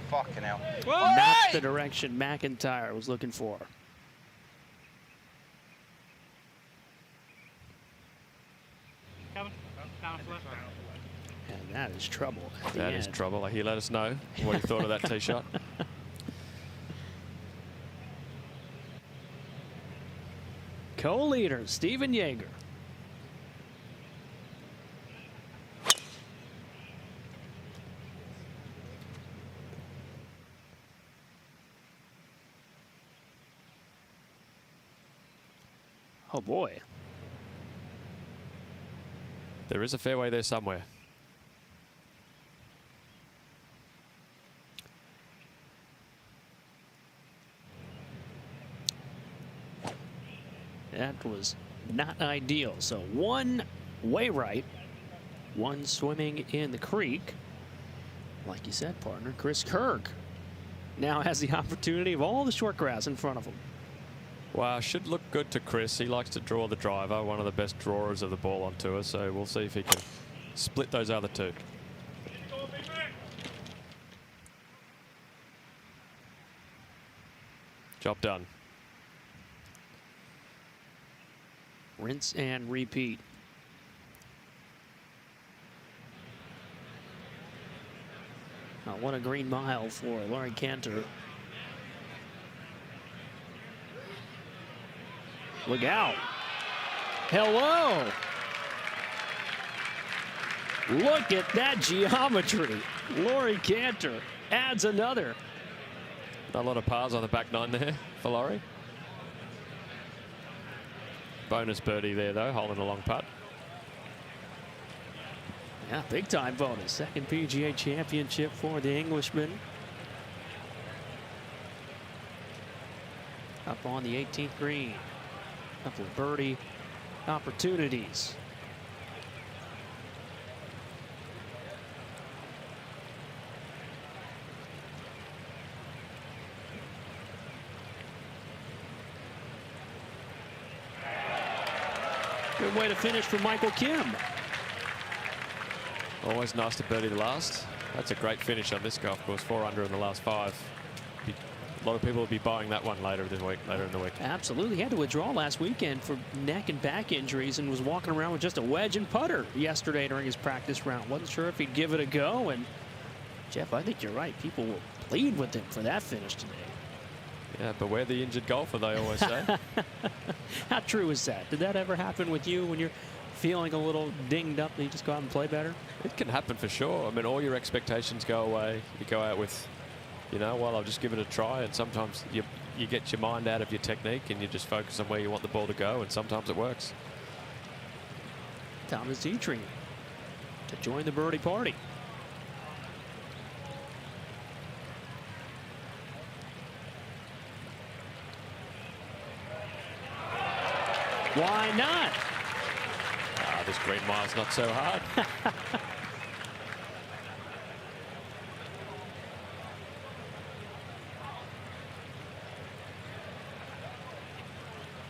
Fucking hell. Not the direction McIntyre was looking for. And that is trouble. That is trouble. He let us know what he thought of that tee shot. Co-leader Stephen Jaeger. Oh boy. There is a fairway there somewhere. That was not ideal. So one way right, one swimming in the creek. Like you said, partner, Chris Kirk now has the opportunity of all the short grass in front of him. Wow, should look good to Chris. He likes to draw the driver, one of the best drawers of the ball on tour, so we'll see if he can split those other two. Job done. Rinse and repeat. Oh, what a green mile for Rory Cantor. Look out. Hello. Look at that geometry. Rory Cantor adds another. Not a lot of pars on the back nine there for Laurie. Bonus birdie there, though, holding a long putt. Yeah, big time bonus. Second PGA Championship for the Englishman. Up on the 18th green. Couple of birdie opportunities. Good way to finish for Michael Kim. Always nice to birdie the last. That's a great finish on this golf course. 4 under in the last 5. A lot of people will be buying that one later in the week. Absolutely. He had to withdraw last weekend for neck and back injuries and was walking around with just a wedge and putter yesterday during his practice round. Wasn't sure if he'd give it a go. And Jeff, I think you're right. People will plead with him for that finish today. Yeah, beware the injured golfer, they always say. How true is that? Did that ever happen with you when you're feeling a little dinged up and you just go out and play better? It can happen for sure. I mean, all your expectations go away. You go out with, you know, well, I'll just give it a try. And sometimes you get your mind out of your technique and you just focus on where you want the ball to go. And sometimes it works. Thomas Dietrich to join the birdie party. Why not? Ah, this green mile's not so hard.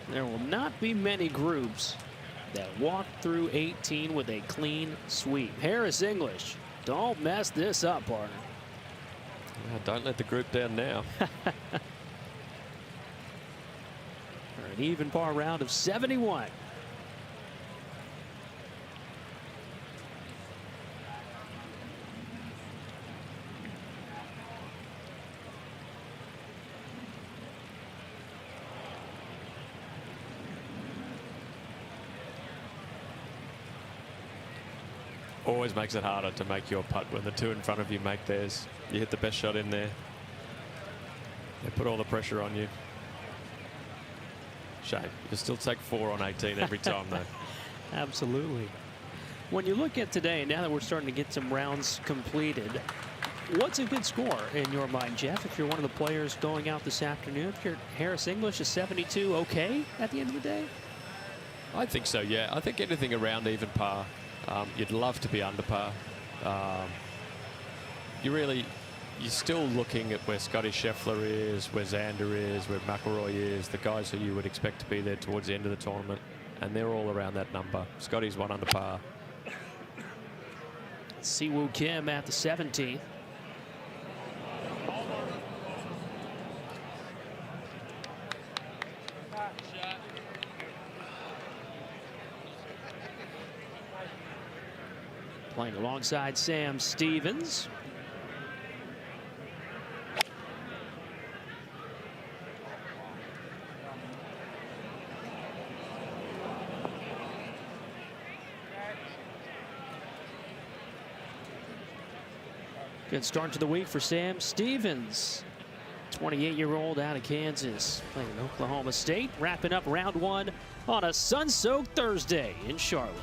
There will not be many groups that walk through 18 with a clean sweep. Harris English, don't mess this up, partner. Yeah, don't let the group down now. An even par round of 71. Always makes it harder to make your putt when the two in front of you make theirs. You hit the best shot in there. They put all the pressure on you. Shame. You still take 4 on 18 every time, though. Absolutely. When you look at today, now that we're starting to get some rounds completed, what's a good score in your mind, Jeff? If you're one of the players going out this afternoon, if you're Harris English, is 72 okay at the end of the day? I think so, yeah. I think anything around even par. You'd love to be under par. You're still looking at where Scotty Scheffler is, where Xander is, where McIlroy is, the guys who you would expect to be there towards the end of the tournament, and they're all around that number. Scotty's 1 under par. Siwoo Kim at the 17th. playing alongside Sam Stevens. Good start to the week for Sam Stevens. 28-year-old out of Kansas, playing in Oklahoma State, wrapping up round 1 on a sun-soaked Thursday in Charlotte.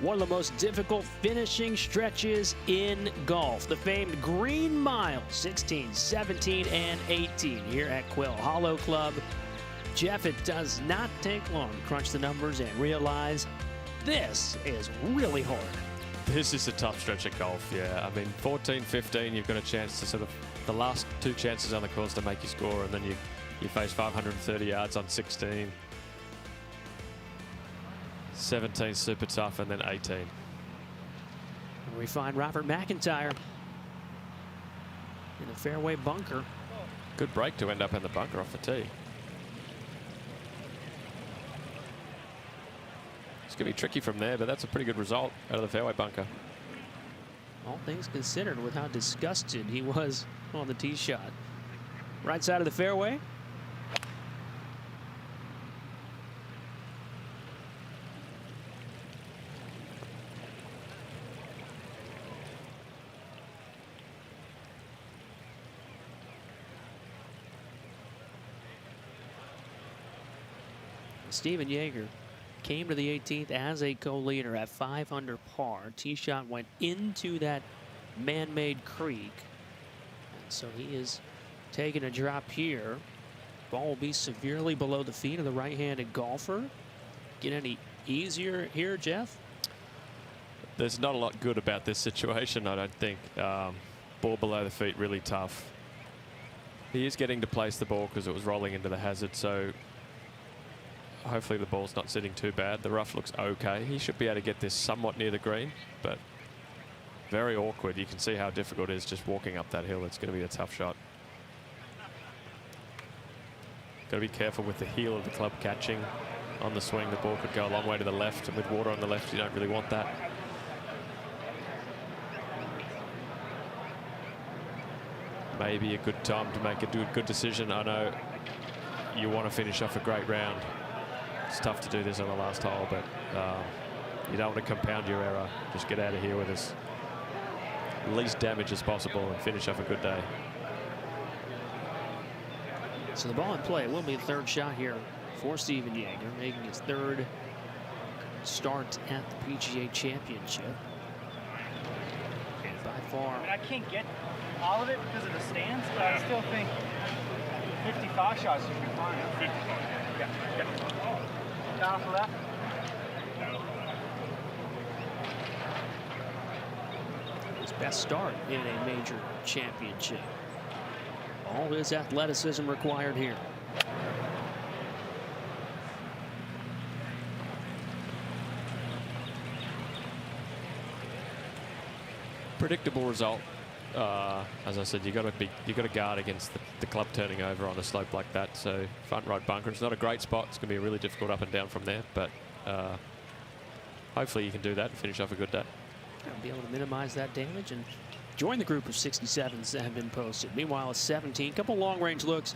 One of the most difficult finishing stretches in golf. The famed Green Mile, 16, 17, and 18 here at Quail Hollow Club. Jeff, it does not take long to crunch the numbers and realize this is really hard. This is a tough stretch of golf, yeah. I mean, 14, 15, you've got a chance to sort of, the last 2 chances on the course to make your score, and then you face 530 yards on 16. 17 super tough, and then 18. We find Robert McIntyre in the fairway bunker. Good break to end up in the bunker off the tee. It's going to be tricky from there, but that's a pretty good result out of the fairway bunker. All things considered, with how disgusted he was on the tee shot. Right side of the fairway. Steven Jaeger came to the 18th as a co-leader at 5 under par. Tee shot went into that man-made creek. And so he is taking a drop here. Ball will be severely below the feet of the right-handed golfer. Get any easier here, Jeff? There's not a lot good about this situation, I don't think. Ball below the feet, really tough. He is getting to place the ball because it was rolling into the hazard, so hopefully the ball's not sitting too bad. The rough looks okay. He should be able to get this somewhat near the green, but very awkward. You can see how difficult it is just walking up that hill. It's going to be a tough shot. Got to be careful with the heel of the club catching on the swing. The ball could go a long way to the left, and with water on the left, you don't really want that. Maybe a good time to make a good decision. I know you want to finish off a great round. It's tough to do this on the last hole, but you don't want to compound your error. Just get out of here with as least damage as possible and finish off a good day. So the ball in play will be the third shot here for Steven Jaeger, making his third start at the PGA Championship. And by far, I mean, I can't get all of it because of the stance, but I still think 55 shots should be fine. 55. Yeah. Down off the left. his best start in a major championship. All his athleticism required here. predictable result. As I said, you got to guard against the club turning over on a slope like that. So front right bunker, it's not a great spot. It's going to be really difficult up and down from there, but hopefully you can do that and finish off a good day. I'll be able to minimize that damage and join the group of 67s that have been posted. Meanwhile, a 17, couple long-range looks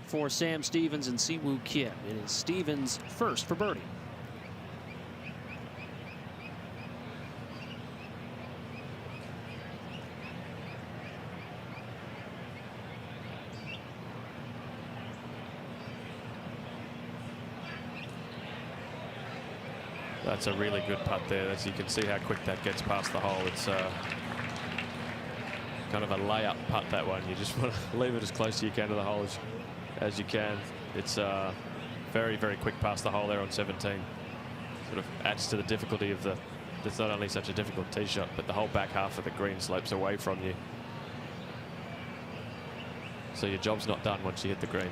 for Sam Stevens and Siwoo Kim. It is Stevens first for birdie. That's a really good putt there. As you can see how quick that gets past the hole. It's kind of a layup putt, that one. You just want to leave it as close as you can to the hole as you can. It's very, very quick past the hole there on 17. Sort of adds to the difficulty of it's not only such a difficult tee shot, but the whole back half of the green slopes away from you. So your job's not done once you hit the green.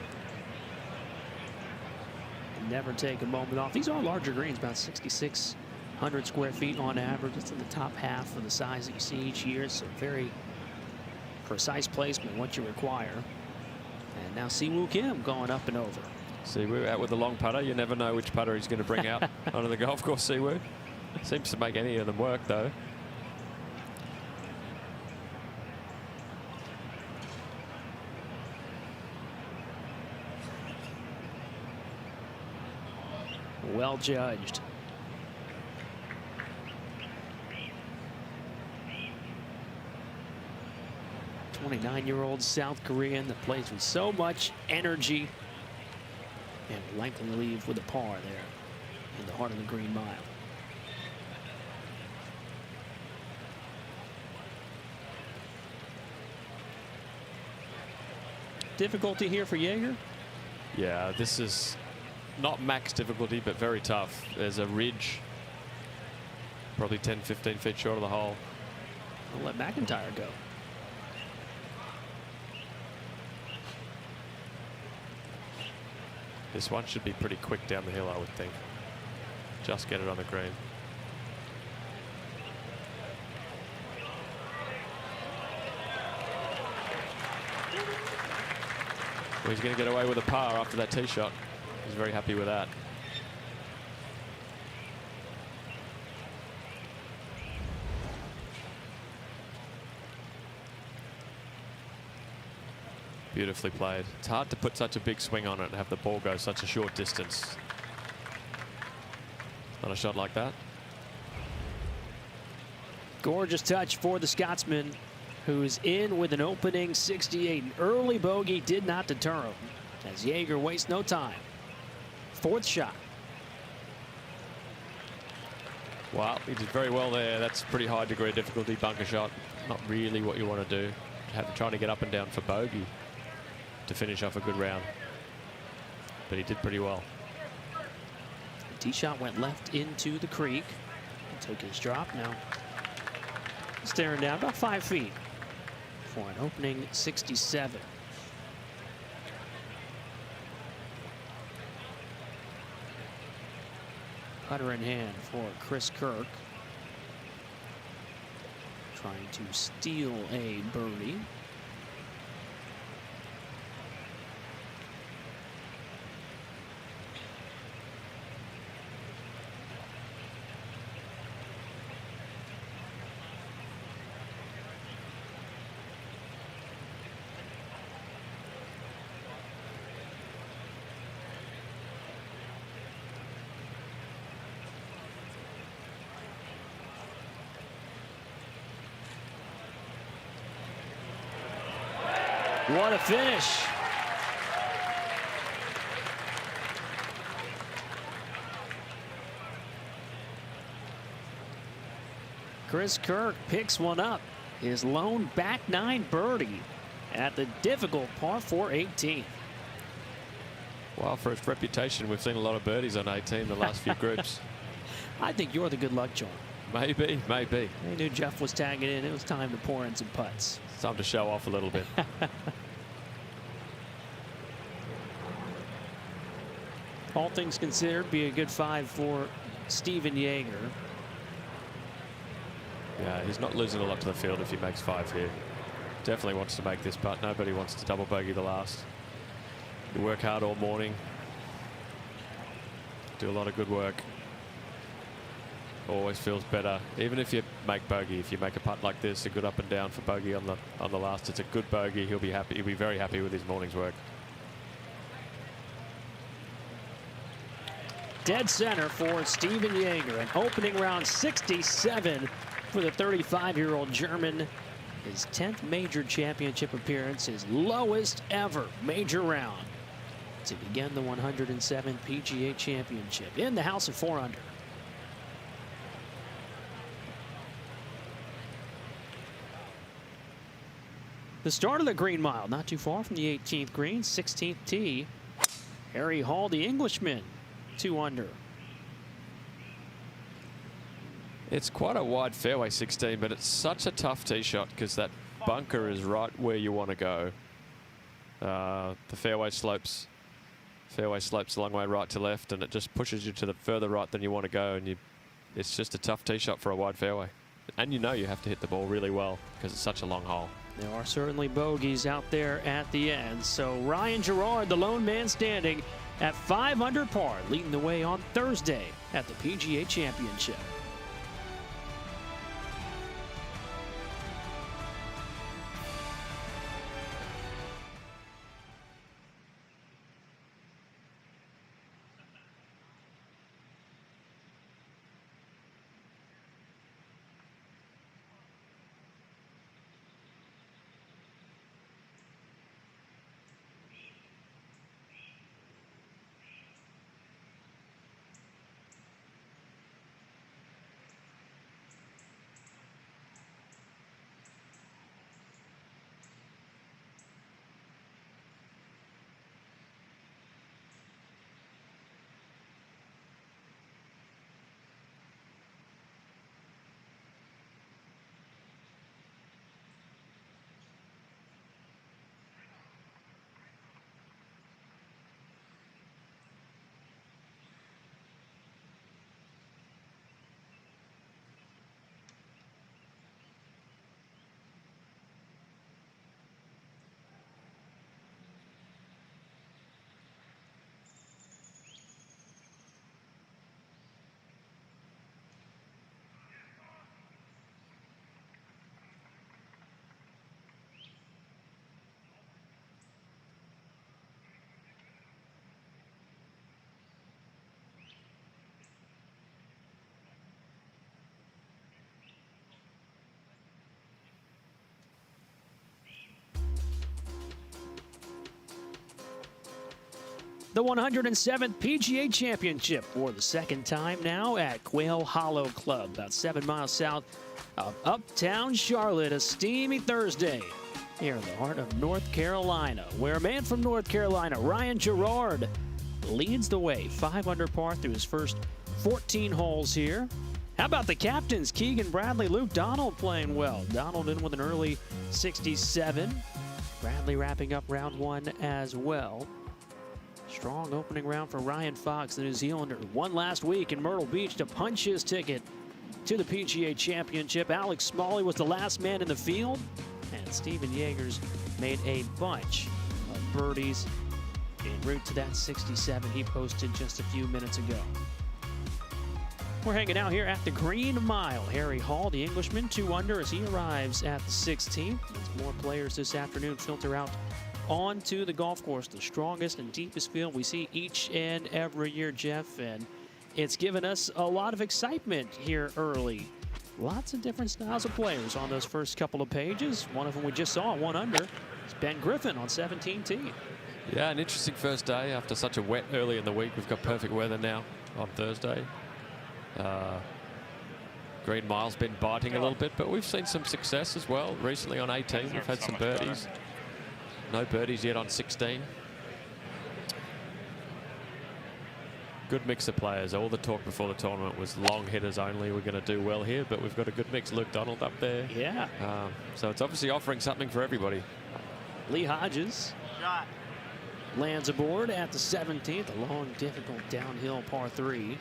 Never take a moment off. These are larger greens, about 6,600 square feet on average. It's in the top half of the size that you see each year. So very precise placement, what you require. And now Siwoo Kim going up and over. Siwoo out with the long putter. You never know which putter he's going to bring out onto the golf course, Siwoo. Seems to make any of them work, though. Well judged. '29-year-old South Korean that plays with so much energy and will likely leave with a par there in the heart of the Green Mile. Difficulty here for Jaeger? Yeah, this is not max difficulty, but very tough. There's a ridge, probably 10, 15 feet short of the hole. I'll let McIntyre go. This one should be pretty quick down the hill, I would think. Just get it on the green. Well, he's going to get away with a par after that tee shot. He's very happy with that. Beautifully played. It's hard to put such a big swing on it and have the ball go such a short distance. Not a shot like that. Gorgeous touch for the Scotsman, who's in with an opening 68. An early bogey did not deter him, as Jaeger wastes no time. Fourth shot. Wow, he did very well there. That's pretty high degree of difficulty bunker shot. Not really what you want to do. Trying to get up and down for bogey to finish off a good round. But he did pretty well. The tee shot went left into the creek. He took his drop. Now staring down about 5 feet for an opening 67. Putter in hand for Chris Kirk. Trying to steal a birdie. What a finish. Chris Kirk picks one up. His lone back nine birdie at the difficult par 4 18. Well, for its reputation, we've seen a lot of birdies on 18 the last few groups. I think you're the good luck charm. Maybe, maybe. They knew Jeff was tagging in. It was time to pour in some putts. It's time to show off a little bit. All things considered, be a good 5 for Steven Jaeger. Yeah, he's not losing a lot to the field if he makes 5 here. Definitely wants to make this putt. Nobody wants to double bogey the last. You work hard all morning. Do a lot of good work. Always feels better, even if you make bogey. If you make a putt like this, a good up and down for bogey on the last, it's a good bogey. He'll be happy. He'll be very happy with his morning's work. Dead center for Steven Jaeger, an opening round 67 for the 35-year-old German. His 10th major championship appearance, his lowest ever major round to begin the 107th PGA Championship in the house of 4 under. The start of the Green Mile, not too far from the 18th green, 16th tee. Harry Hall, the Englishman, 2 under. It's quite a wide fairway, 16, but it's such a tough tee shot because that bunker is right where you want to go. The fairway slopes a long way right to left, and it just pushes you to the further right than you want to go, and it's just a tough tee shot for a wide fairway. And you know you have to hit the ball really well because it's such a long hole. There are certainly bogeys out there at the end. So Ryan Gerard, the lone man standing at 5 under par, leading the way on Thursday at the PGA Championship. The 107th PGA Championship for the second time now at Quail Hollow Club, about 7 miles south of uptown Charlotte. A steamy Thursday here in the heart of North Carolina, where a man from North Carolina, Ryan Gerard, leads the way. 5 under par through his first 14 holes here. How about the captains, Keegan Bradley, Luke Donald playing well. Donald in with an early 67. Bradley wrapping up round 1 as well. Strong opening round for Ryan Fox, the New Zealander. Won last week in Myrtle Beach to punch his ticket to the PGA Championship. Alex Smalley was the last man in the field, and Steven Jaeger's made a bunch of birdies en route to that 67 he posted just a few minutes ago. We're hanging out here at the Green Mile. Harry Hall, the Englishman, 2 under as he arrives at the 16th. As more players this afternoon filter out onto the golf course, the strongest and deepest field we see each and every year, Jeff, and it's given us a lot of excitement here early. Lots of different styles of players on those first couple of pages. One of them we just saw, 1 under. It's Ben Griffin on 17T. Yeah, an interesting first day after such a wet early in the week. We've got perfect weather now on Thursday. Green Mile's been biting a little bit, but we've seen some success as well. Recently on 18, we've had some birdies. No birdies yet on 16. Good mix of players. All the talk before the tournament was long hitters only. We're going to do well here, but we've got a good mix. Luke Donald up there. Yeah. So it's obviously offering something for everybody. Lee Hodges lands aboard at the 17th. A long, difficult downhill par 3.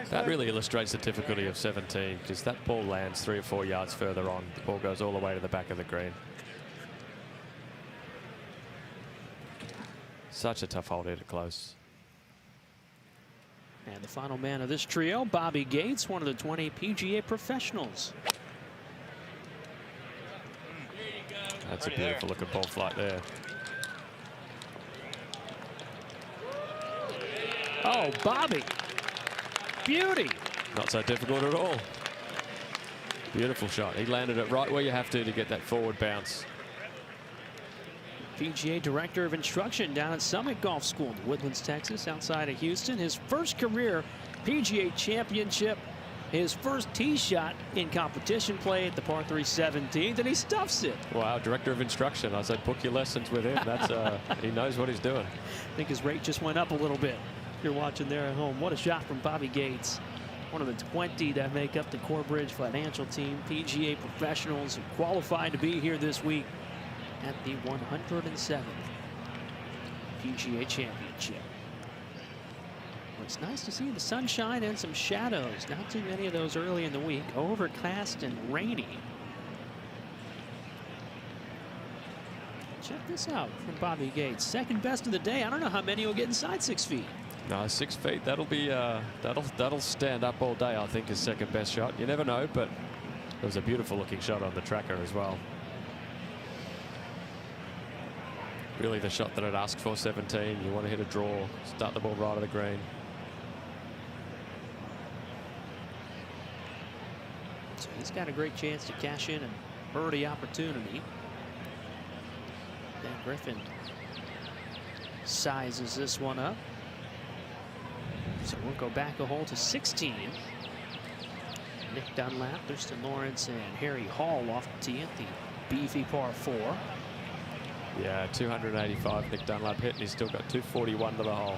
That really illustrates the difficulty of 17, because that ball lands 3 or 4 yards further on. The ball goes all the way to the back of the green. Such a tough hole here to close. And the final man of this trio, Bobby Gates, one of the 20 PGA professionals. That's a beautiful looking ball flight there. Oh, Bobby. Beauty. Not so difficult at all. Beautiful shot. He landed it right where you have to get that forward bounce. PGA Director of Instruction down at Summit Golf School in Woodlands, Texas, outside of Houston. His first career PGA Championship. His first tee shot in competition play at the par 3 17th, and he stuffs it. Wow, Director of Instruction. I said book your lessons with him. That's he knows what he's doing. I think his rate just went up a little bit. If you're watching there at home, what a shot from Bobby Gates. One of the 20 that make up the Corebridge Financial Team, PGA professionals who qualified to be here this week at the 107th PGA Championship. Well, it's nice to see the sunshine and some shadows. Not too many of those early in the week. Overcast and rainy. Check this out from Bobby Gates. Second best of the day. I don't know how many will get inside 6 feet. No, 6 feet. That'll be that'll stand up all day. I think his second best shot. You never know, but it was a beautiful looking shot on the tracker as well. Really the shot that I'd ask for, 17. You want to hit a draw, start the ball right of the green. So he's got a great chance to cash in and birdie opportunity. Ben Griffin sizes this one up. So we'll go back a hole to 16. Nick Dunlap, Thurston Lawrence, and Harry Hall off the tee at the beefy par 4. Yeah, 285 Nick Dunlap hit, and he's still got 241 to the hole.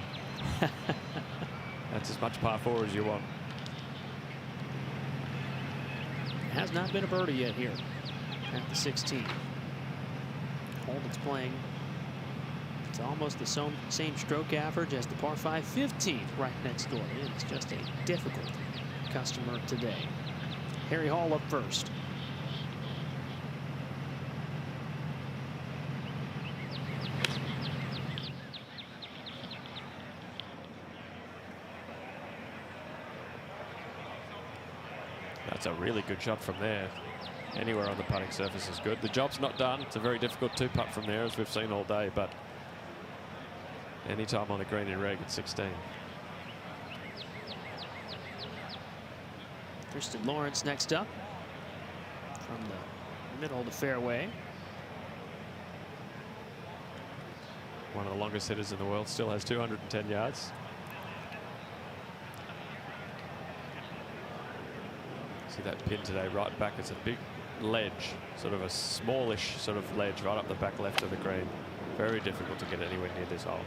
That's as much par 4 as you want. Has not been a birdie yet here at the 16. Hole that's playing. It's almost the same stroke average as the par 5 15th right next door. It's just a difficult customer today. Harry Hall up first. That's a really good shot from there. Anywhere on the putting surface is good. The job's not done. It's a very difficult 2-putt from there, as we've seen all day, but anytime on the green in reg at 16. Thurston Lawrence next up from the middle of the fairway. One of the longest hitters in the world, still has 210 yards. See that pin today right back. It's a big ledge, sort of a smallish sort of ledge right up the back left of the green. Very difficult to get anywhere near this hole.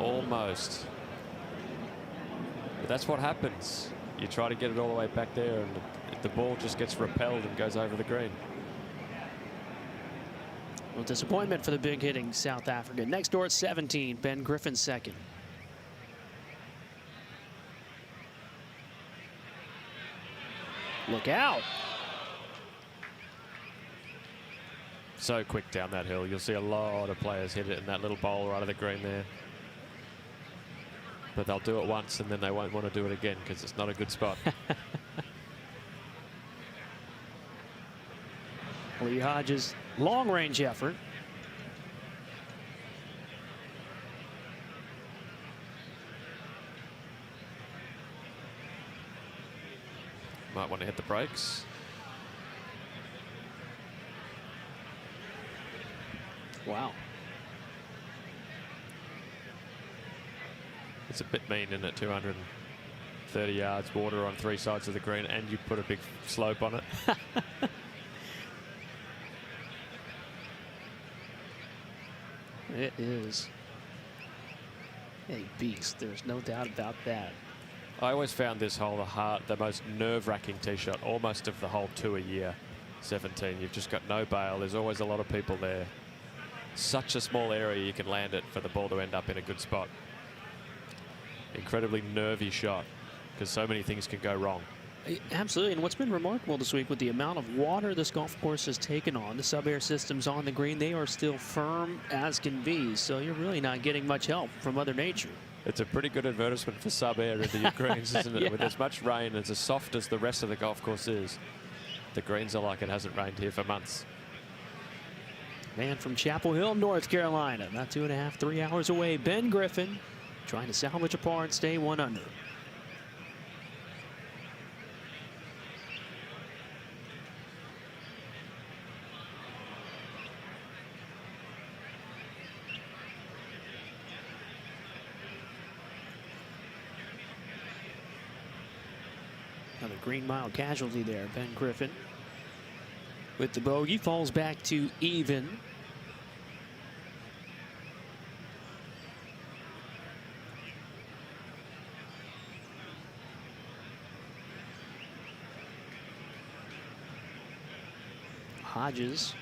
Almost. But that's what happens. You try to get it all the way back there, and the ball just gets repelled and goes over the green. Well, disappointment for the big hitting South African. Next door at 17, Ben Griffin second. Look out. So quick down that hill. You'll see a lot of players hit it in that little bowl right of the green there. But they'll do it once and then they won't want to do it again because it's not a good spot. Lee Hodges' long-range effort. Might want to hit the brakes. Wow. It's a bit mean, isn't it? 230 yards, water on 3 sides of the green, and you put a big slope on it. It is a beast. There's no doubt about that. I always found this hole the most nerve-wracking tee shot almost of the whole 2 a year. 17. You've just got no bail. There's always a lot of people there. such a small area you can land it for the ball to end up in a good spot. Incredibly nervy shot because so many things can go wrong. Absolutely, and what's been remarkable this week with the amount of water this golf course has taken on, the sub-air systems on the green, they are still firm as can be, so you're really not getting much help from Mother Nature. It's a pretty good advertisement for sub-air into your greens, isn't it? Yeah. With as much rain, as soft as the rest of the golf course is, the greens are like it hasn't rained here for months. Man from Chapel Hill, North Carolina, about 2.5, 3 hours away, Ben Griffin, trying to salvage a par and stay 1 under. Another Green Mile casualty there, Ben Griffin. With the bogey, falls back to even. Hodges,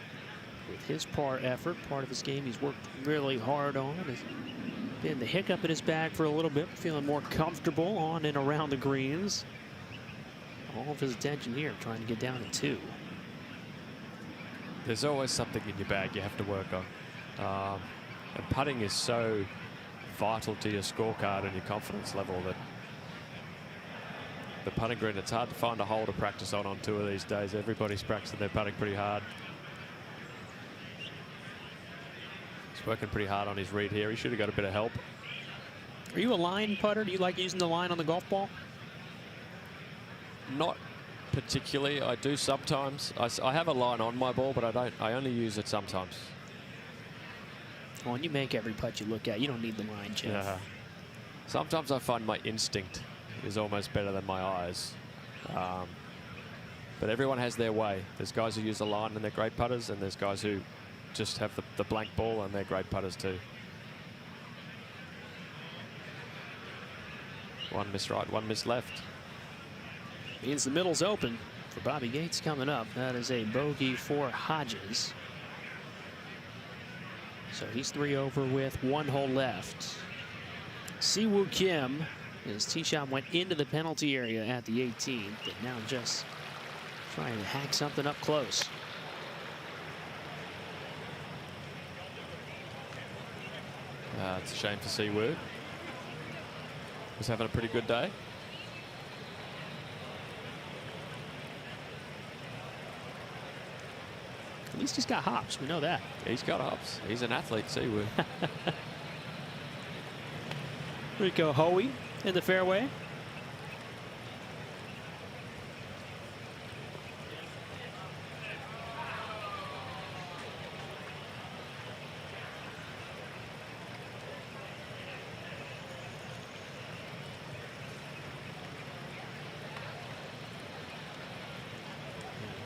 with his par effort, part of his game he's worked really hard on, has been the hiccup in his bag for a little bit, feeling more comfortable on and around the greens. All of his attention here, trying to get down to 2. There's always something in your bag you have to work on. And putting is so vital to your scorecard and your confidence level that the putting green, it's hard to find a hole to practice on tour these days. Everybody's practicing their putting pretty hard. He's working pretty hard on his read here. He should have got a bit of help. Are you a line putter? Do you like using the line on the golf ball? Not particularly. I do sometimes. I have a line on my ball, but I only use it sometimes. Well, and you make every putt you look at. You don't need the line, Jeff. Yeah. Sometimes I find my instinct is almost better than my eyes. But everyone has their way. There's guys who use the line and they're great putters, and there's guys who just have the blank ball and they're great putters too. One miss right, one miss left. Means the middle's open for Bobby Gates coming up. That is a bogey for Hodges. So he's 3 over with 1 hole left. Siwoo Kim, his tee shot went into the penalty area at the 18th, but now just trying to hack something up close. It's a shame for Siwoo. Was having a pretty good day. At least he's got hops. We know that. He's got hops. He's an athlete, Siwoo. Rico Hoey in the fairway.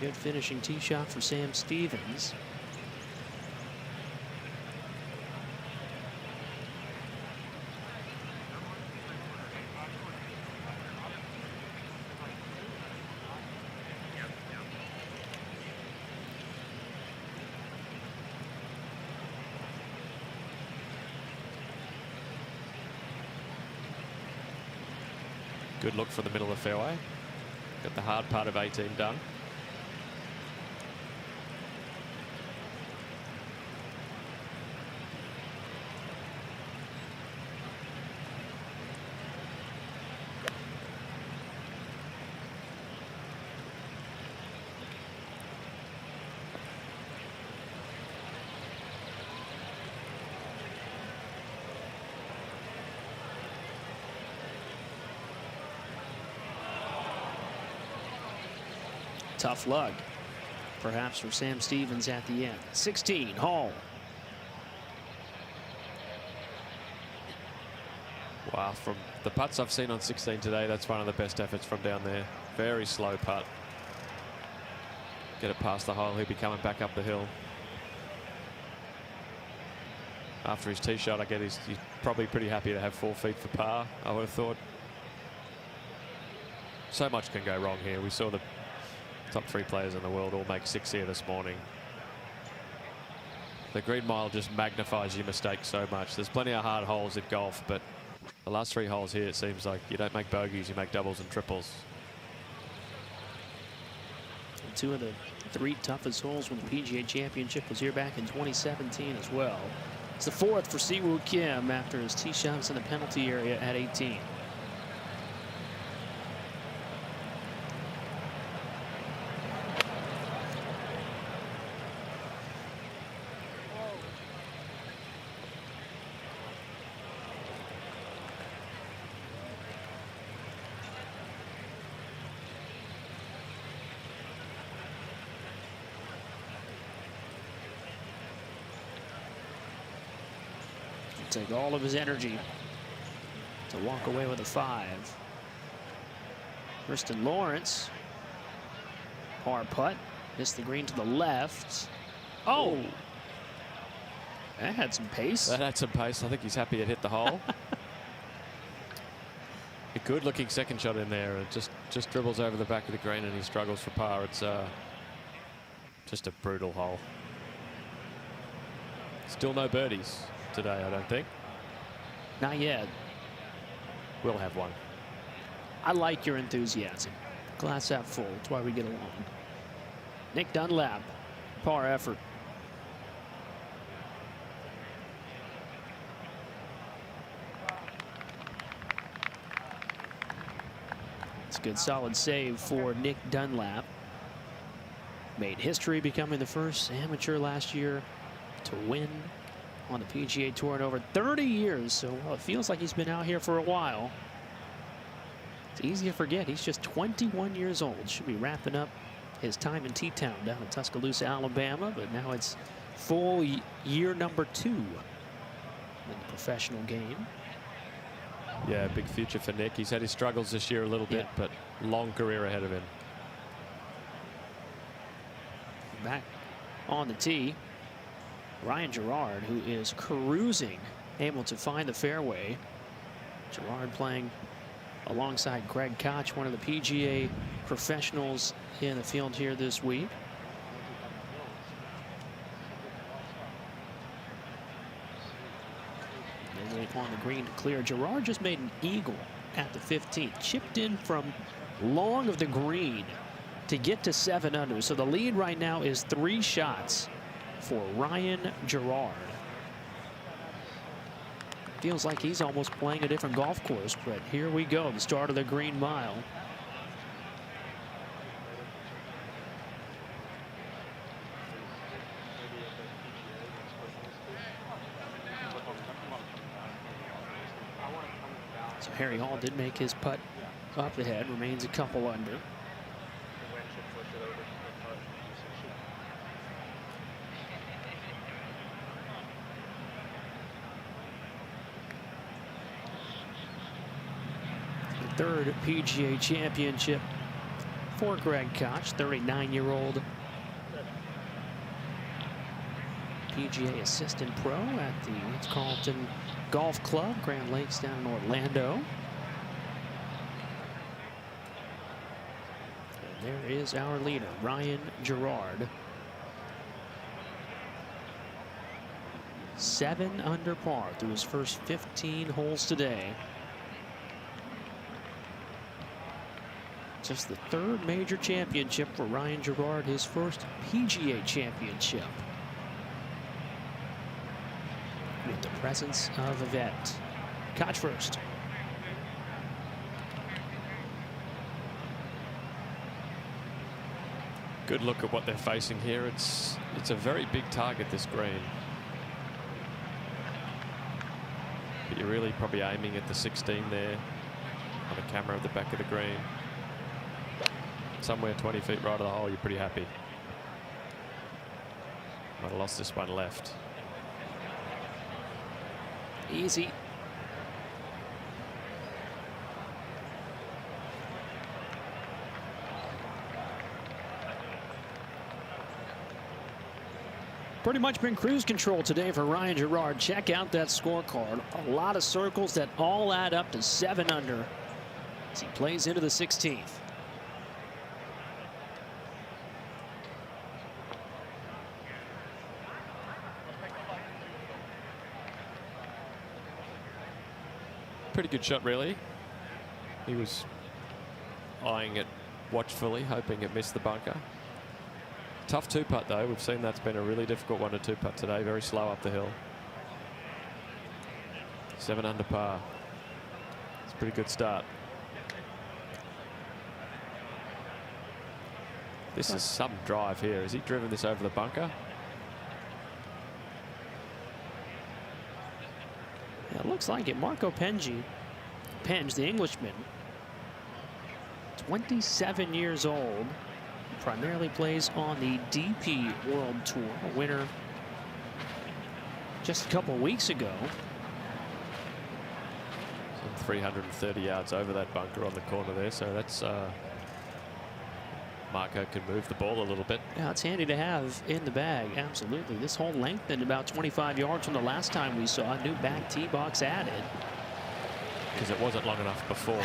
Good finishing tee shot for Sam Stevens. Good look for the middle of the fairway. Got the hard part of 18 done. Tough luck, perhaps, for Sam Stevens at the end. 16, Hall. Wow, from the putts I've seen on 16 today, that's one of the best efforts from down there. Very slow putt. Get it past the hole, he'll be coming back up the hill. After his tee shot, I get he's probably pretty happy to have 4 feet for par, I would have thought. So much can go wrong here. We saw the top 3 players in the world all make 6 here this morning. The green mile just magnifies your mistakes so much. There's plenty of hard holes in golf, but the last 3 holes here, it seems like you don't make bogeys, you make doubles and triples. 2 of the 3 toughest holes when the PGA Championship was here back in 2017 as well. It's the 4th for Siwoo Kim after his tee shots in the penalty area at 18. Take all of his energy to walk away with a 5. Kristen Lawrence, par putt, missed the green to the left. Oh, that had some pace. That had some pace. I think he's happy it hit the hole. A good-looking second shot in there. It just dribbles over the back of the green and he struggles for par. It's just a brutal hole. Still no birdies today, I don't think. Not yet. We'll have one. I like your enthusiasm. Glass half full. That's why we get along. Nick Dunlap, par effort. It's a good solid save for Nick Dunlap. Made history becoming the first amateur last year to win on the PGA Tour in over 30 years. So well, it feels like he's been out here for a while. It's easy to forget he's just 21 years old. Should be wrapping up his time in T-Town down in Tuscaloosa, Alabama. But now it's full year number 2 in the professional game. Yeah, big future for Nick. He's had his struggles this year a little bit, but long career ahead of him. Back on the tee, Ryan Gerard, who is cruising, able to find the fairway. Gerard playing alongside Greg Koch, one of the PGA professionals in the field here this week. And wait on the green to clear. Gerard just made an eagle at the 15th, chipped in from long of the green to get to 7 under. So the lead right now is 3 shots for Ryan Gerard. Feels like he's almost playing a different golf course, but here we go, the start of the green mile. So Harry Hall did make his putt up ahead, remains a couple under. Third PGA Championship for Greg Koch, 39-year-old PGA assistant pro at the Ritz-Carlton Golf Club, Grand Lakes down in Orlando. And there is our leader, Ryan Gerard. 7 under par through his first 15 holes today. Just the 3rd major championship for Ryan Gerard, his first PGA Championship. With the presence of Yvette. Koch first. Good look at what they're facing here. It's a very big target, this green. But you're really probably aiming at the 16 there on the camera at the back of the green. Somewhere 20 feet right of the hole, you're pretty happy. Might have lost this one left. Easy. Pretty much been cruise control today for Ryan Gerard. Check out that scorecard. A lot of circles that all add up to 7 under as he plays into the 16th. Pretty good shot, really. He was eyeing it watchfully, hoping it missed the bunker. Tough two-putt, though. We've seen that's been a really difficult one to two-putt today. Very slow up the hill. 7 under par. It's a pretty good start. This is some drive here. Has he driven this over the bunker? Yeah, it looks like it. Marco Penge, the Englishman, 27 years old, primarily plays on the DP World Tour, a winner just a couple of weeks ago. Some 330 yards over that bunker on the corner there, so that's Marco can move the ball a little bit. Yeah, it's handy to have in the bag. Absolutely. This hole lengthened about 25 yards from the last time we saw a new back tee box added. Because it wasn't long enough before.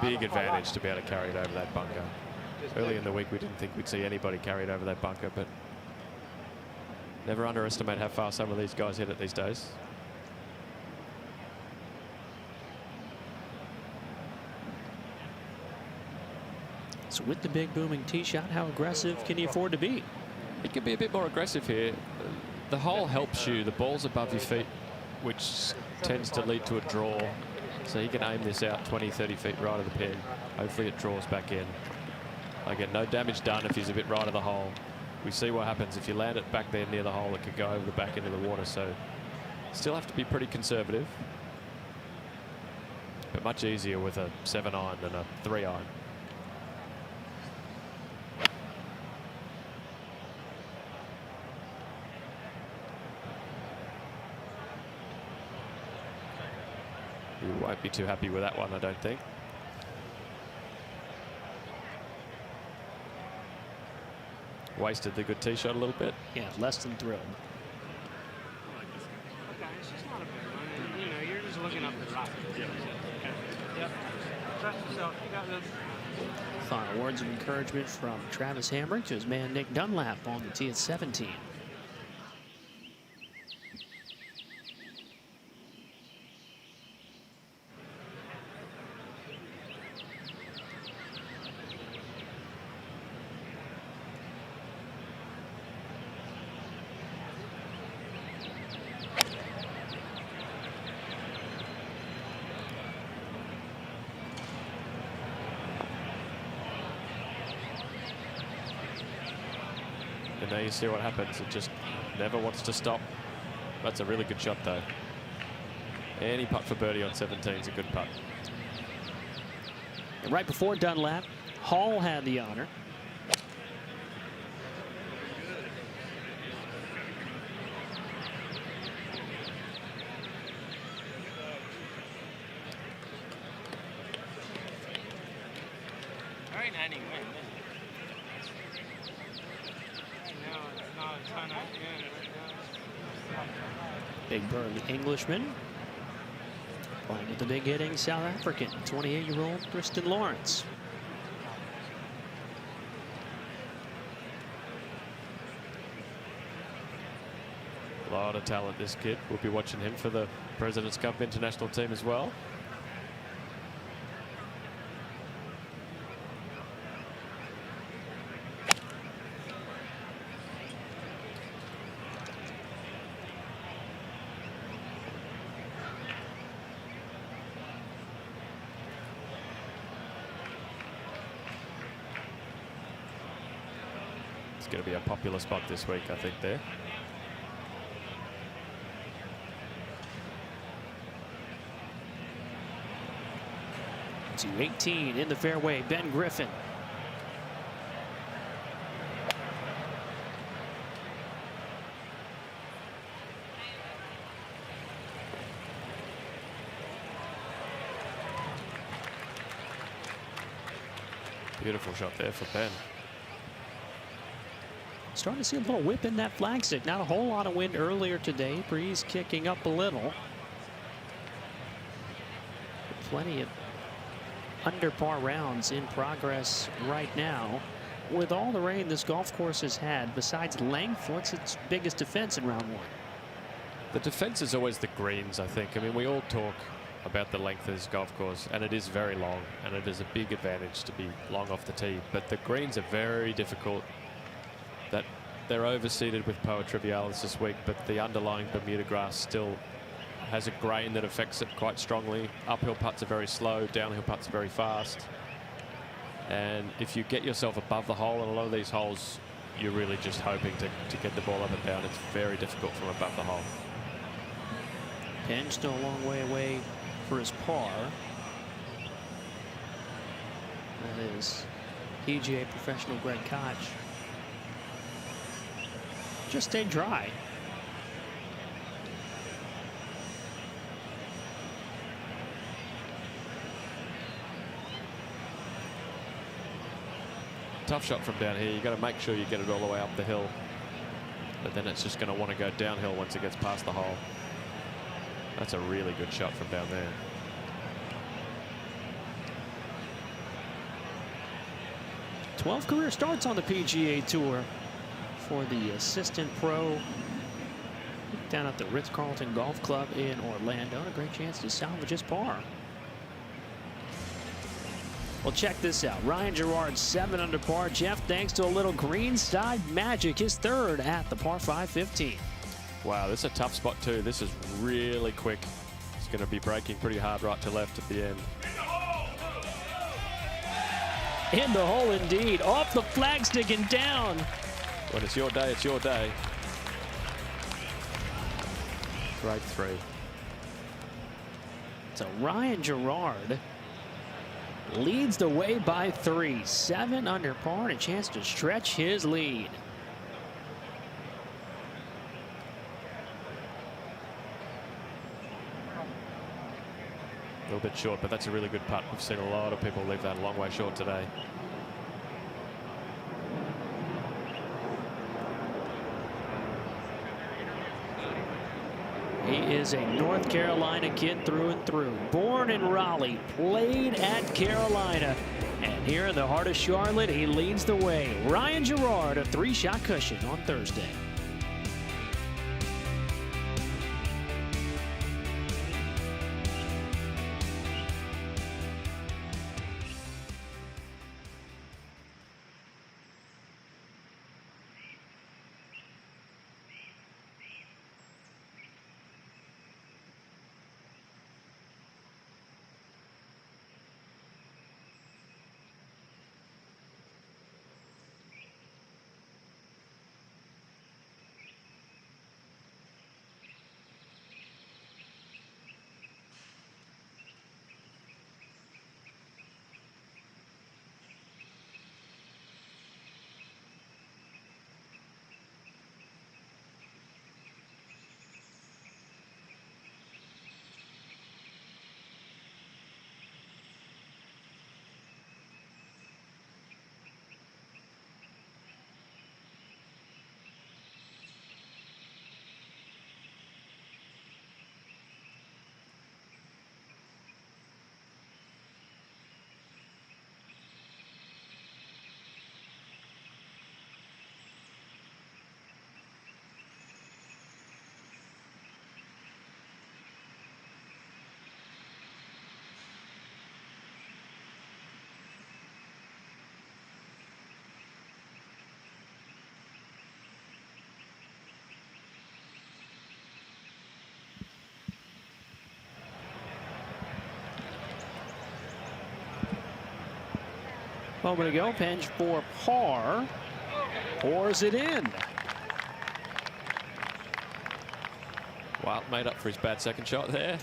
Big advantage to be able to carry it over that bunker. Early in the week, we didn't think we'd see anybody carry it over that bunker, but never underestimate how far some of these guys hit it these days. So with the big booming tee shot, how aggressive can he afford to be? He can be a bit more aggressive here. The hole helps you. The ball's above your feet, which tends to lead to a draw. So he can aim this out 20, 30 feet right of the pin. Hopefully it draws back in. Again, no damage done if he's a bit right of the hole. We see what happens if you land it back there near the hole. It could go over the back into the water. So still have to be pretty conservative. But much easier with a 7-iron than a 3-iron. You won't be too happy with that one, I don't think. Wasted the good tee shot a little bit. Yeah, less than thrilled. Okay, it's just not a big one. You know, you're just looking up the rock. Yep. Trust yourself. You got this. Final words of encouragement from Travis Hamrick to his man Nick Dunlap on the tee at 17. And now you see what happens. It just never wants to stop. That's a really good shot, though. Any putt for birdie on 17 is a good putt. And right before Dunlap, Hall had the honor. Very 90 win. No, it's not a ton of good right now. Big burly Englishman. Playing with the big hitting South African, 28-year-old Kristen Lawrence. A lot of talent, this kid. We'll be watching him for the President's Cup international team as well. It's going to be a popular spot this week, I think, there. To 18 in the fairway, Ben Griffin. Beautiful shot there for Ben. Starting to see a little whip in that flagstick. Not a whole lot of wind earlier today. Breeze kicking up a little. Plenty of under par rounds in progress right now. with all the rain this golf course has had, besides length, what's its biggest defense in round one? The defense is always the greens, I think. I mean, we all talk about the length of this golf course, and it is very long, and it is a big advantage to be long off the tee. But the greens are very difficult. That they're overseeded with Poa Trivialis this week, but the underlying Bermuda grass still has a grain that affects it quite strongly. Uphill putts are very slow, downhill putts are very fast. And if you get yourself above the hole in a lot of these holes, you're really just hoping to get the ball up and down. It's very difficult from above the hole. Penn still a long way away for his par. That is PGA professional Greg Koch. Just stay dry. Tough shot from down here. You got to make sure you get it all the way up the hill, but then it's just going to want to go downhill once it gets past the hole. That's a really good shot from down there. "12 career starts on the PGA Tour for the assistant pro down at the Ritz-Carlton Golf Club in Orlando. A great chance to salvage his par. Well, check this out. Ryan Gerard, 7 under par. Jeff, thanks to a little greenside magic, his third at the par 5 15. Wow, this is a tough spot too. This is really quick. It's going to be braking pretty hard right to left at the end. In the hole indeed. Off the flagstick and down. When it's your day, it's your day. Great three. So Ryan Gerard leads the way by 3. 7 under par and a chance to stretch his lead. A little bit short, but that's a really good putt. We've seen a lot of people leave that a long way short today. He is a North Carolina kid through and through. Born in Raleigh, played at Carolina. And here in the heart of Charlotte, he leads the way. Ryan Gerard, a 3-shot cushion on Thursday. Moment ago, Penge for par. Pours it in. Wild made up for his bad second shot there.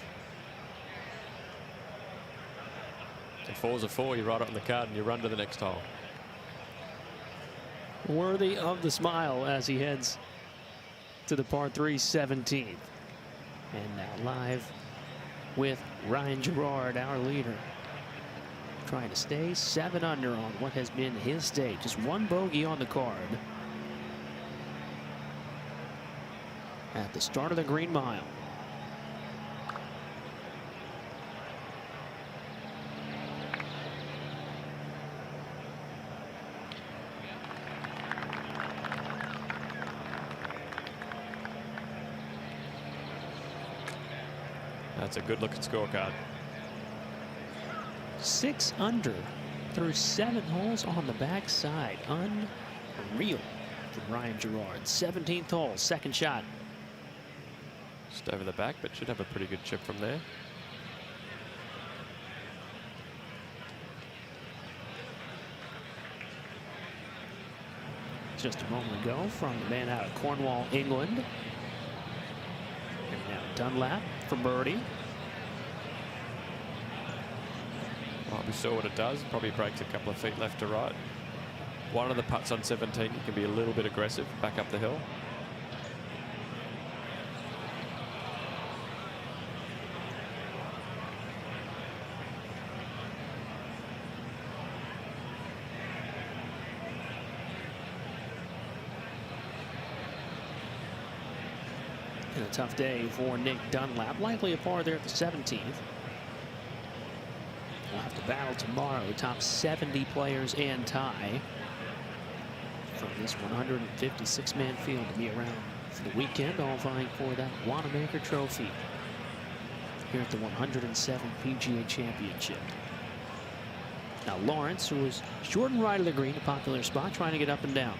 A 4's a 4. You write it on the card and you run to the next hole. Worthy of the smile as he heads to the par 3 17th. And now live with Ryan Gerard, our leader, trying to stay 7 under on what has been his day. Just 1 bogey on the card at the start of the Green Mile. That's a good looking scorecard. 6 under through 7 holes on the backside. Unreal from Ryan Gerard. 17th hole, second shot. Just over the back, but should have a pretty good chip from there. Just a moment ago from the man out of Cornwall, England. And now Dunlap for birdie. Well, we saw what it does. Probably breaks a couple of feet left to right. One of the putts on 17, you can be a little bit aggressive back up the hill. And a tough day for Nick Dunlap. Likely a par there at the 17th. We'll have to battle tomorrow. Top 70 players and tie from this 156-man field to be around for the weekend, all vying for that Wanamaker Trophy here at the 107 PGA Championship. Now Lawrence, who is short and right of the green, a popular spot, trying to get up and down.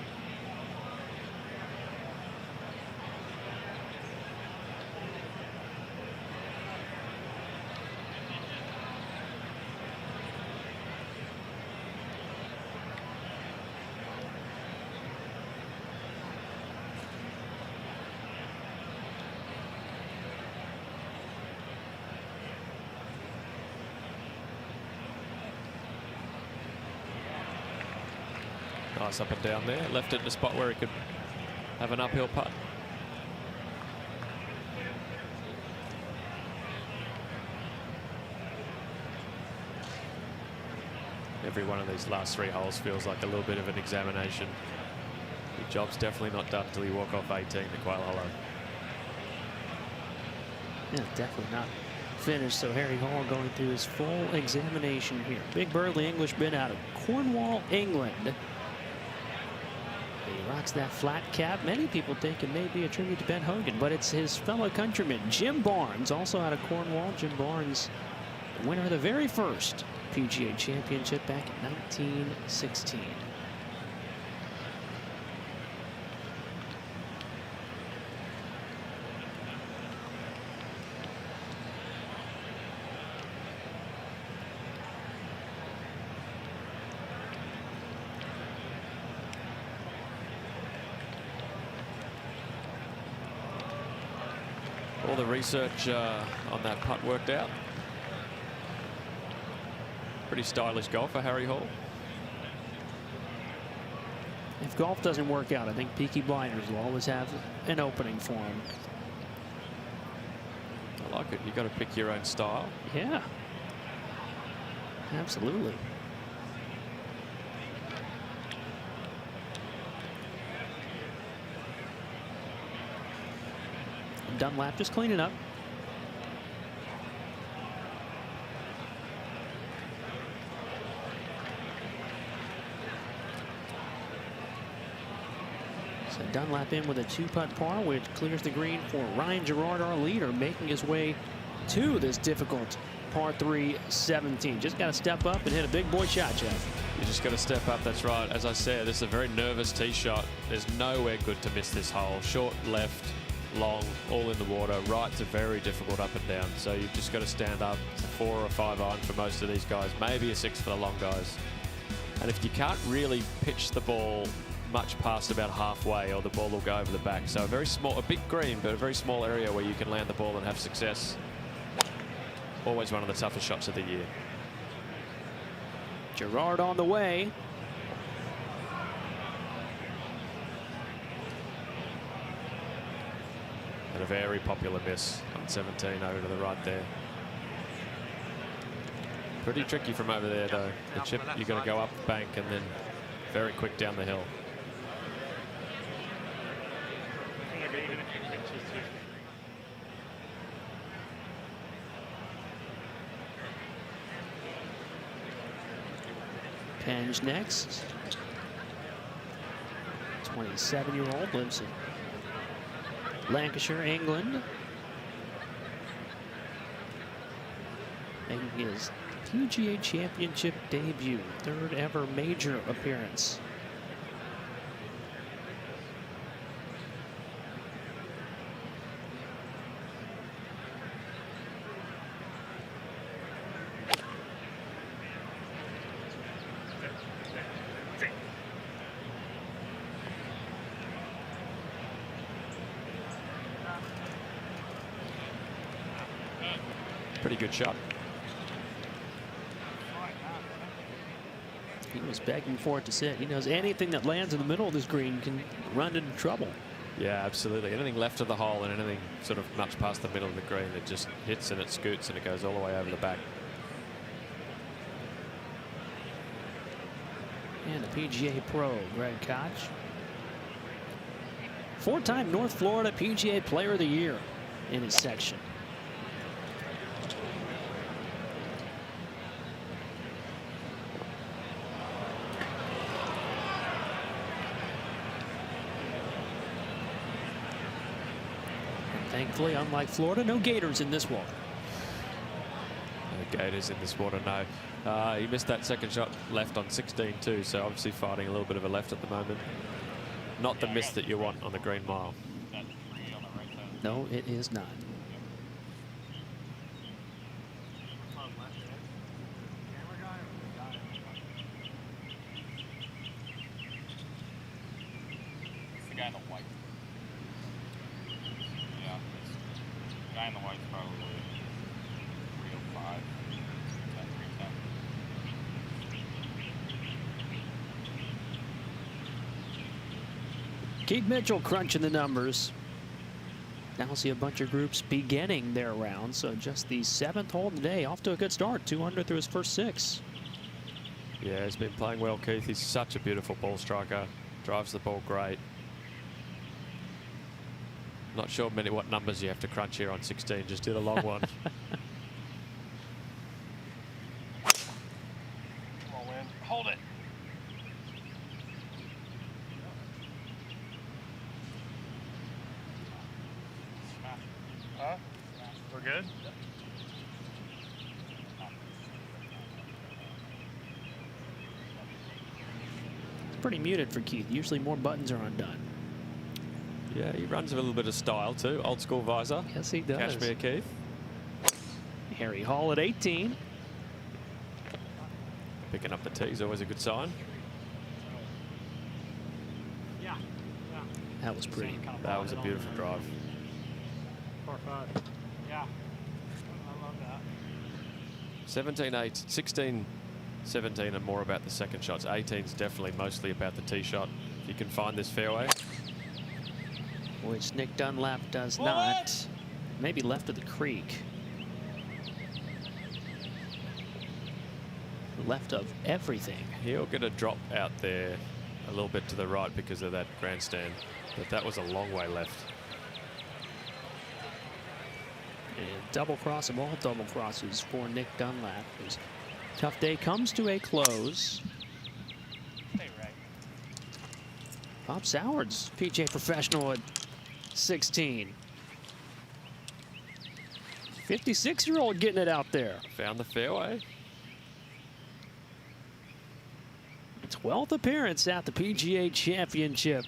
Nice up and down there. Left it in a spot where he could have an uphill putt. Every one of these last 3 holes feels like a little bit of an examination. Your job's definitely not done until you walk off 18 to Quail Hollow. Yeah, definitely not finished. So Harry Hall going through his full examination here. Big burly Englishman out of Cornwall, England. He rocks that flat cap. Many people think it may be a tribute to Ben Hogan, but it's his fellow countryman, Jim Barnes, also out of Cornwall. Jim Barnes, the winner of the very first PGA Championship back in 1916. All the research on that putt worked out. Pretty stylish golfer, Harry Hall. If golf doesn't work out, I think Peaky Blinders will always have an opening for him. I like it. You got to pick your own style. Yeah, absolutely. Dunlap just cleaning up. So Dunlap in with a 2-putt par, which clears the green for Ryan Gerard, our leader, making his way to this difficult par 3 17. Just got to step up and hit a big boy shot, Jeff. You just got to step up. That's right. As I said, this is a very nervous tee shot. There's nowhere good to miss this hole. Short left, long, all in the water. Right's a very difficult up and down. So you've just got to stand up. It's a 4 or a 5 iron for most of these guys. Maybe a 6 for the long guys. And if you can't really pitch the ball much past about halfway, or the ball will go over the back. So a very small, a big green, but a very small area where you can land the ball and have success. Always one of the toughest shots of the year. Gerard on the way. And a very popular miss on 17 over to the right there. Pretty tricky from over there, though. The chip, you've got to go up the bank and then very quick down the hill. Penge next. 27-year-old, lives in Lancashire, England. making his PGA Championship debut, third ever major appearance. Pretty good shot. He was begging for it to sit. He knows anything that lands in the middle of this green can run into trouble. Yeah, absolutely. Anything left of the hole and anything sort of much past the middle of the green, it just hits and it scoots and it goes all the way over the back. And the PGA Pro, Greg Koch. Four-time North Florida PGA Player of the Year in his section. Thankfully, unlike Florida, no gators in this water. No gators in this water, no. He missed that second shot left on 16 too, so obviously fighting a little bit of a left at the moment. Not the miss that you want on the green mile. No, it is not. It's the guy in the white. Yeah, the guy in the white's probably 305. Keith Mitchell crunching the numbers. Now see a bunch of groups beginning their round. So just the 7th hole today, off to a good start. 2 under through his first 6. Yeah, he's been playing well, Keith. He's such a beautiful ball striker. Drives the ball great. Not sure what numbers you have to crunch here on 16. Just did a long one. Come on, Win. Hold it. Huh? We're good? It's pretty muted for Keith. Usually more buttons are undone. Yeah, he runs a little bit of style too. Old school visor. Yes, he does. Cashmere Keith. Harry Hall at 18. Picking up the tee is always a good sign. Yeah. That was pretty. That was a beautiful drive. Par 5. Yeah. I love that. 17-8, 16, 17 and more about the second shots. 18's definitely mostly about the tee shot. If you can find this fairway. Which Nick Dunlap does not. Maybe left of the creek. Left of everything. He'll get a drop out there a little bit to the right because of that grandstand. But that was a long way left. And double cross of all double crosses for Nick Dunlap. His tough day comes to a close. Stay right. Bob Sowards, PGA professional at 16. 56-year-old getting it out there. Found the fairway. 12th appearance at the PGA Championship.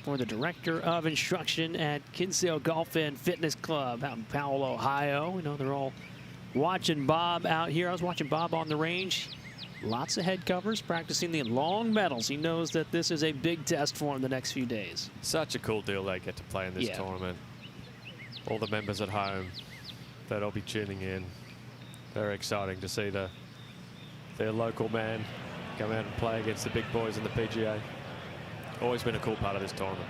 For the director of instruction at Kinsale Golf and Fitness Club out in Powell, Ohio. We know they're all watching Bob out here. I was watching Bob on the range. Lots of head covers, practicing the long medals. He knows that this is a big test for him the next few days. Such a cool deal they get to play in this tournament. All the members at home that'll be tuning in. Very exciting to see their local man come out and play against the big boys in the PGA. Always been a cool part of this tournament.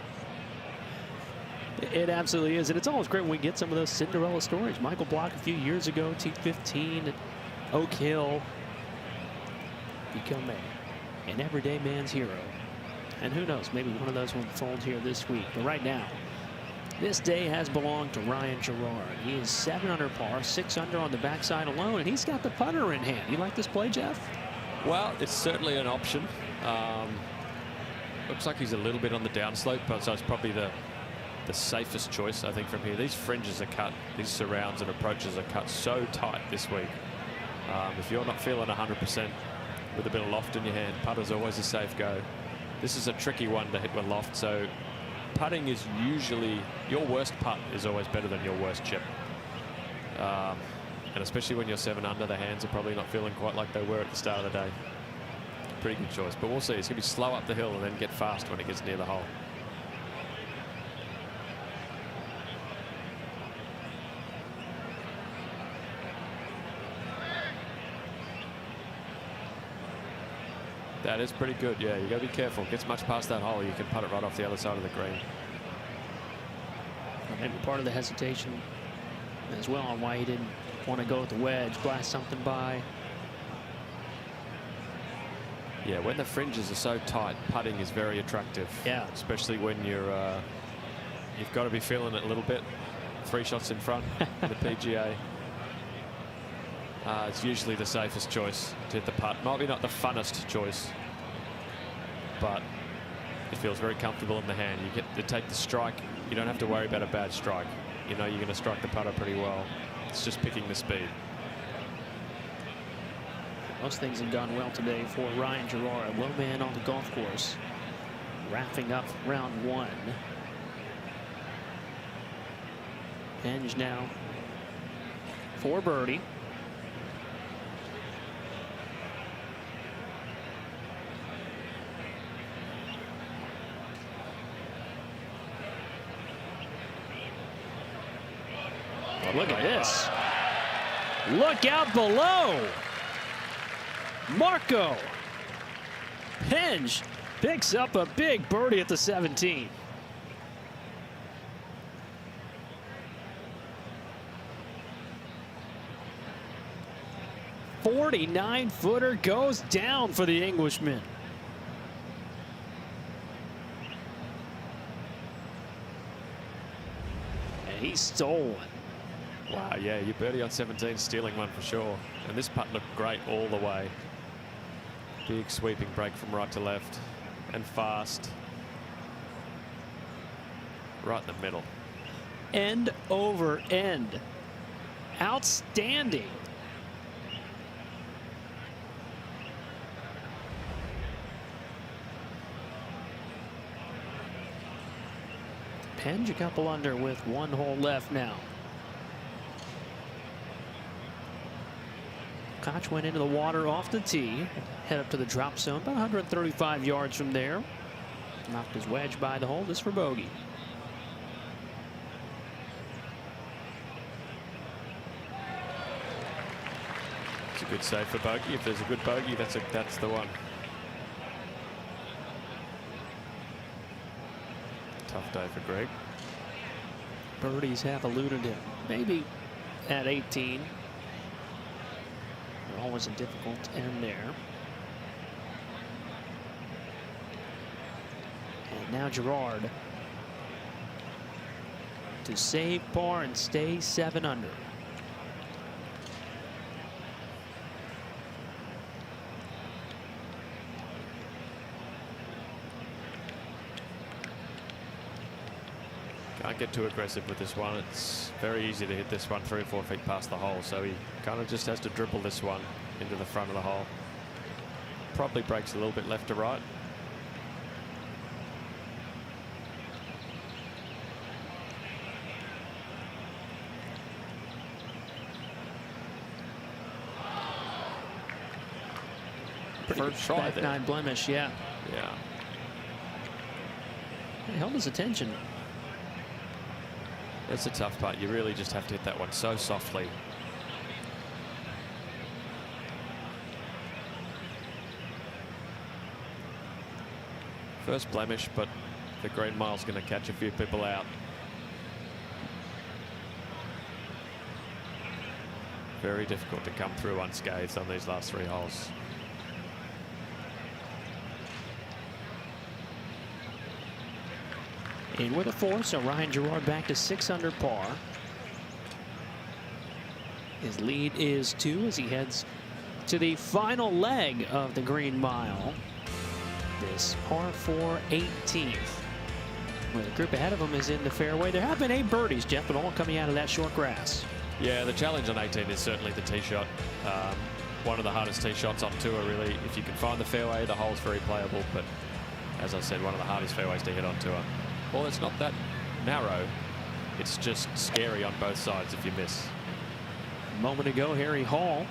It absolutely is, and it's always great when we get some of those Cinderella stories. Michael Block a few years ago, T15 at Oak Hill, become an everyday man's hero. And who knows, maybe one of those will unfold here this week. But right now, this day has belonged to Ryan Gerard. He is 7 under par, 6 under on the backside alone, and he's got the putter in hand. You like this play, Jeff? Well, it's certainly an option. Looks like he's a little bit on the downslope, but so it's probably the the safest choice, I think, from here. These fringes are cut, these surrounds and approaches are cut so tight this week. If you're not feeling 100% with a bit of loft in your hand, putter's always a safe go. This is a tricky one to hit with loft, so putting is usually, your worst putt is always better than your worst chip. And especially when you're 7 under, the hands are probably not feeling quite like they were at the start of the day. Pretty good choice, but we'll see. It's going to be slow up the hill and then get fast when it gets near the hole. That is pretty good. Yeah, you got to be careful. Gets much past that hole, you can putt it right off the other side of the green. Maybe part of the hesitation as well on why he didn't want to go with the wedge, blast something by. Yeah, when the fringes are so tight, putting is very attractive. Yeah, especially when you've got to be feeling it a little bit. 3 shots in front in the PGA. It's usually the safest choice to hit the putt. Might be not the funnest choice, but it feels very comfortable in the hand. You get to take the strike. You don't have to worry about a bad strike. You know you're going to strike the putter pretty well. It's just picking the speed. Most things have gone well today for Ryan Gerard, low man on the golf course, wrapping up round 1. Penge now for birdie. Look at this. Look out below. Marco Penge picks up a big birdie at the 17. .49-footer goes down for the Englishman. And he stole one. Wow, yeah, you birdie on 17, stealing one for sure. And this putt looked great all the way. Big sweeping break from right to left and fast. Right in the middle. End over end. Outstanding. Penge a couple under with 1 hole left now. Koch went into the water off the tee, head up to the drop zone, about 135 yards from there. Knocked his wedge by the hole, this for bogey. It's a good save for bogey. If there's a good bogey, that's the one. Tough day for Greg. Birdies have eluded him. Maybe at 18. Always a difficult end there. And now Gerard to save par and stay 7 under. Can't get too aggressive with this one. It's very easy to hit this one 3 or 4 feet past the hole, so he kind of just has to dribble this one into the front of the hole. Probably breaks a little bit left to right. First back 9 blemish, yeah. Yeah. He held his attention. It's a tough putt. You really just have to hit that one so softly. First blemish, but the green mile's going to catch a few people out. Very difficult to come through unscathed on these last 3 holes. In with a 4, so Ryan Gerard back to 6 under par. His lead is 2 as he heads to the final leg of the Green Mile. This par 4 18th. Well, the group ahead of them is in the fairway. There have been 8 birdies, Jeff, but all coming out of that short grass. Yeah, the challenge on 18 is certainly the tee shot. One of the hardest tee shots on tour, really. If you can find the fairway, the hole's very playable, but as I said, one of the hardest fairways to hit on tour. Well, it's not that narrow. It's just scary on both sides if you miss. A moment ago, Harry Hall.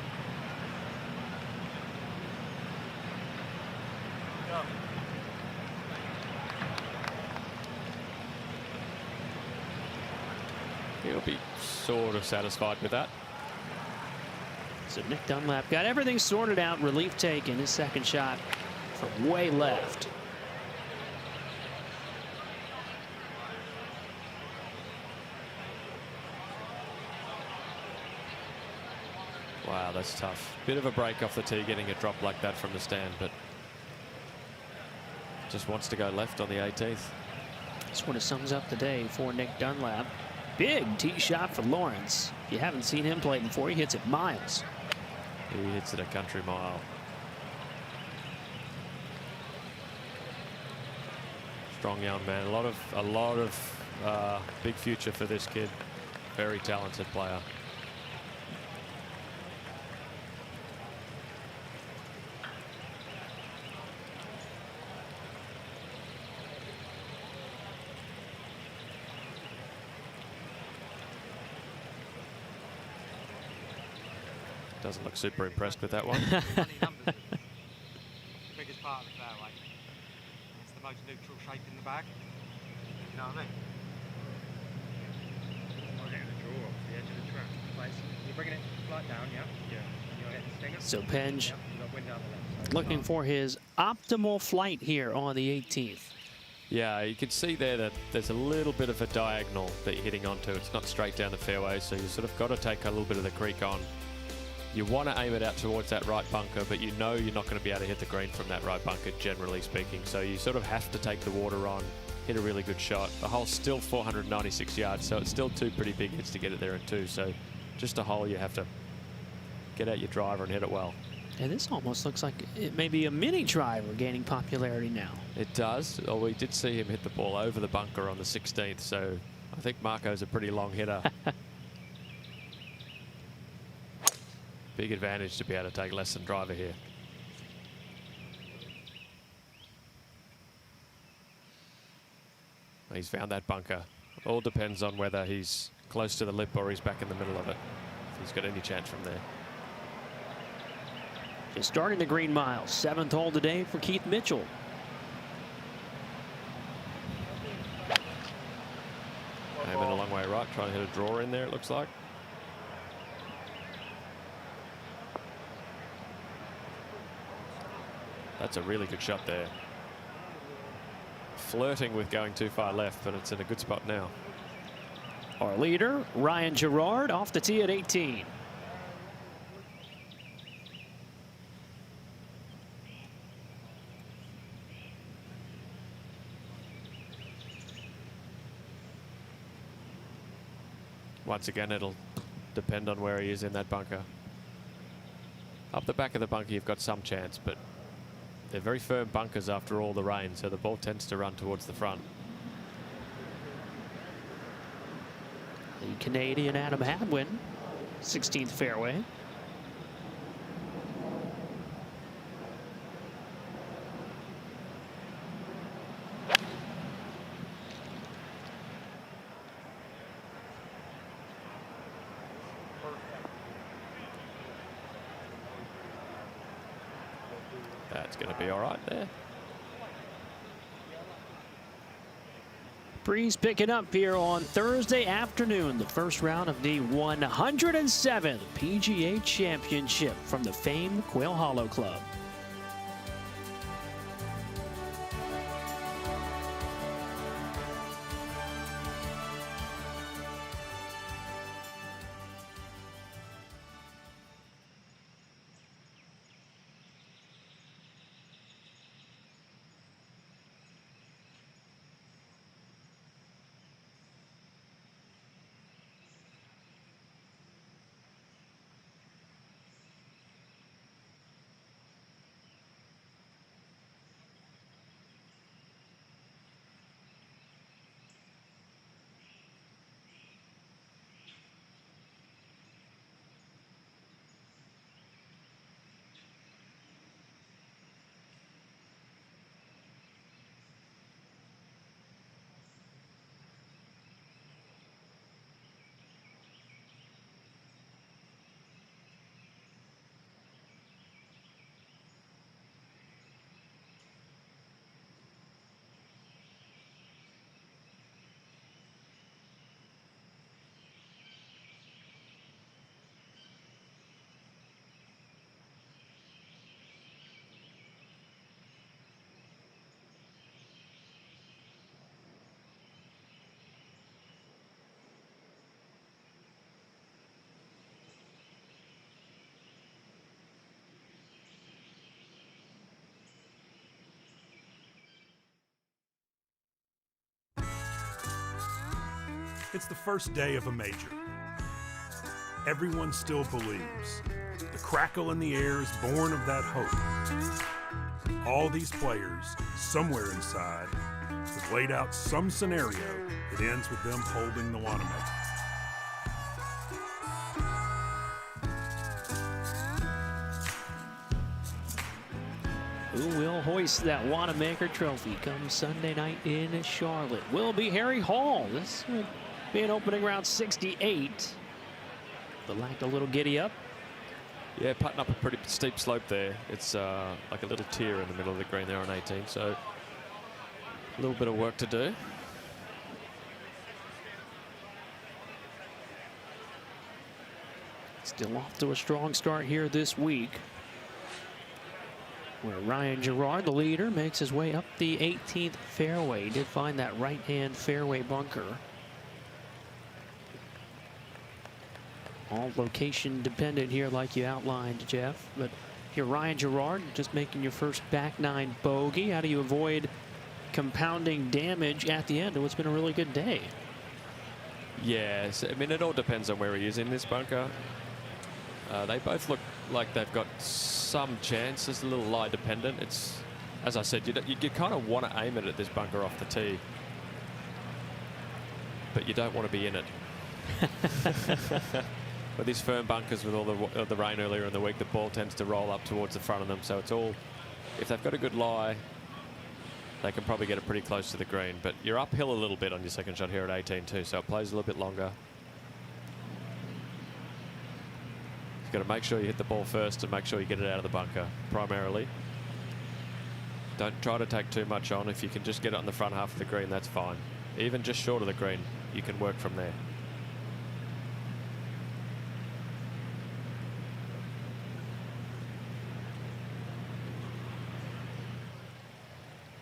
He'll be sort of satisfied with that. So Nick Dunlap got everything sorted out. Relief taken. His second shot from way left. Wow, that's tough. Bit of a break off the tee, getting a drop like that from the stand, but just wants to go left on the 18th. Sort of sums up the day for Nick Dunlap. Big tee shot for Lawrence. If you haven't seen him play before, he hits it miles. He hits it a country mile. Strong young man. A lot of big future for this kid. Very talented player. Doesn't look super impressed with that one. Funny numbers. Biggest part of the fairway. It's the most neutral shape in the bag. You know what I mean? I'm hitting the draw off the edge of the track. You're bringing it flat down, yeah? Yeah. You're hitting stinger. So Penge Yep, you've got wind out the left. looking for his optimal flight here on the 18th. Yeah, you can see there that there's a little bit of a diagonal that you're hitting onto. It's not straight down the fairway, so you sort of got to take a little bit of the creek on. You want to aim it out towards that right bunker, but you know you're not going to be able to hit the green from that right bunker, generally speaking. So you sort of have to take the water on, hit a really good shot. The hole's still 496 yards, so it's still 2 pretty big hits to get it there in 2. So just a hole you have to get out your driver and hit it well. And this almost looks like it may be a mini driver gaining popularity now. It does. Well, we did see him hit the ball over the bunker on the 16th, so I think Marco's a pretty long hitter. Big advantage to be able to take less than driver here. He's found that bunker. All depends on whether he's close to the lip or he's back in the middle of it. If he's got any chance from there. Just starting the green mile. 7th hole today for Keith Mitchell. Aiming a long way right, trying to hit a draw in there, it looks like. That's a really good shot there. Flirting with going too far left, but it's in a good spot now. Our leader, Ryan Gerard, off the tee at 18. Once again, it'll depend on where he is in that bunker. Up the back of the bunker, you've got some chance, but they're very firm bunkers after all the rain, so the ball tends to run towards the front. The Canadian Adam Hadwin, 16th fairway. That's going to be all right there. Breeze picking up here on Thursday afternoon, the first round of the 107th PGA Championship from the famed Quail Hollow Club. It's the first day of a major. Everyone still believes. The crackle in the air is born of that hope. All these players, somewhere inside, have laid out some scenario that ends with them holding the Wanamaker. Who will hoist that Wanamaker Trophy come Sunday night in Charlotte? Will it be Harry Hall? This would be an opening round 68. The lacked a little giddy up. Yeah, putting up a pretty steep slope there. It's like a little tier in the middle of the green there on 18, so a little bit of work to do. Still off to a strong start here this week, where Ryan Gerard, the leader, makes his way up the 18th fairway. He did find that right-hand fairway bunker. All location dependent here, like you outlined, Jeff. But here, Ryan Gerard just making your first back nine bogey. How do you avoid compounding damage at the end of what's been a really good day? Yes, I mean, it all depends on where he is in this bunker. They both look like they've got some chance. It's a little lie dependent. It's, as I said, you kind of want to aim it at this bunker off the tee, but you don't want to be in it. With these firm bunkers, with all the rain earlier in the week, the ball tends to roll up towards the front of them. So it's all, if they've got a good lie, they can probably get it pretty close to the green. But you're uphill a little bit on your second shot here at 18 too, so it plays a little bit longer. You've got to make sure you hit the ball first and make sure you get it out of the bunker primarily. Don't try to take too much on. If you can just get it on the front half of the green, that's fine. Even just short of the green, you can work from there.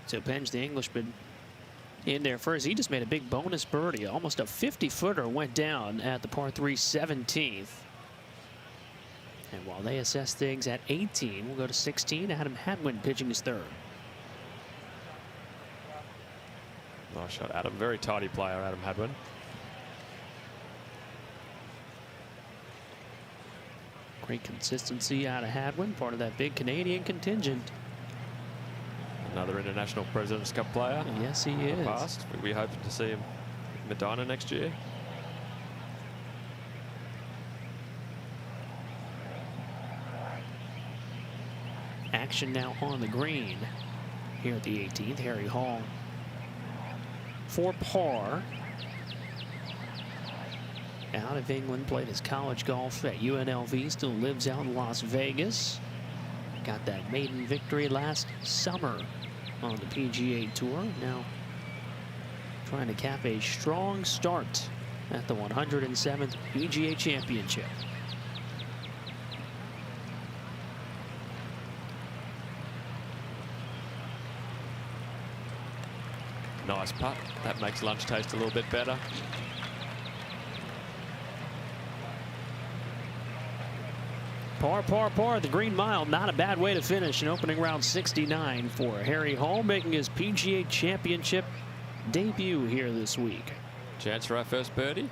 So Penge, the Englishman, in there first. He just made a big bonus birdie. Almost a 50-footer went down at the par 3 17th. And while they assess things at 18, we'll go to 16. Adam Hadwin pitching his third. Nice shot, Adam. Very tidy player, Adam Hadwin. Great consistency out of Hadwin, part of that big Canadian contingent. Another International President's Cup player. Yes, he is. Past. We're hoping to see him in Medina next year. Action now on the green here at the 18th. Harry Hall for par. Out of England, played his college golf at UNLV, still lives out in Las Vegas. Got that maiden victory last summer on the PGA Tour. Now trying to cap a strong start at the 107th PGA Championship. Nice putt. That makes lunch taste a little bit better. Par, par, par. The Green Mile, not a bad way to finish in opening round 69 for Harry Hall, making his PGA Championship debut here this week. Chance for our first birdie.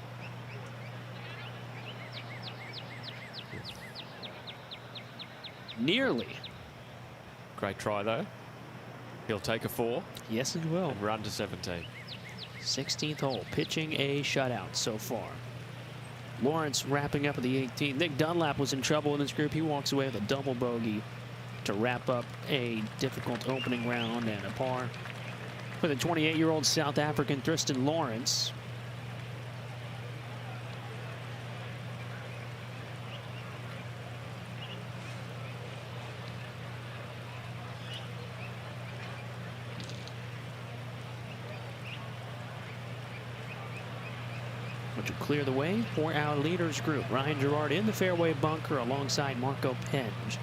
Nearly. Great try, though. He'll take a 4. Yes, he will. And run to 17. 16th hole, pitching a shutout so far. Lawrence wrapping up at the 18th. Nick Dunlap was in trouble in this group. He walks away with a double bogey to wrap up a difficult opening round and a par for the 28-year-old South African Tristan Lawrence. Which will clear the way for our leaders group. Ryan Gerard in the fairway bunker alongside Marco Penge.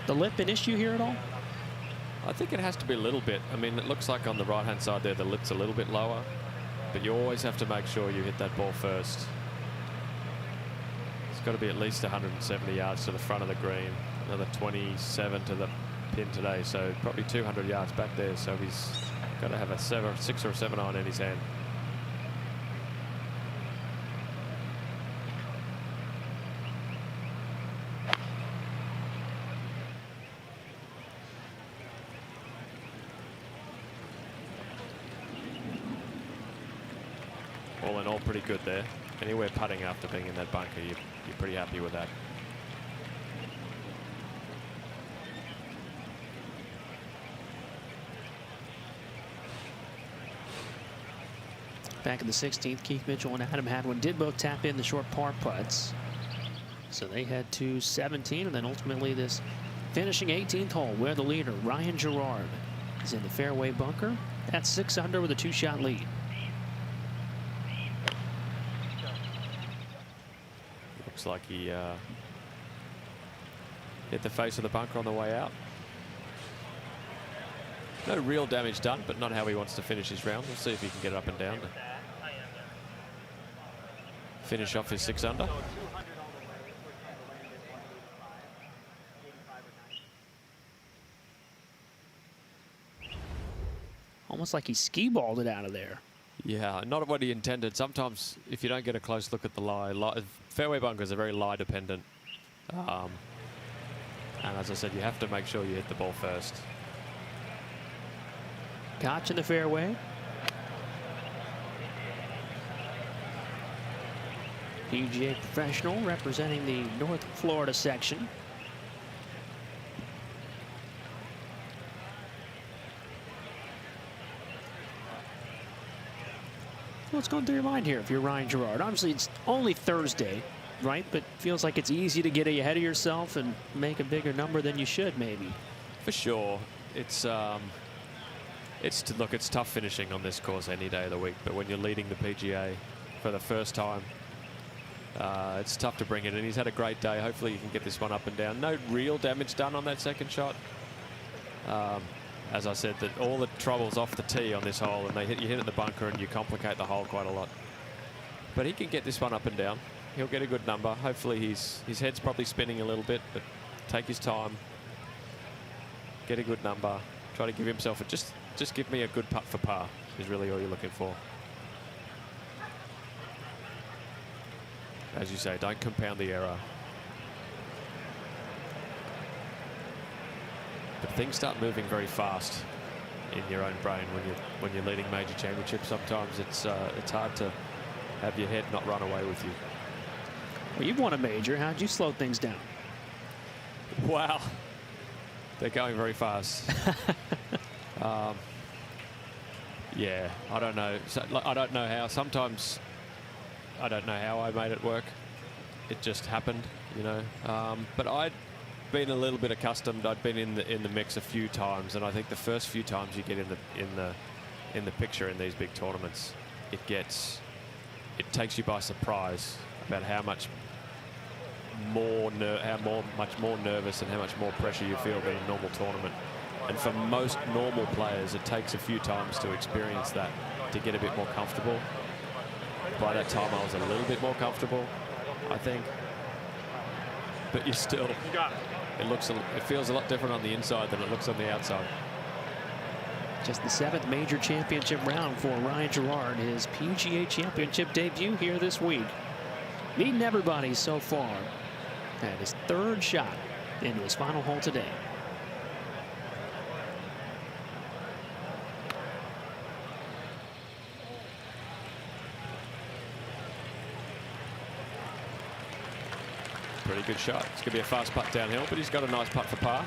The lip an issue here at all? I think it has to be a little bit. I mean, it looks like on the right-hand side there, the lip's a little bit lower, but you always have to make sure you hit that ball first. It's got to be at least 170 yards to the front of the green, another 27 to the pin today, so probably 200 yards back there, so he's Got to have a 6 or a 7 iron in his hand. All in all, pretty good there. Anywhere putting after being in that bunker, you're pretty happy with that. Back in the 16th, Keith Mitchell and Adam Hadwin did both tap in the short par putts. So they head to 17, and then ultimately this finishing 18th hole where the leader, Ryan Gerard, is in the fairway bunker. That's 6 under with a 2-shot lead. Looks like he hit the face of the bunker on the way out. No real damage done, but not how he wants to finish his round. We'll see if he can get it up and down to finish off his 6 under. Almost like he ski-balled it out of there. Yeah, not what he intended. Sometimes if you don't get a close look at the lie, fairway bunkers are very lie dependent. And as I said, you have to make sure you hit the ball first. Koch in the fairway. PGA professional representing the North Florida section. What's going through your mind here if you're Ryan Gerard? Obviously, it's only Thursday, right? But feels like it's easy to get ahead of yourself and make a bigger number than you should, maybe. For sure. It's tough finishing on this course any day of the week, but when you're leading the PGA for the first time, it's tough to bring it in. He's had a great day. Hopefully you can get this one up and down. No real damage done on that second shot. As I said, that all the trouble's off the tee on this hole, and you hit it in the bunker and you complicate the hole quite a lot. But he can get this one up and down. He'll get a good number. Hopefully his head's probably spinning a little bit, but take his time. Get a good number. Try to give himself just give me a good putt for par is really all you're looking for. As you say, don't compound the error. But things start moving very fast in your own brain when you're leading major championships. Sometimes it's hard to have your head not run away with you. Well, you've won a major. How'd you slow things down? Wow, they're going very fast. Yeah, I don't know. I don't know how. Sometimes I don't know how I made it work. It just happened, you know. But I'd been a little bit accustomed. I'd been in the mix a few times, and I think the first few times you get in the picture in these big tournaments, it takes you by surprise about how much more nervous and how much more pressure you feel than a normal tournament. And for most normal players, it takes a few times to experience that, to get a bit more comfortable. By that time, I was a little bit more comfortable, I think. But you still, it feels a lot different on the inside than it looks on the outside. Just the 7th major championship round for Ryan Gerard, his PGA Championship debut here this week. Beating everybody so far at his 3rd shot into his final hole today. Pretty good shot. It's going to be a fast putt downhill, but he's got a nice putt for par.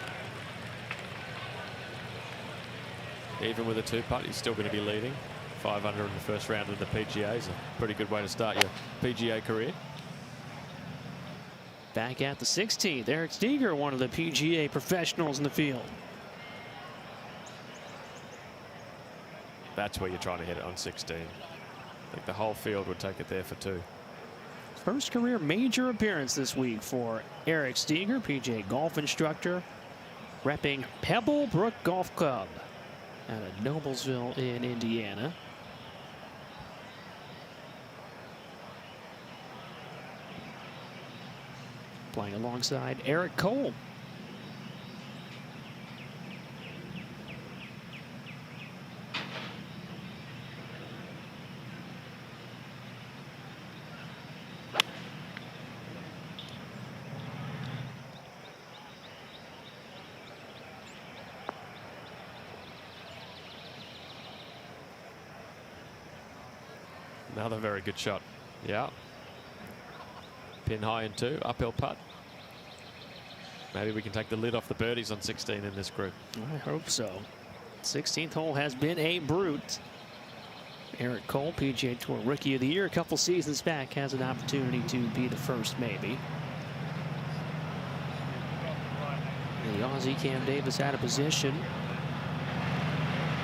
Even with a 2-putt, he's still going to be leading. 5 under in the first round of the PGA is a pretty good way to start your PGA career. Back at the 16th, Eric Steger, one of the PGA professionals in the field. That's where you're trying to hit it on 16. I think the whole field would take it there for 2. First career major appearance this week for Eric Steger, PGA golf instructor, repping Pebblebrook Golf Club out of Noblesville in Indiana. Playing alongside Eric Cole. Another very good shot. Yeah. Pin high in 2, uphill putt. Maybe we can take the lid off the birdies on 16 in this group. I hope so. 16th hole has been a brute. Eric Cole, PGA Tour Rookie of the Year a couple seasons back, has an opportunity to be the first maybe. The Aussie Cam Davis out of position.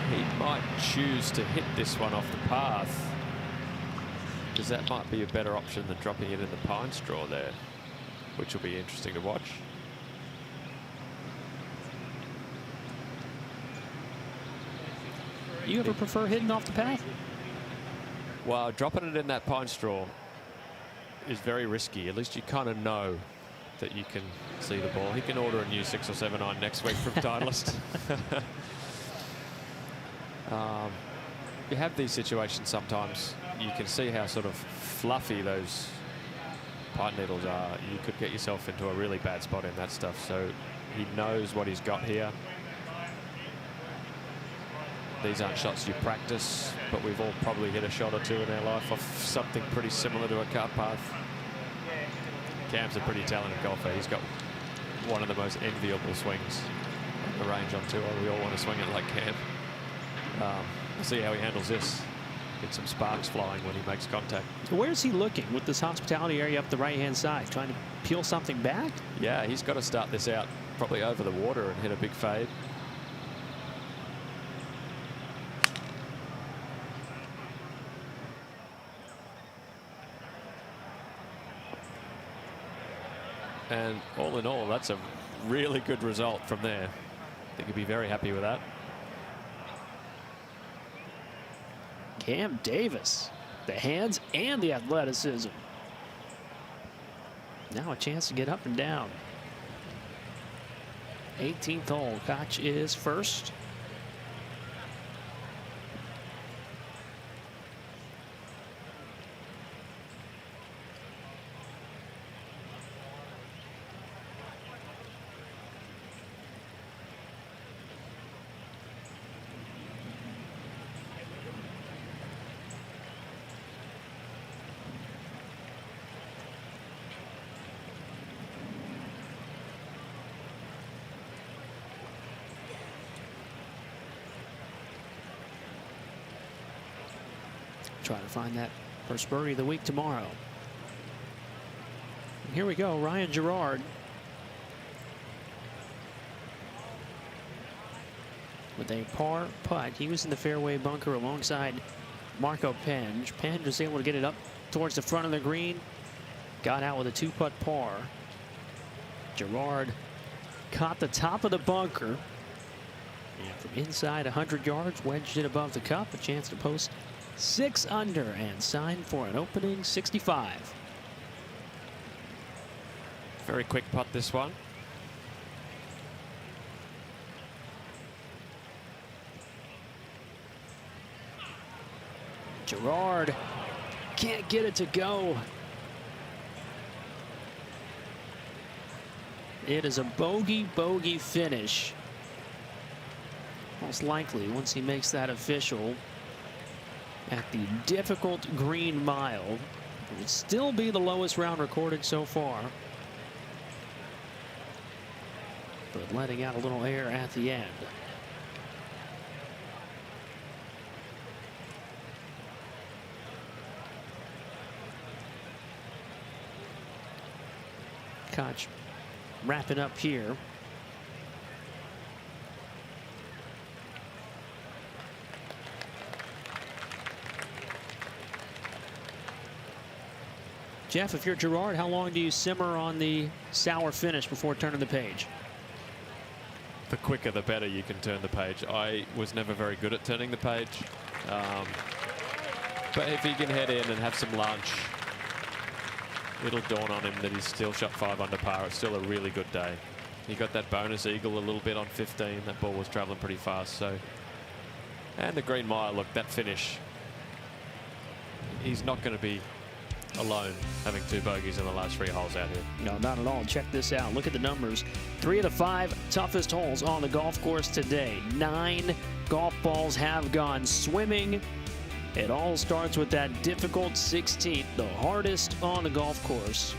He might choose to hit this one off the path, because that might be a better option than dropping it in the pine straw there, which will be interesting to watch. You ever prefer hitting off the path? Well, dropping it in that pine straw is very risky. At least you kind of know that you can see the ball. He can order a new 6 or 7 iron next week from Titleist. You have these situations sometimes. You can see how sort of fluffy those pine needles are. You could get yourself into a really bad spot in that stuff. So he knows what he's got here. These aren't shots you practice, but we've all probably hit a shot or 2 in our life off something pretty similar to a cart path. Cam's a pretty talented golfer. He's got one of the most enviable swings on the range on tour. We all want to swing it like Cam. We'll see how he handles this. Get some sparks flying when he makes contact. So where's he looking with this hospitality area up the right-hand side? Trying to peel something back? Yeah, he's got to start this out probably over the water and hit a big fade. And all in all, that's a really good result from there. I think he'd be very happy with that. Cam Davis, the hands and the athleticism. Now a chance to get up and down. 18th hole, Koch is first. Try to find that first birdie of the week tomorrow. And here we go, Ryan Gerard. With a par putt. He was in the fairway bunker alongside Marco Penge. Penge was able to get it up towards the front of the green. Got out with a 2-putt par. Gerard caught the top of the bunker. And from inside 100 yards, wedged it above the cup. A chance to post 6 under and sign for an opening 65. Very quick putt, this one. Gerard can't get it to go. It is a bogey finish. Most likely, once he makes that official, at the difficult green mile, it would still be the lowest round recorded so far. But letting out a little air at the end. Koch wrapping up here. Jeff, if you're Gerard, how long do you simmer on the sour finish before turning the page? The quicker the better you can turn the page. I was never very good at turning the page. But if he can head in and have some lunch, it'll dawn on him that he's still shot 5 under par. It's still a really good day. He got that bonus eagle a little bit on 15. That ball was traveling pretty fast. So, and the green mile, look, that finish. He's not going to be alone having 2 bogeys in the last 3 holes out here. No, not at all. Check this out. Look at the numbers. 3 of the 5 toughest holes on the golf course today. 9 golf balls have gone swimming. It all starts with that difficult 16th, the hardest on the golf course.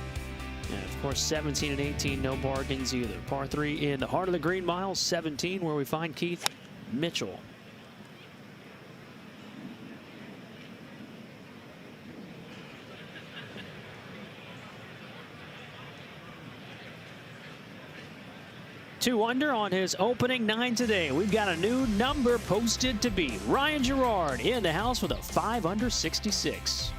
And of course, 17 and 18, no bargains either. Par 3 in the heart of the Green Mile, 17, where we find Keith Mitchell. Two under on his opening 9 today. We've got a new number posted to beat. Ryan Gerard in the house with a 5 under 66.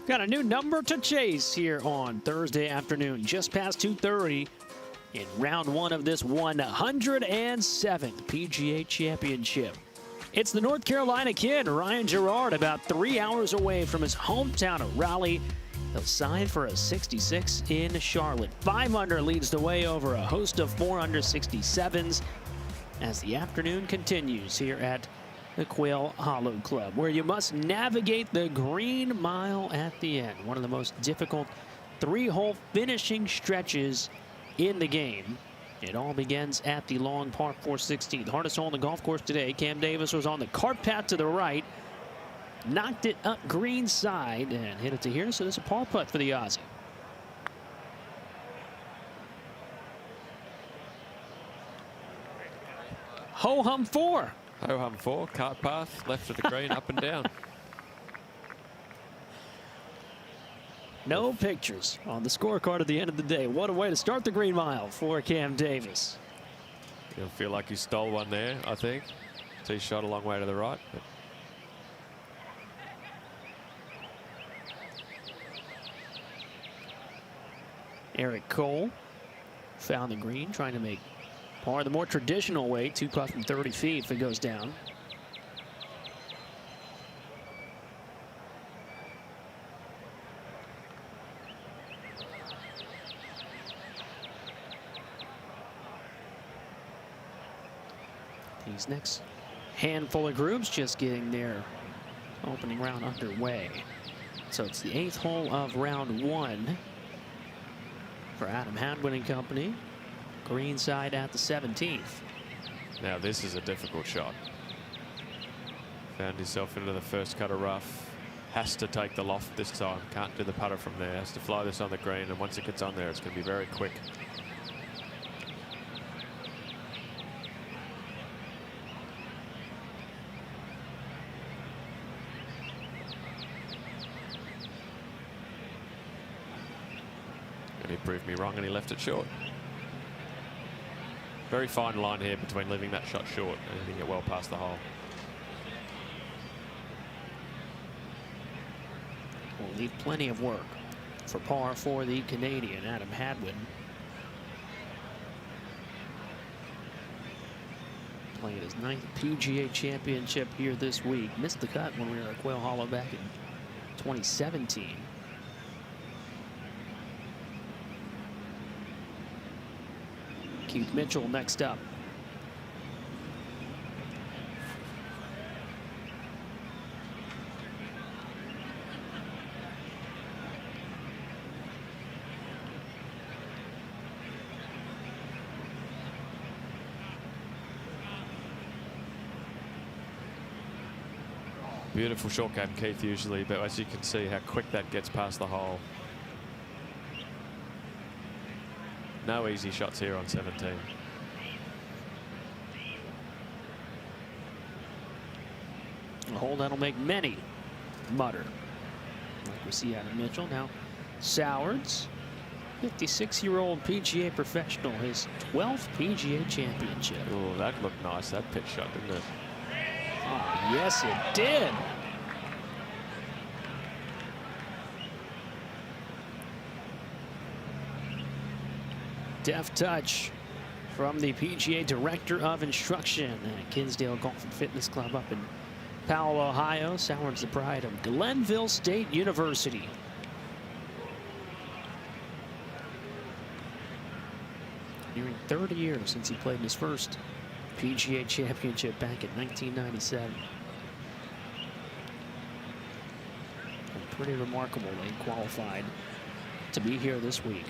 Got a new number to chase here on Thursday afternoon, just past 2:30 in round 1 of this 107th PGA Championship. It's the North Carolina kid, Ryan Gerard, about 3 hours away from his hometown of Raleigh. He'll sign for a 66 in Charlotte. 5 under leads the way over a host of 4 under 67s as the afternoon continues here at the Quail Hollow Club, where you must navigate the Green Mile at the end. One of the most difficult 3-hole finishing stretches in the game. It all begins at the long par 4 16th. Hardest hole on the golf course today. Cam Davis was on the cart path to the right, knocked it up green side and hit it to here, so there's a par putt for the Aussie. Ho-hum 4. Ho-hum 4, cart path, left of the green, up and down. No pictures on the scorecard at the end of the day. What a way to start the Green Mile for Cam Davis. He'll feel like he stole one there, I think. Tee shot a long way to the right. But Eric Cole found the green, trying to make par the more traditional way, 2 putt from 30 feet if it goes down. These next handful of groups just getting their opening round underway. So it's the 8th hole of round 1 for Adam Hadwin and company. Green side at the 17th. now this is a difficult shot. Found himself into the first cut of rough. Has to take the loft this time. Can't do the putter from there. Has to fly this on the green, and once it gets on there, it's going to be very quick. And he proved me wrong, and he left it short. Very fine line here between leaving that shot short and hitting it well past the hole. Will leave plenty of work for par for the Canadian, Adam Hadwin. Playing his 9th PGA Championship here this week. Missed the cut when we were at Quail Hollow back in 2017. Keith Mitchell next up. Beautiful short game, Keith, usually, but as you can see how quick that gets past the hole. No easy shots here on 17. A hole that'll make many mutter, like we see out of Mitchell. Now, Sowards, 56-year-old PGA professional, his 12th PGA Championship. Oh, that looked nice, that pitch shot, didn't it? Oh, yes, it did. Deft touch from the PGA Director of Instruction at Kinsdale Golf and Fitness Club up in Powell, Ohio. Sowards, the pride of Glenville State University. Nearing 30 years since he played in his first PGA Championship back in 1997. And pretty remarkable they qualified to be here this week.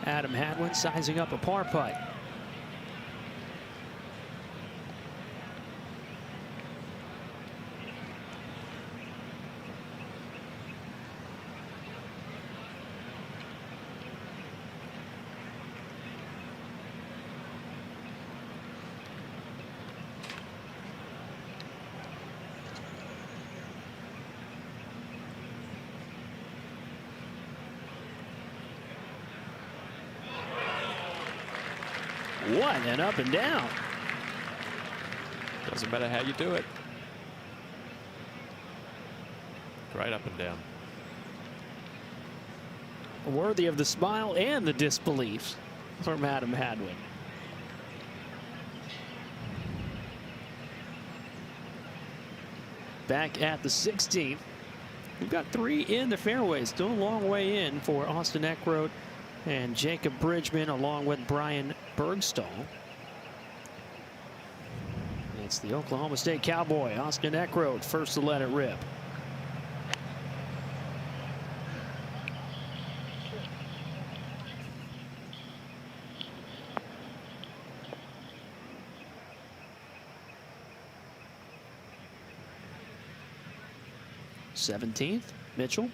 Adam Hadwin sizing up a par putt. What an up and down. Doesn't matter how you do it. Great up and down. Worthy of the smile and the disbelief from Adam Hadwin. Back at the 16th. We've got 3 in the fairway. Still a long way in for Austin Eckroat and Jacob Bridgman, along with Brian Bergstall. It's the Oklahoma State Cowboy, Austin Eckroat, first to let it rip. '17th, Mitchell.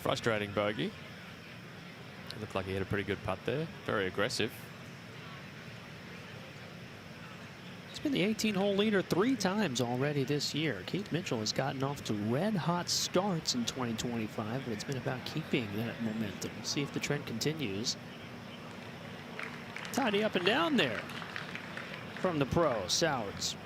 Frustrating bogey. It looked like he had a pretty good putt there. Very aggressive. He's been the 18-hole leader 3 times already this year. Keith Mitchell has gotten off to red-hot starts in 2025, but it's been about keeping that momentum. See if the trend continues. Tidy up and down there from the pro, Sowards.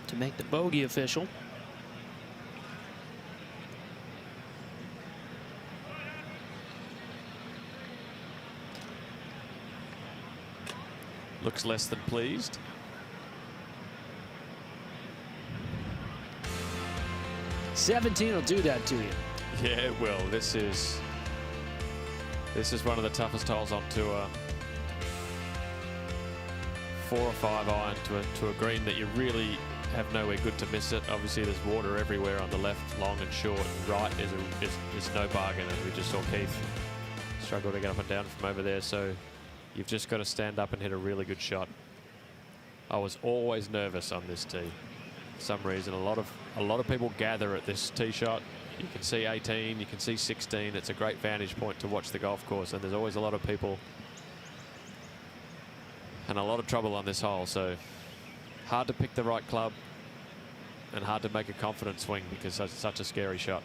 To make the bogey official. Looks less than pleased. '17 will do that to you. Yeah, it will. This is one of the toughest holes on tour. 4 or 5 iron to a green that you really have nowhere good to miss it. Obviously, there's water everywhere on the left, long and short. Right is no bargain, and we just saw Keith struggle to get up and down from over there. So you've just got to stand up and hit a really good shot. I was always nervous on this tee. For some reason, a lot of people gather at this tee shot. You can see 18, you can see 16. It's a great vantage point to watch the golf course, and there's always a lot of people and a lot of trouble on this hole. So hard to pick the right club and hard to make a confident swing because it's such a scary shot.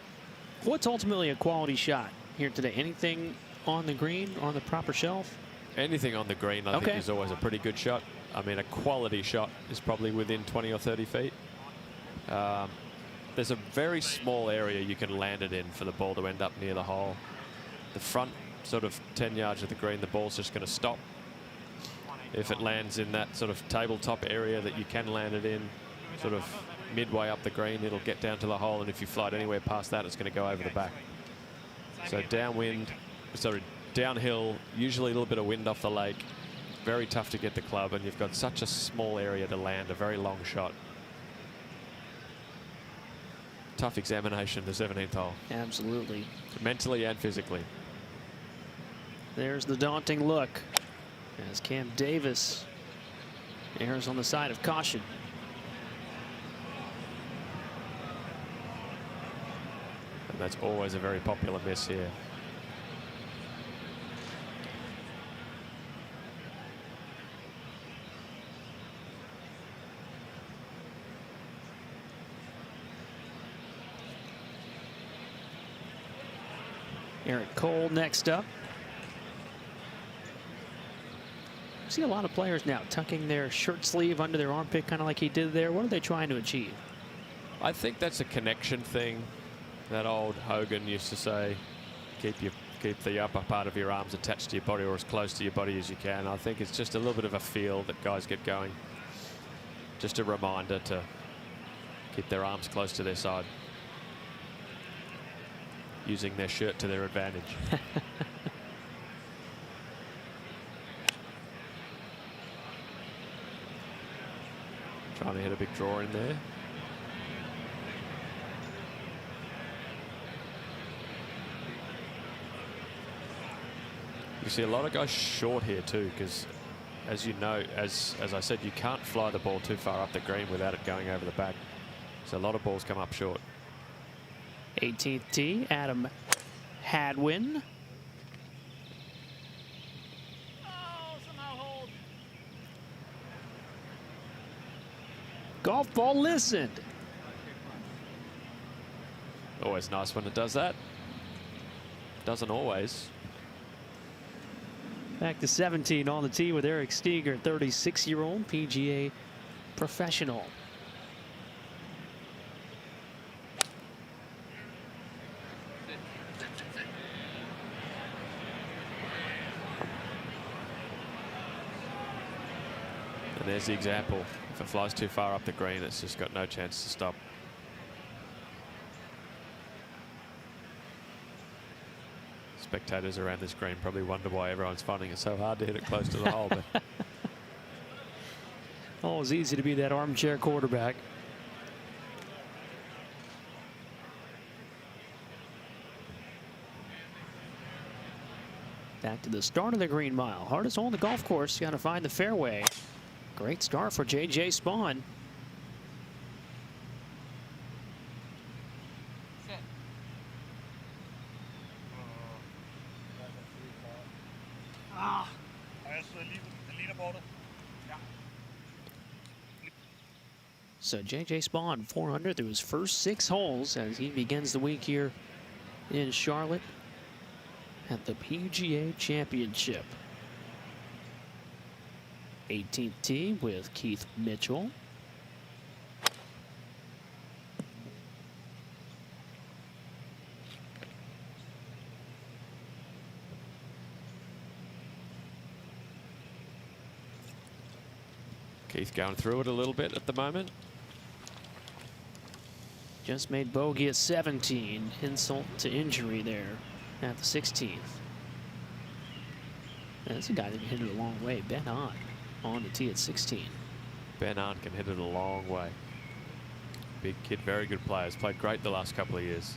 What's ultimately a quality shot here today? Anything on the green, on the proper shelf? Anything on the green, I think, is always a pretty good shot. I mean, a quality shot is probably within 20 or 30 feet. There's a very small area you can land it in for the ball to end up near the hole. The front sort of 10 yards of the green, the ball's just going to stop. If it lands in that sort of tabletop area that you can land it in, sort of midway up the green, it'll get down to the hole, and if you fly it anywhere past that, it's going to go over the back. So downhill, usually a little bit of wind off the lake, very tough to get the club, and you've got such a small area to land a very long shot. Tough examination, the 17th hole. Absolutely. Mentally and physically. There's the daunting look as Cam Davis errs on the side of caution. And that's always a very popular miss here. Eric Cole next up. See a lot of players now tucking their shirt sleeve under their armpit, kind of like he did there. What are they trying to achieve? I think that's a connection thing that old Hogan used to say. Keep the upper part of your arms attached to your body, or as close to your body as you can. I think it's just a little bit of a feel that guys get going. Just a reminder to keep their arms close to their side, using their shirt to their advantage. Trying to hit a big draw in there. You see a lot of guys short here too, because as you know, as I said, you can't fly the ball too far up the green without it going over the back. So a lot of balls come up short. 18th tee, Adam Hadwin. Golf ball listened. Always nice when it does that. Doesn't always. Back to 17 on the tee with Eric Steger, 36-year-old PGA professional. And there's the example. If it flies too far up the green, it's just got no chance to stop. Spectators around this green probably wonder why everyone's finding it so hard to hit it close to the hole. But always easy to be that armchair quarterback. Back to the start of the Green Mile. Hardest hole on the golf course. Got to find the fairway. Great start for J.J. Spawn. So J.J. Spawn 400 through his first 6 holes as he begins the week here in Charlotte at the PGA Championship. 18th tee with Keith Mitchell. Keith going through it a little bit at the moment. Just made bogey at 17. Insult to injury there at the 16th. That's a guy that can hit it a long way. Ben on the tee at 16. Ben Ahn can hit it a long way. Big kid, very good player. Has played great the last couple of years.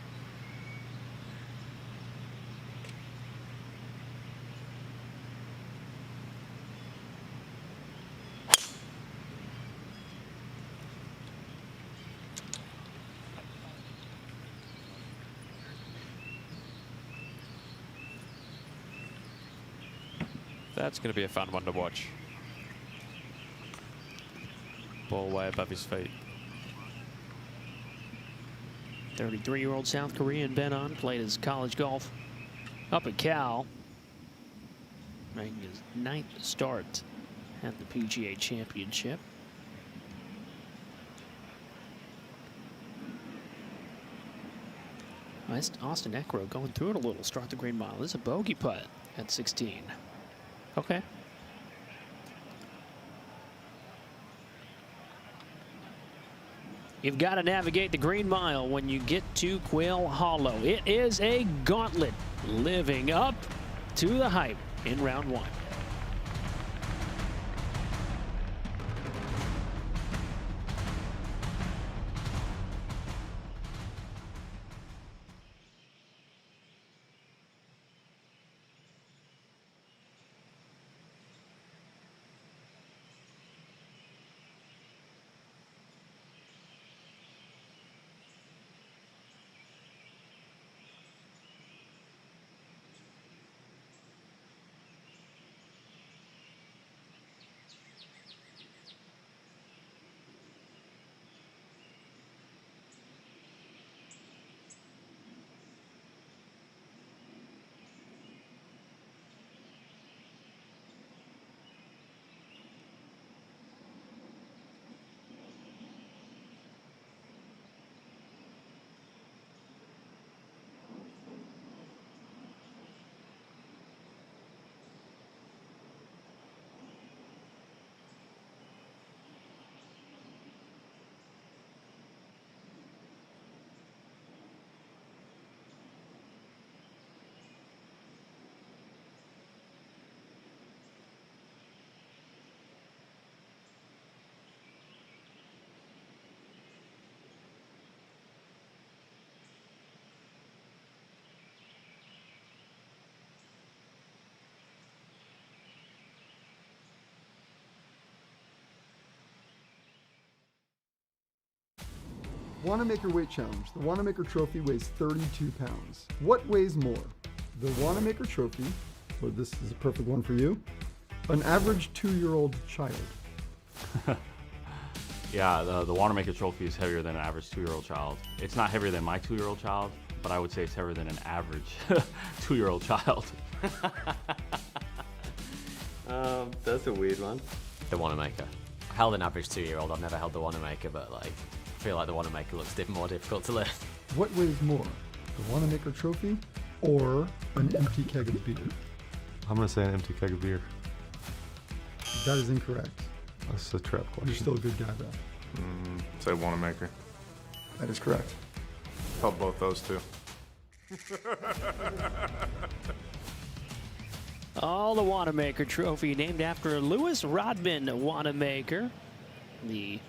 That's going to be a fun one to watch. Ball way above his feet. 33-year-old South Korean Ben An played his college golf up at Cal, making his 9th start at the PGA Championship. That's Austin Eckroat going through it a little. Start the green mile. This is a bogey putt at 16. Okay. You've got to navigate the green mile when you get to Quail Hollow. It is a gauntlet living up to the hype in round 1. Wanamaker Weight Challenge. The Wanamaker Trophy weighs 32 pounds. What weighs more? The Wanamaker Trophy, or this is a perfect one for you, an average 2-year-old child. Yeah, the Wanamaker Trophy is heavier than an average 2-year-old child. It's not heavier than my 2-year-old child, but I would say it's heavier than an average 2-year-old child. That's a weird one. The Wanamaker. I held an average 2-year-old. I've never held the Wanamaker, but like, I feel like the Wanamaker looks more difficult to lift. What weighs more? The Wanamaker Trophy or an empty keg of beer? I'm going to say an empty keg of beer. That is incorrect. That's a trap question. You're still a good guy, though. Say Wanamaker. That is correct. Held both those two. Oh, the Wanamaker Trophy, named after Lewis Rodman Wanamaker. The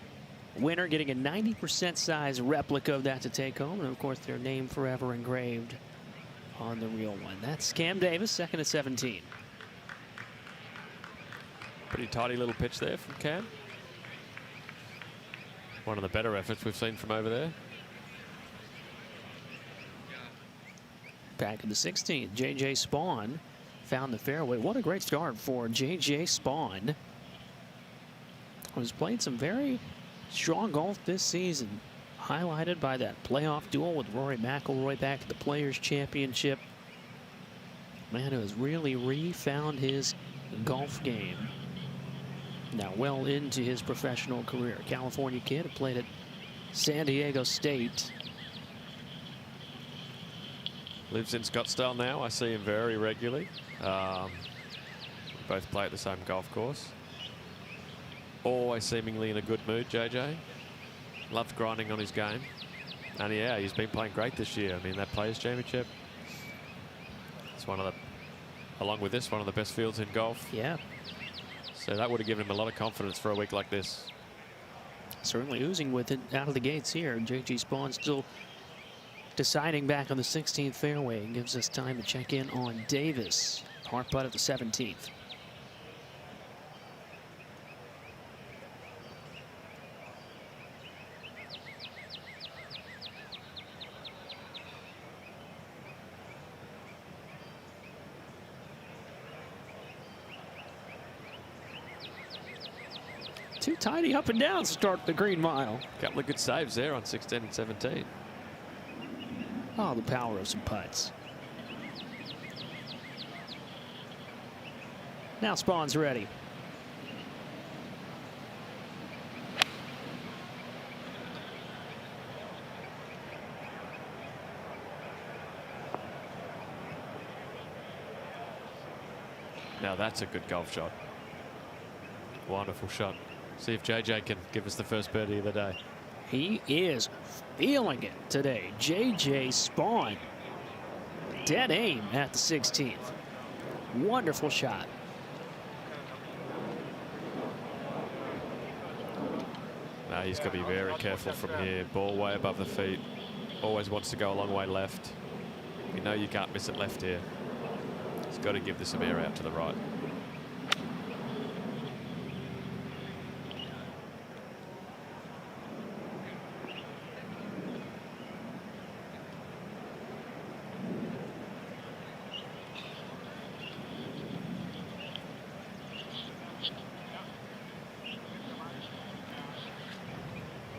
winner getting a 90% size replica of that to take home. And, of course, their name forever engraved on the real one. That's Cam Davis, second at 17. Pretty tidy little pitch there from Cam. One of the better efforts we've seen from over there. Back in the 16th, J.J. Spawn found the fairway. What a great start for J.J. Spawn, who's played some very strong golf this season, highlighted by that playoff duel with Rory McIlroy back at the Players Championship. Man who has really refound his golf game. Now well into his professional career. California kid, played at San Diego State. Lives in Scottsdale now. I see him very regularly. Both play at the same golf course. Always seemingly in a good mood, JJ. Loves grinding on his game. And yeah, he's been playing great this year. I mean, that Players Championship, it's one of the, along with this, one of the best fields in golf. Yeah. So that would have given him a lot of confidence for a week like this. Certainly oozing with it out of the gates here. J.J. Spawn still deciding back on the 16th fairway. Gives us time to check in on Davis. Hard putt at the 17th. Too tidy up and down to start the green mile. A couple of good saves there on 16 and 17. Oh, the power of some putts. Now Spawn's ready. Now that's a good golf shot. Wonderful shot. See if JJ can give us the first birdie of the day. He is feeling it today. JJ Spawn. Dead aim at the 16th. Wonderful shot. Now he's got to be very careful from here. Ball way above the feet. Always wants to go a long way left. You know you can't miss it left here. He's got to give this a veer out to the right.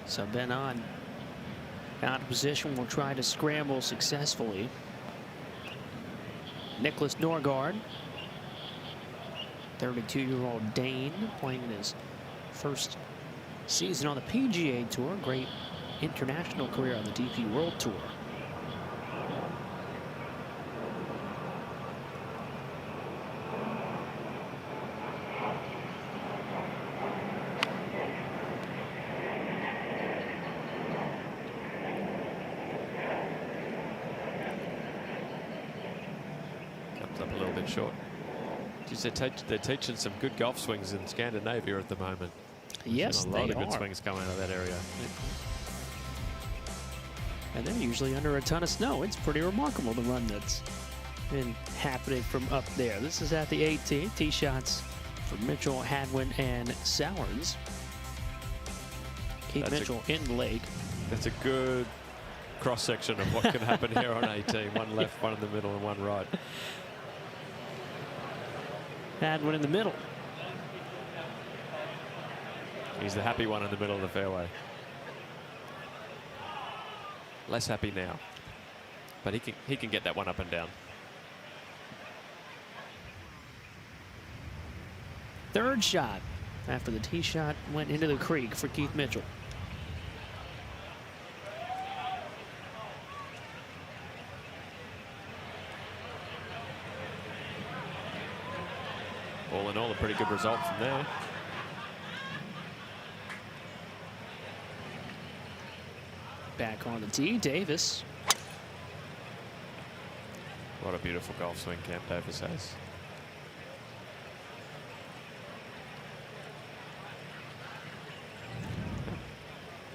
So Ben on out of position will try to scramble successfully. Nicklaus Norgard, 32-year-old Dane, playing his first season on the PGA Tour. Great international career on the DP World Tour. Up a little bit short. Geez, they're teaching some good golf swings in Scandinavia at the moment. Yes, a they lot of good are. swings coming out of that area. And they're usually under a ton of snow. It's pretty remarkable the run that's been happening from up there. This is at the 18th. Tee shots for Mitchell, Hadwin, and Sowers. Keith Mitchell in the lake. That's a good cross section of what can happen here on 18. One left, one in the middle, and one right. Hadwin in the middle. He's the happy one in the middle of the fairway. Less happy now, but he can get that one up and down. Third shot after the tee shot went into the creek for Keith Mitchell. All in all, a pretty good result from there. Back on the tee, Davis. What a beautiful golf swing Cam Davis has.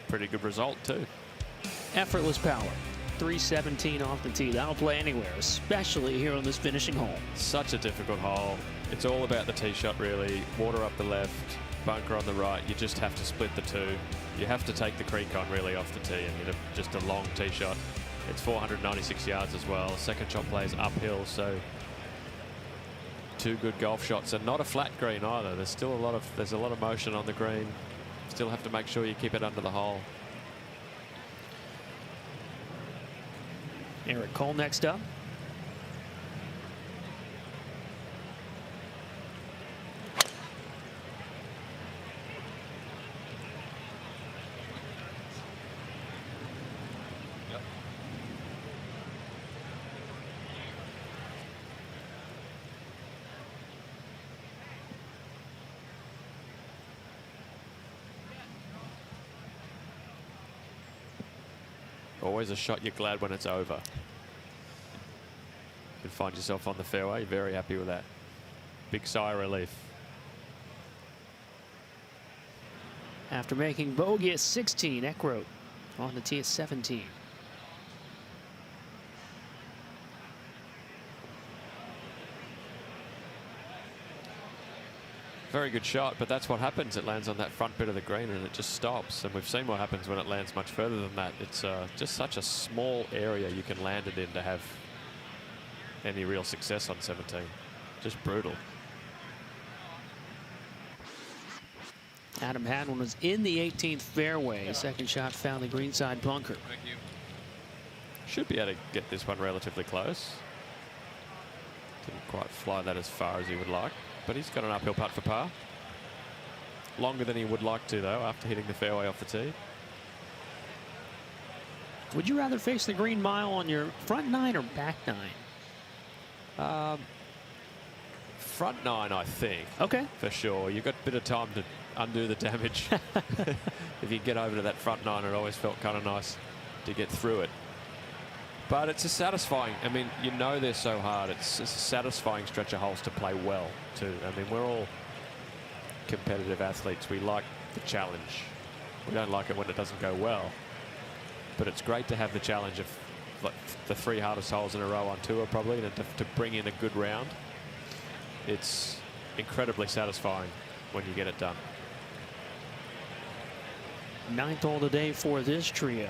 Pretty good result too. Effortless power. 317 off the tee. That'll play anywhere, especially here on this finishing hole. Such a difficult hole. It's all about the tee shot really. Water up the left, bunker on the right. You just have to split the two. You have to take the creek on really off the tee and hit just a long tee shot. It's 496 yards as well. Second shot plays uphill, so two good golf shots and not a flat green either. There's still there's a lot of motion on the green. Still have to make sure you keep it under the hole. Eric Cole next up. Always a shot you're glad when it's over. You find yourself on the fairway, very happy with that. Big sigh of relief. After making bogey at 16, Eckroat on the tee at 17. Very good shot, but that's what happens. It lands on that front bit of the green and it just stops. And we've seen what happens when it lands much further than that. It's just such a small area you can land it in to have any real success on 17. Just brutal. Adam Hadwin was in the 18th fairway. Second shot found the greenside bunker. Should be able to get this one relatively close. Didn't quite fly that as far as he would like, but he's got an uphill putt for par. Longer than he would like to, though, after hitting the fairway off the tee. Would you rather face the green mile on your front 9 or back 9? Front 9, I think. Okay. For sure. You've got a bit of time to undo the damage. If you get over to that front 9, it always felt kind of nice to get through it. But it's a satisfying, I mean, you know they're so hard. It's a satisfying stretch of holes to play well, too. I mean, we're all competitive athletes. We like the challenge. We don't like it when it doesn't go well. But it's great to have the challenge of like the 3 hardest holes in a row on tour, probably, and to bring in a good round. It's incredibly satisfying when you get it done. 9th hole today for this trio.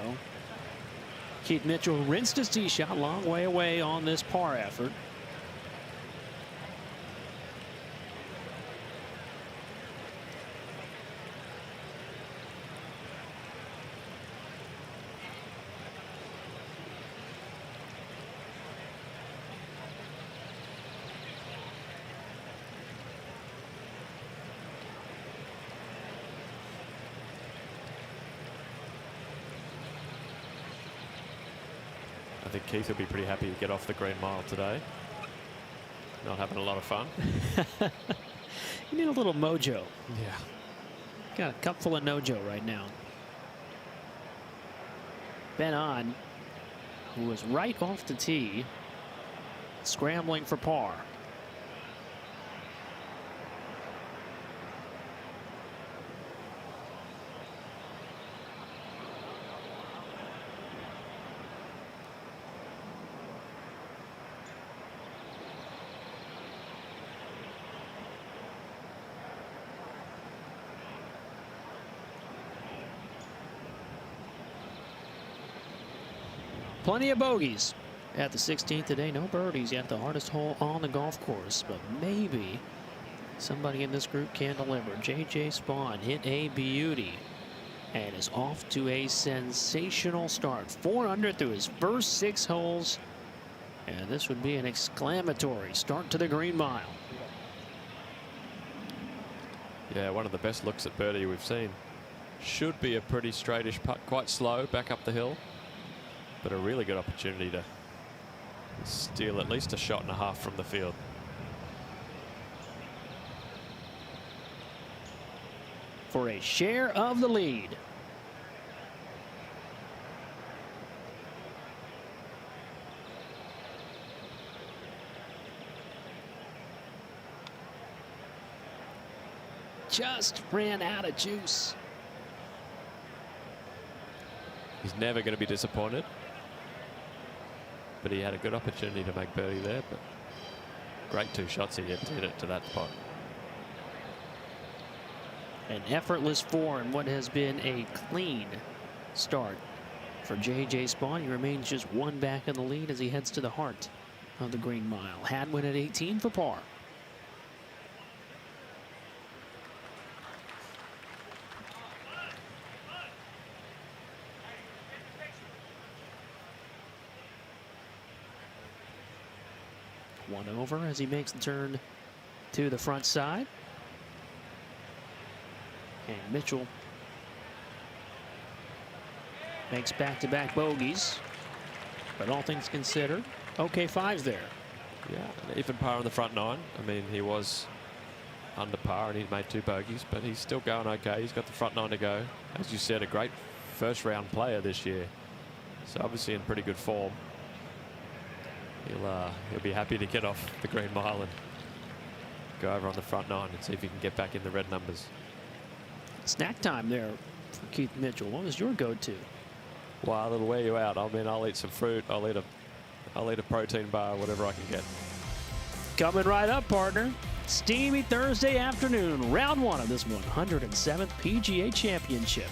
Keith Mitchell rinsed his tee shot long way away on this par effort. I think Keith will be pretty happy to get off the green mile today. Not having a lot of fun. You need a little mojo. Yeah. Got a cup full of nojo right now. Ben On, who was right off the tee, scrambling for par. Plenty of bogeys at the 16th today. No birdies yet. The hardest hole on the golf course, but maybe somebody in this group can deliver. J.J. Spawn hit a beauty and is off to a sensational start. 4 under through his first 6 holes, and this would be an exclamatory start to the green mile. Yeah, one of the best looks at birdie we've seen. Should be a pretty straightish putt, quite slow back up the hill. But a really good opportunity to steal at least a shot and a half from the field. For a share of the lead. Just ran out of juice. He's never going to be disappointed. But he had a good opportunity to make birdie there. But great 2 shots he had to hit it to that spot. An effortless 4 in what has been a clean start for J.J. Spawn. He remains just 1 back in the lead as he heads to the heart of the green mile. Hadwin at 18 for par. One over as he makes the turn to the front side. And Mitchell makes back-to-back bogeys. But all things considered, okay 5s there. Yeah, even par on the front 9. I mean, he was under par and he made 2 bogeys, but he's still going okay. He's got the front 9 to go. As you said, a great first-round player this year. So obviously in pretty good form. He'll be happy to get off the green mile and go over on the front 9 and see if he can get back in the red numbers. Snack time there for Keith Mitchell. What was your go-to? Well, it'll wear you out. I mean, I'll eat some fruit. I'll eat a protein bar, whatever I can get. Coming right up, partner. Steamy Thursday afternoon, round 1 of this 107th PGA Championship.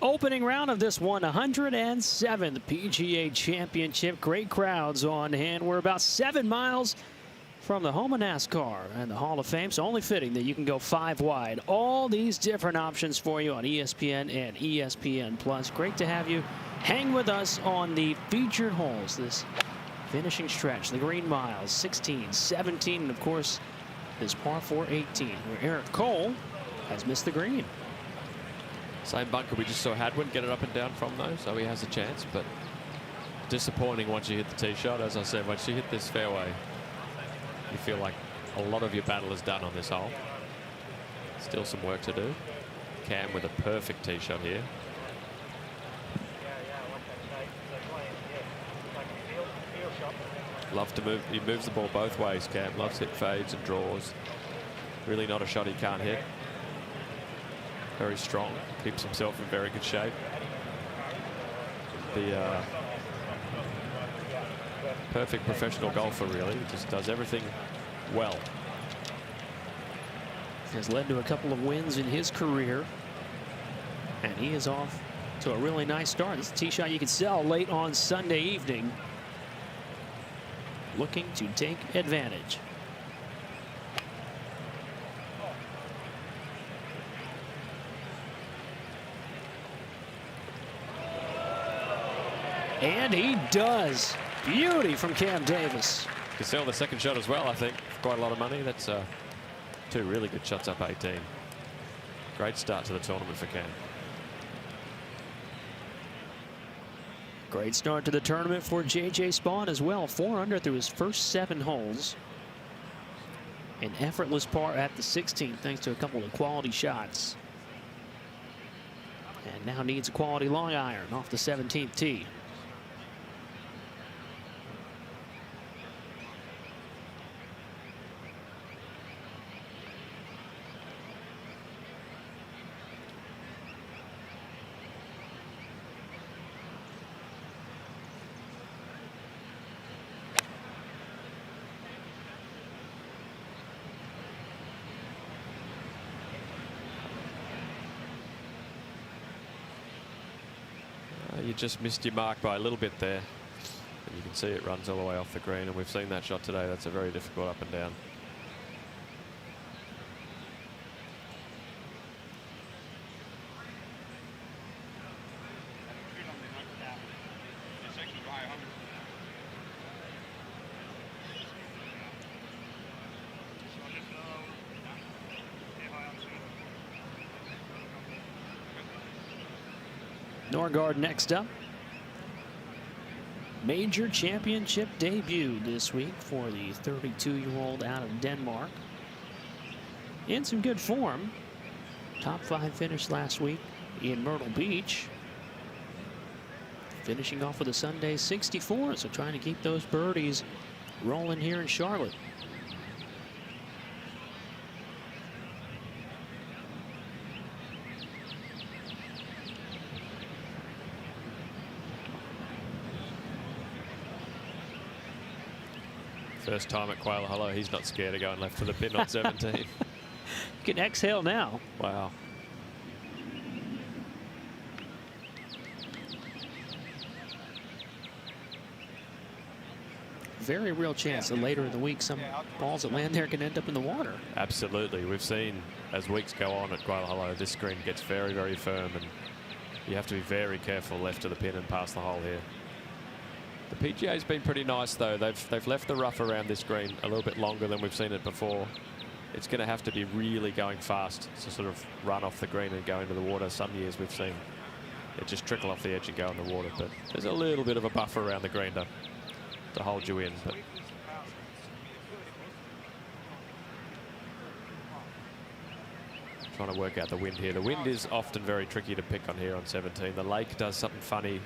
Opening round of this 107th PGA Championship. Great crowds on hand. We're about 7 miles from the home of NASCAR and the Hall of Fame. So only fitting that you can go 5 wide. All these different options for you on ESPN and ESPN Plus. Great to have you hang with us on the featured holes. This finishing stretch, the green miles, 16, 17, and of course this par 4 18, where Eric Cole has missed the green. Same bunker we just saw Hadwin get it up and down from, though, so he has a chance, but disappointing once you hit the tee shot. As I said, once you hit this fairway, you feel like a lot of your battle is done on this hole. Still some work to do. Cam with a perfect tee shot here. Love to move. He moves the ball both ways, Cam. Loves hit fades and draws. Really not a shot he can't hit. Very strong. Keeps himself in very good shape. The perfect professional golfer, really. He just does everything well. Has led to a couple of wins in his career. And he is off to a really nice start. This is a tee shot you can sell late on Sunday evening. Looking to take advantage. And he does. Beauty from Cam Davis. Can sell the second shot as well, I think, for quite a lot of money. That's 2 really good shots up 18. Great start to the tournament for Cam. Great start to the tournament for J.J. Spawn as well. 4 under through his first 7 holes. An effortless par at the 16th thanks to a couple of quality shots. And now needs a quality long iron off the 17th tee. You just missed your mark by a little bit there. And you can see it runs all the way off the green, and we've seen that shot today. That's a very difficult up and down. Norgard next up. Major championship debut this week for the 32-year-old out of Denmark. In some good form. Top 5 finish last week in Myrtle Beach. Finishing off with a Sunday 64, so trying to keep those birdies rolling here in Charlotte. First time at Quail Hollow, he's not scared of going left for the pin on 17. You can exhale now. Wow. Very real chance that later in the week some balls that land there can end up in the water. Absolutely. We've seen as weeks go on at Quail Hollow, this green gets very, very firm, and you have to be very careful left of the pin and past the hole here. The PGA's been pretty nice, though. They've left the rough around this green a little bit longer than we've seen it before. It's going to have to be really going fast to sort of run off the green and go into the water. Some years we've seen it just trickle off the edge and go in the water, but there's a little bit of a buffer around the green to hold you in. But trying to work out the wind here. The wind is often very tricky to pick on here on 17. The lake does something funny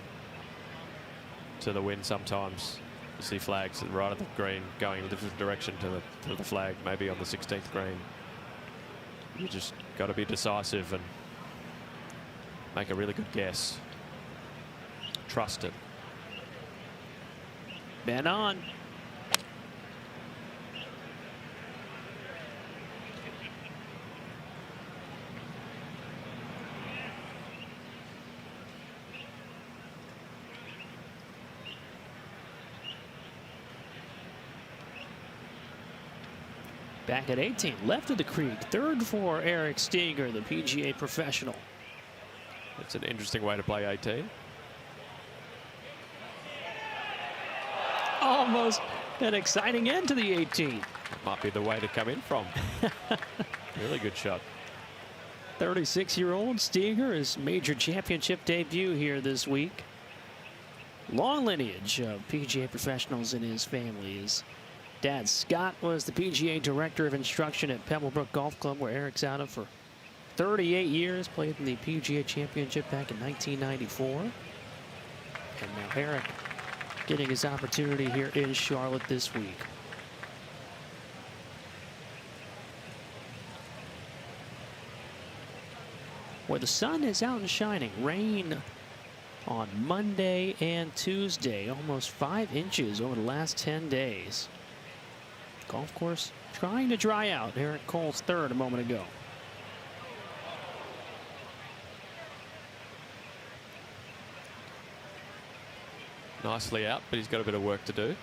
to the wind sometimes. You see flags right at the green going in a different direction to the flag, maybe on the 16th green. You just got to be decisive and make a really good guess. Trust it. Ben on. Back at 18, left of the creek. Third for Eric Steger, the PGA professional. It's an interesting way to play 18. Almost an exciting end to the 18. That might be the way to come in from. Really good shot. 36-year-old Steger, his major championship debut here this week. Long lineage of PGA professionals in his family. His dad, Scott, was the PGA director of instruction at Pebblebrook Golf Club, where Eric's out of for 38 years. Played in the PGA Championship back in 1994. And now Eric getting his opportunity here in Charlotte this week. Where the sun is out and shining. Rain on Monday and Tuesday. Almost 5 inches over the last 10 days. Golf course trying to dry out. Eric Cole's third a moment ago. Nicely out, but he's got a bit of work to do.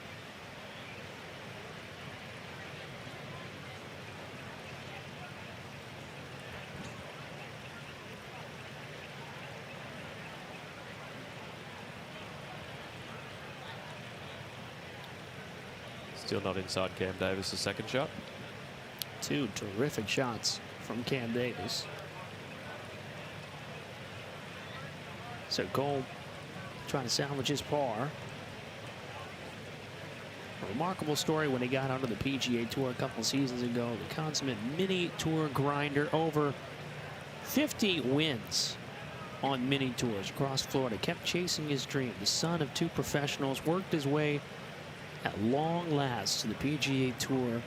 Still not inside Cam Davis' second shot. 2 terrific shots from Cam Davis. So Cole trying to salvage his par. A remarkable story when he got onto the PGA Tour a couple seasons ago. The consummate mini tour grinder. Over 50 wins on mini tours across Florida. Kept chasing his dream. The son of 2 professionals. Worked his way at long last to the PGA Tour.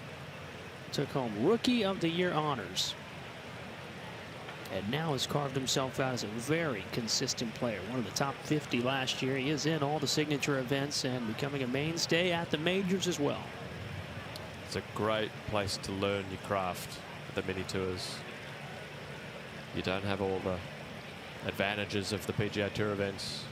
Took home Rookie of the Year honors. And now has carved himself out as a very consistent player. One of the top 50 last year. He is in all the signature events and becoming a mainstay at the majors as well. It's a great place to learn your craft at the mini tours. You don't have all the advantages of the PGA Tour events.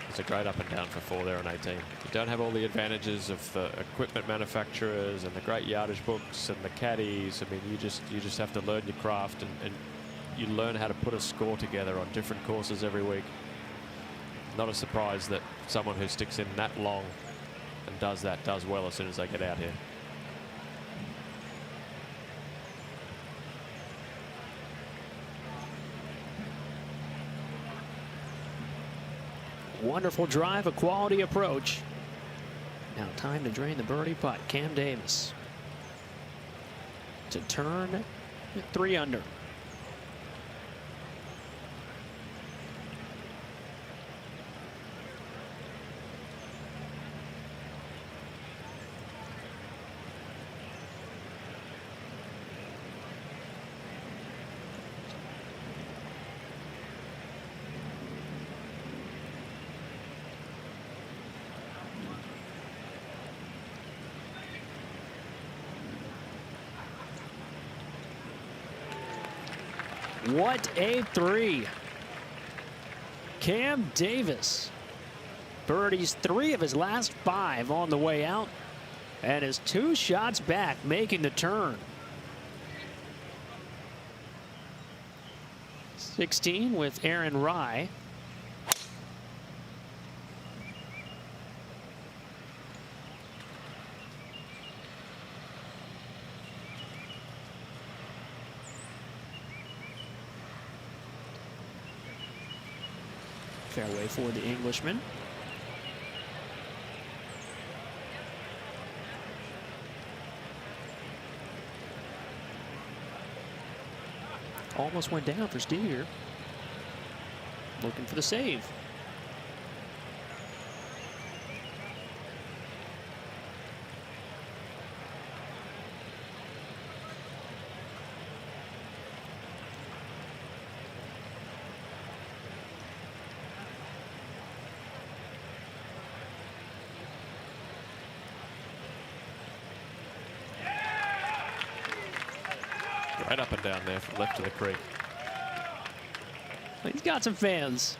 It's a great up and down for 4 there on 18. You don't have all the advantages of the equipment manufacturers and the great yardage books and the caddies. I mean, you just have to learn your craft, and you learn how to put a score together on different courses every week. Not a surprise that someone who sticks in that long and does well as soon as they get out here. Wonderful drive, a quality approach. Now time to drain the birdie putt. Cam Davis to turn 3 under. What a 3. Cam Davis birdies 3 of his last 5 on the way out and is 2 shots back, making the turn. 16 with Aaron Rye. Fairway for the Englishman. Almost went down for Steger. Looking for the save. Right up and down there from left to the creek. He's got some fans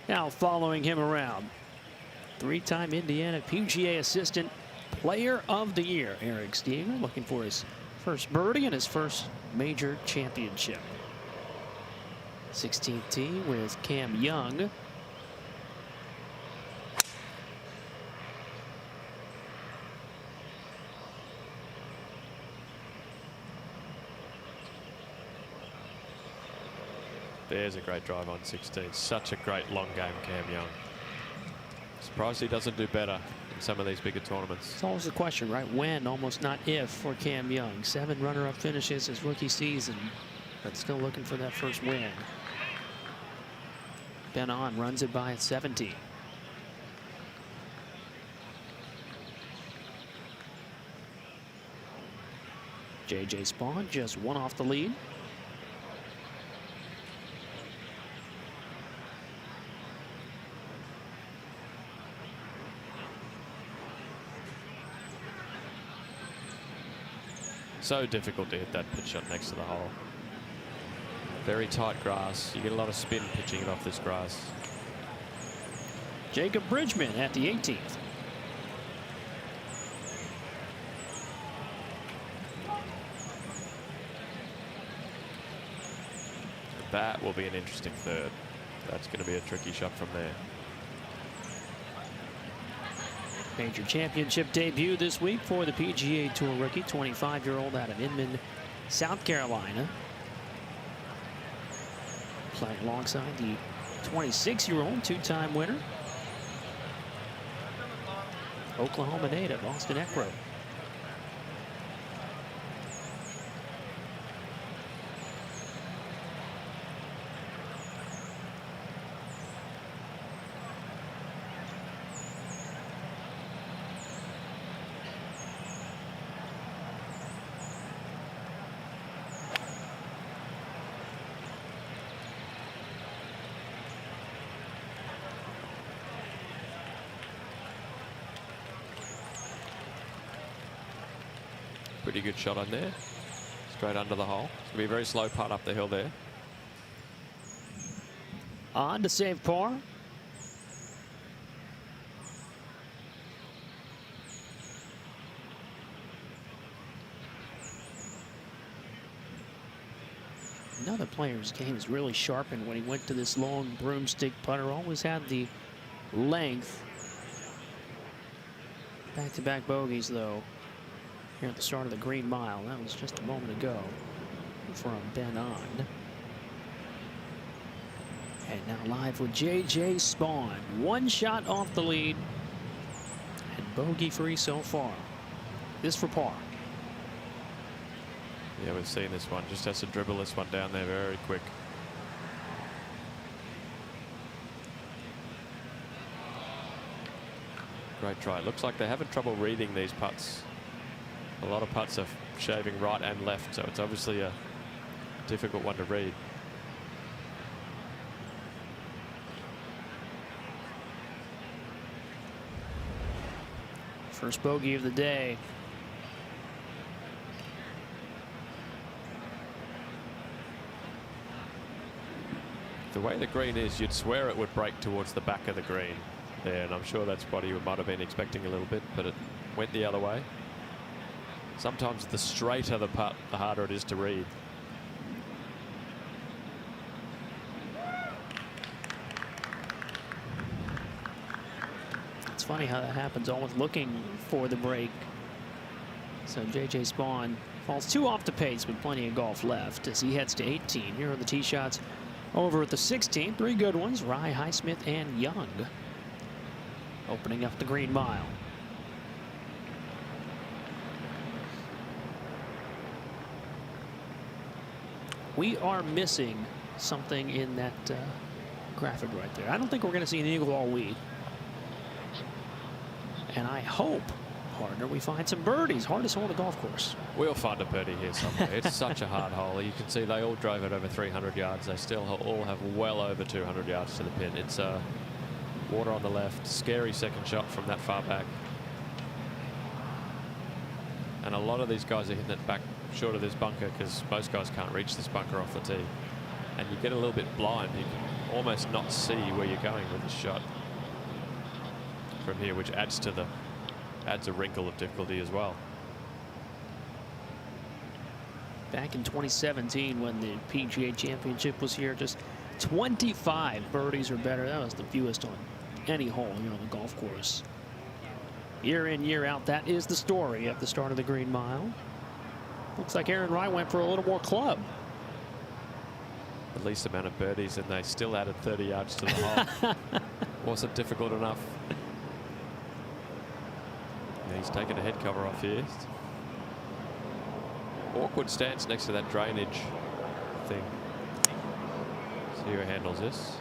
now following him around. 3-time Indiana PGA assistant Player of the Year, Eric Steger, looking for his first birdie and his first major championship. 16th tee with Cam Young. There's a great drive on 16. Such a great long game, Cam Young. Surprised he doesn't do better in some of these bigger tournaments. It's always the question, right? When, almost not if, for Cam Young. 7 runner-up finishes his rookie season, but still looking for that first win. Ben On runs it by at 17. J.J. Spawn just 1 off the lead. So difficult to hit that pitch shot next to the hole. Very tight grass. You get a lot of spin pitching it off this grass. Jacob Bridgman at the 18th. That will be an interesting third. That's going to be a tricky shot from there. Major championship debut this week for the PGA Tour rookie, 25-year-old out of Inman, South Carolina. Playing alongside the 26-year-old two-time winner, Oklahoma native Austin Eckroat. Pretty good shot on there. Straight under the hole. It's going to be a very slow putt up the hill there. On to save par. Another player's game is really sharpened when he went to this long broomstick putter. Always had the length. Back-to-back bogeys, though, here at the start of the Green Mile. That was just a moment ago from Ben On. And now live with J.J. Spawn. 1 shot off the lead and bogey-free so far. This for par. Yeah, we've seen this one. Just has to dribble this one down there very quick. Great try. Looks like they're having trouble reading these putts. A lot of putts are shaving right and left, so it's obviously a difficult one to read. First bogey of the day. The way the green is, you'd swear it would break towards the back of the green there, and I'm sure that's what he might have been expecting a little bit, but it went the other way. Sometimes the straighter the putt, the harder it is to read. It's funny how that happens, always looking for the break. So J.J. Spawn falls 2 off the pace with plenty of golf left as he heads to 18. Here are the tee shots over at the 16th. 3 good ones, Rye, Highsmith, and Young, opening up the Green Mile. We are missing something in that graphic right there. I don't think we're going to see an eagle all week. And I hope, partner, we find some birdies. Hardest hole on the golf course. We'll find a birdie here somewhere. It's such a hard hole. You can see they all drove it over 300 yards. They still all have well over 200 yards to the pin. It's water on the left. Scary second shot from that far back. And a lot of these guys are hitting it back short of this bunker because most guys can't reach this bunker off the tee. And you get a little bit blind. You can almost not see where you're going with this shot from here, which adds to the adds a wrinkle of difficulty as well. Back in 2017 when the PGA Championship was here, just 25 birdies or better. That was the fewest on any hole here on the golf course. Year in, year out, that is the story at the start of the Green Mile. Looks like Aaron Rai went for a little more club. The least amount of birdies, and they still added 30 yards to the hole. Wasn't difficult enough. Yeah, he's taking a head cover off here. Awkward stance next to that drainage thing. See who handles this.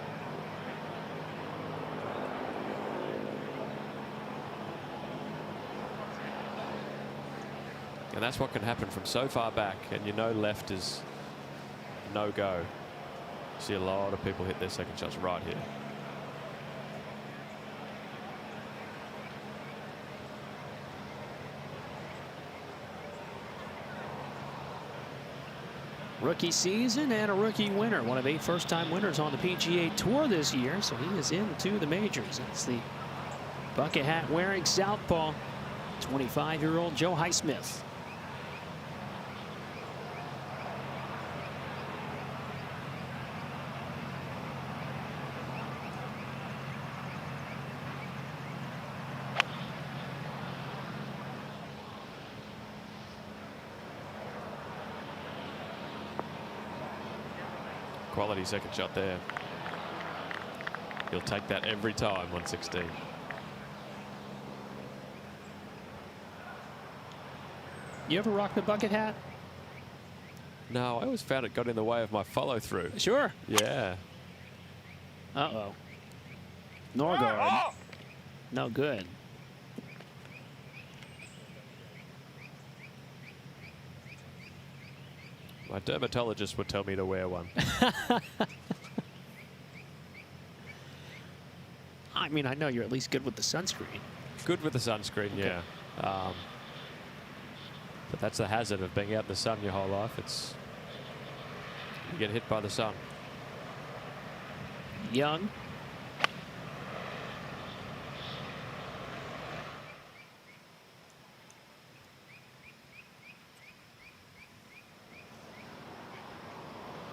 And that's what can happen from so far back, and you know left is no go. See a lot of people hit their second shots right here. Rookie season and a rookie winner. One of 8 first-time winners on the PGA Tour this year, so he is into the majors. It's the bucket hat wearing southpaw, 25-year-old Joe Highsmith. Quality second shot there. He'll take that every time, 116. You ever rock the bucket hat? No, I always found it got in the way of my follow through. Sure. Yeah. Uh-oh. Norgard. No good. My dermatologist would tell me to wear one. I mean, I know you're at least good with the sunscreen. Good with the sunscreen, yeah. But that's the hazard of being out in the sun your whole life. It's you get hit by the sun. Young.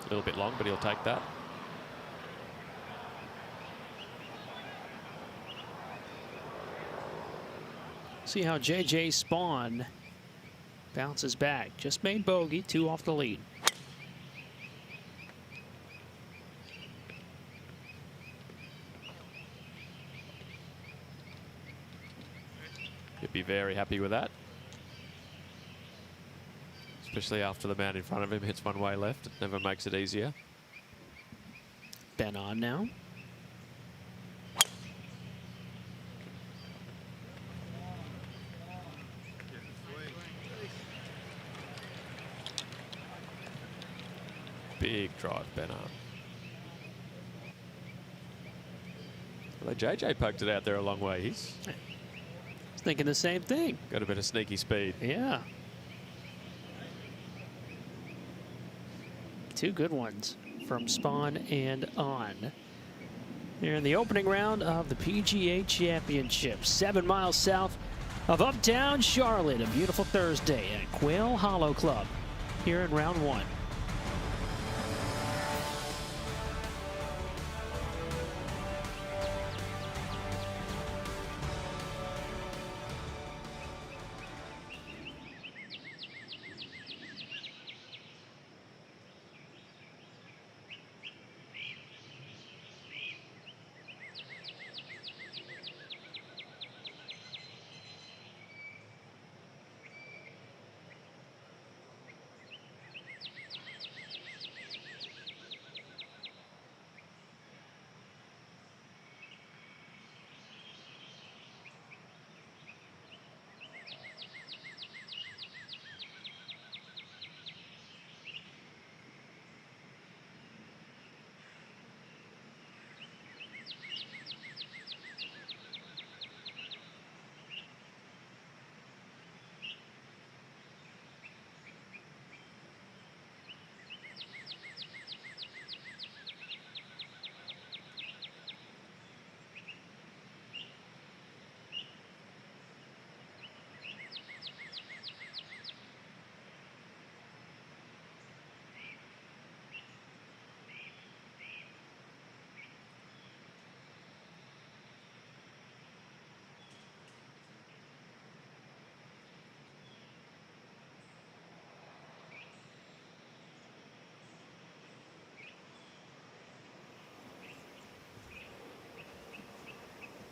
A little bit long, but he'll take that. See how J.J. Spawn bounces back. Just made bogey, 2 off the lead. He'd be very happy with that. Especially after the man in front of him hits one way left. It never makes it easier. Ben on now. Big drive, Ben on. Well, JJ poked it out there a long way. He's thinking the same thing. Got a bit of sneaky speed. Yeah. 2 good ones from Spawn and on. Here in the opening round of the PGA Championship, 7 miles south of uptown Charlotte. A beautiful Thursday at Quail Hollow Club here in round 1.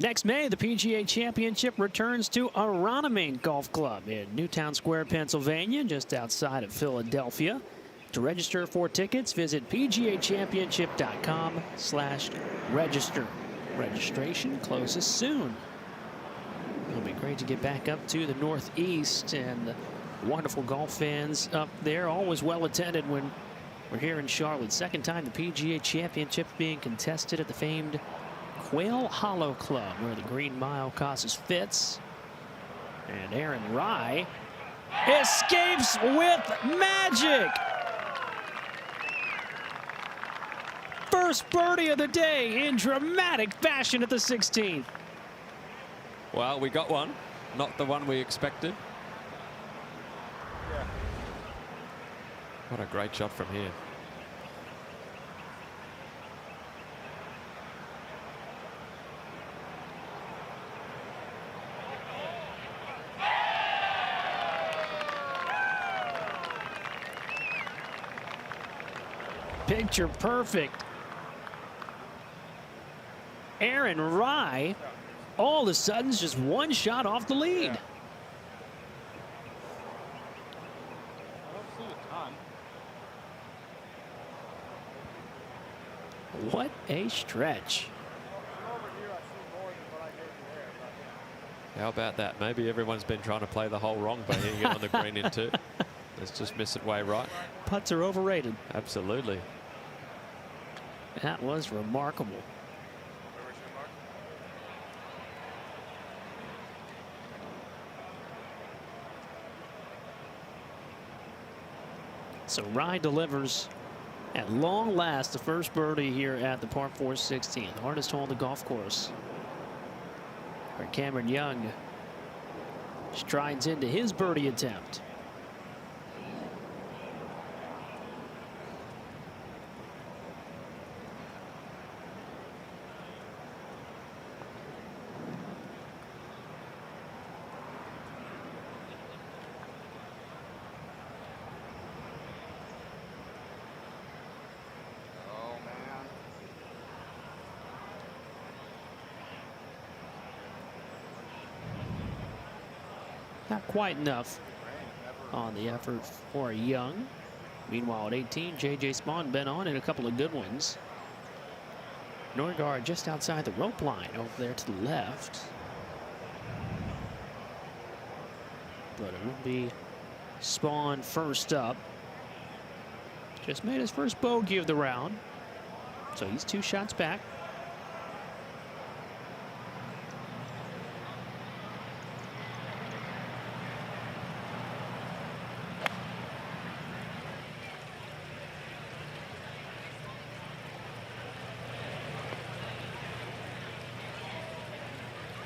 Next May, the PGA Championship returns to Wanamaker Golf Club in Newtown Square, Pennsylvania, just outside of Philadelphia. To register for tickets, visit pgachampionship.com/register. Registration closes soon. It'll be great to get back up to the Northeast and wonderful golf fans up there. Always well attended when we're here in Charlotte. Second time the PGA Championship being contested at the famed Quail Hollow Club, where the Green Mile causes fits. And Aaron Rai escapes with magic. First birdie of the day in dramatic fashion at the 16th. Well, we got one. Not the one we expected. What a great shot from here. Picture perfect. Aaron Rai, all of a sudden, is just one shot off the lead. What a stretch. How about that? Maybe everyone's been trying to play the hole wrong by hitting it on the green in two. Let's just miss it way right. Putts are overrated. Absolutely. That was remarkable. So Rai delivers at long last the first birdie here at the par 4 16th, the hardest hole on the golf course, where Cameron Young strides into his birdie attempt. Not quite enough on the effort for Young. Meanwhile, at 18, J.J. Spawn been on in a couple of good ones. Norgard just outside the rope line over there to the left. But it will be Spawn first up. Just made his first bogey of the round. So he's 2 shots back.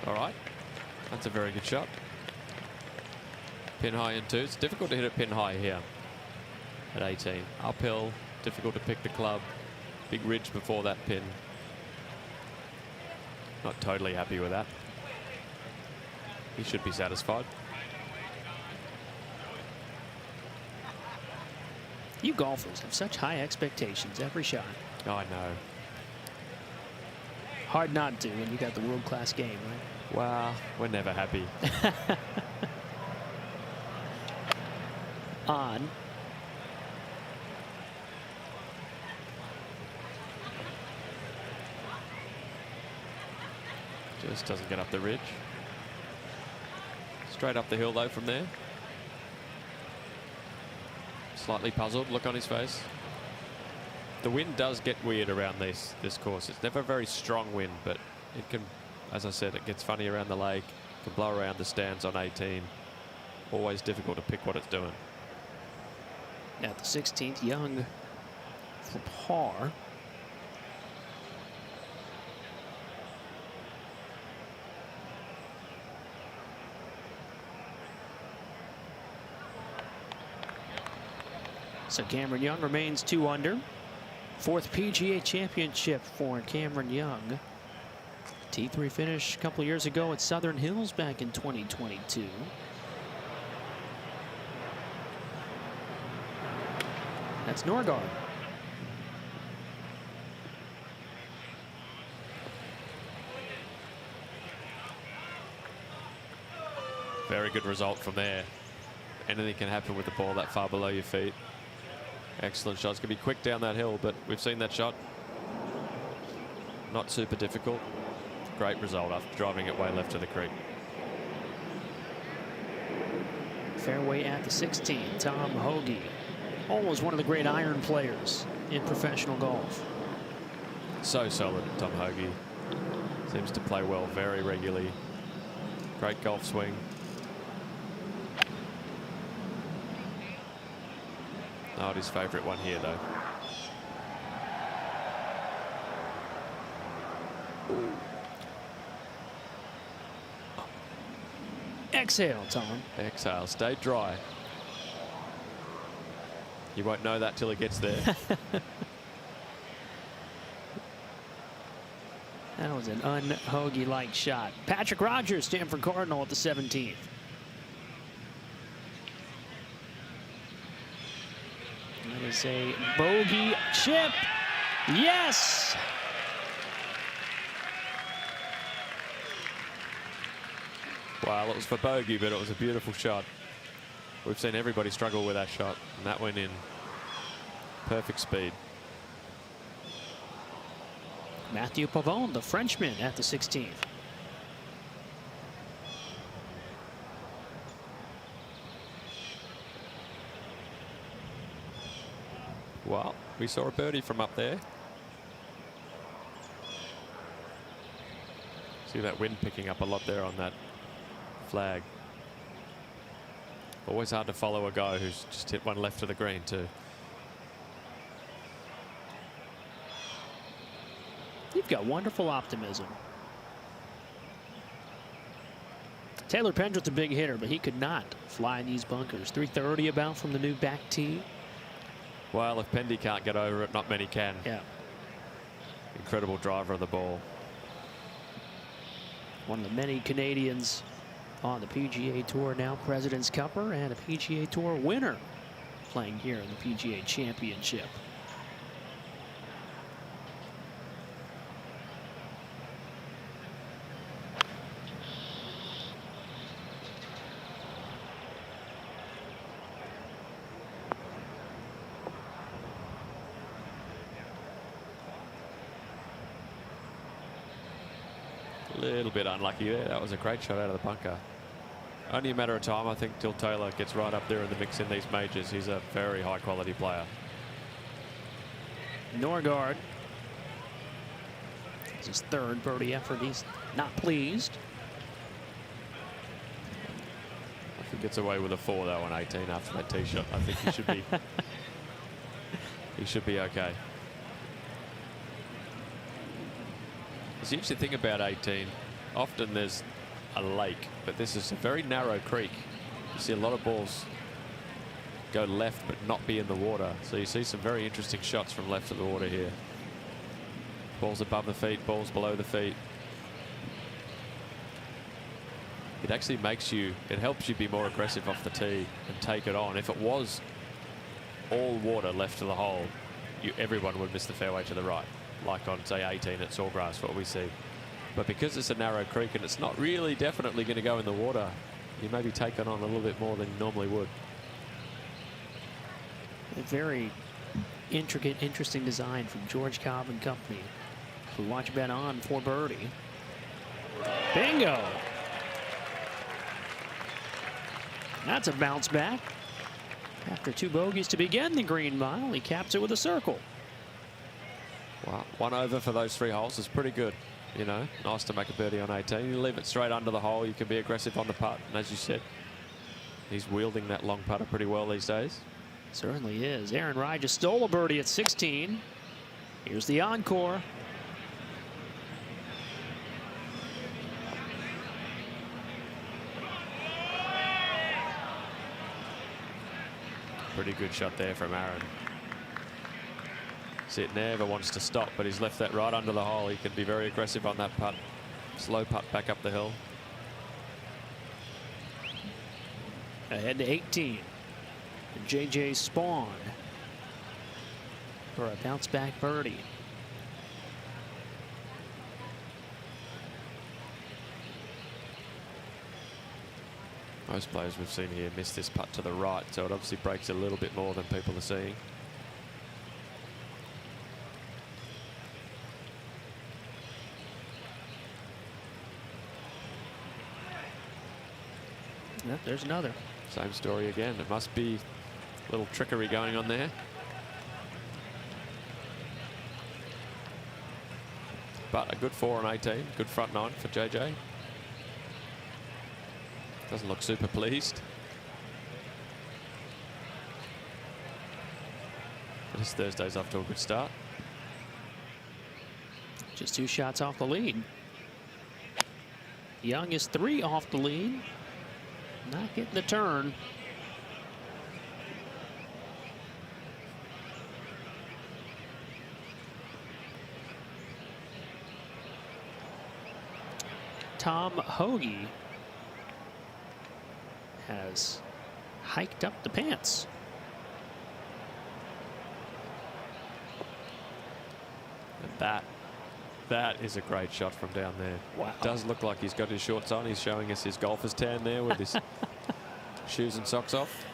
All right. That's a very good shot. Pin high in two. It's difficult to hit a pin high here at 18. Uphill, difficult to pick the club. Big ridge before that pin. Not totally happy with that. He should be satisfied. You golfers have such high expectations every shot. Oh, I know. Hard not to when you got the world-class game, right? Well, we're never happy. On. Just doesn't get up the ridge. Straight up the hill, though, from there. Slightly puzzled look on his face. The wind does get weird around this course. It's never a very strong wind, but it can, as I said, it gets funny around the lake, can blow around the stands on 18. Always difficult to pick what it's doing. At the 16th, Young for par. So Cameron Young remains 2 under. 4th PGA Championship for Cameron Young. T3 finish a couple years ago at Southern Hills back in 2022. That's Norgard. Very good result from there. Anything can happen with the ball that far below your feet. Excellent shot. It's going to be quick down that hill, but we've seen that shot. Not super difficult. Great result after driving it way left of the creek. Fairway at the 16. Tom Hoge, almost one of the great iron players in professional golf. So solid, Tom Hoge. Seems to play well very regularly. Great golf swing. Not his favorite one here, though. Exhale, Tom. Exhale. Stay dry. You won't know that till he gets there. That was an un-Hoagie-like shot. Patrick Rogers, Stanford Cardinal at the 17th. That is a bogey chip. Yes! Well, it was for bogey, but it was a beautiful shot. We've seen everybody struggle with that shot, and that went in perfect speed. Matthew Pavone, the Frenchman, at the 16th. Well, we saw a birdie from up there. See that wind picking up a lot there on that flag. Always hard to follow a guy who's just hit one left of the green too. You've got wonderful optimism. Taylor Pendrith's a big hitter, but he could not fly in these bunkers. 330 about from the new back tee. Well, if Pendy can't get over it, not many can. Yeah. Incredible driver of the ball. One of the many Canadians on the PGA Tour now, President's Cupper, and a PGA Tour winner playing here in the PGA Championship. A little bit unlucky there. That was a great shot out of the bunker. Only a matter of time, I think, till Taylor gets right up there in the mix in these majors. He's a very high quality player. Norgard. It's his third birdie effort. He's not pleased. I think gets away with a 4 though on 18 after that tee shot. I think he should be he should be okay. The interesting thing about 18, often there's a lake, but this is a very narrow creek. You see a lot of balls go left but not be in the water. So you see some very interesting shots from left of the water here. Balls above the feet, balls below the feet. It actually makes you, it helps you be more aggressive off the tee and take it on. If it was all water left to the hole, everyone would miss the fairway to the right, like on, say, 18 at Sawgrass, what we see. But because it's a narrow creek and it's not really definitely going to go in the water, you maybe take it on a little bit more than you normally would. A very intricate, interesting design from George Cobb and company. We watch Ben on for birdie. Bingo! That's a bounce back. After 2 bogeys to begin the green mile, he caps it with a circle. Wow, 1 over for those 3 holes is pretty good. You know, nice to make a birdie on 18. You leave it straight under the hole, you can be aggressive on the putt. And as you said, he's wielding that long putter pretty well these days. Certainly is. Aaron Rye just stole a birdie at 16. Here's the encore. Pretty good shot there from Aaron. See, it never wants to stop, but he's left that right under the hole. He can be very aggressive on that putt. Slow putt back up the hill. Ahead to 18. JJ Spawn for a bounce back birdie. Most players we've seen here miss this putt to the right, so it obviously breaks a little bit more than people are seeing. Yep, there's another. Same story again. It must be a little trickery going on there. But a good 4 on 18. Good front 9 for JJ. Doesn't look super pleased. But his Thursday's off to a good start. Just 2 shots off the lead. Young is 3 off the lead. Not getting the turn. Tom Hoagie has hiked up the pants. And that is a great shot from down there. Wow. Does look like he's got his shorts on. He's showing us his golfer's tan there with his shoes and socks off.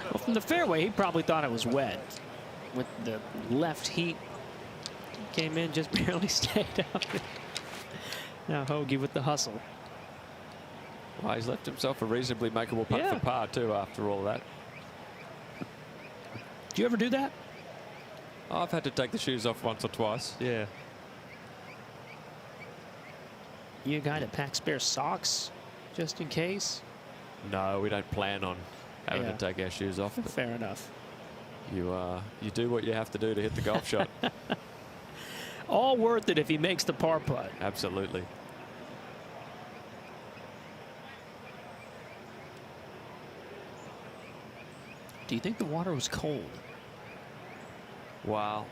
Well, from the fairway, he probably thought it was wet. With the left heat, came in, just barely stayed out. Now Hoagie with the hustle. Well, he's left himself a reasonably makeable putt for par too after all that. Do you ever do that? I've had to take the shoes off once or twice. Yeah. You a guy that packs spare socks just in case? No, we don't plan on having to take our shoes off. Fair enough. You do what you have to do to hit the golf shot. All worth it if he makes the par putt. Absolutely. Do you think the water was cold? Well,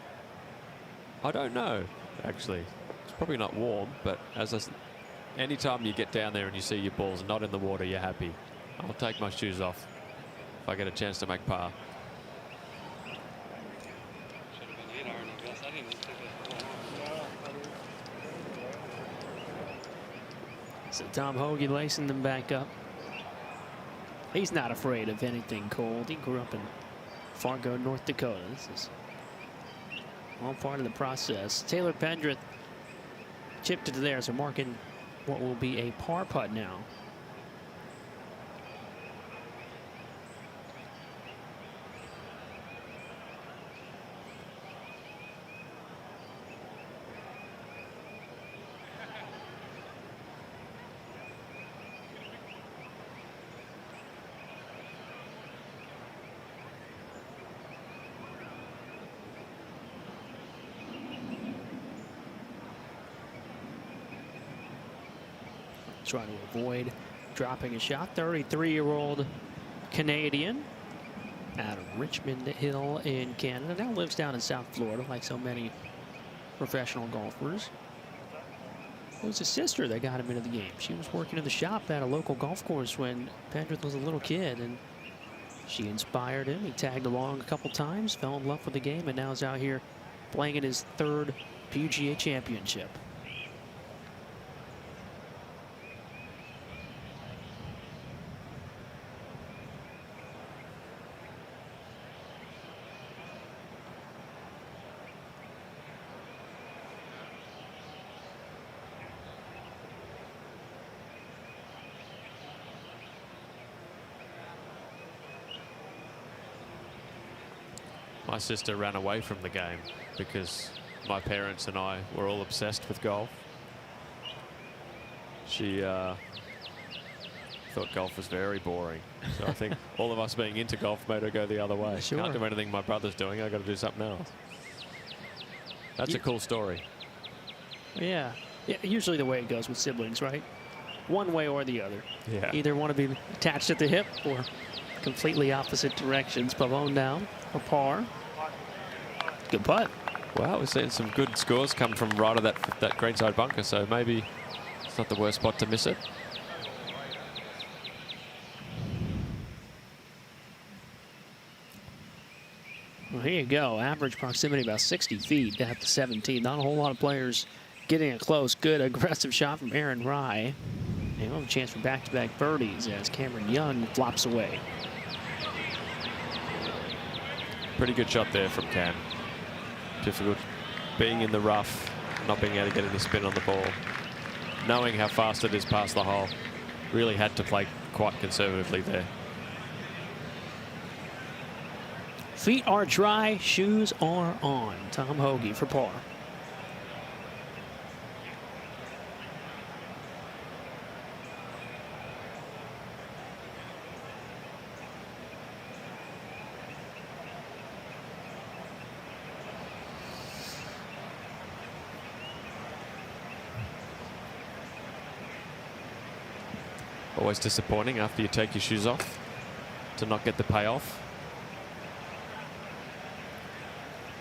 I don't know, actually. It's probably not warm, but anytime you get down there and you see your balls not in the water, you're happy. I'll take my shoes off if I get a chance to make par. So Tom Hoagie lacing them back up. He's not afraid of anything cold. He grew up in Fargo, North Dakota. This is all part of the process. Taylor Pendrith chipped it there, so marking what will be a par putt now. Trying to avoid dropping a shot. 33-year-old Canadian out of Richmond Hill in Canada. Now lives down in South Florida like so many professional golfers. It was his sister that got him into the game. She was working in the shop at a local golf course when Pendrith was a little kid, and she inspired him. He tagged along a couple times, fell in love with the game, and now is out here playing in his 3rd PGA Championship. My sister ran away from the game because my parents and I were all obsessed with golf. She thought golf was very boring. So I think all of us being into golf made her go the other way. Sure. Can't do anything my brother's doing. I got to do something else. That's a cool story. Yeah, usually the way it goes with siblings, right? One way or the other. Yeah. Either want to be attached at the hip or completely opposite directions. Pavone down for par. Good putt. Well, we're seeing some good scores come from right of that greenside bunker, so maybe it's not the worst spot to miss it. Well, here you go. Average proximity about 60 feet at the 17. Not a whole lot of players getting it close. Good aggressive shot from Aaron Rye. You know, a chance for back-to-back birdies as Cameron Young flops away. Pretty good shot there from Cam. Difficult being in the rough, not being able to get any spin on the ball. Knowing how fast it is past the hole. Really had to play quite conservatively there. Feet are dry, shoes are on. Tom Hoge for par. Always disappointing after you take your shoes off to not get the payoff.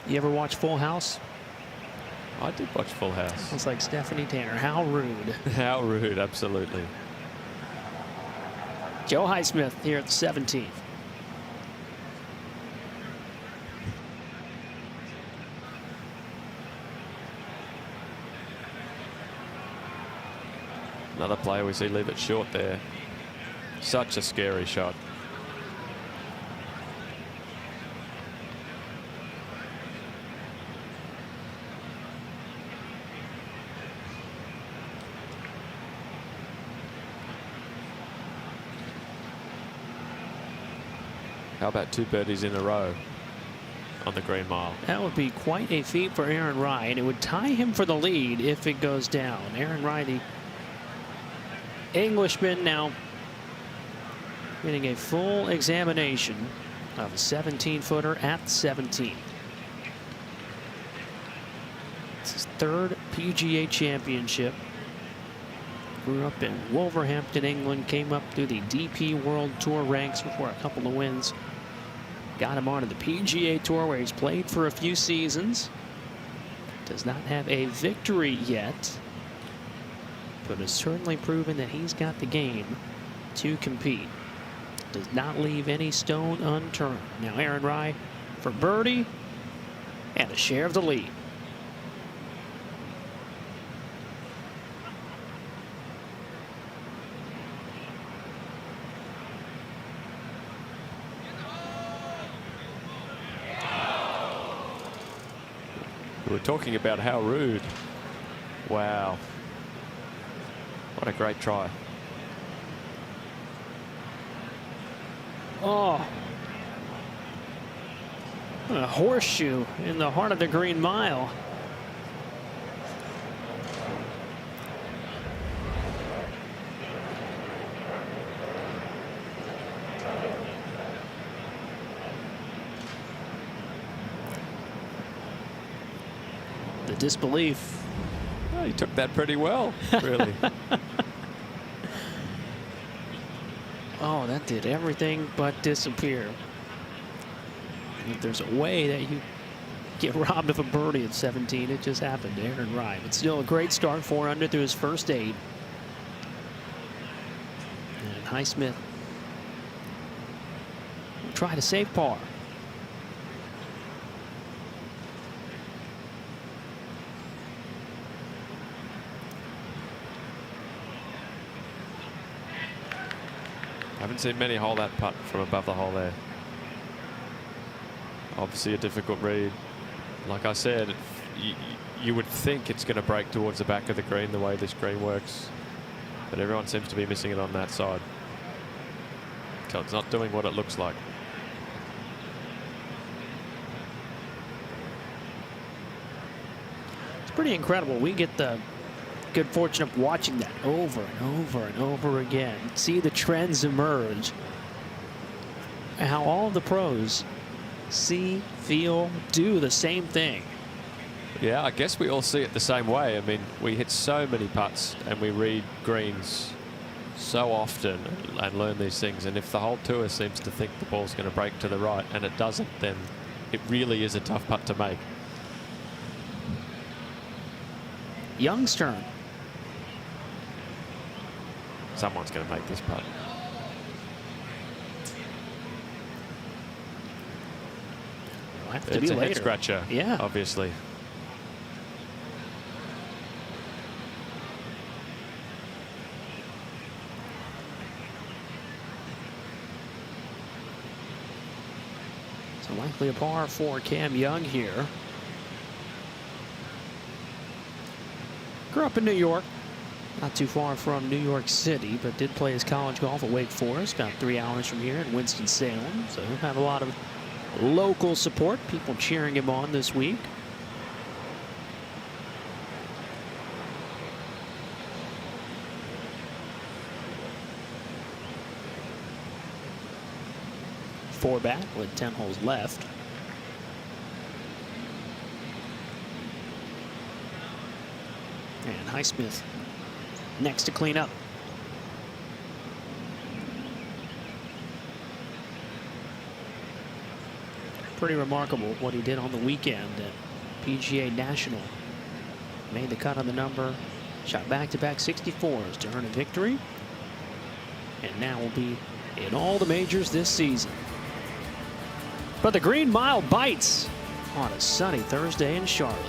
You ever watch Full House? I did watch Full House. It's like Stephanie Tanner. How rude. How rude, absolutely. Joe Highsmith here at the 17th. Another player we see leave it short there. Such a scary shot. How about 2 birdies in a row on the Green Mile? That would be quite a feat for Aaron Rai, and it would tie him for the lead if it goes down. Aaron Rai, the Englishman, now getting a full examination of a 17-footer at 17. It's his 3rd PGA Championship. Grew up in Wolverhampton, England, came up through the DP World Tour ranks before a couple of wins. Got him onto the PGA Tour, where he's played for a few seasons. Does not have a victory yet, but has certainly proven that he's got the game to compete. Does not leave any stone unturned. Now Aaron Rai for birdie and a share of the lead. We were talking about how rude. Wow. What a great try. Oh. A horseshoe in the heart of the Green Mile. The disbelief. Oh, he took that pretty well, really. Oh, that did everything but disappear. If there's a way that you get robbed of a birdie at 17, it just happened to Aaron Rai. But still a great start, 4 under through his first 8. And Highsmith will try to save par. Haven't seen many hole that putt from above the hole there. Obviously a difficult read. Like I said, you would think it's going to break towards the back of the green the way this green works, but everyone seems to be missing it on that side. So it's not doing what it looks like. It's pretty incredible. We get the good fortune of watching that over and over and over again. See the trends emerge. And how all the pros see, feel, do the same thing. Yeah, I guess we all see it the same way. I mean, we hit so many putts and we read greens so often and learn these things. And if the whole tour seems to think the ball's going to break to the right and it doesn't, then it really is a tough putt to make. Young's turn. Someone's going to make this putt. It'll have to It's be a later. head scratcher, Yeah. obviously. Likely a par for Cam Young here. Grew up in New York, not too far from New York City, but did play his college golf at Wake Forest, about 3 hours from here in Winston-Salem. So he'll have a lot of local support, people cheering him on this week. Four back with 10 holes left. And Highsmith next to clean up. Pretty remarkable what he did on the weekend at PGA National. Made the cut on the number, shot back-to-back 64s to earn a victory, and now will be in all the majors this season. But the Green Mile bites on a sunny Thursday in Charlotte.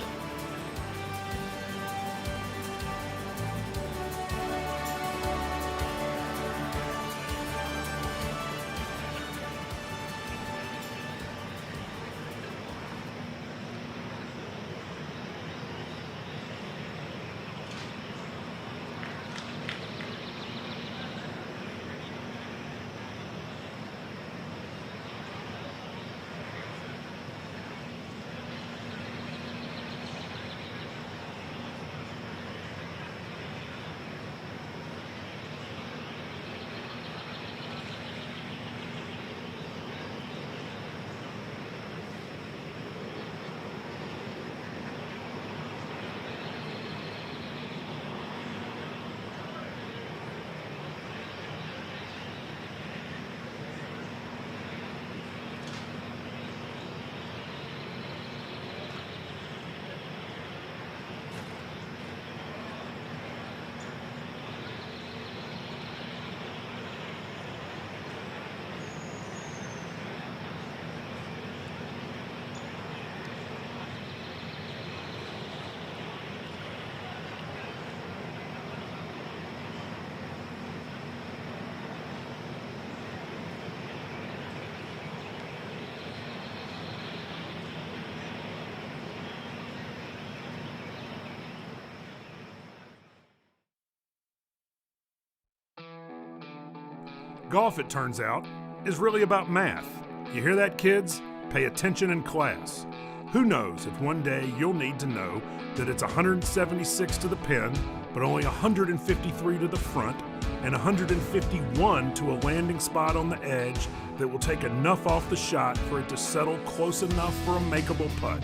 Golf, it turns out, is really about math. You hear that, kids? Pay attention in class. Who knows if one day you'll need to know that it's 176 to the pin, but only 153 to the front, and 151 to a landing spot on the edge that will take enough off the shot for it to settle close enough for a makeable putt.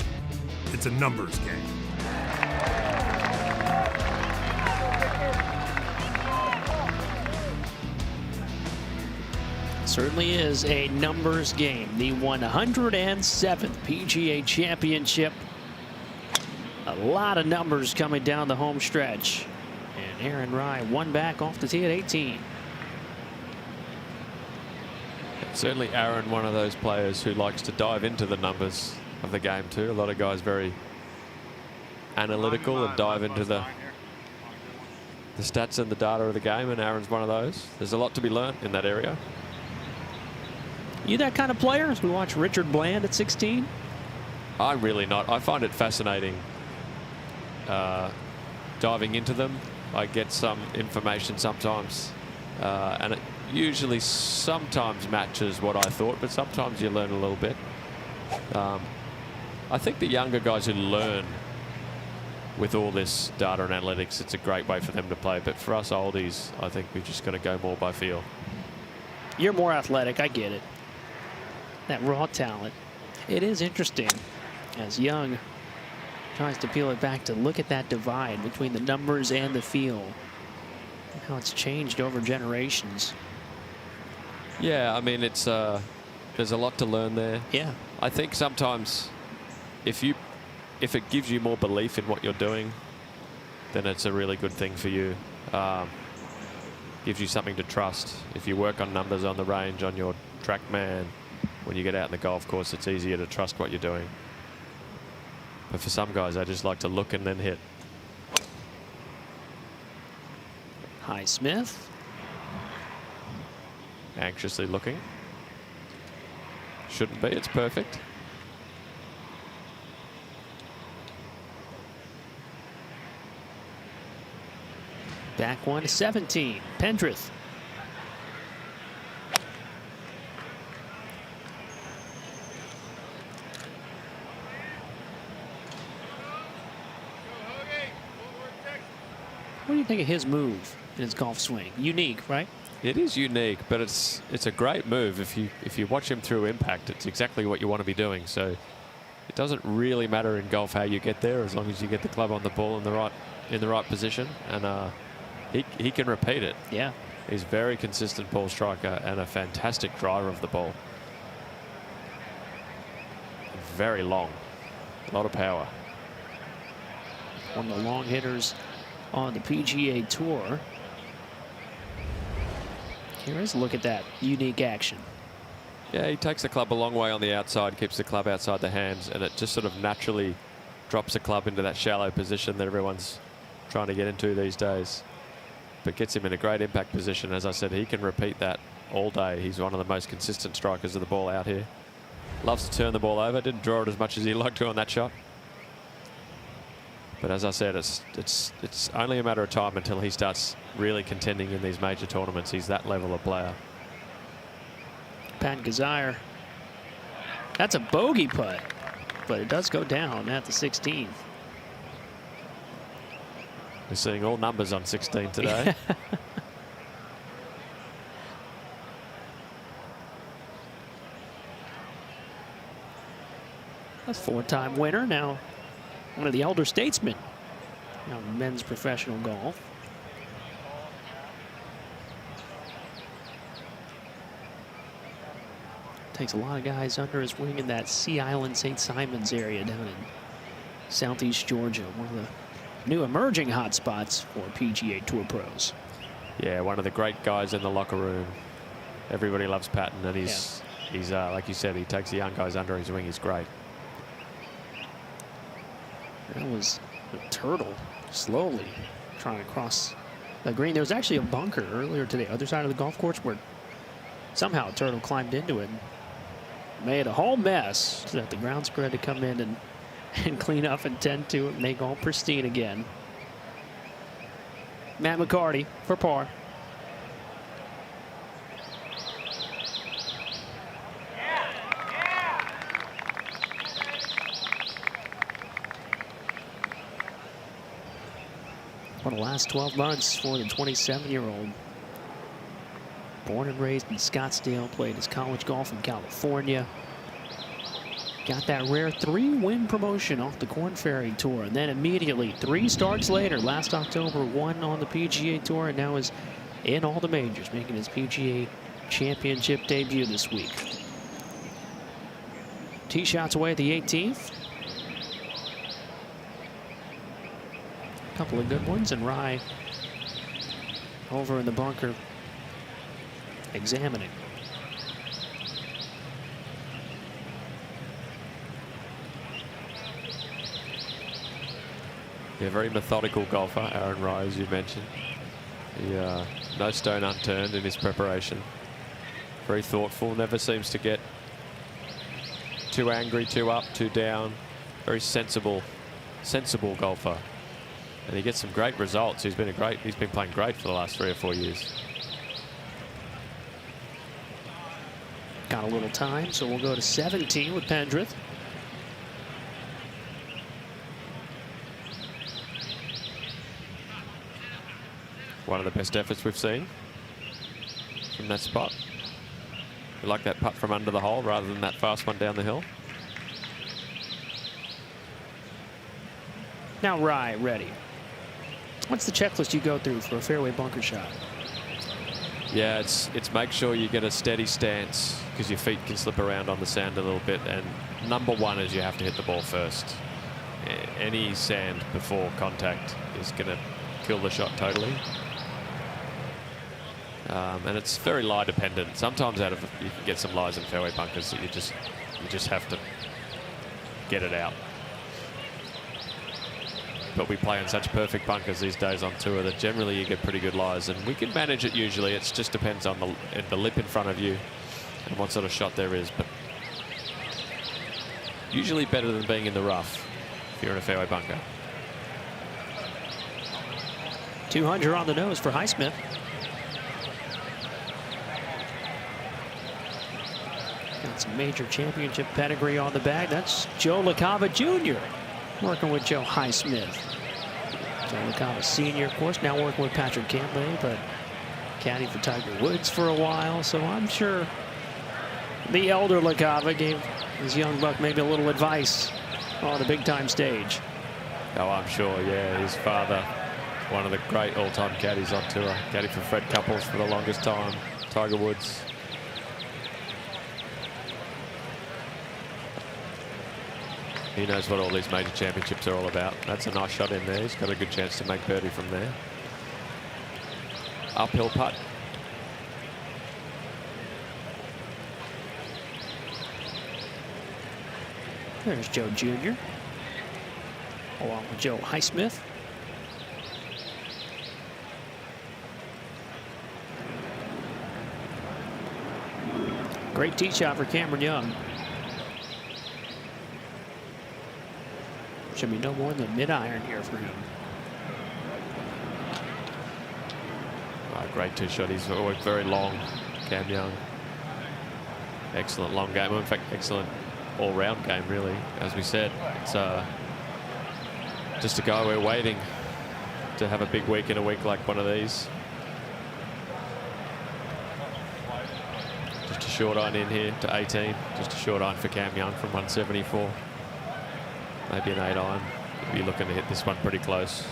It's a numbers game. Certainly is a numbers game. The 107th PGA Championship. A lot of numbers coming down the home stretch. And Aaron Rai one back off the tee at 18. Certainly Aaron, one of those players who likes to dive into the numbers of the game too. A lot of guys very analytical and dive into the stats and the data of the game, and Aaron's one of those. There's a lot to be learned in that area. You that kind of player? As we watch Richard Bland at 16? I'm really not. I find it fascinating diving into them. I get some information sometimes, and it usually sometimes matches what I thought, but sometimes you learn a little bit. I think the younger guys who learn with all this data and analytics, it's a great way for them to play. But for us oldies, I think we've just got to go more by feel. You're more athletic, I get it. That raw talent. It is interesting as Young tries to peel it back to look at that divide between the numbers and the feel. How it's changed over generations. Yeah, I mean, it's there's a lot to learn there. Yeah. I think sometimes if it gives you more belief in what you're doing, then it's a really good thing for you. Gives you something to trust. If you work on numbers on the range, on your TrackMan, when you get out in the golf course, it's easier to trust what you're doing. But for some guys, they just like to look and then hit. Highsmith. Anxiously looking. Shouldn't be. It's perfect. Back one to 17. Pendrith. What do you think of his move in his golf swing? Unique, right? It is unique, but it's a great move. If you watch him through impact, it's exactly what you want to be doing. So it doesn't really matter in golf how you get there, as long as you get the club on the ball in the right position, and he can repeat it. Yeah, he's very consistent ball striker and a fantastic driver of the ball. Very long, a lot of power. One of the long hitters on the PGA Tour. Here's a look at that unique action. Yeah, he takes the club a long way on the outside, keeps the club outside the hands, and it just sort of naturally drops the club into that shallow position that everyone's trying to get into these days. But gets him in a great impact position. As I said, he can repeat that all day. He's one of the most consistent strikers of the ball out here. Loves to turn the ball over. Didn't draw it as much as he'd like to on that shot. But as I said, it's only a matter of time until he starts really contending in these major tournaments. He's that level of player. Pat Gazire. That's a bogey putt, but it does go down at the 16th. We're seeing all numbers on 16 today. A four-time winner, now one of the elder statesmen of men's professional golf. Takes a lot of guys under his wing in that Sea Island, St. Simons area down in southeast Georgia. One of the new emerging hotspots for PGA Tour pros. Yeah, one of the great guys in the locker room. Everybody loves Patton, and he's like you said, he takes the young guys under his wing. He's great. That was a turtle slowly trying to cross the green. There was actually a bunker earlier today, other side of the golf course, where somehow a turtle climbed into it and made a whole mess, so that the grounds crew had to come in and clean up and tend to it, make all pristine again. Matt McCarty for par. For the last 12 months for the 27-year-old. Born and raised in Scottsdale, played his college golf in California. Got that rare 3-win promotion off the Korn Ferry Tour, and then immediately 3 starts later, last October, 1 on the PGA Tour, and now is in all the majors, making his PGA Championship debut this week. Tee shots away at the 18th. A couple of good ones, and Rye over in the bunker examining. Yeah, very methodical golfer, Aaron Rye, as you mentioned. He, no stone unturned in his preparation. Very thoughtful, never seems to get too angry, too up, too down. Very sensible golfer. And he gets some great results. He's been playing great for the last 3 or 4 years. Got a little time, so we'll go to 17 with Pendrith. One of the best efforts we've seen from that spot. We like that putt from under the hole rather than that fast one down the hill. Now Rye ready. What's the checklist you go through for a fairway bunker shot? Yeah, it's make sure you get a steady stance, because your feet can slip around on the sand a little bit. And number one is you have to hit the ball first. Any sand before contact is going to kill the shot totally. And it's very lie dependent. Sometimes you can get some lies in fairway bunkers that you just have to get it out. But we play in such perfect bunkers these days on tour that generally you get pretty good lies, and we can manage it usually. It just depends on the lip in front of you and what sort of shot there is. But Usually better than being in the rough if you're in a fairway bunker. 200 on the nose for Highsmith. Got some major championship pedigree on the bag. That's Joe LaCava Jr. working with Joe Highsmith. Joe LaCava Sr., of course, now working with Patrick Cantlay, but caddy for Tiger Woods for a while. So I'm sure the elder LaCava gave his young buck maybe a little advice on the big-time stage. Oh, I'm sure, yeah. His father, one of the great all-time caddies on tour. Caddy for Fred Couples for the longest time. Tiger Woods. He knows what all these major championships are all about. That's a nice shot in there. He's got a good chance to make birdie from there. Uphill putt. There's Joe Jr. along with Joe Highsmith. Great tee shot for Cameron Young. Should be no more than mid-iron here for him. Great tee shot. He's always very long, Cam Young. Excellent long game. In fact, excellent all-round game, really. As we said, it's just a guy we're waiting to have a big week in a week like one of these. Just a short iron in here to 18. Just a short iron for Cam Young from 174. Maybe an 8 iron. You're looking to hit this one pretty close.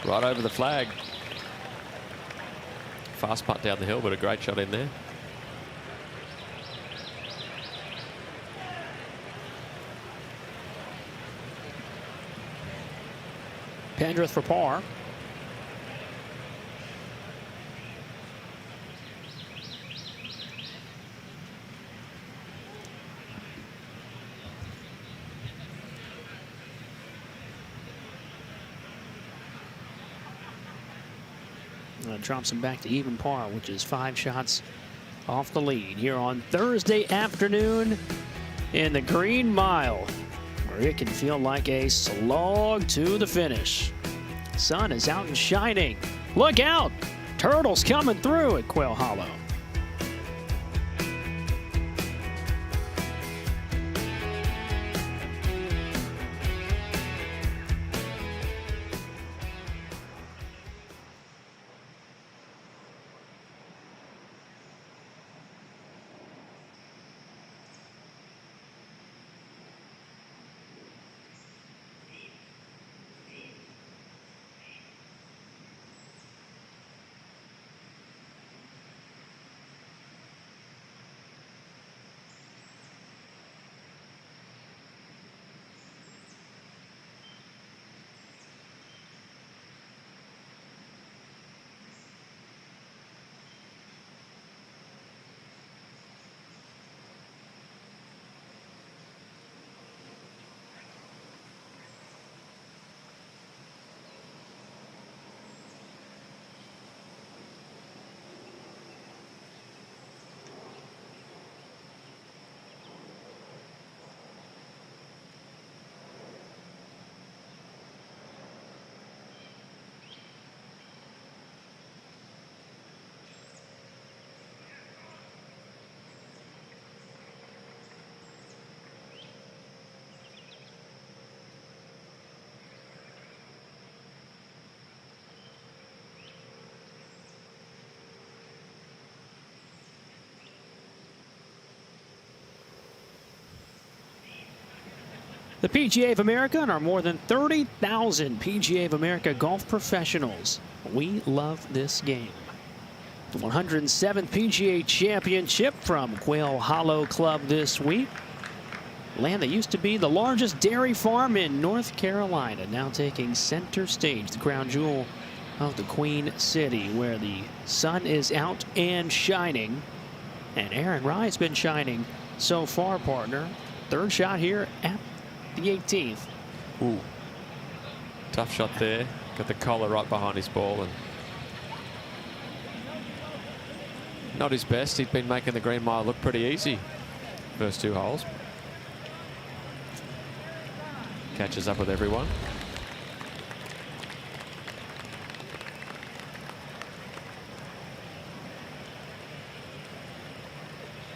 Right over the flag. Fast putt down the hill, but a great shot in there. Pendrith for par. Drops him back to even par, which is 5 shots off the lead here on Thursday afternoon in the Green Mile, where it can feel like a slog to the finish. Sun is out and shining. Look out! Turtles coming through at Quail Hollow. The PGA of America and our more than 30,000 PGA of America golf professionals. We love this game. The 107th PGA Championship from Quail Hollow Club this week. Land that used to be the largest dairy farm in North Carolina, now taking center stage, the crown jewel of the Queen City, where the sun is out and shining. And Aaron Rye's been shining so far, partner. Third shot here at the 18th. Ooh. Tough shot there. Got the collar right behind his ball, and not his best. He'd been making the Green Mile look pretty easy first 2 holes. Catches up with everyone.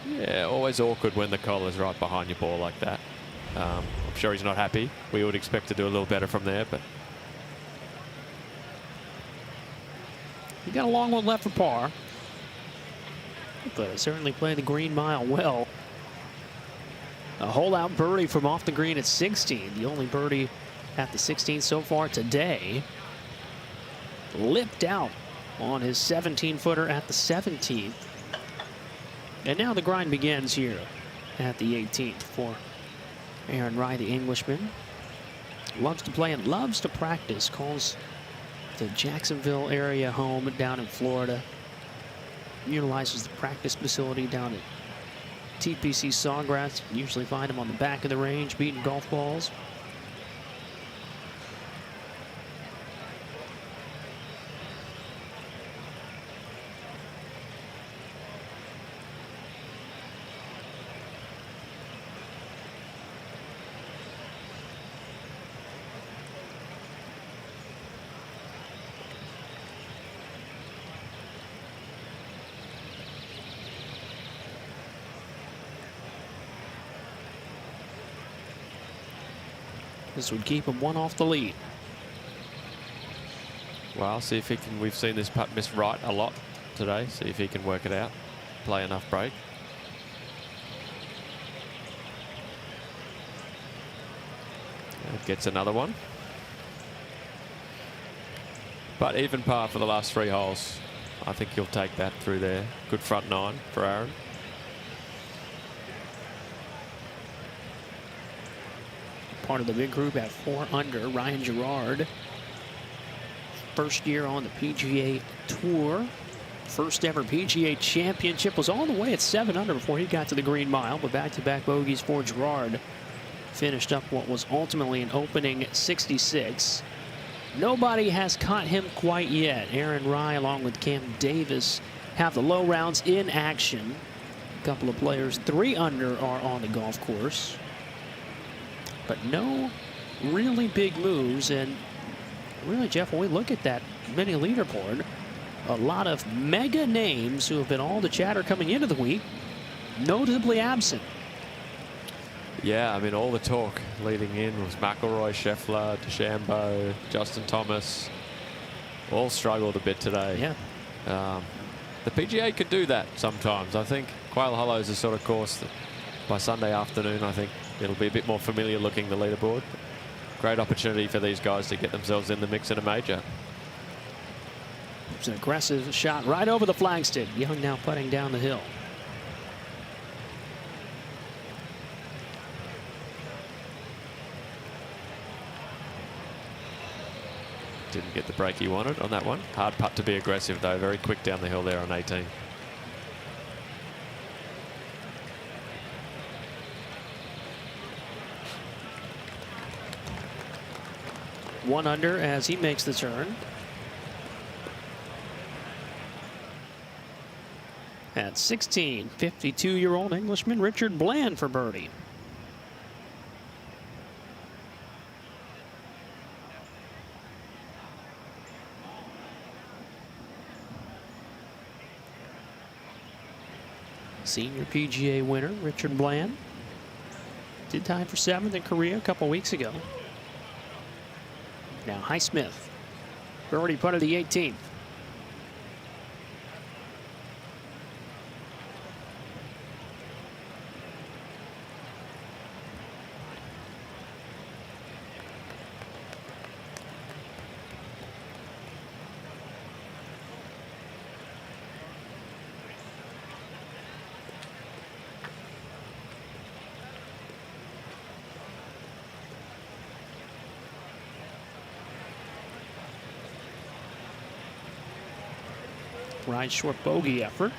Yeah, always awkward when the collar's right behind your ball like that. I'm sure he's not happy. We would expect to do a little better from there, but he got a long one left for par, but certainly played the Green Mile well. A hole-out birdie from off the green at 16, the only birdie at the 16th so far today. Lipped out on his 17-footer at the 17th. And now the grind begins here at the 18th for Aaron Rye, the Englishman. Loves to play and loves to practice. Calls the Jacksonville area home down in Florida. Utilizes the practice facility down at TPC Sawgrass. Usually find him on the back of the range beating golf balls. This would keep him 1 off the lead. well, see if he can. We've seen this putt miss right a lot today. See if he can work it out. Play enough break. Gets another one. But even par for the last 3 holes. I think he'll take that through there. Good front 9 for Aaron. Part of the big group at 4 under. Ryan Gerard, first year on the PGA Tour. First ever PGA Championship, was all the way at 7 under before he got to the Green Mile, but back-to-back bogeys for Gerard. Finished up what was ultimately an opening 66. Nobody has caught him quite yet. Aaron Rye, along with Cam Davis, have the low rounds in action. A couple of players 3 under are on the golf course, but no really big moves. And really, Jeff, when we look at that mini leaderboard, a lot of mega names who have been all the chatter coming into the week, notably absent. Yeah, I mean, all the talk leading in was McIlroy, Scheffler, DeChambeau, Justin Thomas. All struggled a bit today. Yeah. The PGA could do that sometimes. I think Quail Hollow is the sort of course that by Sunday afternoon, I think it'll be a bit more familiar looking, the leaderboard. Great opportunity for these guys to get themselves in the mix in a major. It's an aggressive shot right over the flagstick. Young now putting down the hill. Didn't get the break he wanted on that one. Hard putt to be aggressive, though. Very quick down the hill there on 18. One under as he makes the turn. At 16, 52-year-old Englishman Richard Bland for birdie. Senior PGA winner Richard Bland did tie for 7th in Korea a couple weeks ago. Now Highsmith, birdie putt of the 18th. McIlroy's short bogey effort.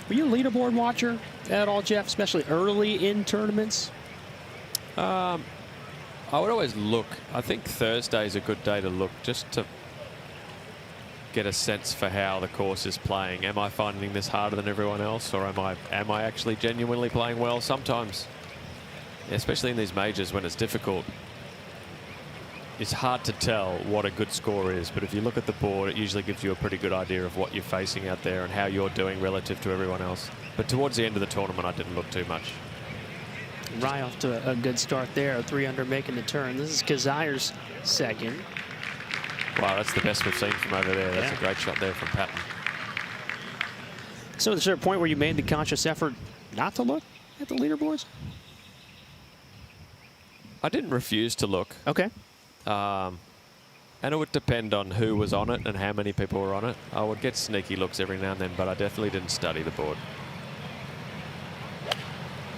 Were you a leaderboard watcher at all, Jeff, especially early in tournaments? I would always look. I think Thursday is a good day to look, just to get a sense for how the course is playing. Am I finding this harder than everyone else, or am I actually genuinely playing well? Sometimes, especially in these majors when it's difficult, it's hard to tell what a good score is, but if you look at the board, it usually gives you a pretty good idea of what you're facing out there and how you're doing relative to everyone else. But towards the end of the tournament, I didn't look too much. Right off to a good start there, 3 under making the turn. This is Kazire's second. Wow, that's the best we've seen from over there. That's a great shot there from Patton. So is there a point where you made the conscious effort not to look at the leaderboards? I didn't refuse to look. Okay. And it would depend on who was on it and how many people were on it. I would get sneaky looks every now and then, but I definitely didn't study the board.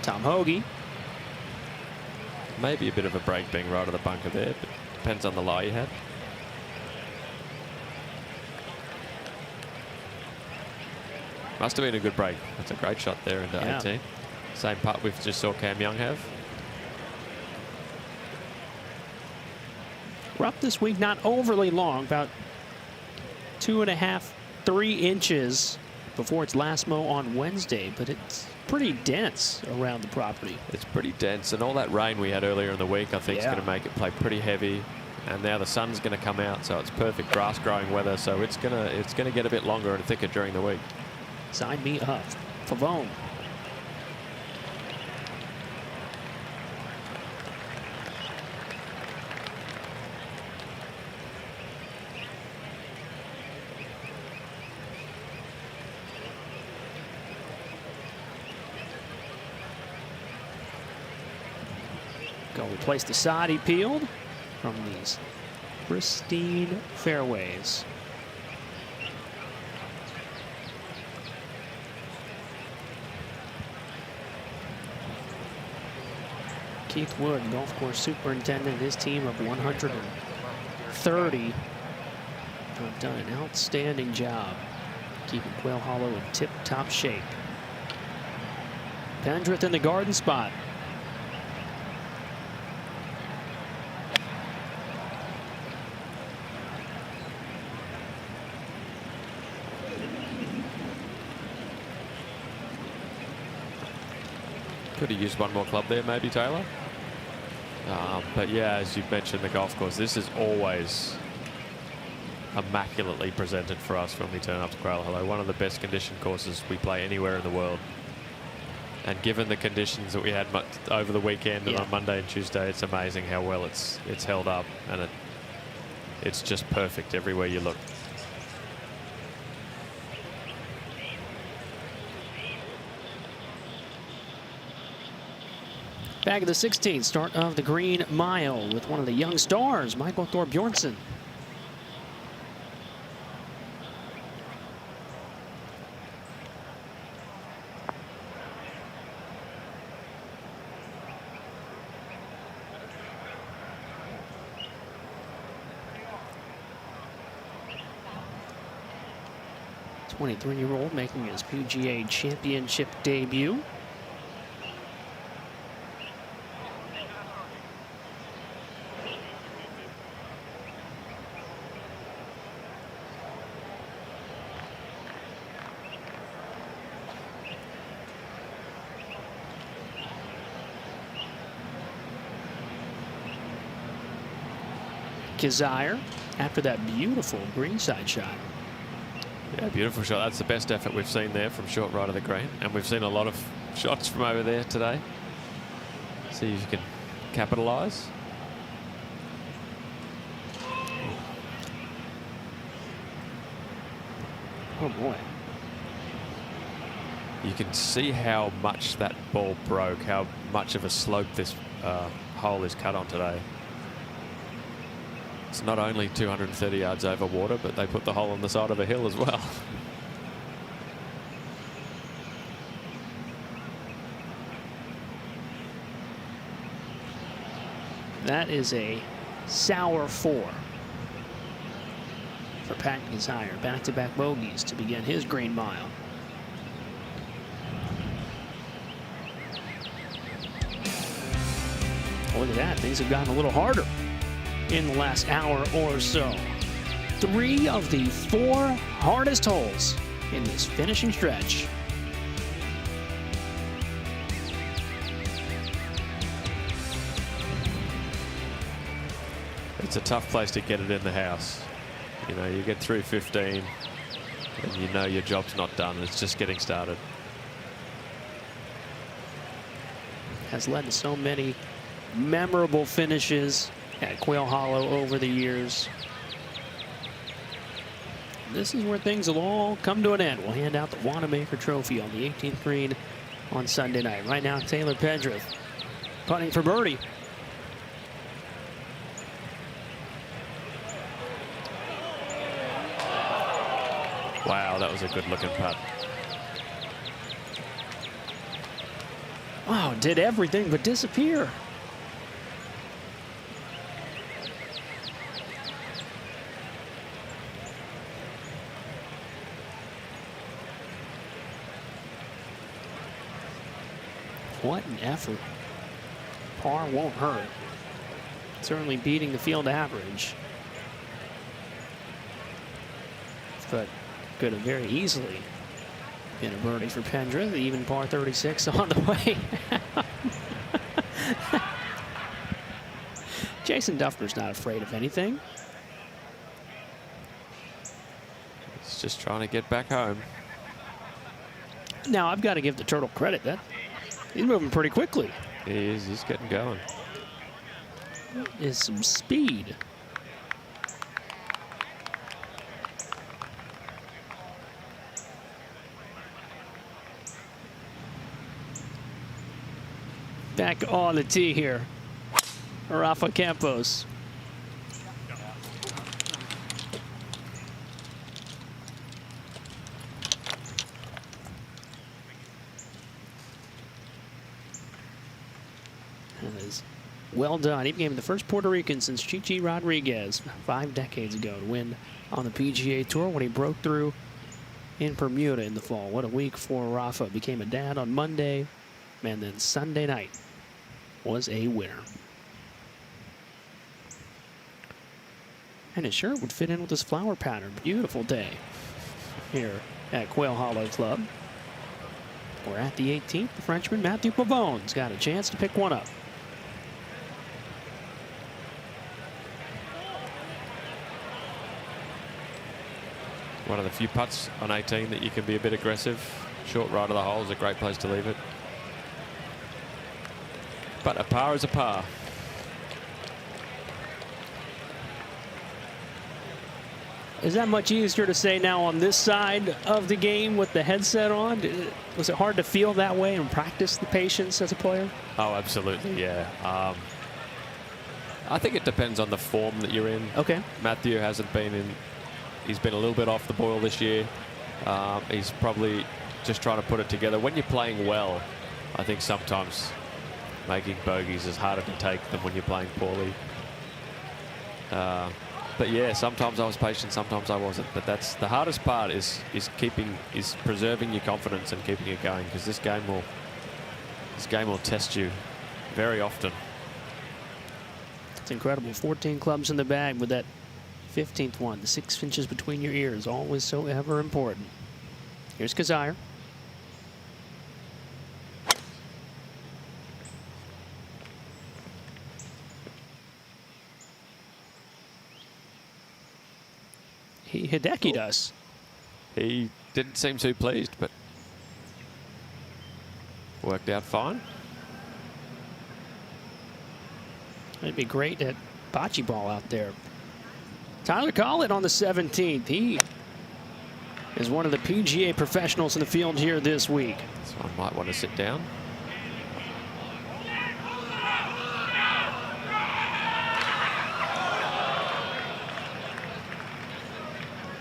Tom Hoagie. Maybe a bit of a break being right of the bunker there, but depends on the lie you had. Must have been a good break. That's a great shot there into 18. Same putt we just saw Cam Young have. We're up this week, not overly long, about 2.5, 3 inches before its last mow on Wednesday, but it's pretty dense around the property. It's pretty dense, and all that rain we had earlier in the week, I think, is going to make it play pretty heavy. And now the sun's going to come out, so it's perfect grass growing weather. So it's gonna get a bit longer and thicker during the week. Sign me up. Pavone. Go replace the sod he peeled from these pristine fairways. Keith Wood, golf course superintendent, his team of 130 have done an outstanding job keeping Quail Hollow in tip-top shape. Pendrith in the garden spot. Could have used one more club there, maybe, Taylor. But yeah, as you've mentioned, the golf course, this is always immaculately presented for us when we turn up to Quail Hollow. One of the best conditioned courses we play anywhere in the world. And given the conditions that we had over the weekend and on Monday and Tuesday, it's amazing how well it's held up, and it's just perfect everywhere you look. Back of the 16th, start of the Green Mile with one of the young stars, Michael Thorbjornsen. A 23-year-old making his PGA Championship debut. Kazire after that beautiful greenside shot. Yeah, beautiful shot. That's the best effort we've seen there from short right of the green. And we've seen a lot of shots from over there today. See if you can capitalise. Oh, boy. You can see how much that ball broke, how much of a slope this hole is cut on today. It's not only 230 yards over water, but they put the hole on the side of a hill as well. That is a sour 4. for Pat Desire. Back-to-back bogeys to begin his green mile. Look at that. Things have gotten a little harder in the last hour or so. 3 of the 4 hardest holes in this finishing stretch. It's a tough place to get it in the house. You know, you get through 15 and you know your job's not done. It's just getting started. Has led to so many memorable finishes at Quail Hollow over the years. This is where things will all come to an end. We'll hand out the Wanamaker Trophy on the 18th green on Sunday night. Right now, Taylor Pendrith putting for birdie. Wow, that was a good-looking putt. Wow, did everything but disappear. What an effort. Par won't hurt. Certainly beating the field average. But could have very easily been a birdie for Pendrith. Even par 36 on the way. Jason Duffner's not afraid of anything. He's just trying to get back home. Now, I've got to give the Turtle credit. He's moving pretty quickly. He is. He's getting going. Is some speed. Back on the tee here, Rafa Campos. That is well done. He became the first Puerto Rican since Chichi Rodriguez 5 decades ago to win on the PGA Tour when he broke through in Bermuda in the fall. What a week for Rafa. Became a dad on Monday, and then Sunday night was a winner. And it sure would fit in with this flower pattern. Beautiful day here at Quail Hollow Club. We're at the 18th. The Frenchman Matthew Pavone's got a chance to pick one up. One of the few putts on 18 that you can be a bit aggressive. Short right of the hole is a great place to leave it. But a par is a par. Is that much easier to say now on this side of the game with the headset on? Was it hard to feel that way and practice the patience as a player? Oh, absolutely, yeah. I think it depends on the form that you're in. Okay. Matthew hasn't been in. He's been a little bit off the boil this year. He's probably just trying to put it together. When you're playing well, I think sometimes making bogeys is harder to take than when you're playing poorly. But yeah, sometimes I was patient, sometimes I wasn't. But that's the hardest part is preserving your confidence and keeping it going, because this game will test you very often. It's incredible. 14 clubs in the bag with that 15th one. The 6 inches between your ears, always so ever important. Here's Kazire. He Hideki'd us. He didn't seem too pleased, but worked out fine. It'd be great at bocce ball out there. Tyler Collett on the 17th. He is one of the PGA professionals in the field here this week. So I might want to sit down.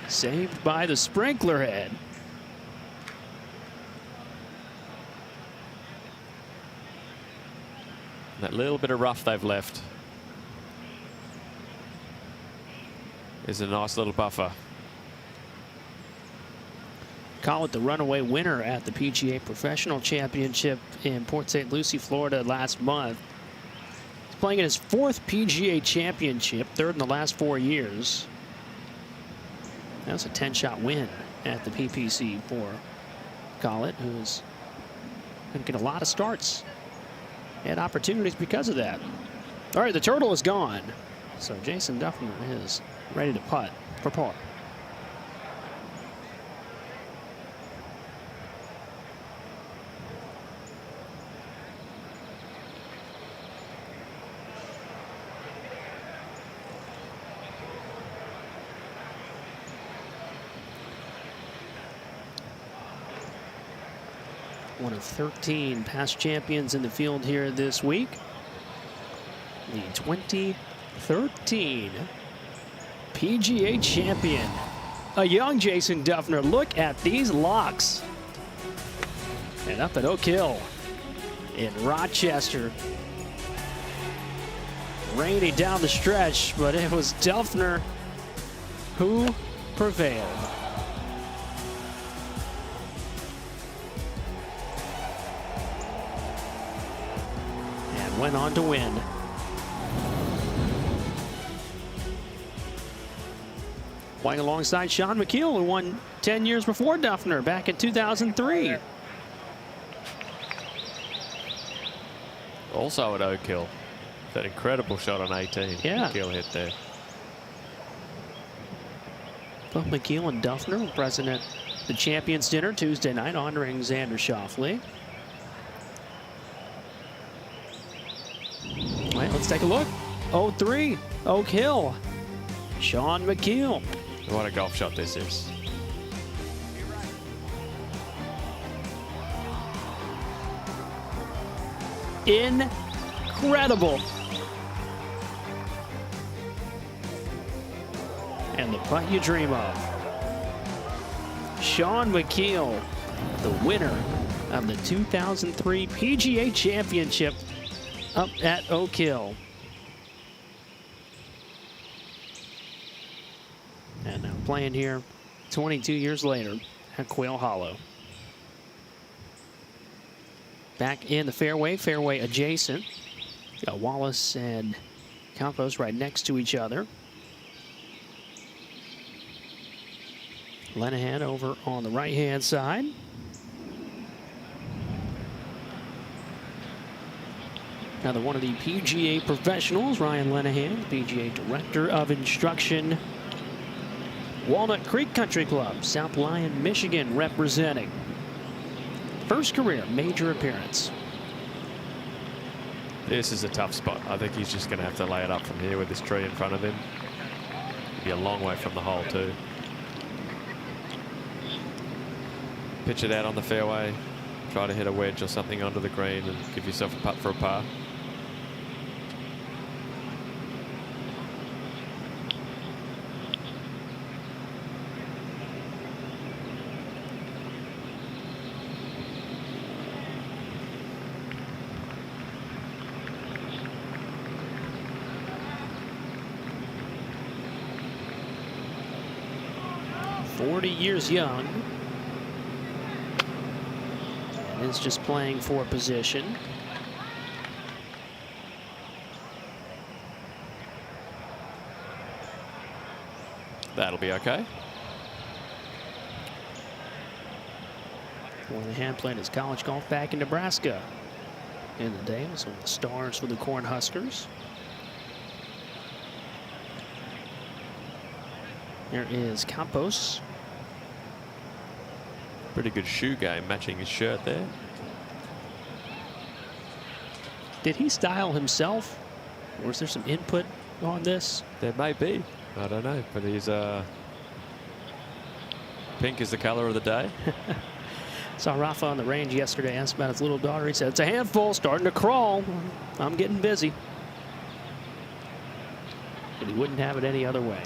Saved by the sprinkler head. That little bit of rough they've left is a nice little buffer. call it the runaway winner at the PGA Professional Championship in Port St. Lucie, Florida last month. He's playing in his 4th PGA Championship, 3rd in the last 4 years. That was a 10-shot win at the PPC for Collett, who's going to get a lot of starts and opportunities because of that. All right, the turtle is gone. So Jason Duffner is ready to putt for par. One of 13 past champions in the field here this week. The 2013 PGA champion, a young Jason Duffner. Look at these locks. And up at Oak Hill in Rochester. Rainy down the stretch, but it was Duffner who prevailed. And went on to win. Playing alongside Sean McKeel, who won 10 years before Duffner back in 2003. Also at Oak Hill. That incredible shot on 18. Yeah. McKeel hit there. Both McKeel and Duffner were present at the Champions Dinner Tuesday night, honoring Xander Schauffele. All right, let's take a look. 0-3, Oak Hill. Sean McKeel. What a golf shot this is. Incredible. And the putt you dream of. Sean McKeel, the winner of the 2003 PGA Championship up at Oak Hill. And now playing here 22 years later at Quail Hollow. Back in the fairway, fairway adjacent. Got Wallace and Campos right next to each other. Lenahan over on the right-hand side. Another one of the PGA professionals, Ryan Lenahan, PGA Director of Instruction. Walnut Creek Country Club, South Lyon, Michigan, representing. First career major appearance. This is a tough spot. I think he's just going to have to lay it up from here with this tree in front of him. He'll be a long way from the hole too. Pitch it out on the fairway. Try to hit a wedge or something onto the green and give yourself a putt for a par. Years young, and is just playing for position. That'll be okay. Lenahan played his college golf back in Nebraska in the day. Was one of the stars for the Cornhuskers. There is Campos. Pretty good shoe game matching his shirt there. Did he style himself, or is there some input on this? There may be. I don't know, but he's pink is the color of the day. Saw Rafa on the range yesterday, asked about his little daughter. He said, it's a handful, starting to crawl. I'm getting busy. But he wouldn't have it any other way.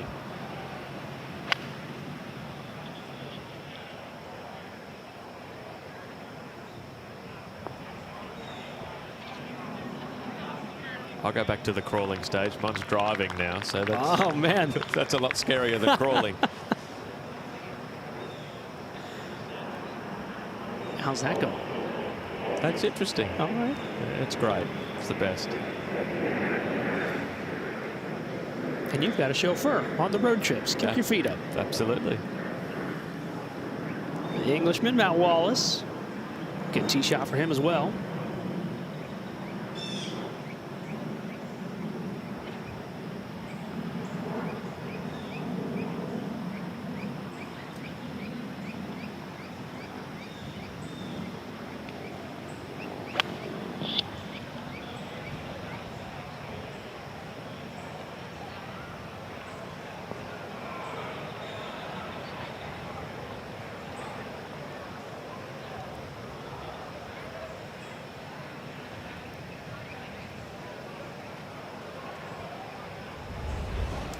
I'll go back to the crawling stage. Mine's driving now, so that's, oh man, that's a lot scarier than crawling. How's that going? That's interesting. All right. Yeah, it's great. It's the best. And you've got a chauffeur on the road trips. Keep your feet up. Absolutely. The Englishman, Matt Wallace. Good tee shot for him as well.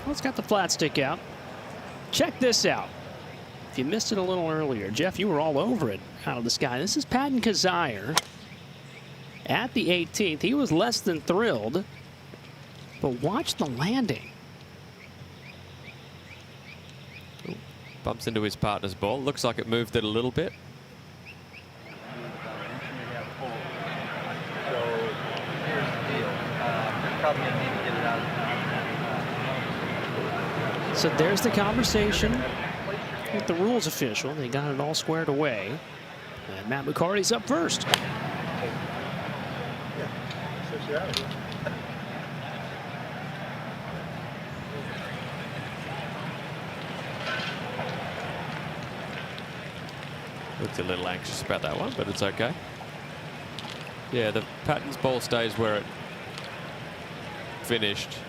Well, it's got the flat stick out. Check this out. If you missed it a little earlier, Jeff, you were all over it out of the sky. This is Patton Kizzire at the 18th. He was less than thrilled, but watch the landing. Ooh, bumps into his partner's ball. Looks like it moved it a little bit. So here's the deal. You're probably going to need to get it out of the So there's the conversation with the rules official. They got it all squared away. And Matt McCarty's up first. Looked a little anxious about that one, but it's okay. Yeah, the Patton's ball stays where it finished,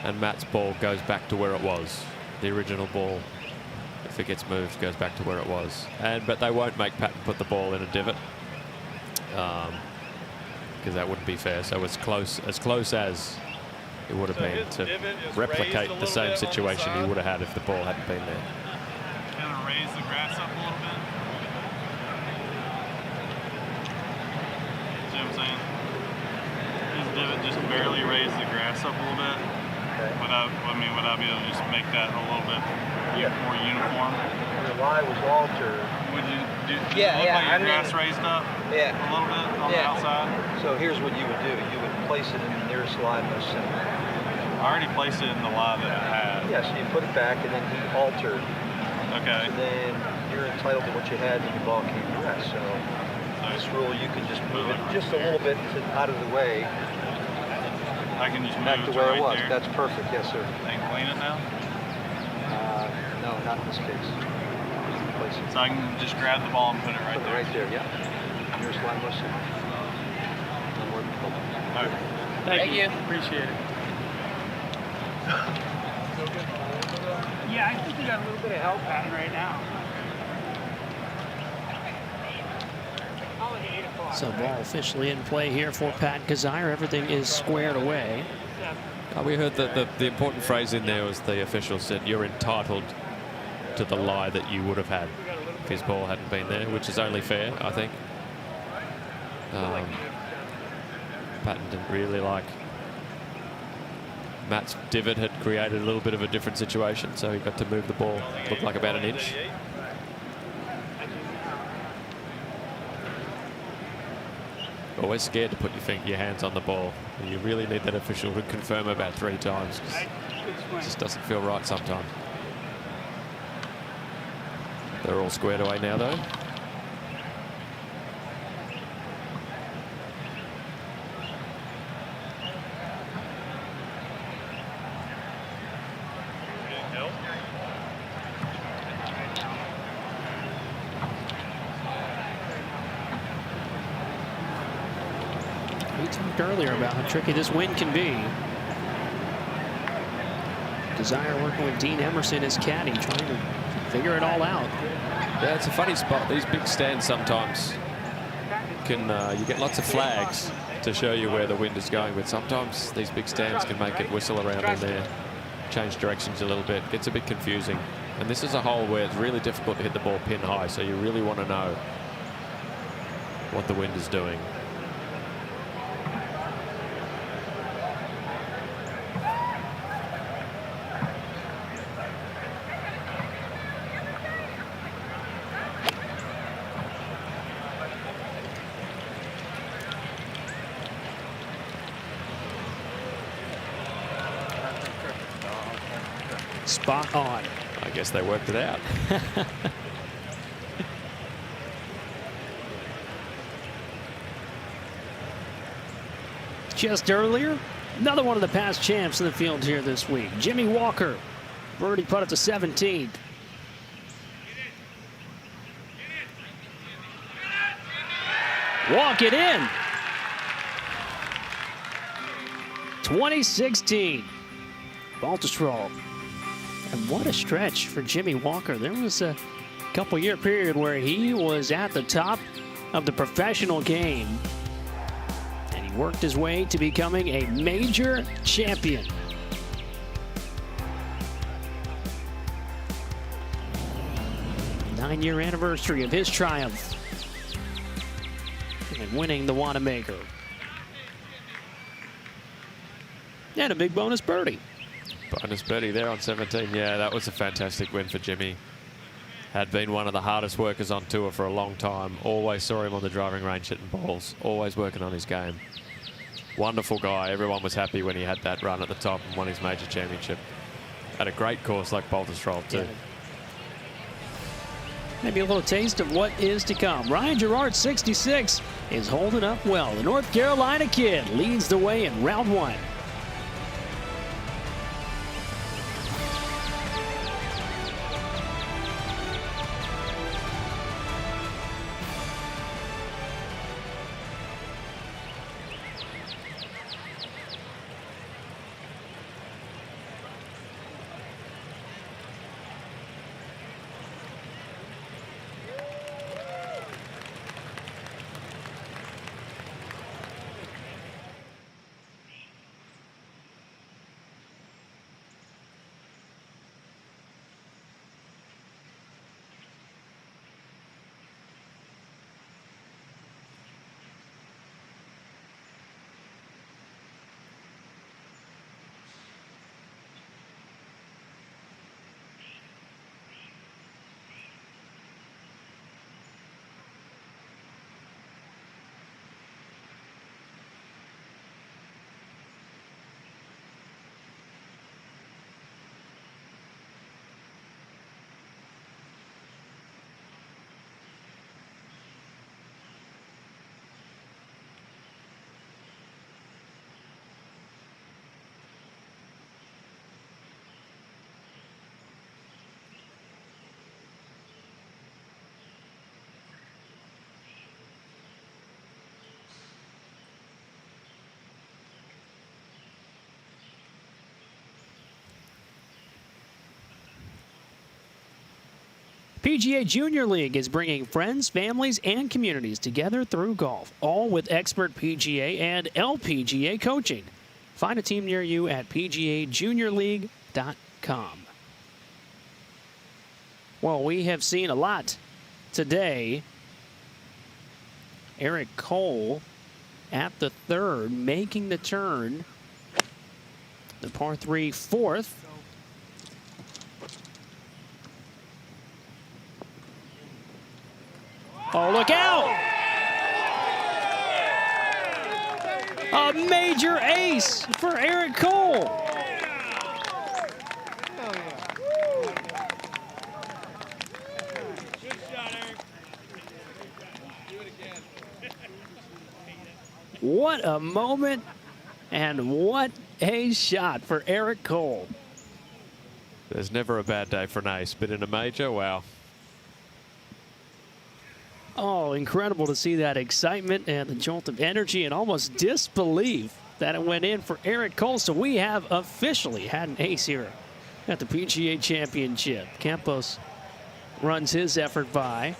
and Matt's ball goes back to where it was. The original ball, if it gets moved, goes back to where it was. But they won't make Patton put the ball in a divot, because that wouldn't be fair. So as close as it would have been to replicate the same situation he would have had if the ball hadn't been there. Kind of raise the grass up a little bit. See what I'm saying? His divot just barely raised the grass up a little bit. Okay. Would I be able to just make that a little bit more uniform? The lie was altered. Would you look like your grass raised up a little bit on the outside? So here's what you would do. You would place it in the nearest lie most center. I already placed it in the lie that it had. Yeah, so you put it back and then he altered. Okay. So then you're entitled to what you had when your ball came to rest. So this rule, you can just move it just a little bit out of the way. I can just move back to where right it was. there. That's perfect, yes, sir. And clean it now? No, not in this case. Place it. So I can just grab the ball and put it right there? Right there, yeah. Nearest line most center. Okay. Thank you. Appreciate it. Yeah, I think we got a little bit of help Patton right now. So ball officially in play here for Patton Kizzire. Everything is squared away. We heard that the important phrase in there was the official said you're entitled to the lie that you would have had if his ball hadn't been there, which is only fair, I think. Patton didn't really like Matt's divot had created a little bit of a different situation, so he got to move the ball, looked like about an inch. Always scared to put your hands on the ball. You really need that official to confirm about 3 times. It just doesn't feel right sometimes. They're all squared away now, though. We talked earlier about how tricky this wind can be. Kizzire working with Dean Emerson as caddy, trying to figure it all out. Yeah, it's a funny spot. These big stands sometimes can, you get lots of flags to show you where the wind is going, but sometimes these big stands can make it whistle around in there, change directions a little bit, gets a bit confusing. And this is a hole where it's really difficult to hit the ball pin high, so you really want to know what the wind is doing. spot on. I guess they worked it out. Just earlier, another one of the past champs in the field here this week. Jimmy Walker, birdie putt at the 17th. Walk it in. 2016. Baltusrol. And what a stretch for Jimmy Walker. There was a couple-year period where he was at the top of the professional game. And he worked his way to becoming a major champion. Nine-year anniversary of his triumph and winning the Wanamaker. And a big bonus birdie. Bonus birdie there on 17. Yeah, that was a fantastic win for Jimmy. Had been one of the hardest workers on tour for a long time. Always saw him on the driving range hitting balls. Always working on his game. Wonderful guy. Everyone was happy when he had that run at the top and won his major championship. At a great course like Baltusrol too. Yeah. Maybe a little taste of what is to come. Ryan Gerard, 66, is holding up well. The North Carolina kid leads the way in round one. PGA Junior League is bringing friends, families, and communities together through golf, all with expert PGA and LPGA coaching. Find a team near you at PGAJuniorLeague.com. Well, we have seen a lot today. Eric Cole at the third, making the turn. The par 3 fourth. Oh, look out! A major ace for Eric Cole. Good shot, Eric. Do it again. What a moment and what a shot for Eric Cole. There's never a bad day for an ace, but in a major, wow. Oh, incredible to see that excitement and the jolt of energy and almost disbelief that it went in for Eric Cole. So we have officially had an ace here at the PGA Championship. Campos runs his effort by.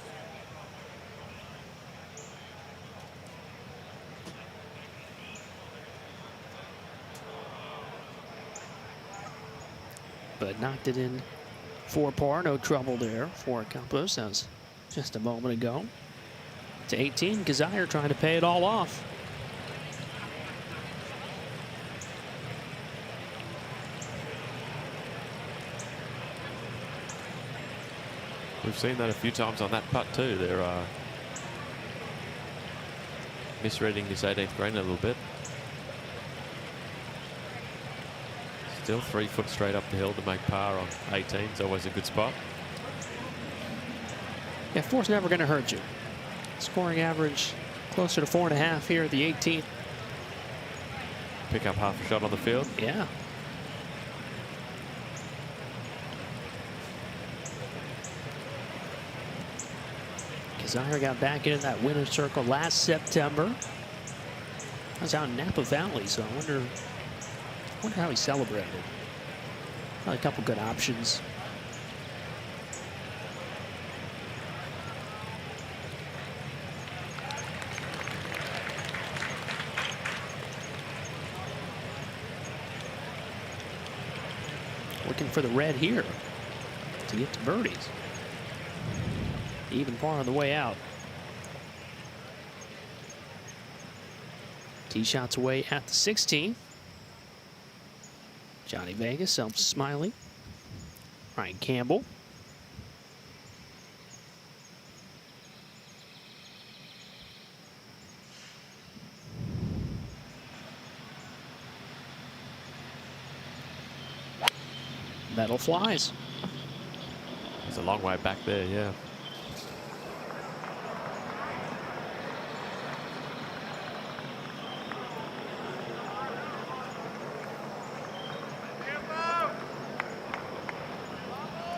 But knocked it in for par. No trouble there for Campos. That was just a moment ago. To 18, Kazire trying to pay it all off. We've seen that a few times on that putt too. They're misreading this 18th green a little bit. Still 3 foot straight up the hill to make par on 18 is always a good spot. Yeah, 4's never going to hurt you. Scoring average closer to 4.5 here at the 18th. Pick up half a shot on the field. Yeah. Xander got back into that winner's circle last September. I was out in Napa Valley, so I wonder how he celebrated. Probably a couple good options. Looking for the red here to get to birdies. Even par on the way out. Tee shots away at the 16. Johnny Vegas, Elf Smiley, Ryan Campbell. Metal flies. It's a long way back there, yeah.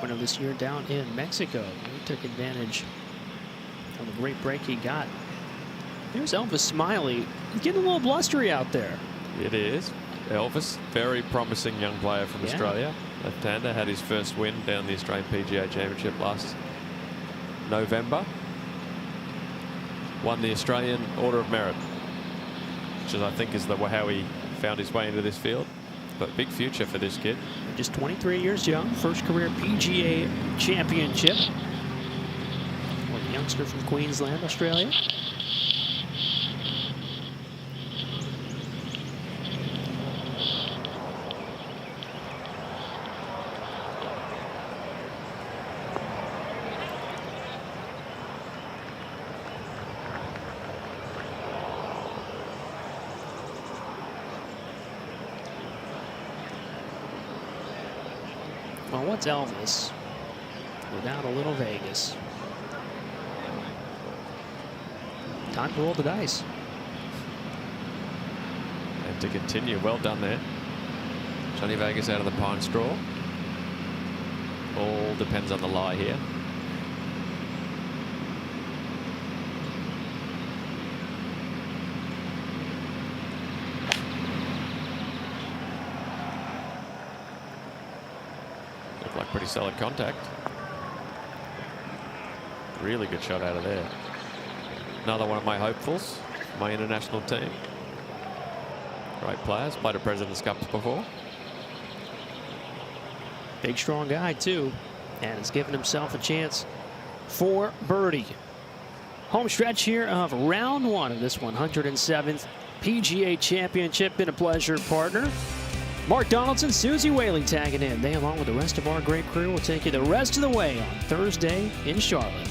Winner this year down in Mexico. He took advantage of the great break he got. There's Elvis Smiley. He's getting a little blustery out there. It is. Elvis, very promising young player from Yeah. Australia. Left-hander, had his first win down the Australian PGA Championship last November. Won the Australian Order of Merit, which is, I think, is how he found his way into this field. But big future for this kid. Just 23 years young, first career PGA Championship. A youngster from Queensland, Australia. Well, what's Elvis without a little Vegas? Time to roll the dice. And to continue, well done there. Johnny Vegas out of the pine straw. All depends on the lie here. Looked like pretty solid contact. Really good shot out of there. Another one of my hopefuls, my international team. Great players, played at President's Cups before. Big, strong guy, too. And has given himself a chance for birdie. Home stretch here of round one of this 107th PGA Championship. Been a pleasure, partner. Mark Donaldson, Susie Whaley tagging in. They, along with the rest of our great crew, will take you the rest of the way on Thursday in Charlotte.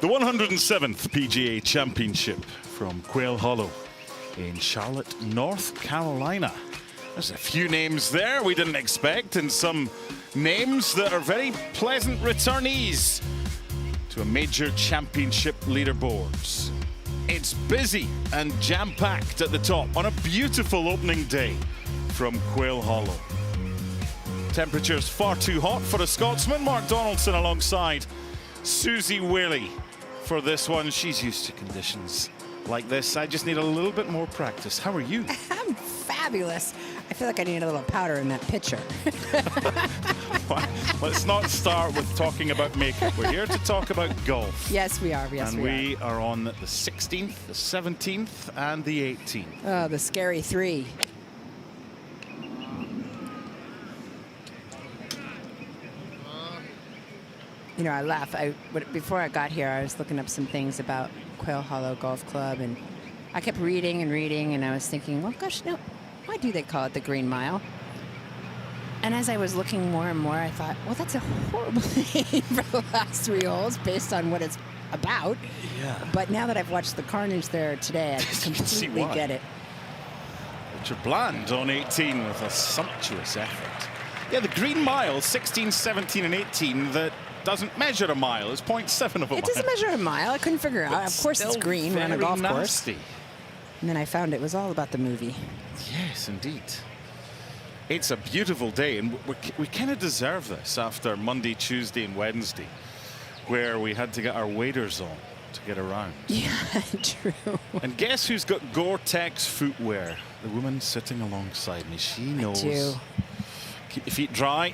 The 107th PGA Championship from Quail Hollow in Charlotte, North Carolina. There's a few names there we didn't expect, and some names that are very pleasant returnees to a major championship leaderboards. It's busy and jam-packed at the top on a beautiful opening day from Quail Hollow. Temperatures far too hot for a Scotsman. Mark Donaldson alongside Susie Whaley for this one. She's used to conditions like this. I just need a little bit more practice. How are you? I'm fabulous. I feel like I need a little powder in that pitcher. Let's not start with talking about makeup. We're here to talk about golf. Yes, we are. Yes, and we are on the 16th, the 17th, and the 18th. Oh, the scary three. You know, I laugh. Before I got here, I was looking up some things about Quail Hollow Golf Club, and I kept reading and reading, and I was thinking, well, gosh, no, why do they call it the Green Mile? And as I was looking more and more, I thought, well, that's a horrible name for the last 3 holes based on what it's about. Yeah. But now that I've watched the carnage there today, I completely get it. Richard Bland on 18 with a sumptuous effort. Yeah, the Green Mile, 16, 17, and 18, that doesn't measure a mile. It's 0.7 of a mile. It doesn't measure a mile. I couldn't figure it out. Of course it's green. We're on a golf course. And then I found it was all about the movie. Yes, indeed. It's a beautiful day, and we kind of deserve this after Monday, Tuesday, and Wednesday, where we had to get our waders on to get around. Yeah, true. And guess who's got Gore-Tex footwear? The woman sitting alongside me. She knows. I do. Keep your feet dry.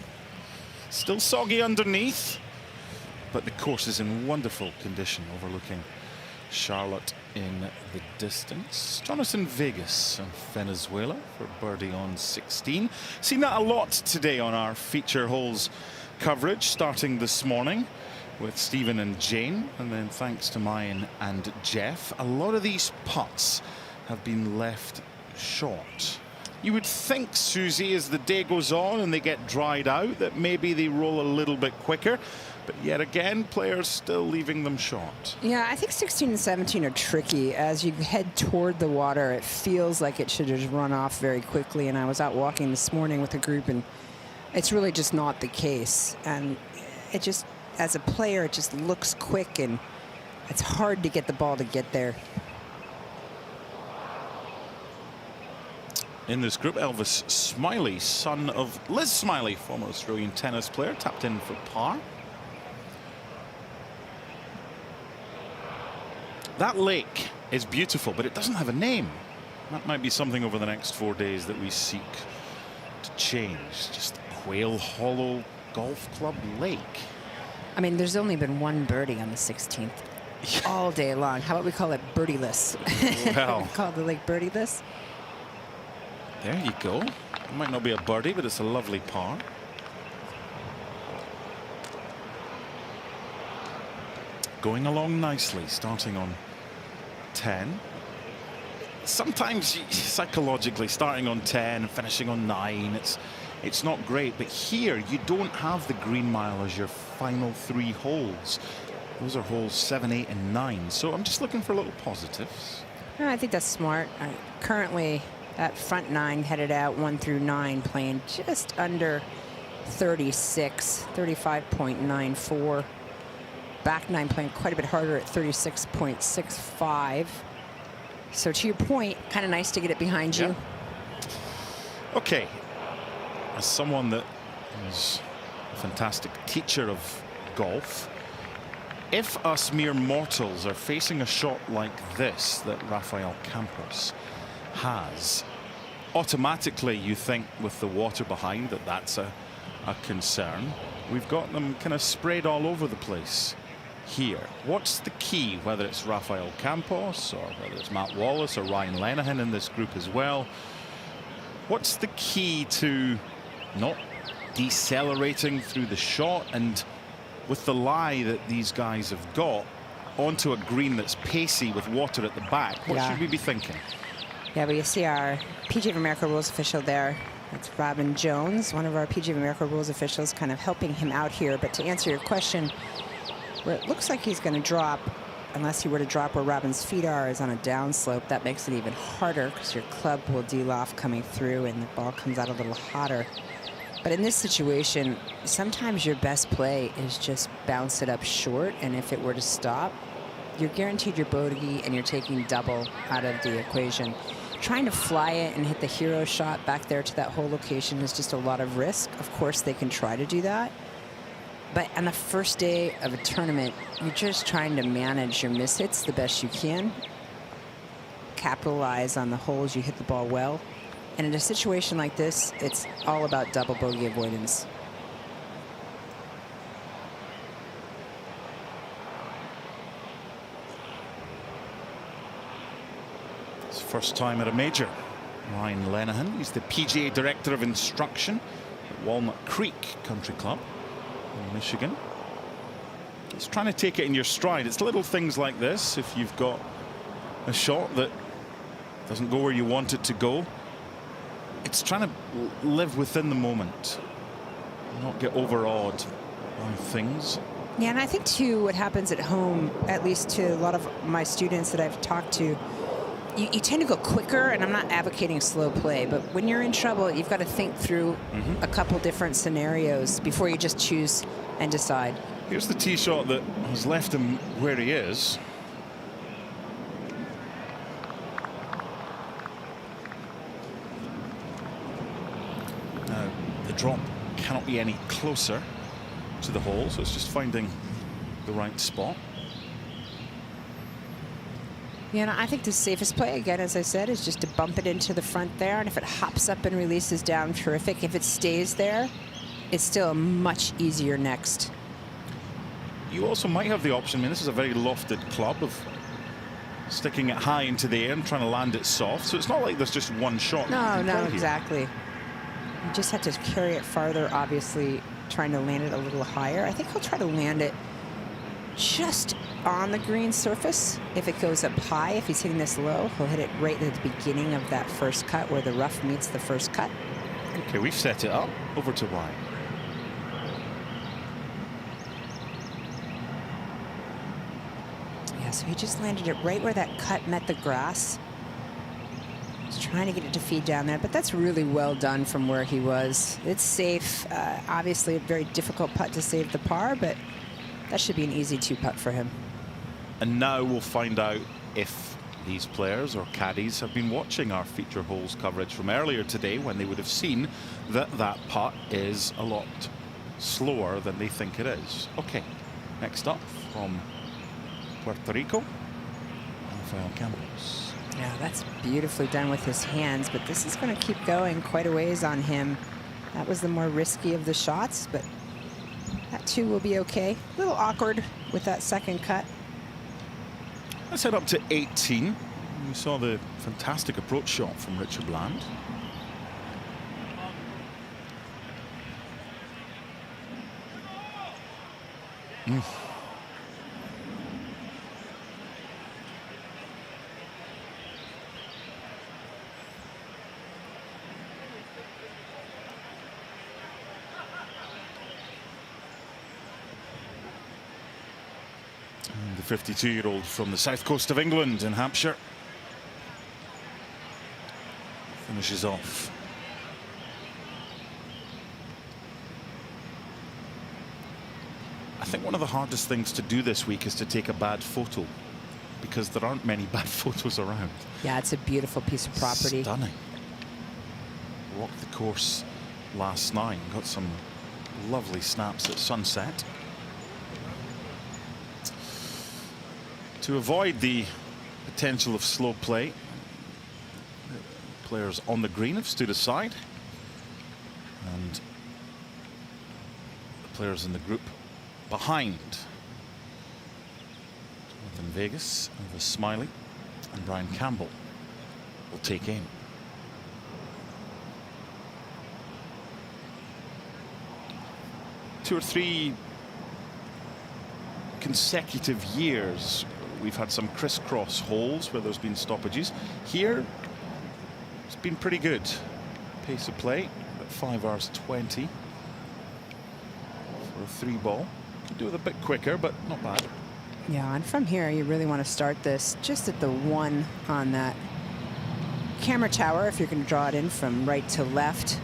Still soggy underneath, but the course is in wonderful condition, overlooking Charlotte in the distance. Jonathan Vegas of Venezuela for birdie on 16. Seen that a lot today on our feature holes coverage, starting this morning with Stephen and Jane, and then thanks to Mayan and Jeff. A lot of these putts have been left short. You would think, Susie, as the day goes on and they get dried out, that maybe they roll a little bit quicker. But yet again, players still leaving them short. Yeah, I think 16 and 17 are tricky. As you head toward the water, it feels like it should just run off very quickly. And I was out walking this morning with a group, and it's really just not the case. And it just, as a player, it just looks quick, and it's hard to get the ball to get there. In this group, Elvis Smiley, son of Liz Smiley, former Australian tennis player, tapped in for par. That lake is beautiful, but it doesn't have a name. That might be something over the next 4 days that we seek to change. Just Quail Hollow Golf Club Lake. I mean, there's only been one birdie on the 16th all day long. How about we call it birdieless? Well, we call the lake birdieless. There you go. It might not be a birdie, but it's a lovely par. Going along nicely, starting on 10. Sometimes psychologically starting on 10 and finishing on 9, it's not great, but here you don't have the Green Mile as your final 3 holes. Those are holes 7, 8, and 9. So I'm just looking for little positives. I think that's smart. Currently, that front 9 headed out 1 through 9, playing just under 36, 35.94. Back 9 playing quite a bit harder at 36.65. So to your point, kind of nice to get it behind you. Okay. As someone that is a fantastic teacher of golf, if us mere mortals are facing a shot like this that Rafael Campos has, automatically you think with the water behind that that's a concern. We've got them kind of sprayed all over the place here. What's the key, whether it's Rafael Campos or whether it's Matt Wallace or Ryan Lenihan in this group as well? What's the key to not decelerating through the shot, and with the lie that these guys have got onto a green that's pacey with water at the back, what should we be thinking? Yeah, but you see our PGA of America rules official there. That's Robin Jones, one of our PGA of America rules officials, kind of helping him out here. But to answer your question, where it looks like he's going to drop unless you were to drop where Robin's feet are, is on a downslope. That makes it even harder because your club will deal off coming through and the ball comes out a little hotter. But in this situation, sometimes your best play is just bounce it up short, and if it were to stop, you're guaranteed your bogey and you're taking double out of the equation. Trying to fly it and hit the hero shot back there to that whole location is just a lot of risk. Of course, they can try to do that. But on the first day of a tournament, you're just trying to manage your mishits the best you can, capitalize on the holes you hit the ball well. And in a situation like this, it's all about double bogey avoidance. It's first time at a major. Ryan Lenihan, he's the PGA Director of Instruction at Walnut Creek Country Club in Michigan. He's trying to take it in your stride. It's little things like this. If you've got a shot that doesn't go where you want it to go, it's trying to live within the moment, not get overawed by things. Yeah, and I think, too, what happens at home, at least to a lot of my students that I've talked to, you tend to go quicker, and I'm not advocating slow play, but when you're in trouble, you've got to think through a couple different scenarios before you just choose and decide. Here's the tee shot that has left him where he is. Now, the drop cannot be any closer to the hole, so it's just finding the right spot. Yeah, and I think the safest play, again, as I said, is just to bump it into the front there, and if it hops up and releases down, terrific. If it stays there, it's still a much easier next. You also might have the option, I mean, this is a very lofted club, of sticking it high into the air and trying to land it soft, so it's not like there's just one shot. No, exactly. You just have to carry it farther, obviously, trying to land it a little higher. I think he'll try to land it just on the green surface. If it goes up high, if he's hitting this low, he'll hit it right at the beginning of that first cut where the rough meets the first cut. Okay, we've set it up. Over to Ryan. Yeah, so he just landed it right where that cut met the grass. He's trying to get it to feed down there, but that's really well done from where he was. It's safe. Obviously, a very difficult putt to save the par, but that should be an easy two-putt for him. And now we'll find out if these players or caddies have been watching our feature holes coverage from earlier today, when they would have seen that that putt is a lot slower than they think it is. Okay, next up from Puerto Rico, Rafael Campos. Yeah, that's beautifully done with his hands, but this is going to keep going quite a ways on him. That was the more risky of the shots, but that too will be okay. A little awkward with that second cut. Let's head up to 18. We saw the fantastic approach shot from Richard Bland. The 52-year-old from the south coast of England in Hampshire finishes off. I think one of the hardest things to do this week is to take a bad photo, because there aren't many bad photos around. Yeah, it's a beautiful piece of property. Stunning. Walked the course last night, got some lovely snaps at sunset. To avoid the potential of slow play, players on the green have stood aside, and the players in the group behind, Jonathan Vegas, Elvis Smiley, and Brian Campbell will take aim. Two or three consecutive years we've had some crisscross holes where there's been stoppages. Here it's been pretty good pace of play at 5 hours 20 for a 3-ball. Could do it a bit quicker, but not bad. Yeah, and from here, you really want to start this just at the 1 on that camera tower if you're going to draw it in from right to left.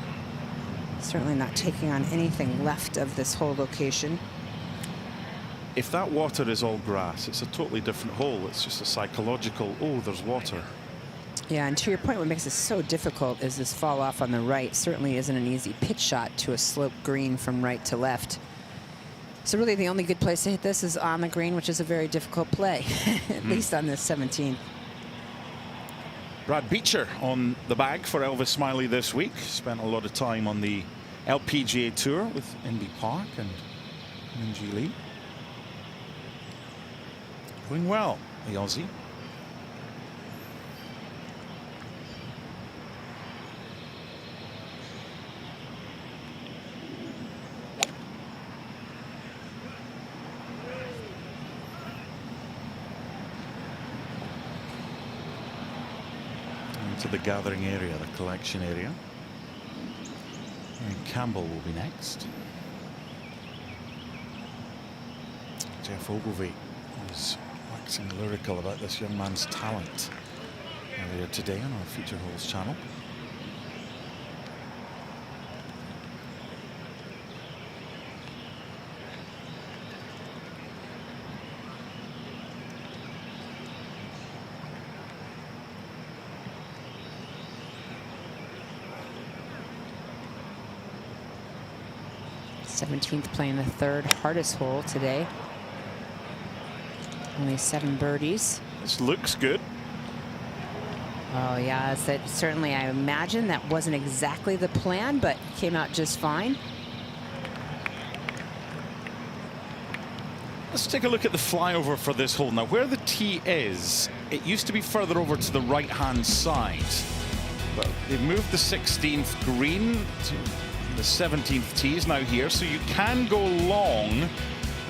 Certainly not taking on anything left of this whole location. If that water is all grass, it's a totally different hole. It's just a psychological, oh, there's water. Yeah, and to your point, what makes this so difficult is this fall off on the right certainly isn't an easy pitch shot to a slope green from right to left. So really the only good place to hit this is on the green, which is a very difficult play, at least on this 17. Brad Beecher on the bag for Elvis Smiley this week. Spent a lot of time on the LPGA Tour with Indy Park and Minjee Lee. Doing well, the Aussie. Into the gathering area, the collection area. And Campbell will be next. Jeff Ogilvie was waxing lyrical about this young man's talent earlier today on our Feature Holes channel. Seventeenth playing the 3rd hardest hole today. Only 7 birdies. This looks good. Oh yeah, certainly I imagine that wasn't exactly the plan, but came out just fine. Let's take a look at the flyover for this hole. Now, where the tee is, it used to be further over to the right-hand side. But they've moved the 16th green to the 17th tee is now here, so you can go long.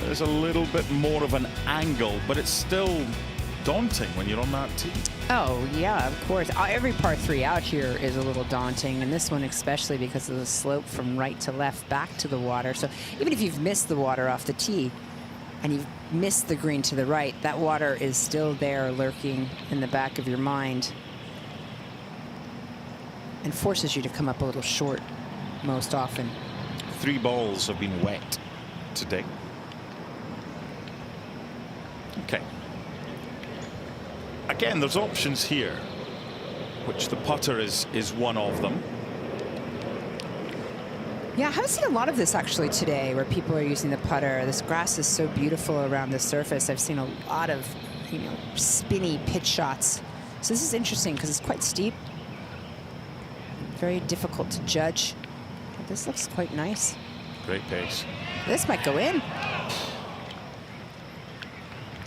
There's a little bit more of an angle, but it's still daunting when you're on that tee. Oh yeah, of course. Every par 3 out here is a little daunting, and this one especially because of the slope from right to left back to the water. So even if you've missed the water off the tee and you've missed the green to the right, that water is still there lurking in the back of your mind and forces you to come up a little short most often. 3 balls have been wet today. Okay. Again, there's options here, which the putter is one of them. Yeah, I haven't seen a lot of this actually today where people are using the putter. This grass is so beautiful around the surface. I've seen a lot of, you know, spinny pitch shots. So this is interesting because it's quite steep. Very difficult to judge. But this looks quite nice. Great pace. This might go in.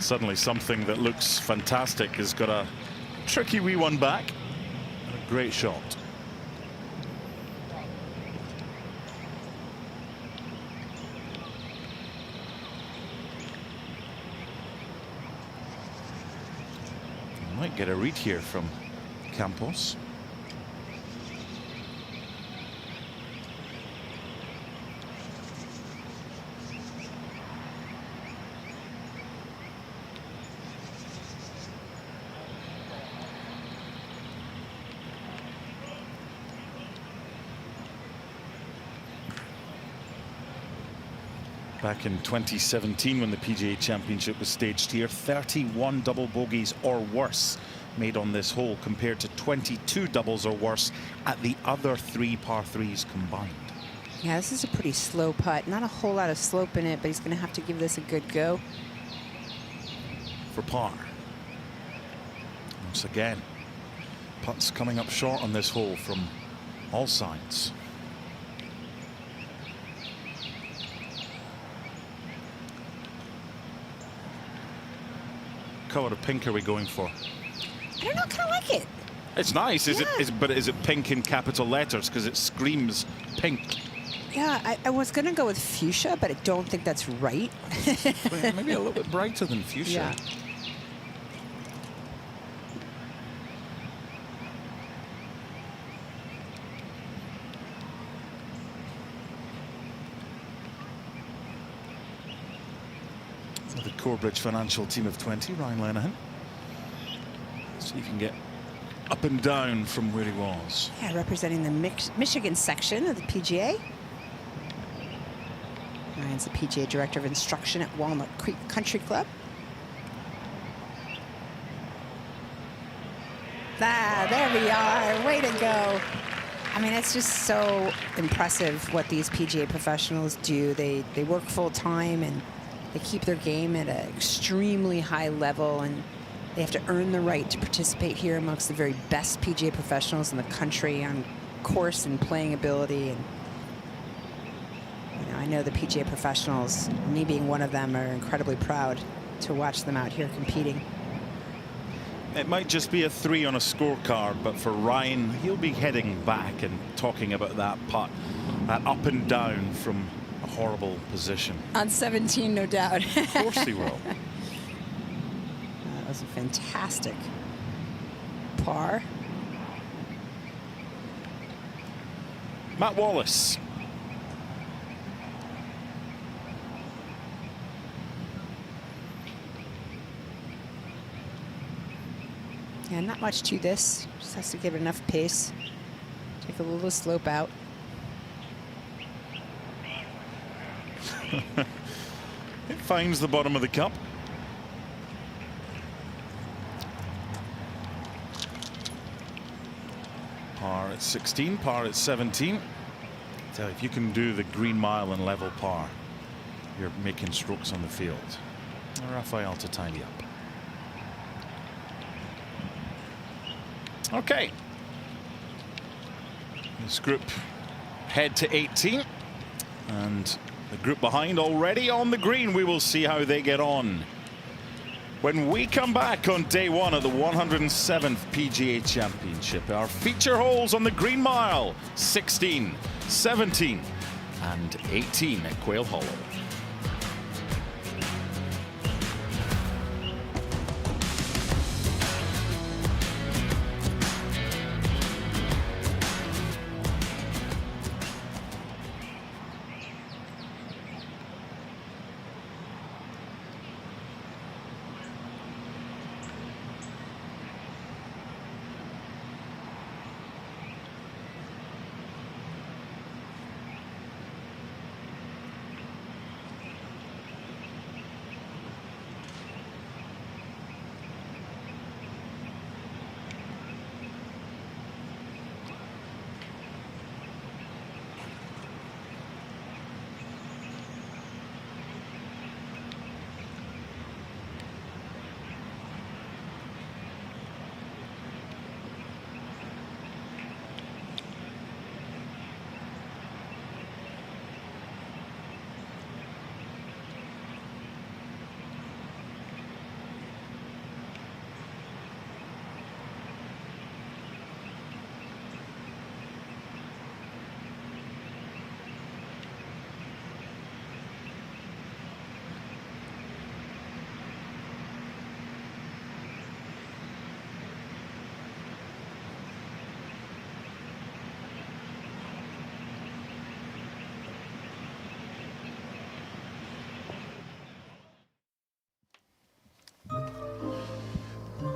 Suddenly something that looks fantastic has got a tricky wee one back. And a great shot. Might get a read here from Campos. Back in 2017, when the PGA Championship was staged here, 31 double bogeys or worse made on this hole compared to 22 doubles or worse at the other 3 par 3s combined. Yeah, this is a pretty slow putt. Not a whole lot of slope in it, but he's going to have to give this a good go. For par. Once again, putts coming up short on this hole from all sides. Color of pink are we going for? I don't know, I kind of like it. It's nice, but is it pink in capital letters? Because it screams pink. Yeah, I was going to go with fuchsia, but I don't think that's right. Maybe a little bit brighter than fuchsia. Yeah. The Corebridge Financial team of 20, Ryan Lenihan. So you can get up and down from where he was. Yeah, representing the Michigan section of the PGA. Ryan's the PGA Director of Instruction at Walnut Creek Country Club. Ah, there we are. Way to go. I mean, it's just so impressive what these PGA professionals do. They work full time and they keep their game at an extremely high level, and they have to earn the right to participate here amongst the very best PGA professionals in the country on course and playing ability. And you know, I know the PGA professionals, me being one of them, are incredibly proud to watch them out here competing. It might just be a 3 on a scorecard, but for Ryan, he'll be heading back and talking about that putt, that up and down from a horrible position. On 17, no doubt. Of course he will. That was a fantastic par. Matt Wallace. Yeah, not much to this. Just has to give it enough pace. Take a little slope out. It finds the bottom of the cup. Par at 16, par at 17. So if you can do the green mile and level par, you're making strokes on the field. Rafael to tidy up. Okay. This group head to 18, and the group behind already on the green. We will see how they get on when we come back on day 1 of the 107th PGA Championship. Our feature holes on the green mile: 16, 17, and 18 at Quail Hollow.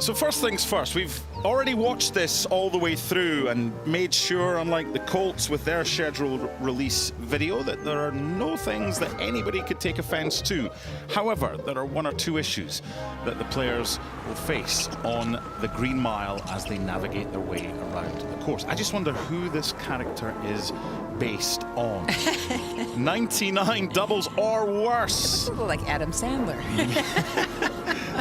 So first things first, we've already watched this all the way through and made sure, unlike the Colts with their scheduled release video, that there are no things that anybody could take offense to. However, there are 1 or 2 issues that the players will face on the green mile as they navigate their way around the course. I just wonder who this character is based on. 99 doubles or worse. A little like Adam Sandler.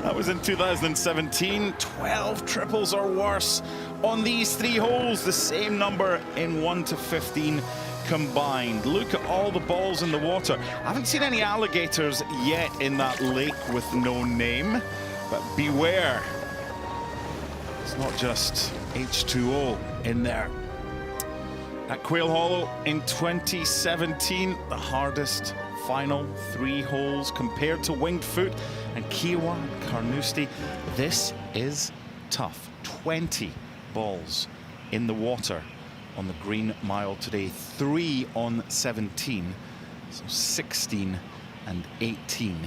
That was in 2017. 12 triples or worse on these 3 holes. The same number in 1 to 15 combined. Look at all the balls in the water. I haven't seen any alligators yet in that lake with no name, but beware. It's not just H2O in there. At Quail Hollow in 2017, the hardest final 3 holes compared to Winged Foot and Kiowa and Carnoustie. This is tough. 20 balls in the water on the green mile today. 3 on 17, so 16 and 18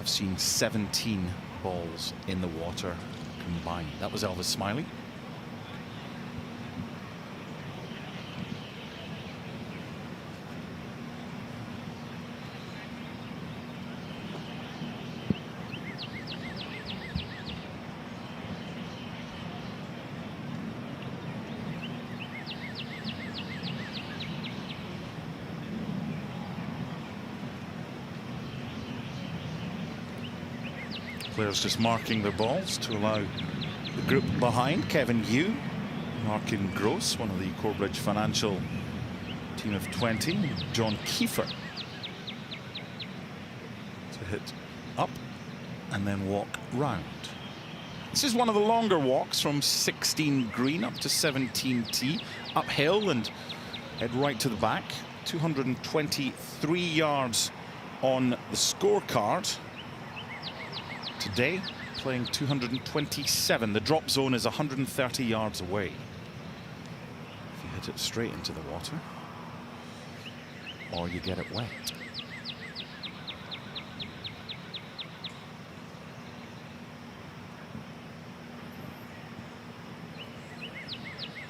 have seen 17 balls in the water combined. That was Elvis Smiley. Players just marking their balls to allow the group behind. Kevin Yu marking Gross, one of the Corebridge Financial team of 20. John Kiefer to hit up and then walk round. This is one of the longer walks from 16 green up to 17 tee, uphill and head right to the back. 223 yards on the scorecard. Today, playing 227. The drop zone is 130 yards away. If you hit it straight into the water, or you get it wet.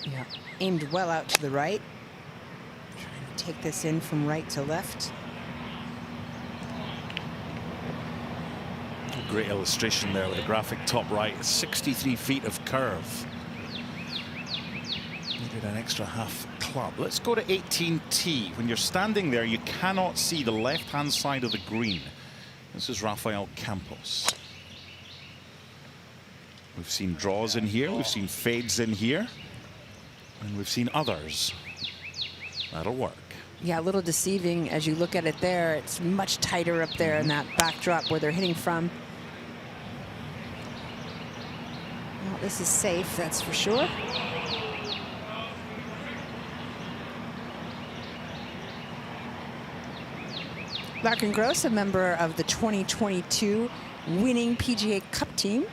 Yeah, aimed well out to the right. Trying to take this in from right to left. Great illustration there with a graphic top right. 63 feet of curve. Needed an extra half club. Let's go to 18T. When you're standing there, you cannot see the left-hand side of the green. This is Rafael Campos. We've seen draws in here. We've seen fades in here. And we've seen others. That'll work. Yeah, a little deceiving as you look at it there. It's much tighter up there in that backdrop where they're hitting from. Well, this is safe, that's for sure. Larkin Gross, a member of the 2022 winning PGA Cup team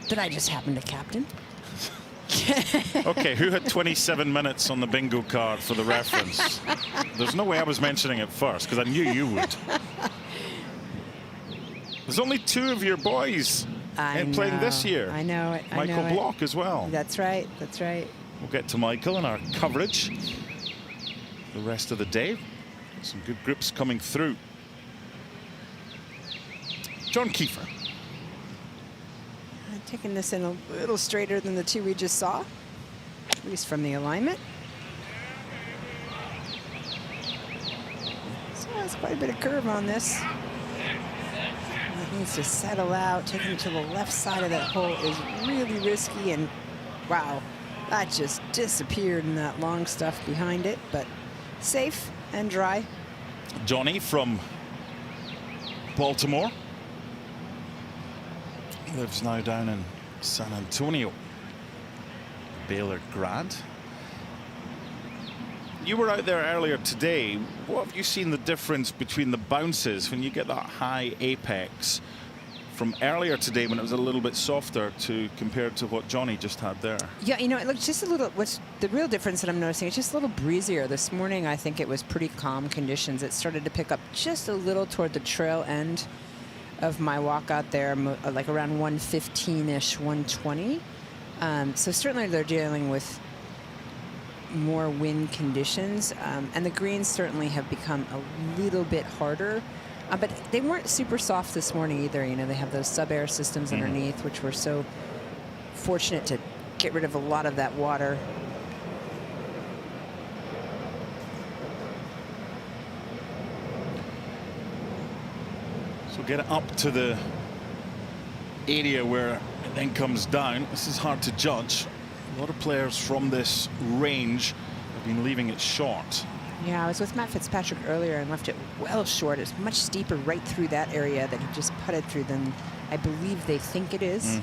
that I just happened to captain. Okay, who had 27 minutes on the bingo card for the reference? There's no way I was mentioning it first because I knew you would. There's only 2 of your boys playing this year. I know it. Michael Block as well. That's right. That's right. We'll get to Michael in our coverage the rest of the day. Some good grips coming through. John Kiefer. Taking this in a little straighter than the 2 we just saw, at least from the alignment. So there's quite a bit of curve on this. It needs to settle out. Taking it to the left side of that hole is really risky, and wow, that just disappeared in that long stuff behind it, but safe and dry. Johnny from Baltimore. Lives now down in San Antonio. Baylor grad. You were out there earlier today. What have you seen the difference between the bounces when you get that high apex from earlier today when it was a little bit softer to compared to what Johnny just had there? Yeah, you know, it looks just a little, what's the real difference that I'm noticing, it's just a little breezier. This morning, I think it was pretty calm conditions. It started to pick up just a little toward the trail end of my walk out there, like around 115-ish, 120. So certainly they're dealing with more wind conditions, and the greens certainly have become a little bit harder, but they weren't super soft this morning either. You know, they have those sub-air systems underneath, which were so fortunate to get rid of a lot of that water. So get it up to the area where it then comes down. This is hard to judge. A lot of players from this range have been leaving it short. Yeah, I was with Matt Fitzpatrick earlier and left it well short. It's much steeper right through that area that he just putted through than I believe they think it is.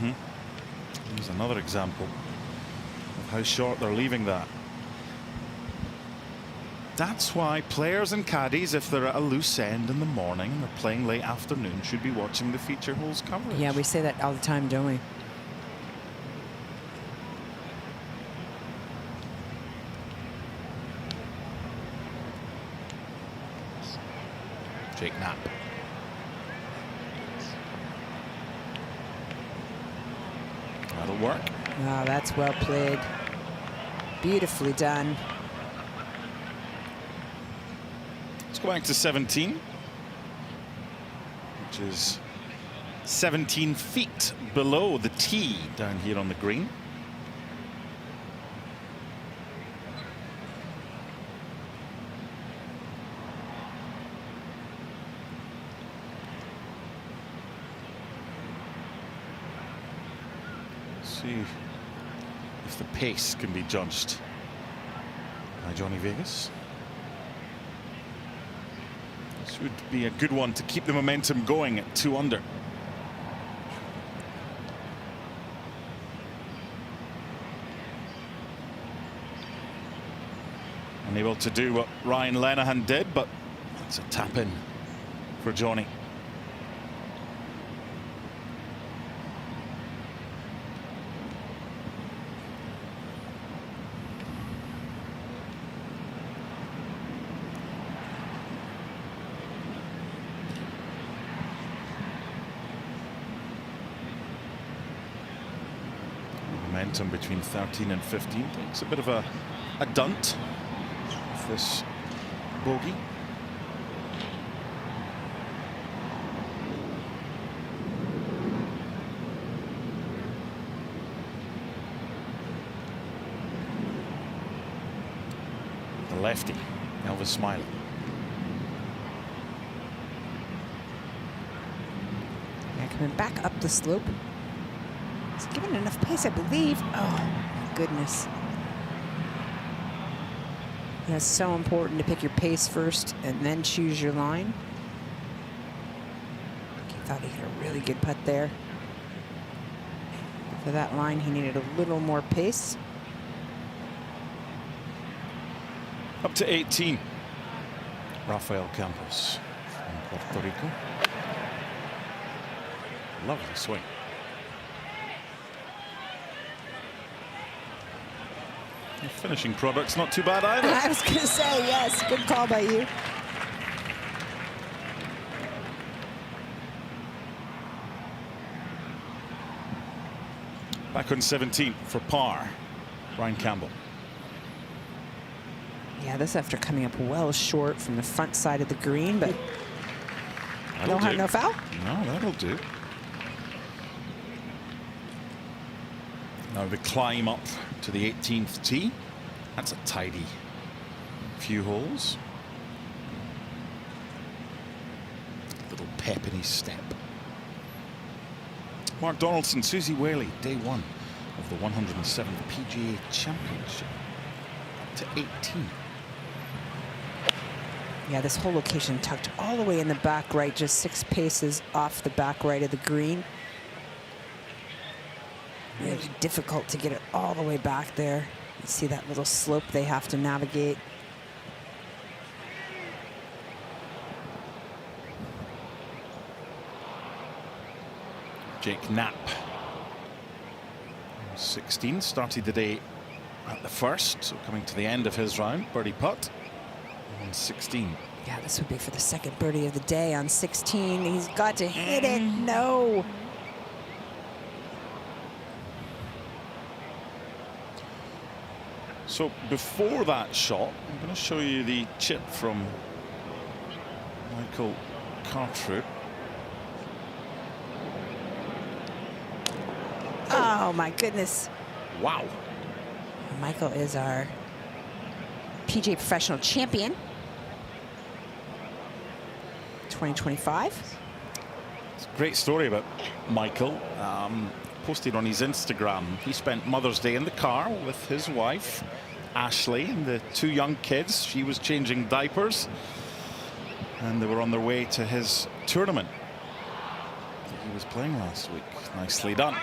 Here's another example of how short they're leaving that. That's why players and caddies, if they're at a loose end in the morning and they're playing late afternoon, should be watching the feature holes coverage. Yeah, we say that all the time, don't we? Jake Knapp. That'll work. Oh, that's well played. Beautifully done. Let's go back to 17, which is 17 feet below the tee down here on the green. See if the pace can be judged by Johnny Vegas. This would be a good one to keep the momentum going at 2 under. Unable to do what Ryan Lenihan did, but it's a tap in for Johnny. Momentum between 13 and 15 takes a bit of a dunt with this bogey. The lefty, Elvis Smiley. Yeah, coming back up the slope. It's given enough pace, I believe. Oh, goodness. Yeah, it's so important to pick your pace first and then choose your line. He thought he hit a really good putt there. For that line, he needed a little more pace. Up to 18. Rafael Campos from Puerto Rico. Lovely swing. The finishing product's not too bad either. I was going to say, yes, good call by you. Back on 17 for par, Ryan Campbell. Yeah, this after coming up well short from the front side of the green, but That'll no, do. no foul? No, that'll do. Now the climb up to the 18th tee. That's a tidy few holes. Little pep in his step. Mark Donaldson, Susie Whaley, day 1 of the 107th PGA Championship. Up to 18. Yeah, this whole location tucked all the way in the back right, just 6 paces off the back right of the green. Really difficult to get it all the way back there. You see that little slope they have to navigate. Jake Knapp, 16, started the day at the first, so coming to the end of his round, birdie putt on 16. Yeah, this would be for the second birdie of the day on 16. He's got to hit it. No. So before that shot, I'm going to show you the chip from Michael Cartwright. Oh, my goodness. Wow. Michael is our PGA Professional Champion 2025. It's a great story about Michael. Posted on his Instagram. He spent Mother's Day in the car with his wife, Ashley, and the 2 young kids. She was changing diapers, and they were on their way to his tournament that he was playing last week. Nicely done.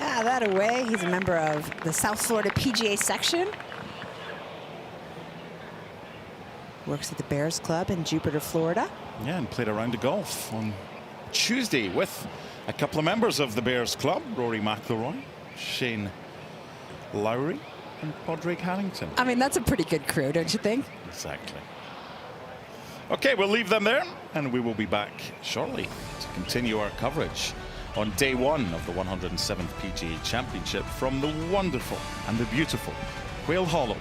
Yeah, that away. He's a member of the South Florida PGA section. Works at the Bears Club in Jupiter, Florida. Yeah, and played a round of golf on Tuesday with a couple of members of the Bears Club, Rory McIlroy, Shane Lowry, and Padraig Harrington. I mean, that's a pretty good crew, don't you think? Exactly. Okay, we'll leave them there, and we will be back shortly to continue our coverage on day one of the 107th PGA Championship from the wonderful and the beautiful Quail Hollow.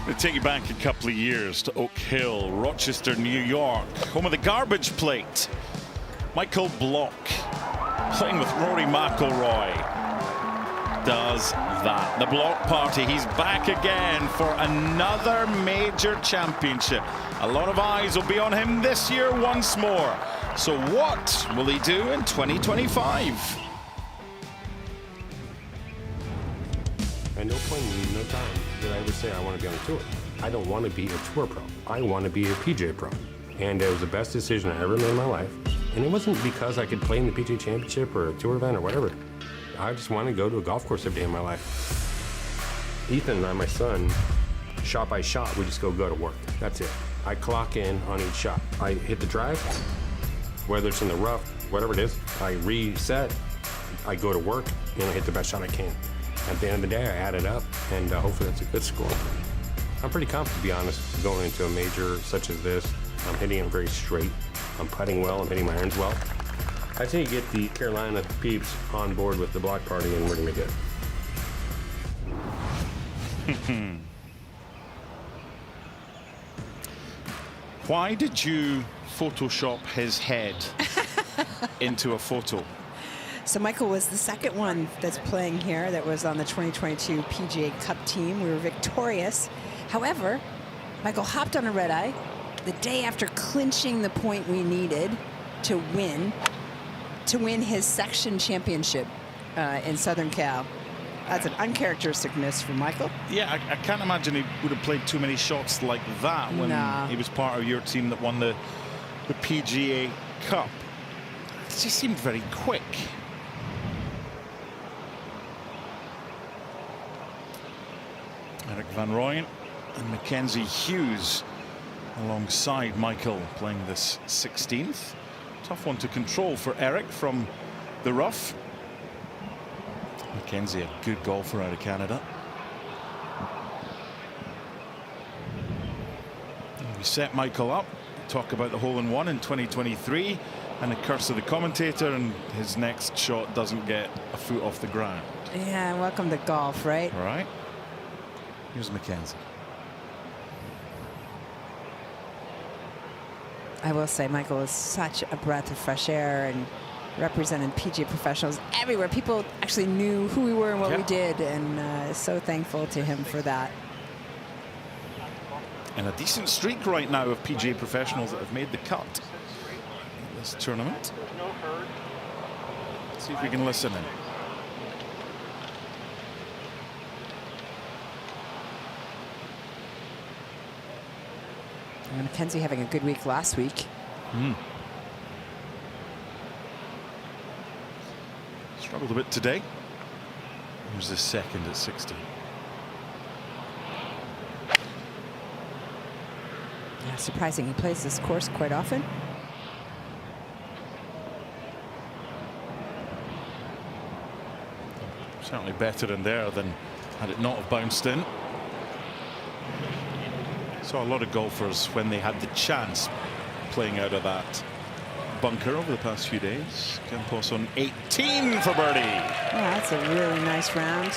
We'll take you back a couple of years to Oak Hill, Rochester, New York, home of the garbage plate. Michael Block playing with Rory McIlroy does that. The Block party, he's back again for another major championship. A lot of eyes will be on him this year once more. So what will he do in 2025? At no point in no time did I ever say I want to be on a tour. I don't want to be a tour pro. I want to be a PGA pro. And it was the best decision I ever made in my life. And it wasn't because I could play in the PGA Championship or a tour event or whatever. I just wanted to go to a golf course every day in my life. Ethan and I, my son, shot by shot, we just go to work. That's it. I clock in on each shot. I hit the drive, whether it's in the rough, whatever it is, I reset, I go to work, and I hit the best shot I can. At the end of the day, I add it up, and hopefully that's a good score. I'm pretty confident, to be honest, going into a major such as this. I'm hitting it very straight. I'm putting well. I'm hitting my irons well. I think you get the Carolina peeps on board with the block party, and we're going to be good. Why did you Photoshop his head into a photo? So Michael was the second one that's playing here that was on the 2022 PGA Cup team. We were victorious. However, Michael hopped on a red eye the day after clinching the point we needed to win his section championship in Southern Cal. That's an uncharacteristic miss for Michael. Yeah, I can't imagine he would have played too many shots like that when he was part of your team that won the PGA Cup. It just seemed very quick. Eric Van Rooyen and Mackenzie Hughes alongside Michael playing this 16th. Tough one to control for Eric from the rough. Mackenzie, a good golfer out of Canada. And we set Michael up, talk about the hole-in-one in 2023 and the curse of the commentator, and his next shot doesn't get a foot off the ground. Yeah, welcome to golf, right? All right. Here's Mackenzie. I will say Michael is such a breath of fresh air and represented PGA professionals everywhere. People actually knew who we were and what we did, and so thankful to him for that. And a decent streak right now of PGA professionals that have made the cut in this tournament. Let's see if we can listen in. And Mackenzie having a good week last week. Struggled a bit today. Here's the second at 60. Yeah, surprising. He plays this course quite often. Certainly better in there than had it not have bounced in. Saw a lot of golfers when they had the chance playing out of that bunker over the past few days. Campos on 18 for birdie. Yeah, that's a really nice round.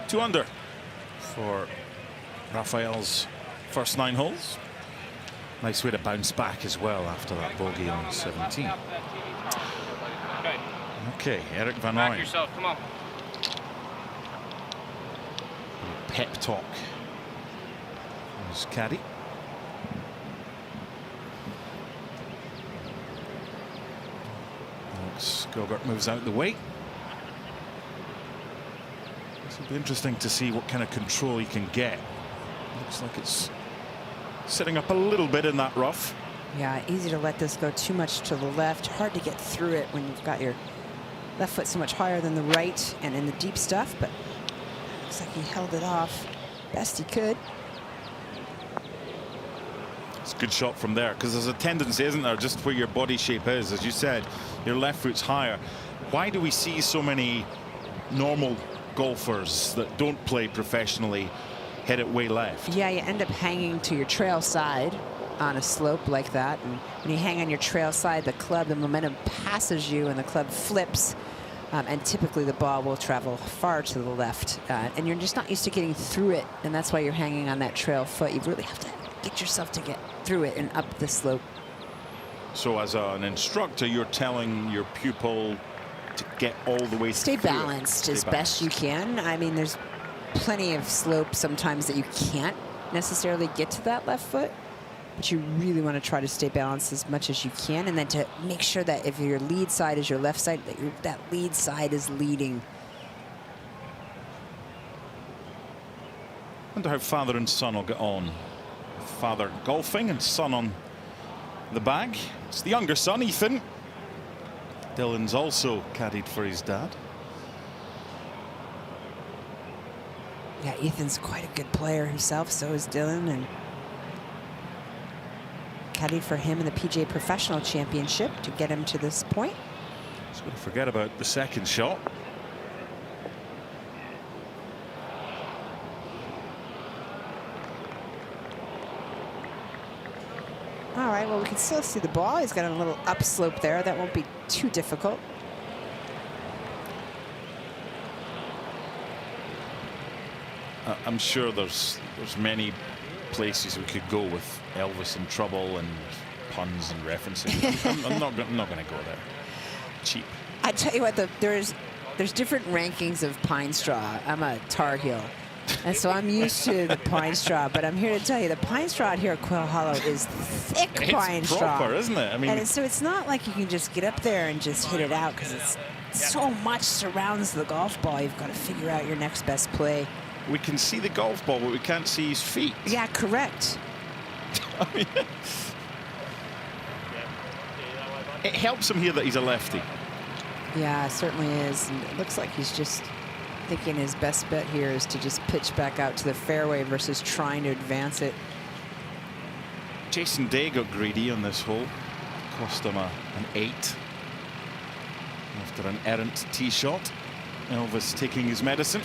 Two under for Rafael's first 9 holes. Nice way to bounce back as well after that bogey on 17. Okay, Eric Van Back Ryn. yourself, come on. Pep talk. His caddy. Alex Gilbert moves out the way. This will be interesting to see what kind of control he can get. Looks like it's sitting up a little bit in that rough. Yeah, easy to let this go too much to the left. Hard to get through it when you've got your left foot so much higher than the right and in the deep stuff, but looks like he held it off best he could. It's a good shot from there, because there's a tendency, isn't there, just where your body shape is, as you said, your left foot's higher. Why do we see so many normal golfers that don't play professionally hit it way left? Yeah, you end up hanging to your trail side on a slope like that, and when you hang on your trail side, the momentum passes you and the club flips, and typically the ball will travel far to the left, and you're just not used to getting through it, and that's why you're hanging on that trail foot. You really have to get yourself to get through it and up the slope. So as an instructor, you're telling your pupil to get all the way Stay through balanced Stay as balanced. best you can. I mean, there's plenty of slope sometimes that you can't necessarily get to that left foot, but you really want to try to stay balanced as much as you can, and then to make sure that if your lead side is your left side, that lead side is leading. Wonder how father and son will get on. Father golfing and son on the bag. It's the younger son, Ethan. Dylan's also caddied for his dad. Yeah, Ethan's quite a good player himself, so is Dylan, and caddied for him in the PGA Professional Championship to get him to this point. So don't forget about the second shot. All right, well, we can still see the ball. He's got a little upslope there. That won't be too difficult. I'm sure there's many places we could go with Elvis in trouble and puns and referencing. I'm not going to go there. Cheap. I tell you what, there's different rankings of pine straw. I'm a Tar Heel, and so I'm used to the pine straw. But I'm here to tell you, the pine straw out here at Quail Hollow is thick pine it's straw. proper, isn't it? I mean, and so it's not like you can just get up there and just hit it out, because it's so much surrounds the golf ball. You've got to figure out your next best play. we can see the golf ball, but we can't see his feet. Yeah, correct. I mean, it helps him here that he's a lefty. Yeah, it certainly is. And it looks like he's just thinking his best bet here is to just pitch back out to the fairway versus trying to advance it. Jason Day got greedy on this hole. Cost him an 8 after an errant tee shot. Elvis taking his medicine.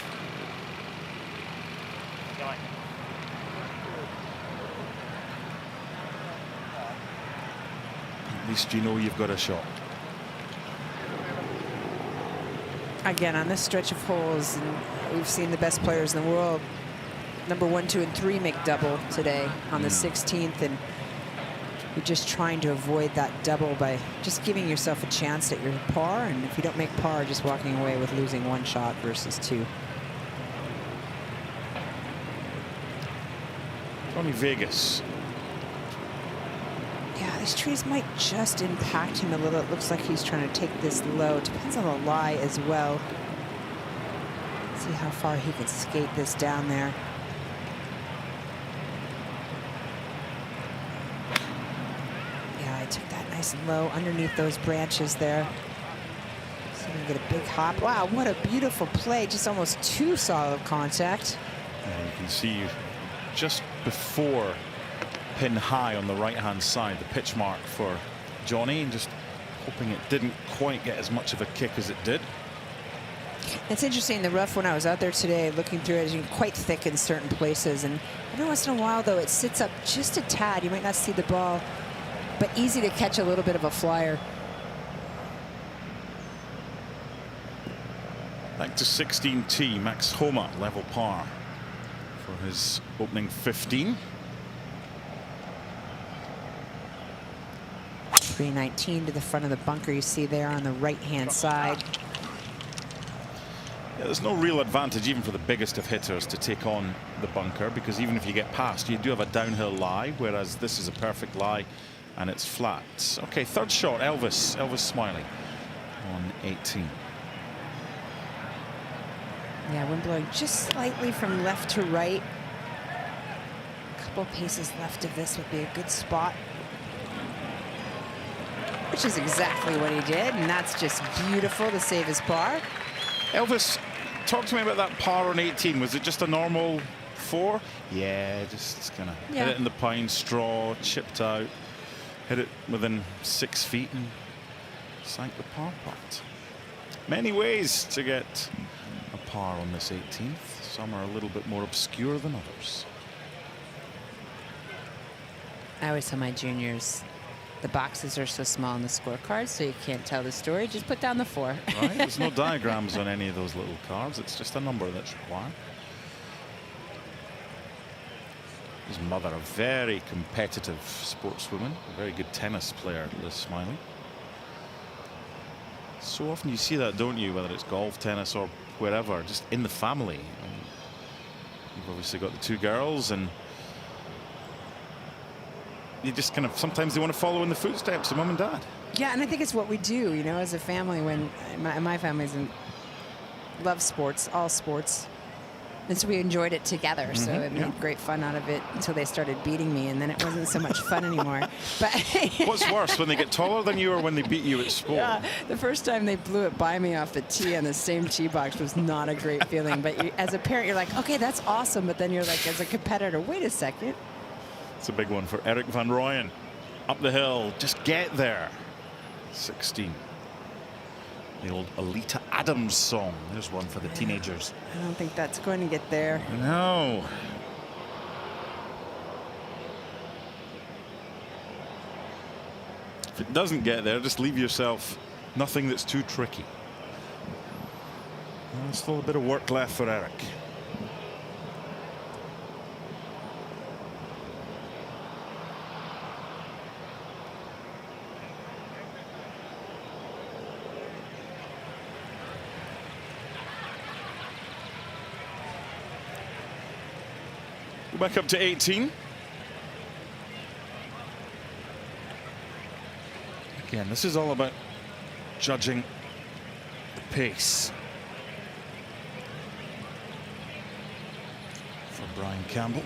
At least you know you've got a shot. Again, on this stretch of holes, and we've seen the best players in the world, number 1, 2, and 3 make double today on the 16th, and you're just trying to avoid that double by just giving yourself a chance at your par, and if you don't make par, just walking away with losing 1 shot versus 2. Tony Vegas. Yeah, these trees might just impact him a little. It looks like he's trying to take this low. Depends on the lie as well. See how far he can skate this down there. Yeah, I took that nice and low underneath those branches there. So we can get a big hop. Wow, what a beautiful play. Just almost too solid contact. Yeah, you can see just before pin high on the right-hand side, the pitch mark for Johnny, and just hoping it didn't quite get as much of a kick as it did. It's interesting, the rough when I was out there today looking through it is quite thick in certain places, and every once in a while though it sits up just a tad. You might not see the ball, but easy to catch a little bit of a flyer. Back to 16T, Max Homa level par for his opening 15. 319 to the front of the bunker, you see there on the right-hand side. Yeah, there's no real advantage even for the biggest of hitters to take on the bunker, because even if you get past, you do have a downhill lie, whereas this is a perfect lie and it's flat. Okay, third shot, Elvis Smiley on 18. Yeah, wind blowing just slightly from left to right. A couple paces left of this would be a good spot. Which is exactly what he did, and that's just beautiful to save his par. Elvis, talk to me about that par on 18. Was it just a normal 4? Yeah, just kind of hit it in the pine straw, chipped out, hit it within 6 feet and sank the par putt. Many ways to get a par on this 18th. Some are a little bit more obscure than others. I always tell my juniors, the boxes are so small on the scorecard, so you can't tell the story. Just put down the 4. Right? There's no diagrams on any of those little cards. It's just a number that's required. His mother, a very competitive sportswoman, a very good tennis player, Liz Smiley. So often you see that, don't you? Whether it's golf, tennis, or wherever, just in the family. And you've obviously got the 2 girls, and you just kind of, sometimes they want to follow in the footsteps of mum and dad. Yeah, and I think it's what we do, you know, as a family. When my family's love sports, all sports, and so we enjoyed it together. So it made great fun out of it until they started beating me, and then it wasn't so much fun anymore. But what's worse, when they get taller than you or when they beat you at sport? Yeah, the first time they blew it by me off the tee on the same tee box was not a great feeling. But as a parent, you're like, okay, that's awesome. But then you're like, as a competitor, wait a second. It's a big one for Eric Van Rooyen. Up the hill, just get there. 16. The old Alita Adams song. There's one for the teenagers. I don't think that's going to get there. No. If it doesn't get there, just leave yourself nothing that's too tricky. Well, still a bit of work left for Eric. Back up to 18. Again, this is all about judging the pace for Brian Campbell.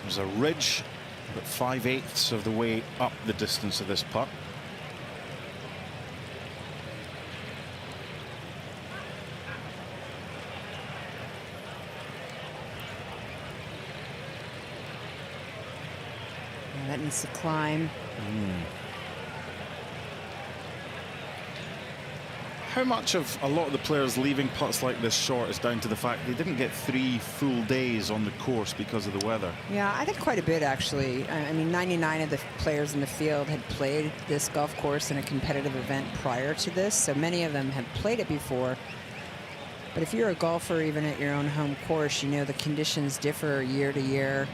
There's a ridge about 5/8 of the way up the distance of this putt. Yeah, that needs to climb. How much of a lot of the players leaving putts like this short is down to the fact they didn't get 3 full days on the course because of the weather? Yeah, I think quite a bit, actually. I mean, 99 of the players in the field had played this golf course in a competitive event prior to this, so many of them have played it before. But if you're a golfer, even at your own home course, you know the conditions differ year to year,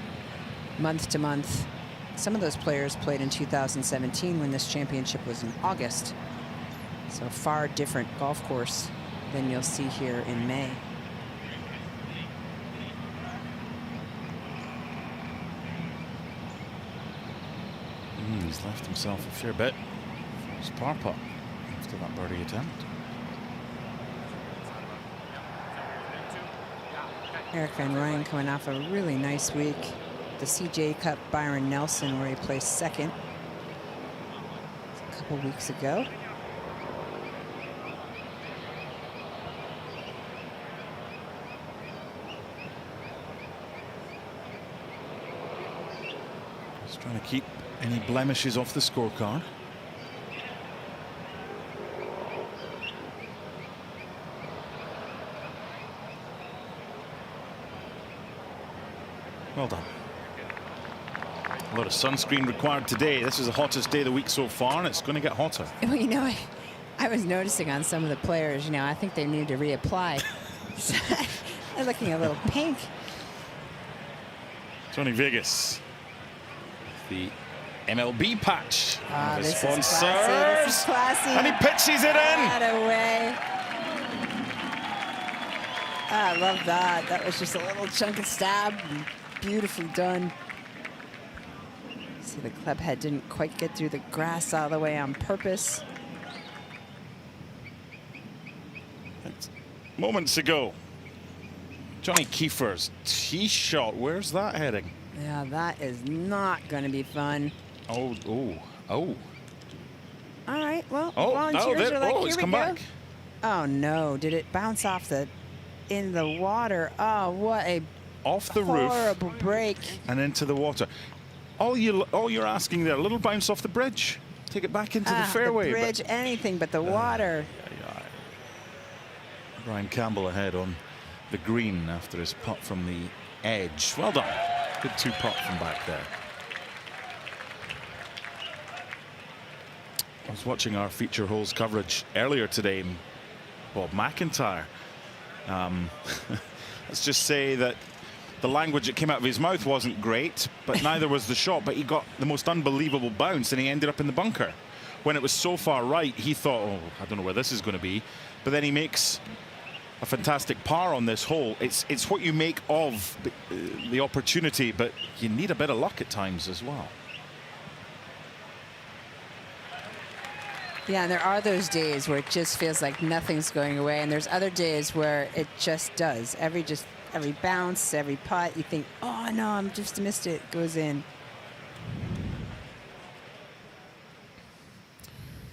month to month. Some of those players played in 2017 when this championship was in August. So far different golf course than you'll see here in May. He's left himself a fair bit for his par putt after that birdie attempt. Eric Van Rooyen coming off a really nice week. The CJ Cup Byron Nelson, where he placed second. couple weeks ago. Just trying to keep any blemishes off the scorecard. Well done. A lot of sunscreen required today. This is the hottest day of the week so far, and it's going to get hotter. Well, you know, I was noticing on some of the players, you know, I think they need to reapply. They're looking a little pink. Tony Vegas. The MLB patch. Ah, The this is sponsors. classy. This is classy. And he pitches it in. Away. I love that. That was just a little chunk of stab. Beautifully done. See, the club head didn't quite get through the grass all the way on purpose. Moments ago, Johnny Kiefer's tee shot. Where's that heading? Yeah, that is not going to be fun. Oh. All right, well, Oh, volunteers are like, it's here we come go. back. Oh, no. Did it bounce off in the water? Oh, what a Off the roof. horrible break. And into the water. All you're asking there, a little bounce off the bridge. Take it back into the fairway. The bridge, anything but the water. Brian Campbell ahead on the green after his putt from the edge. Well done. Good 2-putt from back there. I was watching our feature holes coverage earlier today. Bob McIntyre. Let's just say that the language that came out of his mouth wasn't great, but neither was the shot. But he got the most unbelievable bounce, and he ended up in the bunker. When it was so far right, he thought, oh, I don't know where this is going to be. But then he makes a fantastic par on this hole. It's what you make of the opportunity, but you need a bit of luck at times as well. Yeah, and there are those days where it just feels like nothing's going away, and there's other days where it just does. Every bounce, every putt, you think, oh no, I'm just missed it, goes in.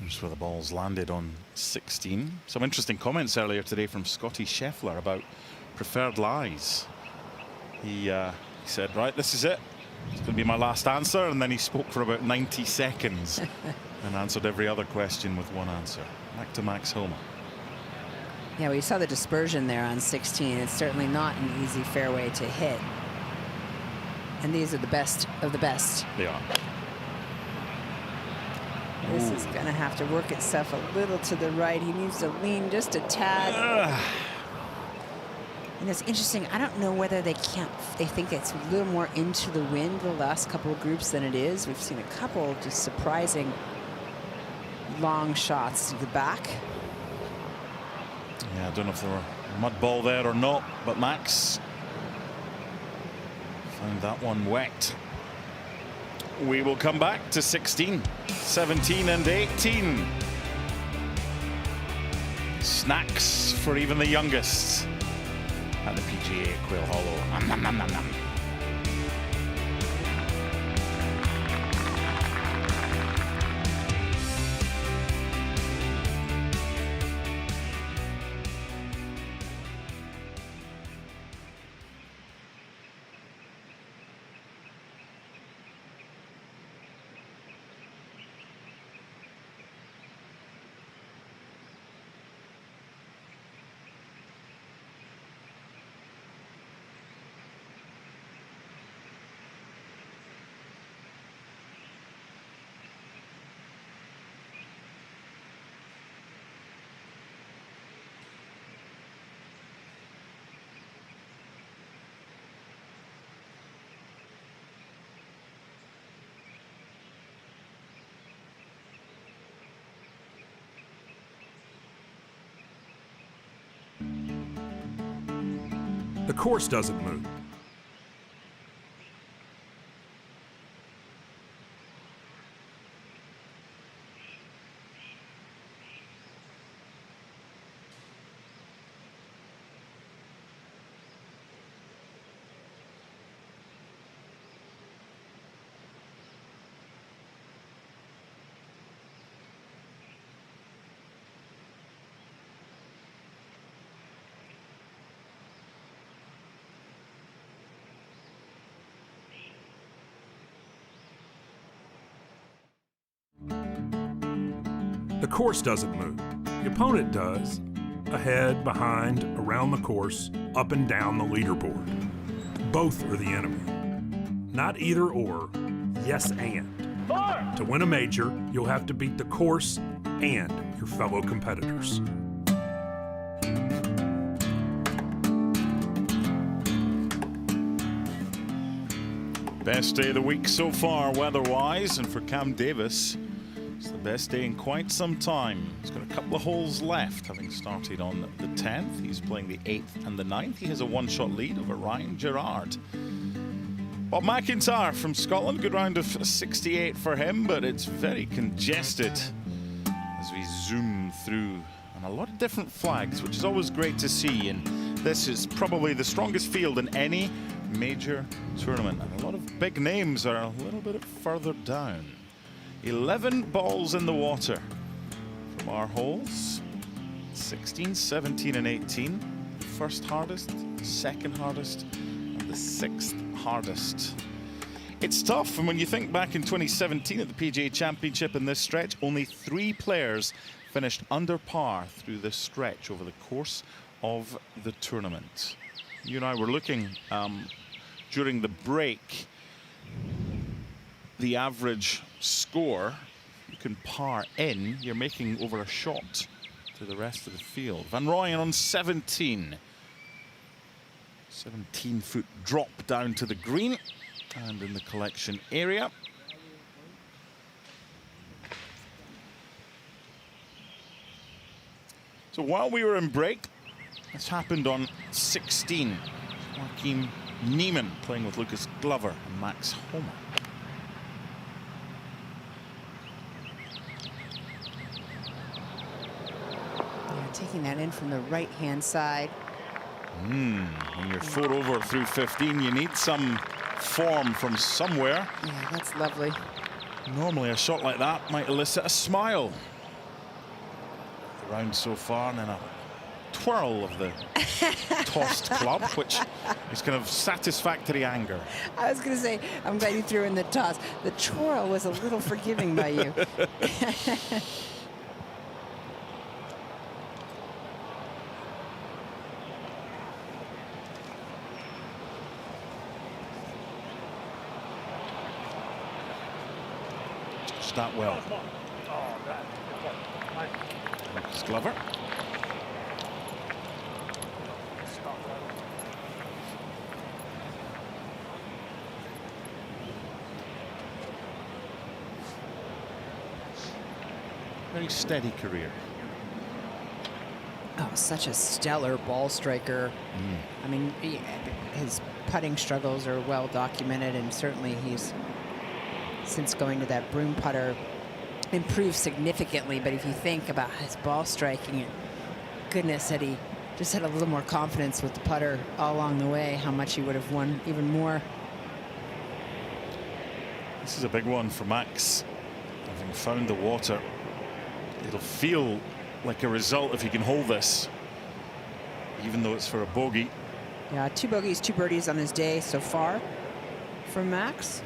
Just where the ball's landed on 16. Some interesting comments earlier today from Scotty Scheffler about preferred lies. He said, right, this is it. It's going to be my last answer. And then he spoke for about 90 seconds and answered every other question with one answer. Back to Max Homa. Yeah, well, you saw the dispersion there on 16. It's certainly not an easy fairway to hit. And these are the best of the best. They are. This is going to have to work itself a little to the right. He needs to lean just a tad. And it's interesting. I don't know whether they think it's a little more into the wind the last couple of groups than it is. We've seen a couple just surprising long shots to the back. Yeah, I don't know if there were a mud ball there or not, but Max found that one wet. We will come back to 16, 17 and 18. Snacks for even the youngest at the PGA Quail Hollow. Nom, nom, nom, nom. The course doesn't move. The course doesn't move. The opponent does. Ahead, behind, around the course, up and down the leaderboard. Both are the enemy. Not either or, yes and. To win a major, you'll have to beat the course and your fellow competitors. Best day of the week so far weather-wise, and for Cam Davis, it's the best day in quite some time. He's got a couple of holes left, having started on the 10th. He's playing the 8th and the 9th. He has a one-shot lead over Ryan Gerard. Bob McIntyre from Scotland, good round of 68 for him, but it's very congested as we zoom through, and a lot of different flags, which is always great to see. And this is probably the strongest field in any major tournament, and a lot of big names are a little bit further down. 11 balls in the water from our holes. 16, 17 and 18. The first hardest, second hardest, and the 6th hardest. It's tough, and when you think back in 2017 at the PGA Championship in this stretch, only 3 players finished under par through this stretch over the course of the tournament. You and I were looking during the break, the average score, you can par in, you're making over a shot to the rest of the field. Van Rooyen on 17. 17-foot drop down to the green and in the collection area. So while we were in break, this happened on 16. Joaquin Niemann playing with Lucas Glover and Max Homa. Yeah, taking that in from the right-hand side. When you're 4 over through 15, you need some form from somewhere. Yeah, that's lovely. Normally a shot like that might elicit a smile. The round so far, and then a twirl of the tossed club, which is kind of satisfactory anger. I was going to say, I'm glad you threw in the toss. The twirl was a little forgiving by you. Touched that well. Lucas Glover. Very steady career. Oh, such a stellar ball striker. I mean, his putting struggles are well documented, and certainly he's, since going to that broom putter, improved significantly. But if you think about his ball striking, goodness, had he just had a little more confidence with the putter all along the way, how much he would have won even more. This is a big one for Max. Having found the water, it'll feel like a result if he can hold this, even though it's for a bogey. Yeah, 2 bogeys, 2 birdies on his day so far from Max.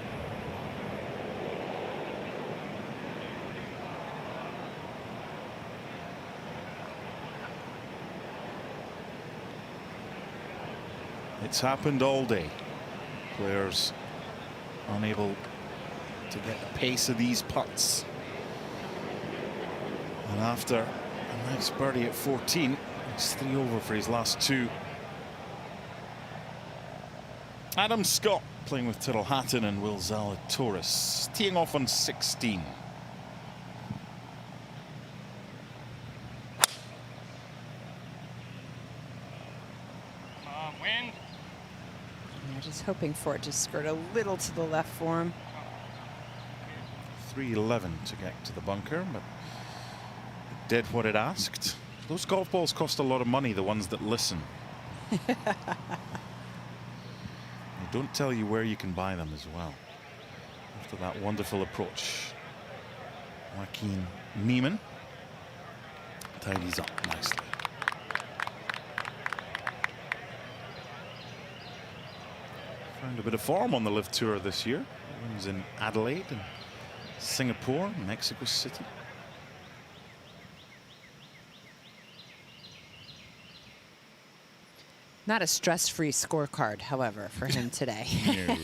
It's happened all day. Players unable to get the pace of these putts. And after a nice birdie at 14, it's 3 over for his last 2. Adam Scott playing with Tyrrell Hatton and Will Zalatoris, teeing off on 16. Wind. Yeah, just hoping for it to skirt a little to the left for him. 311 to get to the bunker, but it did what it asked. Those golf balls cost a lot of money, the ones that listen. They don't tell you where you can buy them as well. After that wonderful approach, Joaquin Niemann tidies up nicely. Found a bit of form on the Live Tour this year. Wins in Adelaide and Singapore, Mexico City. Not a stress-free scorecard, however, for him today. No.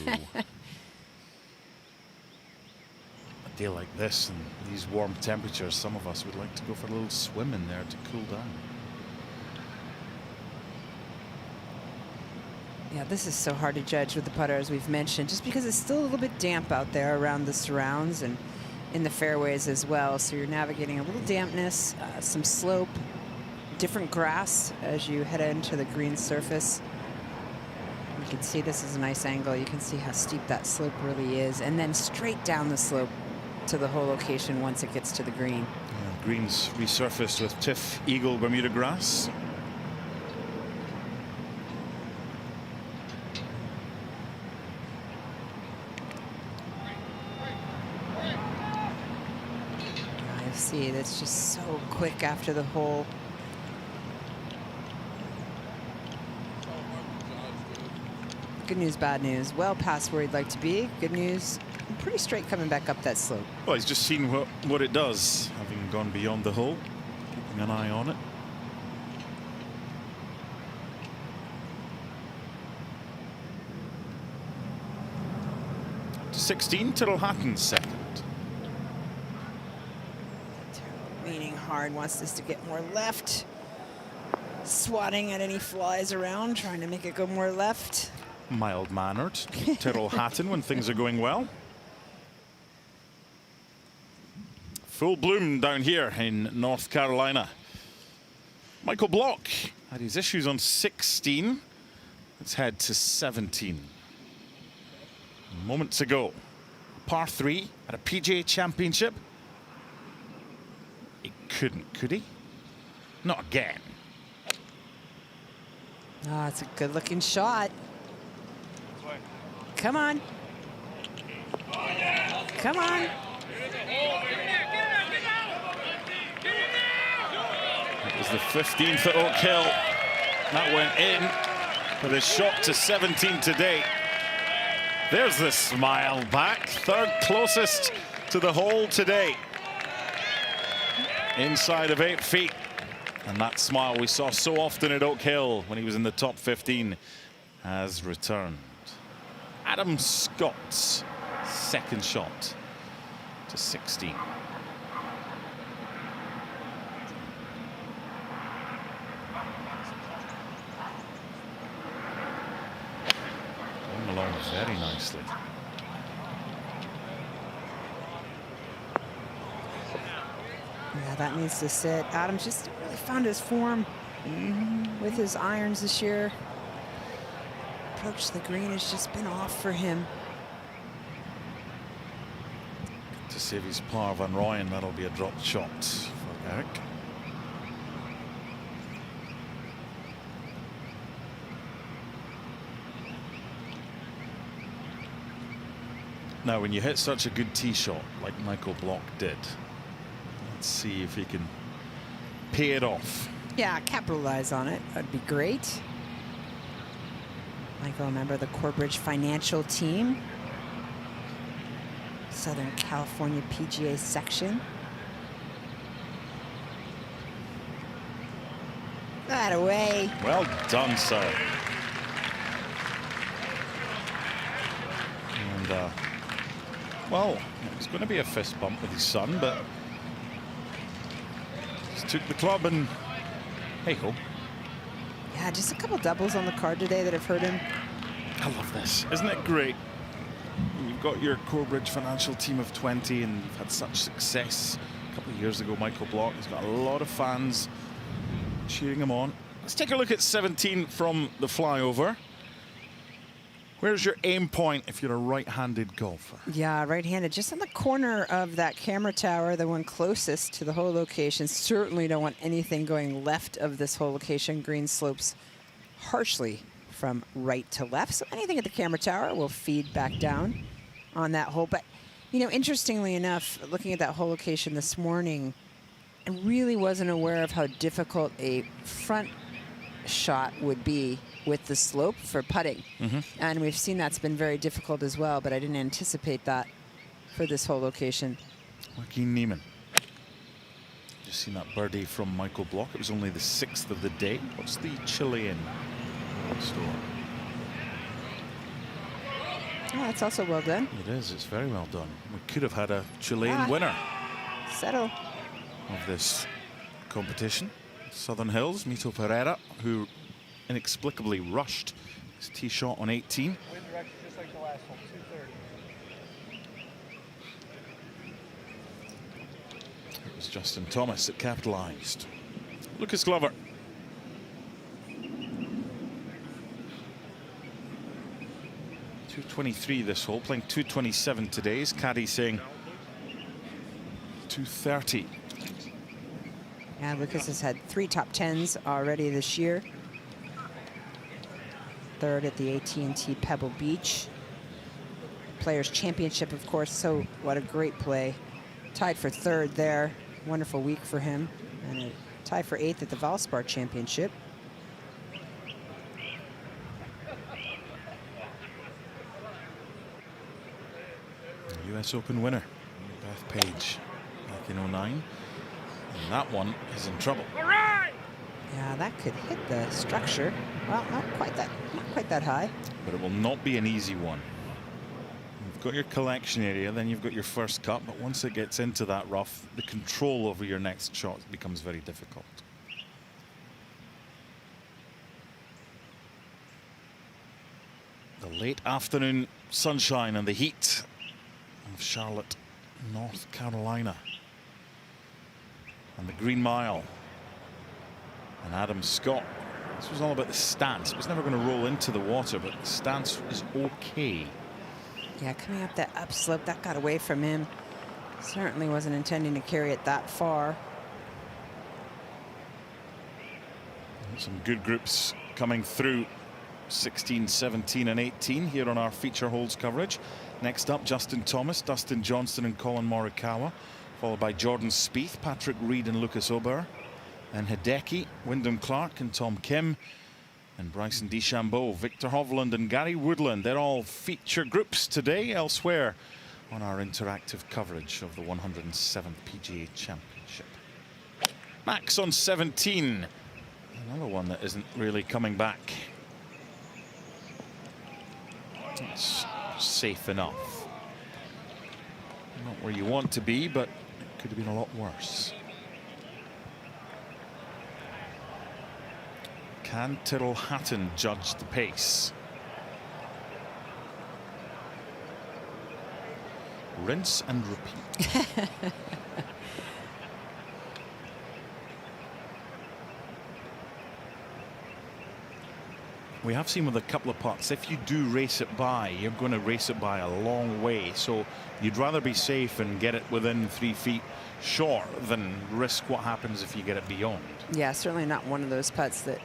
A day like this and these warm temperatures, some of us would like to go for a little swim in there to cool down. Yeah, this is so hard to judge with the putter, as we've mentioned, just because it's still a little bit damp out there around the surrounds and in the fairways as well. So you're navigating a little dampness, some slope, different grass as you head into the green surface. You can see this is a nice angle. You can see how steep that slope really is. And then straight down the slope to the hole location once it gets to the green. Yeah, greens resurfaced with Tiff Eagle Bermuda grass. See, that's just so quick after the hole. Good news, bad news. Well past where he'd like to be. Good news, pretty straight coming back up that slope. Well, he's just seen what it does, having gone beyond the hole, keeping an eye on it. To 16, Tyrrell Hatton second. Leaning hard, wants this to get more left. Swatting at any flies around, trying to make it go more left. Mild-mannered Tyrrell Hatton when things are going well. Full bloom down here in North Carolina. Michael Block had his issues on 16. Let's head to 17. Moments ago, par 3 at a PGA Championship. He couldn't, could he? Not again. Oh, it's a good-looking shot. Come on. Come on. It was the 15th at Oak Hill. That went in with a shot to 17 today. There's the smile back. Third closest to the hole today. Inside of 8 feet. And that smile we saw so often at Oak Hill when he was in the top 15 has returned. Adam Scott's second shot to 16. Going along very nicely. Yeah, that needs to sit. Adams just really found his form with his irons this year. Approach to the green has just been off for him. To save his par Van Rooyen, that'll be a dropped shot for Eric. Now, when you hit such a good tee shot like Michael Block did, let's see if he can pay it off. Yeah, capitalize on it. That'd be great. Michael, a member of the Corbridge financial team. Southern California PGA section. That away. Well done, sir. And, well, it was going to be a fist bump with his son, but just took the club and hey-ho. Yeah, just a couple doubles on the card today that have hurt him. I love this. Isn't it great? You've got your Corbridge financial team of 20 and you've had such success. A couple of years ago, Michael Block has got a lot of fans cheering him on. Let's take a look at 17 from the flyover. Where's your aim point if you're a right-handed golfer? Yeah, right-handed, just on the corner of that camera tower, the one closest to the hole location. Certainly don't want anything going left of this hole location. Green slopes harshly from right to left, so anything at the camera tower will feed back down on that hole. But, you know, interestingly enough, looking at that hole location this morning, I really wasn't aware of how difficult a front shot would be with the slope for putting. And we've seen that's been very difficult as well, but I didn't anticipate that for this hole location. Joaquin Niemann. Just seen that birdie from Michael Block. It was only the 6th of the day. What's the Chilean store. Oh, that's also well done. It is. It's very well done. We could have had a Chilean winner Settle. of this competition. Southern Hills, Mito Pereira, who inexplicably rushed his tee shot on 18. Wind direction just like the last one, 230. It was Justin Thomas that capitalized. Lucas Glover. .223 this hole, playing .227 today. His caddy saying .230. Yeah, Lucas has had 3 top 10s already this year. 3rd at the AT&T Pebble Beach. Players Championship, of course, so what a great play. Tied for 3rd there. Wonderful week for him. And a tie for 8th at the Valspar Championship. US Open winner, Beth Page, back in '09. And that one is in trouble. Yeah, that could hit the structure. Well, not quite that high. But it will not be an easy one. You've got your collection area, then you've got your first cut, but once it gets into that rough, the control over your next shot becomes very difficult. The late afternoon sunshine and the heat of Charlotte, North Carolina. And the Green Mile. And Adam Scott. This was all about the stance. It was never going to roll into the water, but the stance is okay. Yeah, coming up that upslope, that got away from him. Certainly wasn't intending to carry it that far. Some good groups coming through 16, 17, and 18 here on our feature holes coverage. Next up, Justin Thomas, Dustin Johnson, and Colin Morikawa, followed by Jordan Spieth, Patrick Reed, and Lucas Ober. Then Hideki, Wyndham Clark, and Tom Kim, and Bryson DeChambeau, Victor Hovland, and Gary Woodland. They're all feature groups today elsewhere on our interactive coverage of the 107th PGA Championship. Max on 17. Another one that isn't really coming back. It's safe enough. Not where you want to be, but it could have been a lot worse. Can Tyrrell Hatton judge the pace? Rinse and repeat. We have seen with a couple of putts, if you do race it by, you're going to race it by a long way. So you'd rather be safe and get it within 3 feet short than risk what happens if you get it beyond. Yeah, certainly not one of those putts that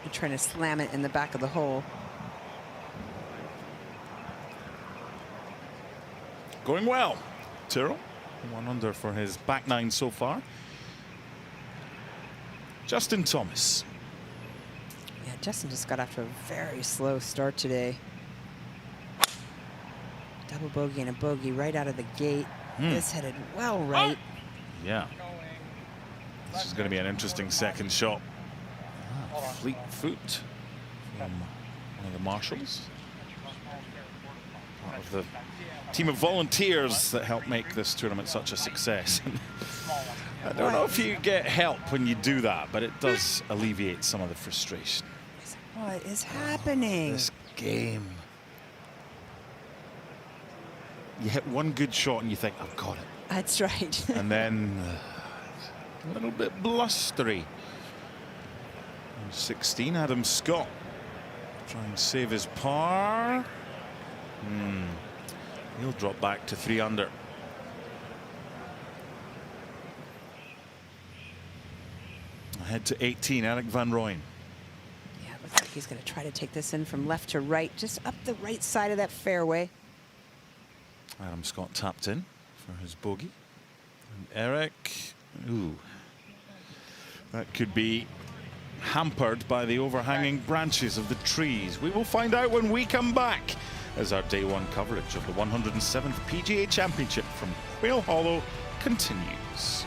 you're trying to slam it in the back of the hole. Going well. Tyrrell, 1 under for his back 9 so far. Justin Thomas. Yeah, Justin just got off to a very slow start today. Double bogey and a bogey right out of the gate. This headed well right. Yeah. This is going to be an interesting second shot. Fleet foot from one of the marshals. Part of the team of volunteers that help make this tournament such a success. I don't know if you get help when you do that, but it does alleviate some of the frustration. What is happening? This game. You hit one good shot and you think, I've got it. That's right. And then a little bit blustery. 16, Adam Scott. Try and save his par. He'll drop back to 3 under. Ahead to 18, Eric Van Rooyen. Yeah, looks like he's going to try to take this in from left to right, just up the right side of that fairway. Adam Scott tapped in for his bogey. And Eric, ooh, that could be hampered by the overhanging branches of the trees. We will find out when we come back as our day 1 coverage of the 107th PGA Championship from Quail Hollow continues.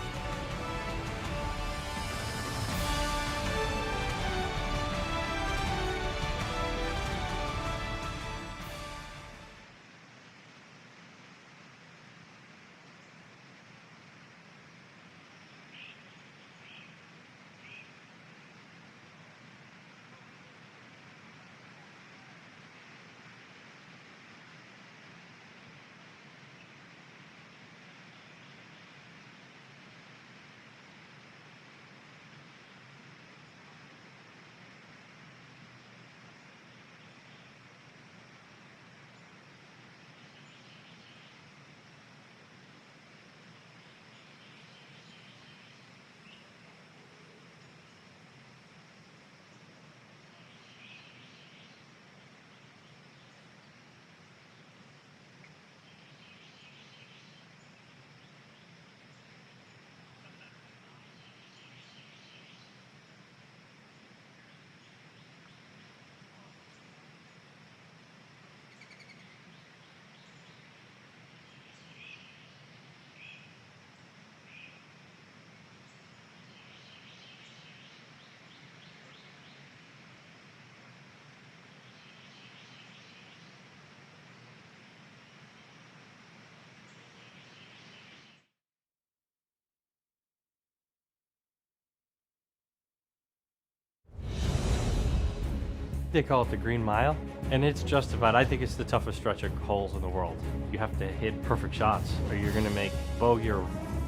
they call it the Green Mile, and it's justified. I think it's the toughest stretch of holes in the world. You have to hit perfect shots, or you're going to make bogey or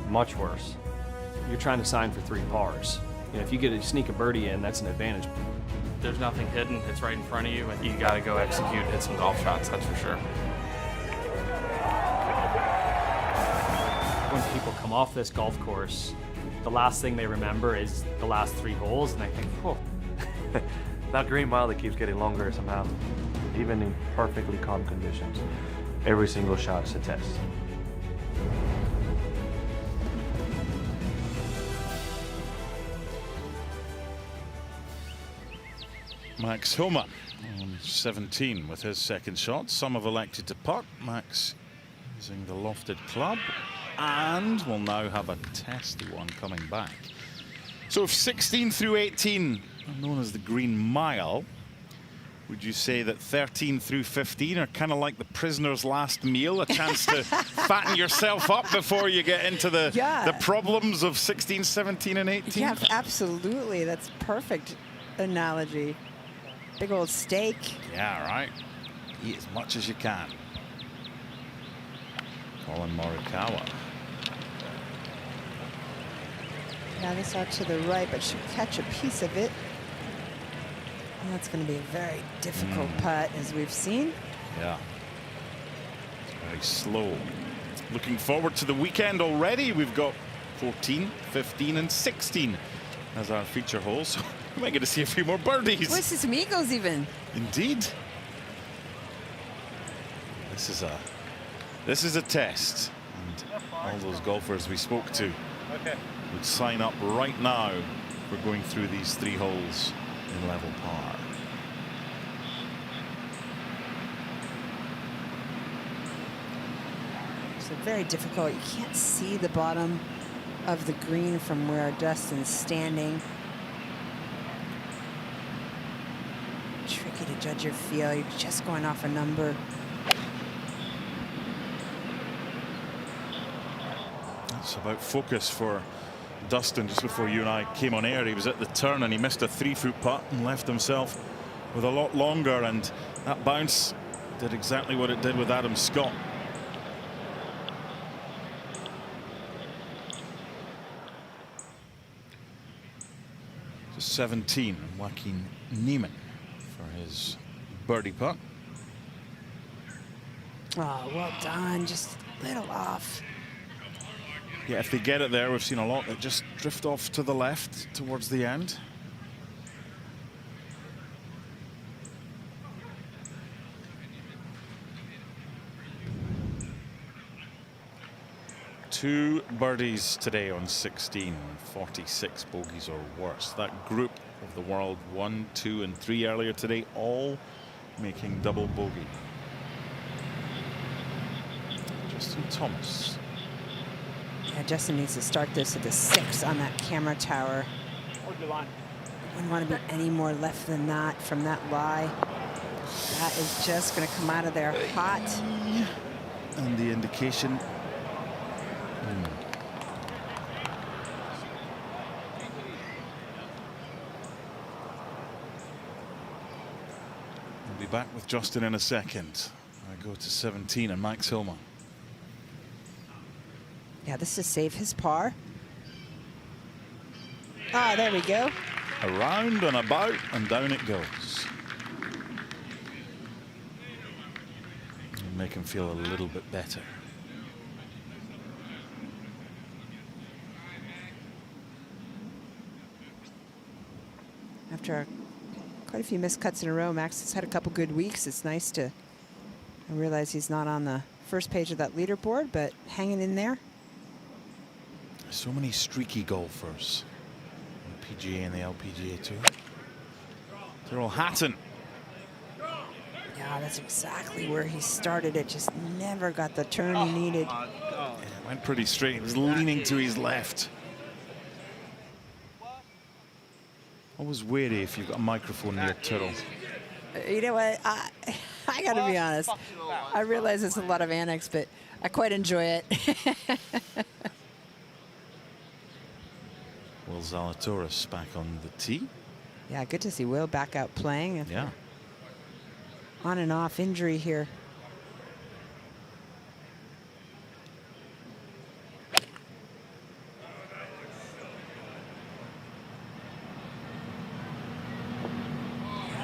much worse. You're trying to sign for 3 pars. You know, if you get to sneak a birdie in, that's an advantage. There's nothing hidden. It's right in front of you, and you got to go execute, hit some golf shots, that's for sure. When people come off this golf course, the last thing they remember is the last 3 holes, and they think, whoa. That green mile that keeps getting longer somehow, even in perfectly calm conditions. Every single shot is a test. Max Homa on 17 with his second shot. Some have elected to putt. Max using the lofted club, and will now have a testy one coming back. So if 16 through 18 are known as the Green Mile, would you say that 13 through 15 are kind of like the prisoner's last meal, a chance to fatten yourself up before you get into the problems of 16, 17, and 18? Yeah, absolutely. That's perfect analogy. Big old steak. Yeah, right. Eat as much as you can. Colin Morikawa. Now this out to the right, but should catch a piece of it. And that's going to be a very difficult putt, as we've seen. Yeah. It's very slow. Looking forward to the weekend already. We've got 14, 15, and 16 as our feature holes. We might get to see a few more birdies. We'll see some eagles even. Indeed. This is a test. And all those golfers we spoke to would sign up right now for going through these 3 holes in level par. So very difficult. You can't see the bottom of the green from where Dustin's standing. Tricky to judge your feel. You're just going off a number. It's about focus for Dustin. Just before you and I came on air, he was at the turn and he missed a 3-foot putt and left himself with a lot longer, and that bounce did exactly what it did with Adam Scott. To 17, Joaquin Niemann for his birdie putt. Oh, well done. Just a little off. Yeah, if they get it there, we've seen a lot that just drift off to the left towards the end. Two birdies today on 16, 46 bogeys or worse. That group of the world 1, 2, and 3 earlier today, all making double bogey. Justin Thomas. Yeah, Justin needs to start this at the 6 on that camera tower. Wouldn't want to be any more left than that from that lie. That is just going to come out of there hot. And the indication. We'll be back with Justin in a second. I go to 17 and Max Homa. Yeah, this is save his par. Ah, there we go. Around and about and down it goes. Make him feel a little bit better. After quite a few missed cuts in a row, Max has had a couple good weeks. It's nice to I realize he's not on the first page of that leaderboard, but hanging in there. So many streaky golfers on the PGA and the LPGA Tour. Tyrrell Hatton. Yeah, that's exactly where he started. It just never got the turn he needed. Yeah, went pretty straight. He was leaning to his left. Always wary if you've got a microphone near Tyrrell. You know what? I got to be honest. I realize it's a lot of annex, but I quite enjoy it. Will Zalatoris back on the tee. Yeah, good to see Will back out playing. Yeah. on and off injury here.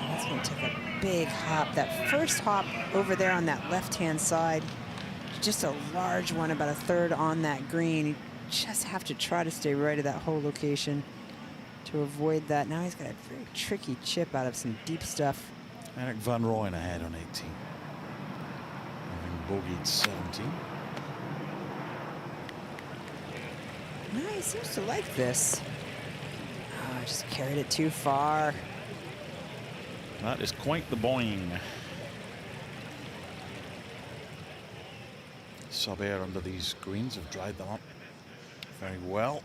That's going to take a big hop. That first hop over there on that left-hand side, just a large one, about a third on that green. You just have to try to stay right at that hole location to avoid that. Now he's got a very tricky chip out of some deep stuff. Eric Van Rooyen ahead on 18. Having bogeyed 17. No, he seems to like this. Oh, just carried it too far. That is quite the boing. Sub-air under these greens have dried them up very well.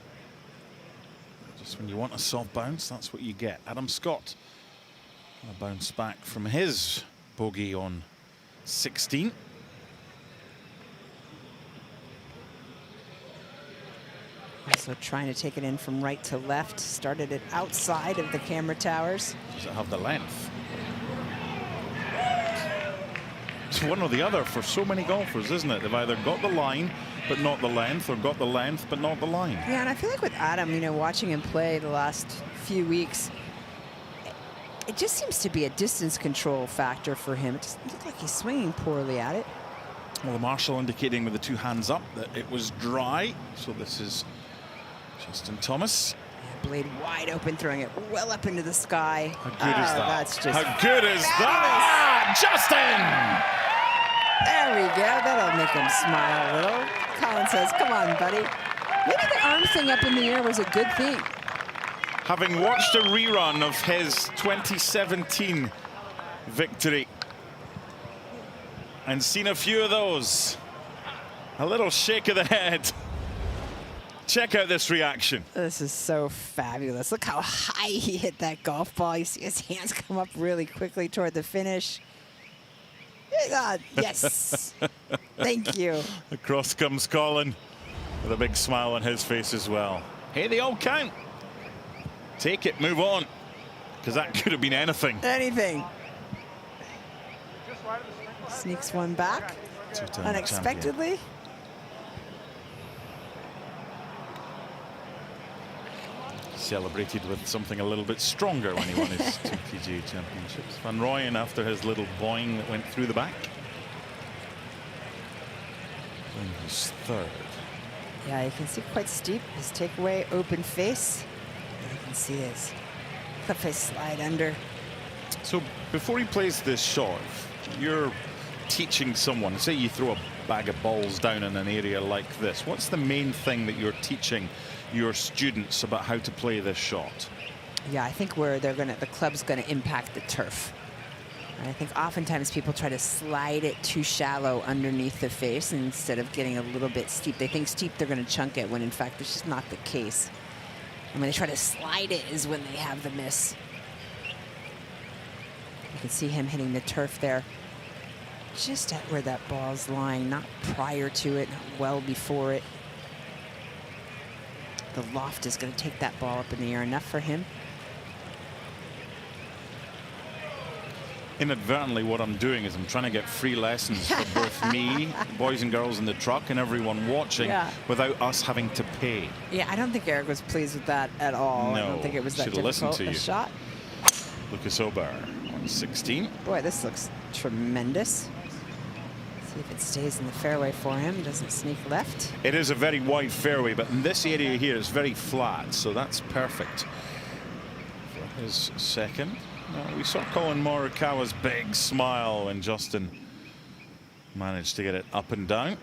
Just when you want a soft bounce, that's what you get. Adam Scott, a bounce back from his bogey on 16. Also trying to take it in from right to left. Started it outside of the camera towers. Does it have the length? It's one or the other for so many golfers, isn't it? They've either got the line, but not the length, or got the length, but not the line. Yeah, and I feel like with Adam, you know, watching him play the last few weeks, it just seems to be a distance control factor for him. It doesn't look like he's swinging poorly at it. Well, the marshal indicating with the two hands up that it was dry. So this is Justin Thomas. Yeah, blade wide open, throwing it well up into the sky. How good is that? That's just How good is that? Justin! There we go. That'll make him smile a little. Colin says, come on, buddy. Maybe the arm thing up in the air was a good thing. Having watched a rerun of his 2017 victory and seen a few of those, a little shake of the head. Check out this reaction. This is so fabulous. Look how high he hit that golf ball. You see his hands come up really quickly toward the finish. Yes. Thank you. Across comes Colin with a big smile on his face as well. Hey, they all count. Take it, move on, because that could have been anything. Anything. Sneaks one back unexpectedly. Celebrated with something a little bit stronger when he won his two PGA Championships. Van Rooyen after his little boing that went through the back. And his third. Yeah, you can see quite steep. His takeaway, open face. And you can see his clip face slide under. So before he plays this shot, you're teaching someone, say you throw a bag of balls down in an area like this, what's the main thing that you're teaching your students about how to play this shot? Yeah, I think where the club's gonna impact the turf. And I think oftentimes people try to slide it too shallow underneath the face instead of getting a little bit steep. They think steep they're gonna chunk it, when in fact it's just not the case. And when they try to slide it is when they have the miss. You can see him hitting the turf there, just at where that ball's lying, not prior to it, not well before it. The loft is going to take that ball up in the air enough for him. Inadvertently, what I'm doing is I'm trying to get free lessons for both me, boys and girls in the truck, and everyone watching, without us having to pay. Yeah, I don't think Eric was pleased with that at all. No, I don't think it was that should've listened difficult to a you. shot. Lucas Ober on 16. Boy, this looks tremendous. See if it stays in the fairway for him. Doesn't sneak left. It is a very wide fairway, but in this area here it's very flat, so that's perfect for his second. We saw Colin Morikawa's big smile when Justin managed to get it up and down.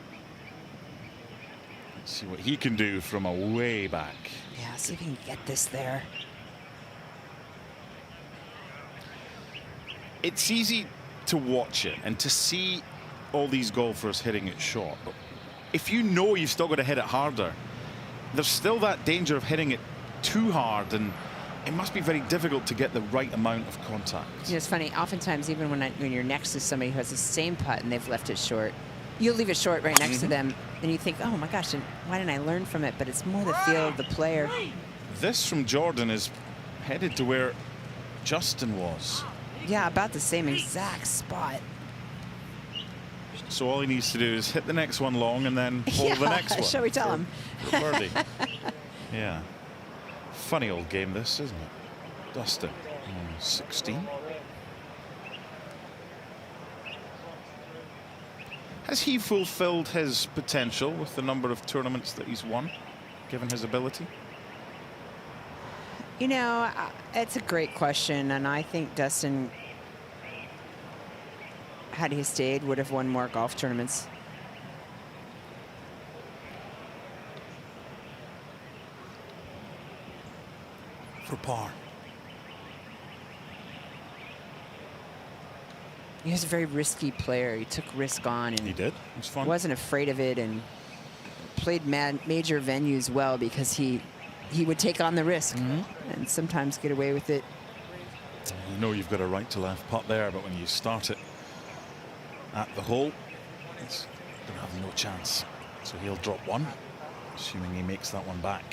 Let's see what he can do from a way back. Yeah, see if he can get this there. It's easy to watch it and to see all these golfers hitting it short, but if you know you've still got to hit it harder, there's still that danger of hitting it too hard, and it must be very difficult to get the right amount of contact. You know, it's funny, oftentimes even when you're next to somebody who has the same putt and they've left it short, you'll leave it short right next to them and you think, oh my gosh, why didn't I learn from it? But it's more the feel of the player. This from Jordan is headed to where Justin was. Yeah, about the same exact spot. So all he needs to do is hit the next one long and then hold the next one. Shall we tell him? For birdie. Yeah. Funny old game this, isn't it? Dustin, 16. Has he fulfilled his potential with the number of tournaments that he's won, given his ability? You know, it's a great question, and I think Dustin, had he stayed, would have won more golf tournaments. For par. He was a very risky player. He took risk on, and he did. It was fun. Wasn't afraid of it, and played major venues well because he would take on the risk and sometimes get away with it. You know you've got a right to left putt there, but when you start it at the hole, it's going to have no chance. So he'll drop one, assuming he makes that one back.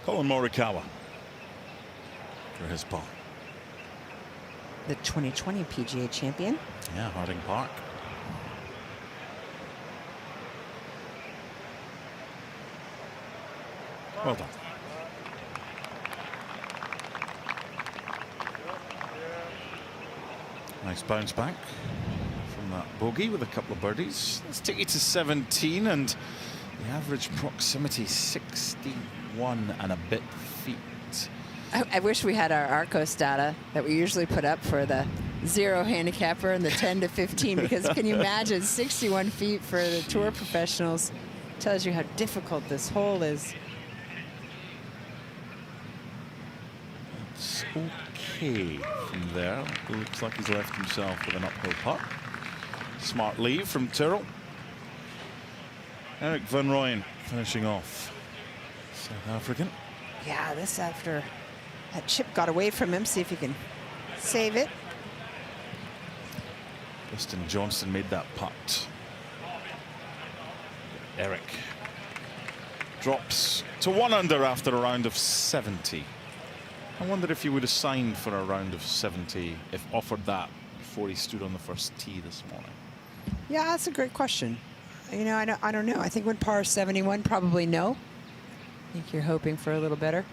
Colin Morikawa for his par. The 2020 PGA champion. Yeah, Harding Park. Well done. Nice bounce back from that bogey with a couple of birdies. Let's take you to 17, and the average proximity 61 and a bit feet. I wish we had our Arcos data that we usually put up for the 0 handicapper and the 10 to 15, because can you imagine 61 feet for the tour professionals? Tells you how difficult this hole is. It's okay from there. Looks like he's left himself with an uphill putt. Smart leave from Tyrrell. Eric Van Rooyen finishing off. South African. Yeah, this after that chip got away from him. See if he can save it. Dustin Johnson made that putt. Eric drops to 1 under after a round of 70. I wonder if he would have signed for a round of 70 if offered that before he stood on the first tee this morning. Yeah, that's a great question. You know, I don't know. I think when par is 71, probably no. I think you're hoping for a little better.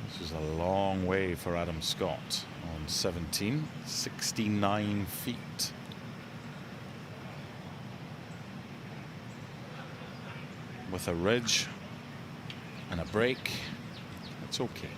This is a long way for Adam Scott on 17, 69 feet. With a ridge and a break, it's okay.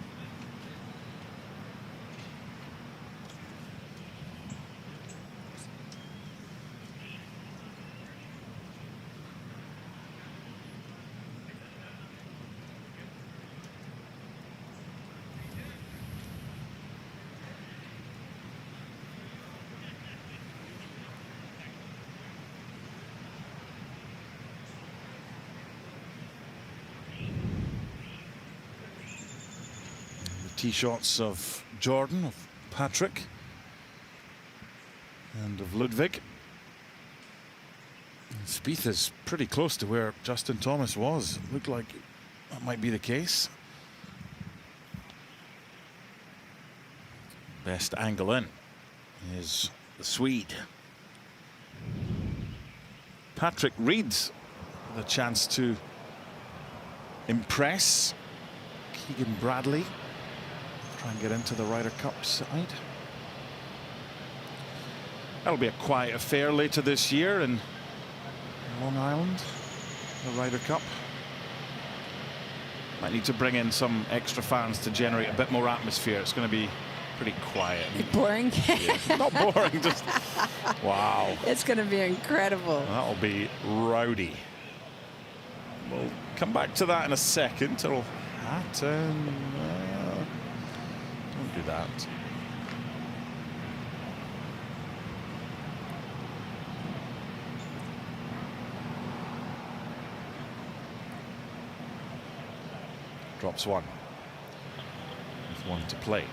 Tee shots of Jordan, of Patrick, and of Ludwig. And Spieth is pretty close to where Justin Thomas was. It looked like that might be the case. Best angle in is the Swede. Patrick Reed's the chance to impress Keegan Bradley. Try and get into the Ryder Cup side. That'll be a quiet affair later this year in Long Island, the Ryder Cup. Might need to bring in some extra fans to generate a bit more atmosphere. It's going to be pretty quiet. Boring? Yeah, not boring, just wow. It's going to be incredible. That'll be rowdy. We'll come back to that in a second. Tyrrell Hatton. Don't do that. Drops one. one to play.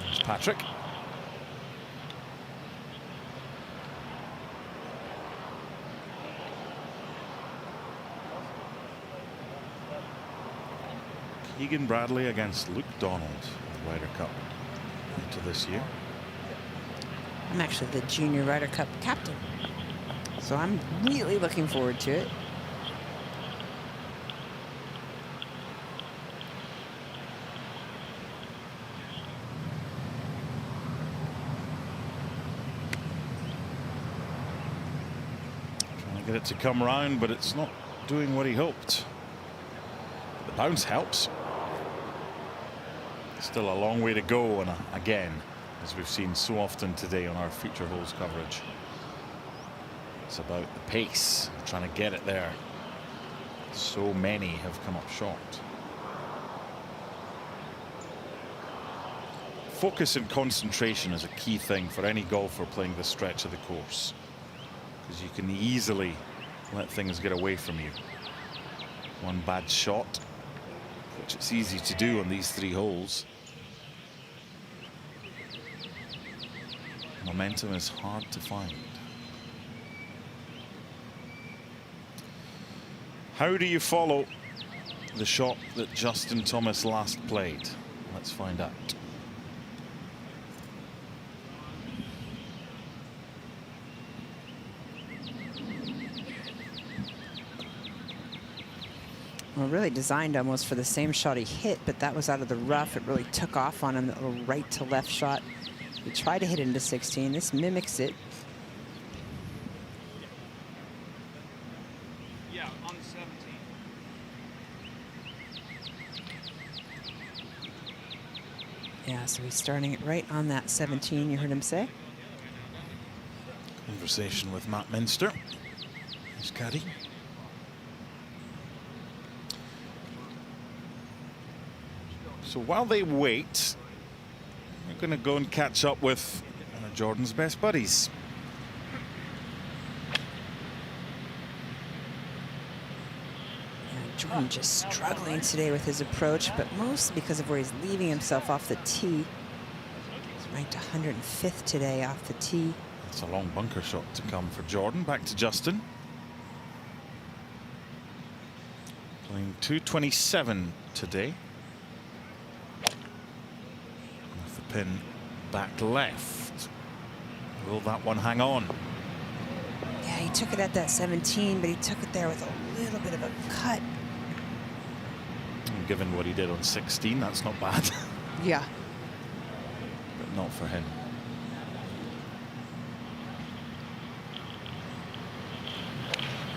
There's Patrick. Keegan Bradley against Luke Donald in the Ryder Cup into this year. I'm actually the Junior Ryder Cup captain, so I'm really looking forward to it. Trying to get it to come round, but it's not doing what he hoped. The bounce helps. Still a long way to go, and again, as we've seen so often today on our feature holes coverage, it's about the pace, trying to get it there. So many have come up short. Focus and concentration is a key thing for any golfer playing this stretch of the course, because you can easily let things get away from you. One bad shot, which it's easy to do on these 3 holes. Momentum is hard to find. How do you follow the shot that Justin Thomas last played? Let's find out. Well, really designed almost for the same shot he hit, but that was out of the rough. It really took off on him, that little right to left shot. He tried to hit it into 16. This mimics it. Yeah, on 17. Yeah, so he's starting it right on that 17, you heard him say. Conversation with Matt Minster, his caddy. So while they wait, we're going to go and catch up with one of Jordan's best buddies. Jordan just struggling today with his approach, but mostly because of where he's leaving himself off the tee. He's ranked 105th today off the tee. It's a long bunker shot to come for Jordan. Back to Justin. Playing 227 today. With the pin back left. Will that one hang on? Yeah, he took it at that 17, but he took it there with a little bit of a cut. And given what he did on 16, that's not bad. Yeah. But not for him.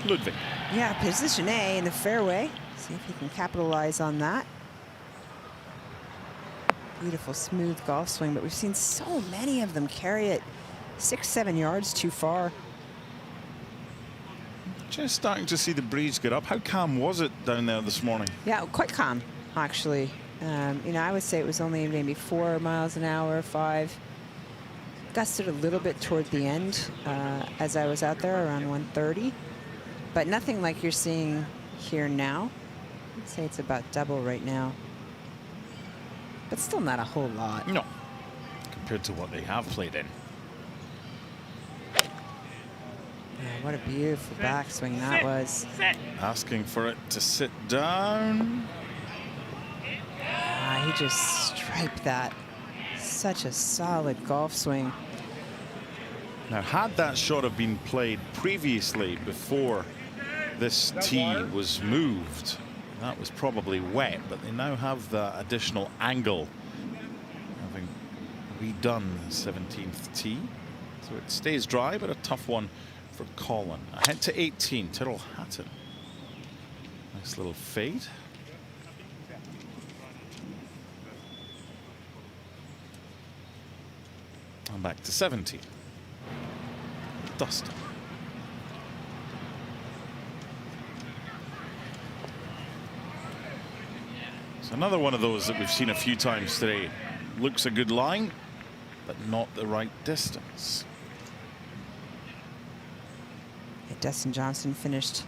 Ludwig. Yeah, position A in the fairway. See if he can capitalize on that. Beautiful, smooth golf swing, but we've seen so many of them carry it 6-7 yards too far. Just starting to see the breeze get up. How calm was it down there this morning? Yeah, quite calm, actually. You know, I would say it was only maybe 4 miles an hour, 5. Gusted a little bit toward the end as I was out there around 130, but nothing like you're seeing here now. I'd say it's about double right now, but still not a whole lot. No, compared to what they have played in. Yeah, what a beautiful backswing that was. Asking for it to sit down. He just striped that. Such a solid golf swing. Now, had that shot have been played previously before this tee was moved, that was probably wet, but they now have the additional angle, having redone the 17th tee. So it stays dry, but a tough one for Colin. Ahead to 18, Tyrrell Hatton. Nice little fade. And back to 17. Dustin. So another one of those that we've seen a few times today. Looks a good line, but not the right distance. Yeah, Dustin Johnson finished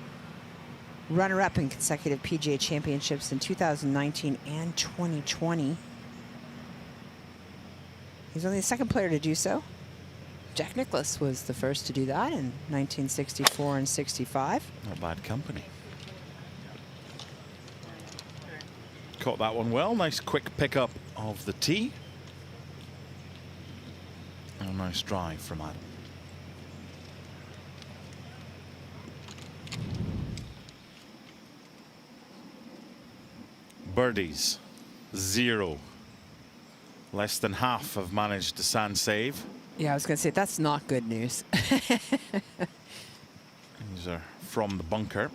runner-up in consecutive PGA Championships in 2019 and 2020. He's only the second player to do so. Jack Nicklaus was the first to do that in 1964 and 65. Not bad company. Caught that one well. Nice quick pickup of the tee. And a nice drive from Adam. Birdies, 0. Less than half have managed to sand save. Yeah, I was going to say, that's not good news. These are from the bunker.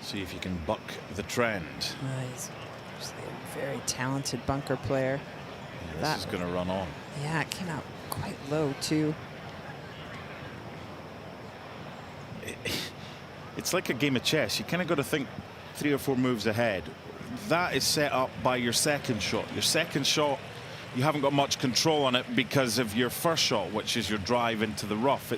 See if you can buck the trend. He's obviously a very talented bunker player. Yeah, this is going to run on. Yeah, it came out quite low, too. It's like a game of chess. You kind of got to think 3 or 4 moves ahead. That is set up by your second shot. Your second shot, you haven't got much control on it because of your first shot, which is your drive into the rough.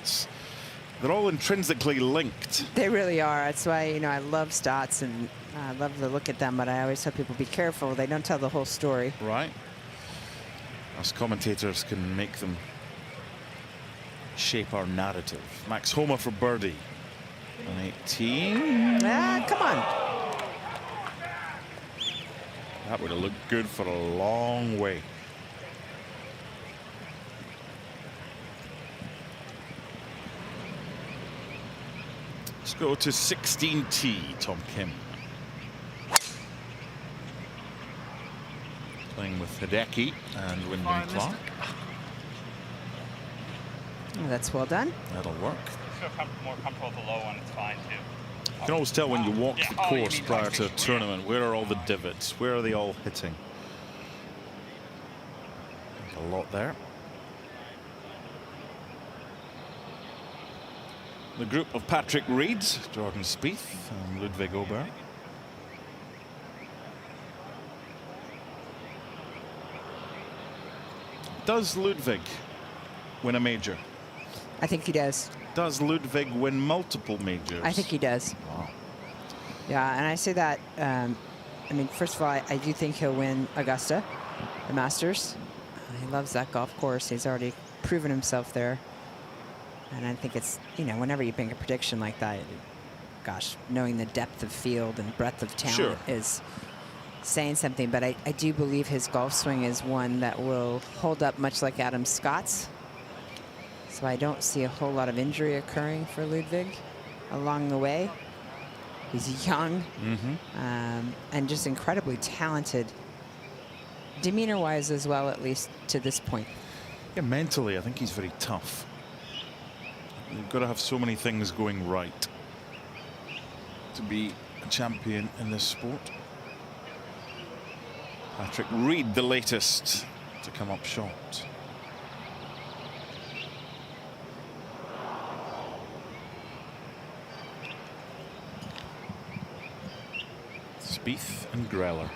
They're all intrinsically linked. They really are. That's why, you know, I love stats and I love to look at them, but I always tell people be careful. They don't tell the whole story. Right. Us commentators can make them shape our narrative. Max Homa for birdie. On 18. Ah, come on. That would have looked good for a long way. Let's go to 16T, Tom Kim. Playing with Hideki and Wyndham Clark. Oh, that's well done. That'll work. If you're more comfortable with the low one, it's fine too. You can always tell when you walk the Oh, you course mean prior to a tournament, where are all the divots? Where are they all hitting? A lot there. The group of Patrick Reed, Jordan Spieth and Ludwig Ober. Does Ludwig win a major? I think he does. Does Ludwig win multiple majors? I think he does. Wow. Yeah, and I say that, I mean, first of all, I do think he'll win Augusta, the Masters. He loves that golf course. He's already proven himself there. And I think it's, you know, whenever you make a prediction like that, gosh, knowing the depth of field and breadth of talent is saying something. But I do believe his golf swing is one that will hold up much like Adam Scott's. So I don't see a whole lot of injury occurring for Ludwig along the way. He's young and just incredibly talented, demeanor-wise as well, at least to this point. Yeah, mentally, I think he's very tough. You've got to have so many things going right to be a champion in this sport. Patrick Reed, the latest to come up short. Spieth and Greller.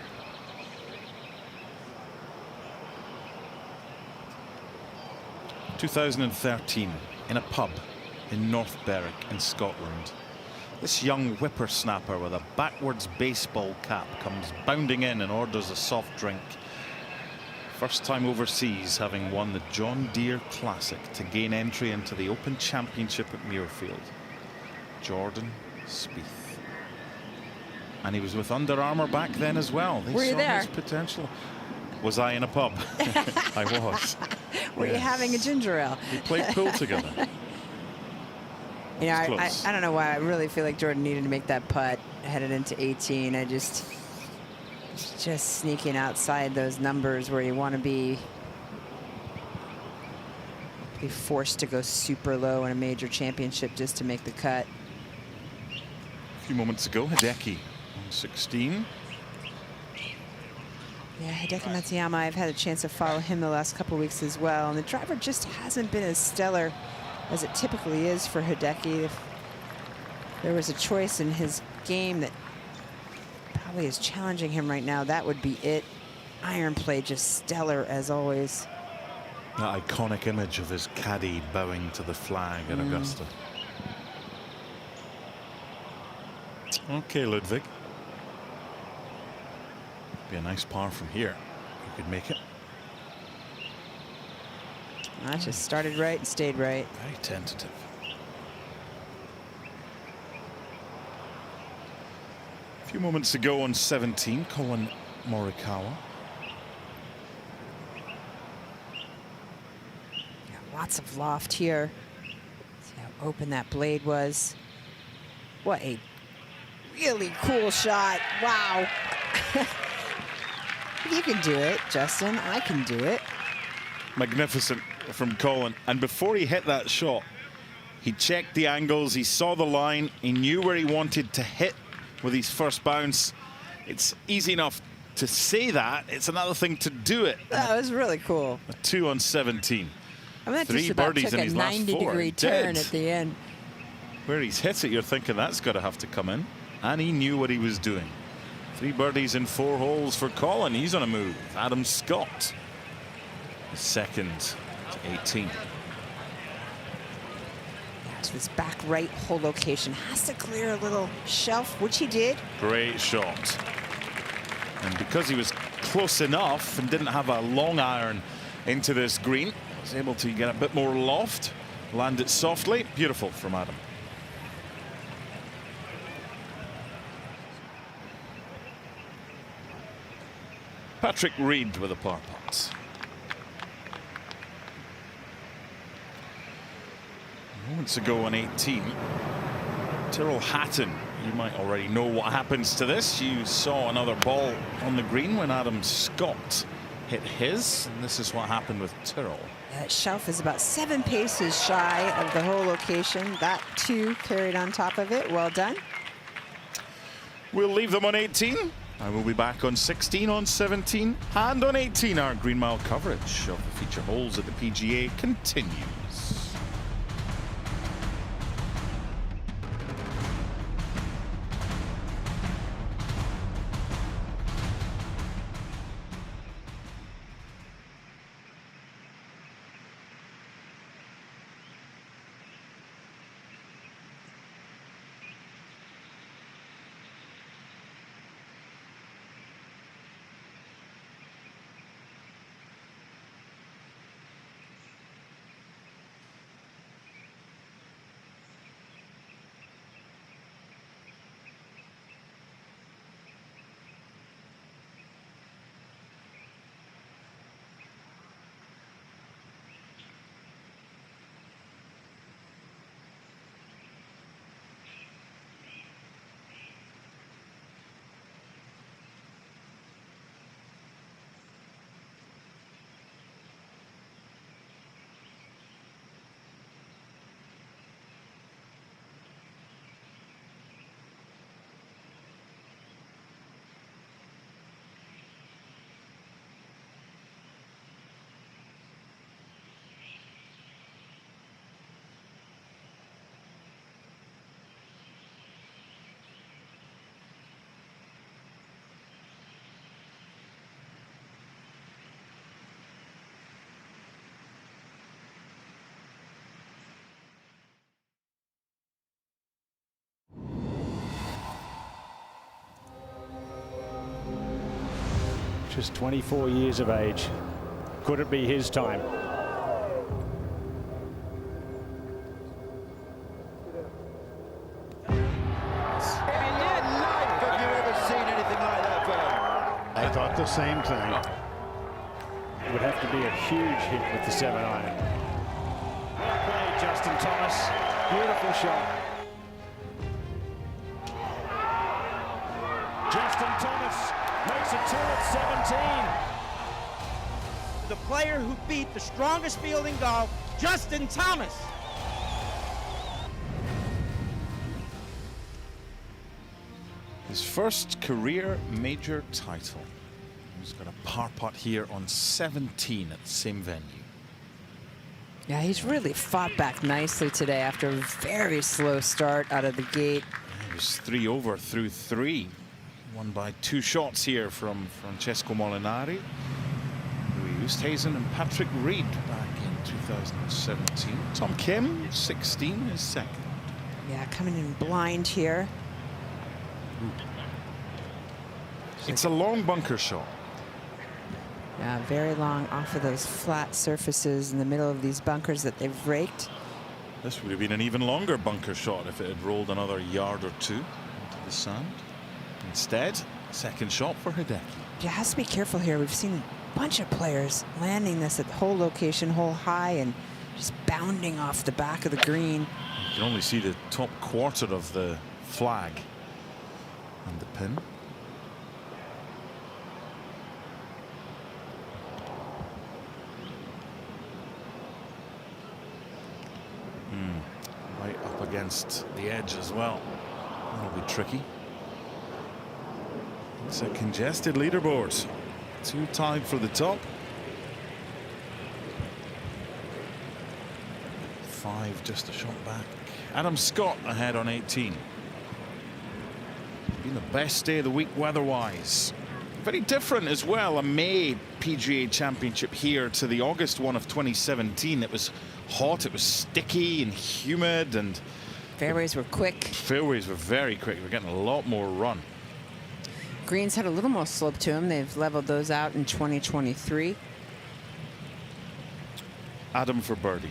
In 2013, in a pub in North Berwick in Scotland, this young whippersnapper with a backwards baseball cap comes bounding in and orders a soft drink. First time overseas, having won the John Deere Classic to gain entry into the Open Championship at Muirfield. Jordan Spieth. And he was with Under Armour back then as well. They Were you saw there? his potential. Was I in a pub? I was. Were you having a ginger ale? We played pool together. You know, Close. I don't know why I really feel like Jordan needed to make that putt headed into 18. I just sneaking outside those numbers where you want to be forced to go super low in a major championship just to make the cut. A few moments ago, Hideki on 16. Yeah, Hideki Matsuyama, I've had a chance to follow him the last couple weeks as well, and the driver just hasn't been as stellar as it typically is for Hideki. If there was a choice in his game that probably is challenging him right now, that would be it. Iron play just stellar as always. That iconic image of his caddy bowing to the flag at Augusta. Okay, Ludwig. Be a nice par from here. You could make it. I just started right and stayed right. Very tentative. A few moments to go on 17, Colin Morikawa. Yeah, lots of loft here. See how open that blade was. What a really cool shot. Wow. You can do it, Justin. I can do it. Magnificent from Colin. And before he hit that shot, he checked the angles, he saw the line, he knew where he wanted to hit with his first bounce. It's easy enough to say that. It's another thing to do it. That was really cool. A 2 on 17. I mean, that 3 just about birdies took in a his last 90-degree four. turn at the end. Where he's hit it, you're thinking that's got to have to come in. And he knew what he was doing. 3 birdies in 4 holes for Colin. He's on a move. Adam Scott, his second to 18. To his back right hole location. Has to clear a little shelf, which he did. Great shot. And because he was close enough and didn't have a long iron into this green, was able to get a bit more loft, land it softly. Beautiful from Adam. Patrick Reed with a par putt. Moments ago on 18, Tyrrell Hatton. You might already know what happens to this. You saw another ball on the green when Adam Scott hit his, and this is what happened with Tyrrell. That shelf is about 7 paces shy of the hole location. That too carried on top of it. Well done. We'll leave them on 18. I will be back on 16, on 17, and on 18. Our Green Mile coverage of the feature holes at the PGA continues. Just 24 years of age. Could it be his time? I thought the same thing. It would have to be a huge hit with the 7-iron. Well played, Justin Thomas. Beautiful shot. Justin Thomas makes it 2 at 17. The player who beat the strongest field in golf, Justin Thomas. His first career major title. He's got a par putt here on 17 at the same venue. Yeah, he's really fought back nicely today after a very slow start out of the gate. He was 3 over through 3. Won by 2 shots here from Francesco Molinari, Louis Oosthuizen, and Patrick Reed back in 2017. Tom Kim, 16, is second. Yeah, coming in blind here. It's a long bunker shot. Yeah, very long off of those flat surfaces in the middle of these bunkers that they've raked. This would have been an even longer bunker shot if it had rolled another yard or two into the sand. Instead, second shot for Hideki. You have to be careful here. We've seen a bunch of players landing this at hole location, hole high, and just bounding off the back of the green. You can only see the top quarter of the flag and the pin. Right up against the edge as well. That'll be tricky. It's a congested leaderboard. 2 tied for the top. 5 just a shot back. Adam Scott ahead on 18. Been the best day of the week weather-wise. Very different as well, a May PGA Championship here to the August one of 2017. It was hot, it was sticky and humid, and fairways were quick. Fairways were very quick. We're getting a lot more run. Greens had a little more slope to them. They've leveled those out in 2023. Adam for birdie.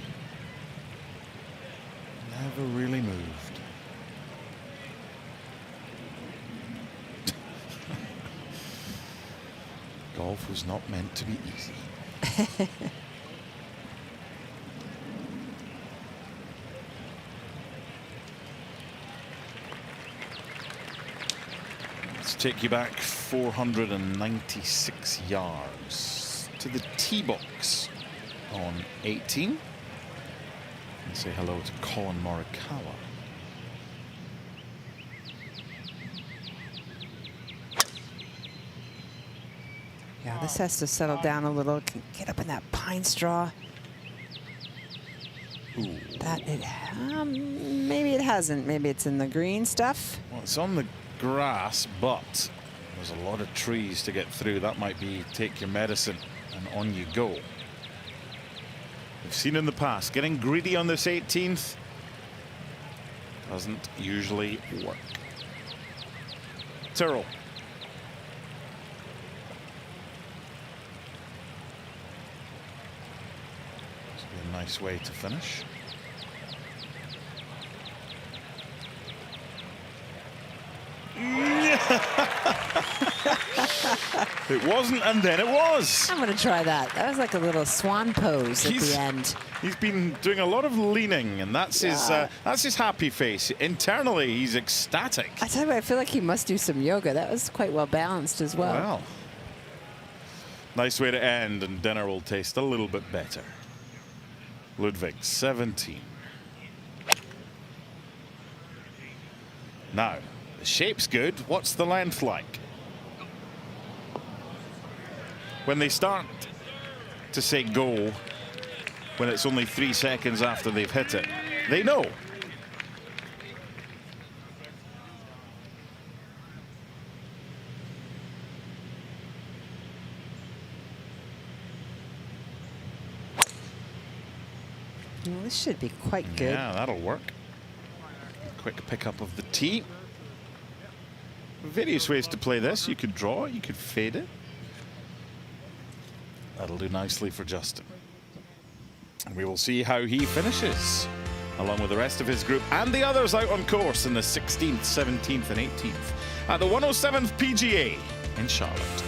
Never really moved. Golf was not meant to be easy. Let's take you back 496 yards to the tee box on 18. And say hello to Colin Morikawa. Yeah, this has to settle down a little. Can get up in that pine straw. Ooh. That it, maybe it hasn't. Maybe it's in the green stuff. Well, it's on the grass, but there's a lot of trees to get through. That might be take your medicine and on you go. We've seen in the past, getting greedy on this 18th doesn't usually work. Tyrrell. This would be a nice way to finish. It wasn't, and then it was. I'm going to try that. That was like a little swan pose at the end. He's been doing a lot of leaning, and that's his happy face. Internally, he's ecstatic. I tell you what, I feel like he must do some yoga. That was quite well balanced as well. Well, nice way to end, and dinner will taste a little bit better. Ludwig, 17. Now, the shape's good. What's the length like? When they start to say go, when it's only 3 seconds after they've hit it, they know. Well, this should be quite good. Yeah, that'll work. Quick pickup of the tee. Various ways to play this. You could draw, you could fade it. That'll do nicely for Justin. And we will see how he finishes, along with the rest of his group and the others out on course in the 16th, 17th, and 18th at the 107th PGA in Charlotte.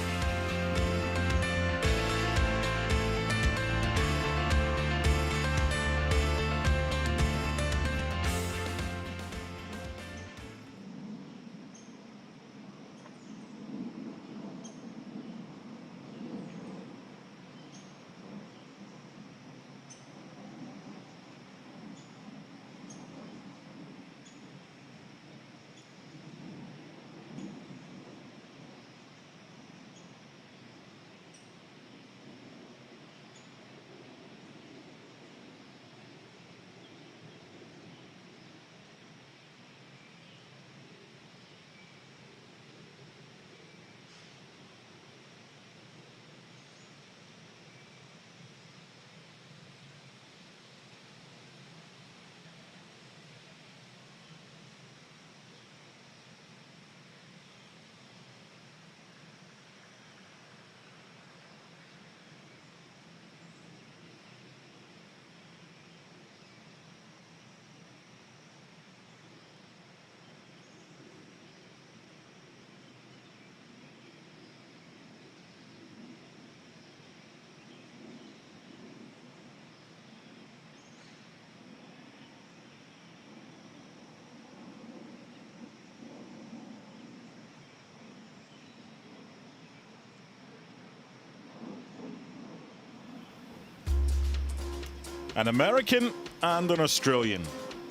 An American and an Australian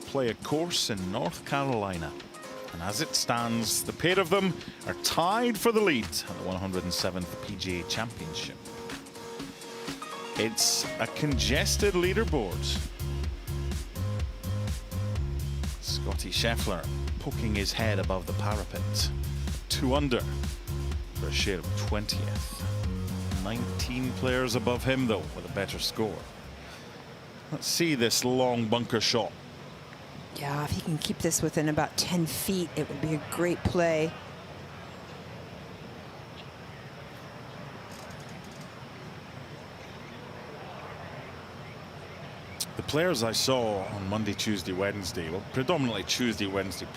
play a course in North Carolina. And as it stands, the pair of them are tied for the lead at the 107th PGA Championship. It's a congested leaderboard. Scotty Scheffler poking his head above the parapet. 2 under for a share of 20th. 19 players above him, though, with a better score. Let's see this long bunker shot. Yeah, if he can keep this within about 10 feet, it would be a great play. The players I saw on Monday, Tuesday, Wednesday, well, predominantly Tuesday, Wednesday,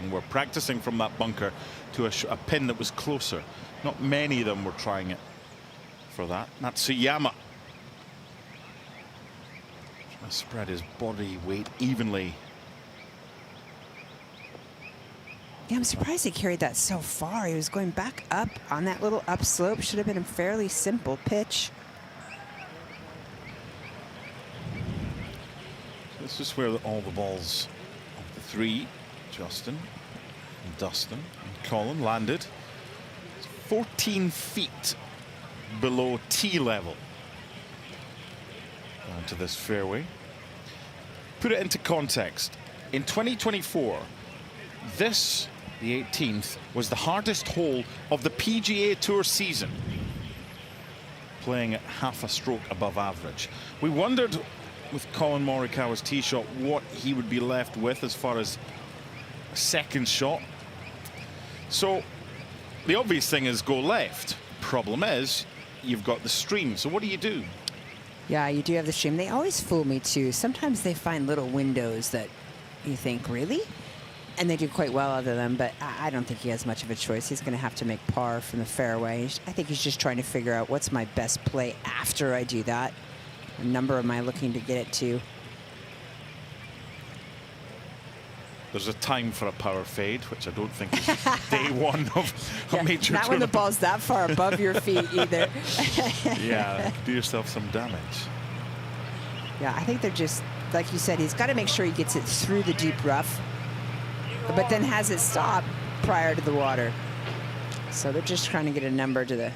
were practicing from that bunker to a pin that was closer. Not many of them were trying it for that. Matsuyama trying to spread his body weight evenly. Yeah, I'm surprised he carried that so far. He was going back up on that little upslope. Should have been a fairly simple pitch. This is where all the balls of the 3, Justin, and Dustin, and Colin, landed. It's 14 feet below tee level down to this fairway. Put it into context. In 2024, this, the 18th, was the hardest hole of the PGA Tour season, playing at half a stroke above average. We wondered with Colin Morikawa's tee shot what he would be left with as far as a second shot. So the obvious thing is go left. Problem is you've got the stream, so what do you do? Yeah, you do have the stream. They always fool me too. Sometimes they find little windows that you think, really? And they do quite well out of them, but I don't think he has much of a choice. He's going to have to make par from the fairway. I think he's just trying to figure out what's my best play after I do that. What number am I looking to get it to? There's a time for a power fade, which I don't think is day one of a major Not when the ball's that far above your feet either. Yeah, do yourself some damage. Yeah, I think they're just, like you said, he's got to make sure he gets it through the deep rough, but then has it stop prior to the water. So they're just trying to get a number to the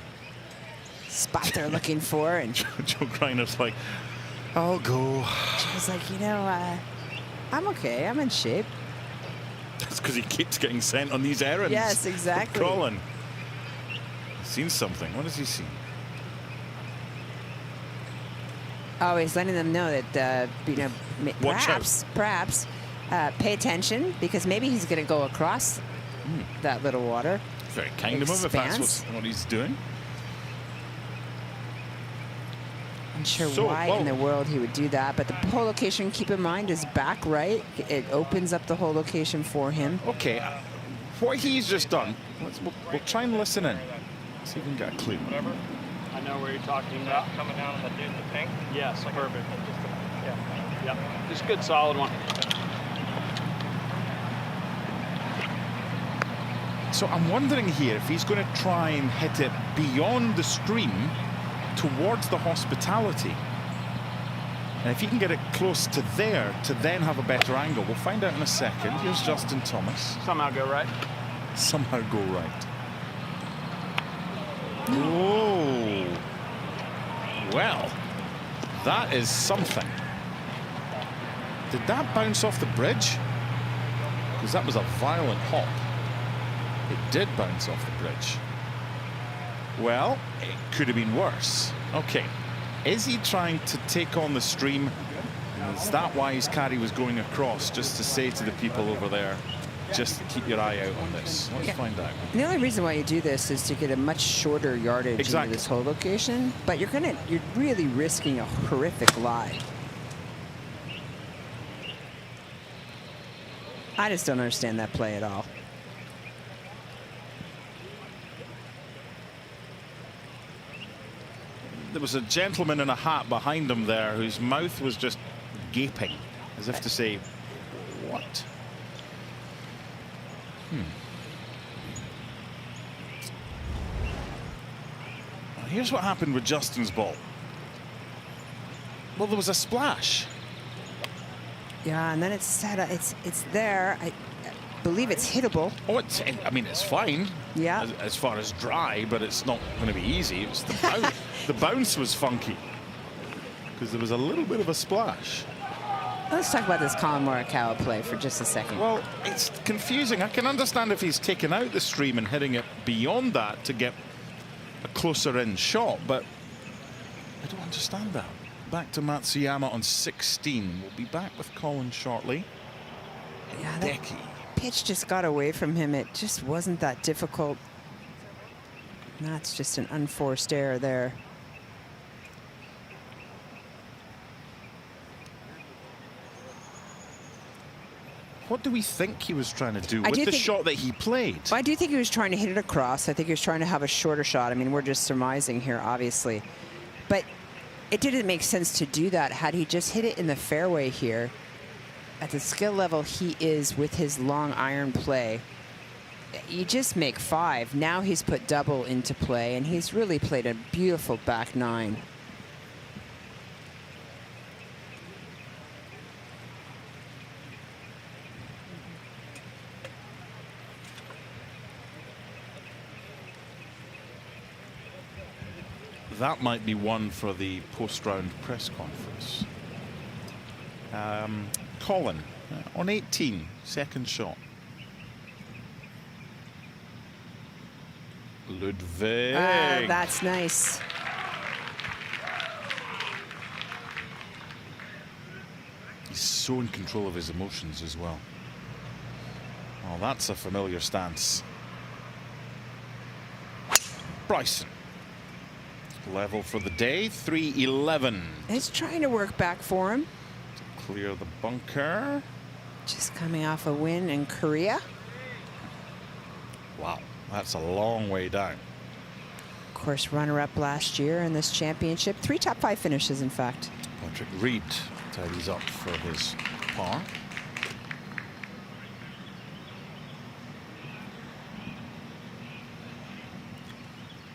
spot they're looking for. And Joe Griner's like, I'll go. Joe's like, you know, I'm okay. I'm in shape. That's because he keeps getting sent on these errands. Yes, exactly. Colin. He's seen something. What has he seen? Oh, he's letting them know that, you know, perhaps pay attention, because maybe he's going to go across that little water. Very kind of him if that's what he's doing. I'm sure why in the world he would do that, but the hole location, keep in mind, is back right. It opens up the hole location for him. Okay, what he's just done, we'll try and listen in. See if we can get a clue. Whatever. I know where you're talking about. Coming down on the dude in the pink? Yes, perfect. Yeah. Just good, solid one. So I'm wondering here if he's going to try and hit it beyond the stream towards the hospitality. And if he can get it close to there to then have a better angle, we'll find out in a second. Here's Justin Thomas. Somehow go right. Somehow go right. Whoa. Well, that is something. Did that bounce off the bridge? Because that was a violent hop. It did bounce off the bridge. Well, it could have been worse. Okay, is he trying to take on the stream? Is that why his caddy was going across, just to say to the people over there, just keep your eye out on this? Let's find out. And the only reason why you do this is to get a much shorter yardage into this hole location, but you're really risking a horrific lie. I just don't understand that play at all. There was a gentleman in a hat behind him there whose mouth was just gaping, as if to say, what? Here's what happened with Justin's ball. Well, there was a splash. Yeah, and then it's set. It's there. I believe it's hittable. Oh, I mean, it's fine. Yeah. As far as dry, but it's not going to be easy. It's the bounce. The bounce was funky because there was a little bit of a splash. Let's talk about this Colin Morikawa play for just a second. Well, it's confusing. I can understand if he's taken out the stream and hitting it beyond that to get a closer in shot, but I don't understand that. Back to Matsuyama on 16. We'll be back with Colin shortly. Yeah, that pitch just got away from him. It just wasn't that difficult. That's just an unforced error there. What do we think he was trying to do with the shot that he played? I do think he was trying to hit it across. I think he was trying to have a shorter shot. I mean, we're just surmising here, obviously. But it didn't make sense to do that had he just hit it in the fairway here. At the skill level he is with his long iron play, you just make 5. Now he's put double into play, and he's really played a beautiful back 9. That might be one for the post-round press conference. Colin on 18, second shot. Ludwig. That's nice. He's so in control of his emotions as well. Oh, that's a familiar stance. Bryson. Level for the day, 3-11. It's trying to work back for him. To clear the bunker. Just coming off a win in Korea. Wow, that's a long way down. Of course, runner-up last year in this championship. 3 top 5 finishes, in fact. Patrick Reed tidies up for his par.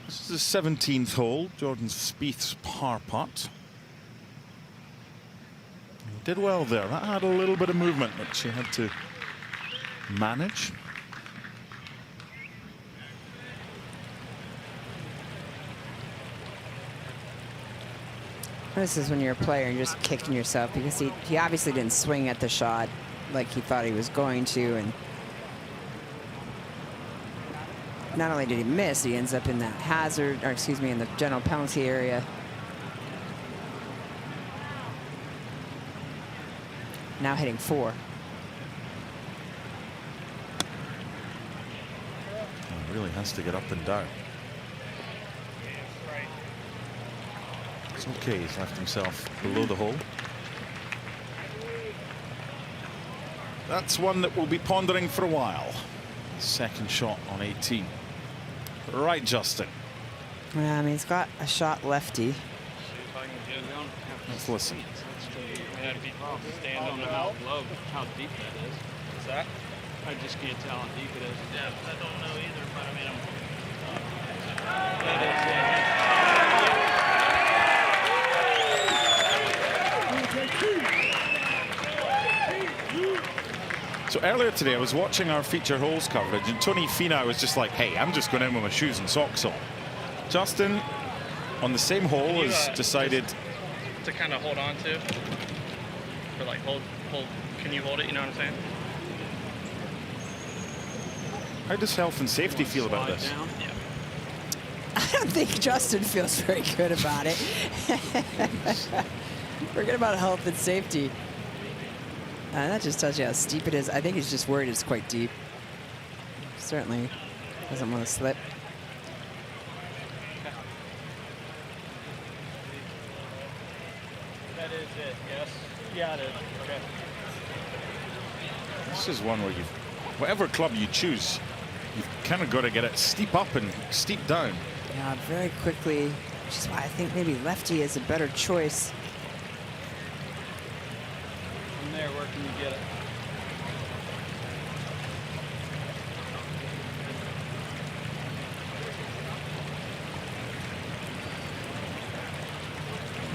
This is the 17th hole, Jordan Spieth's par putt. He did well there. That had a little bit of movement that she had to manage. This is when you're a player and you're just kicking yourself because he obviously didn't swing at the shot like he thought he was going to, and not only did he miss, he ends up in that hazard, or excuse me, in the general penalty area. Now hitting 4. He really has to get up and down. It's okay, he's left himself below the hole. That's one that we'll be pondering for a while. Second shot on 18. Right, Justin. Yeah, I mean, he's got a shot lefty. Let's listen. Stand on how deep that is. What's that? I just can't tell how deep it is. Yeah, I don't know either, but I mean, So earlier today, I was watching our feature holes coverage, and Tony Finau was just like, hey, I'm just going in with my shoes and socks on. Justin, on the same hole, has decided to kind of hold on to, or like hold. Can you hold it? You know what I'm saying? How does health and safety feel about this? Yeah. I don't think Justin feels very good about it. Forget about health and safety. That just tells you how steep it is. I think he's just worried it's quite deep. Certainly doesn't want to slip. That is it, yes? Yeah, it is. Okay. This is one where you, whatever club you choose, you've kind of got to get it steep up and steep down. Yeah, very quickly, which is why I think maybe lefty is a better choice. From there, where can you get it?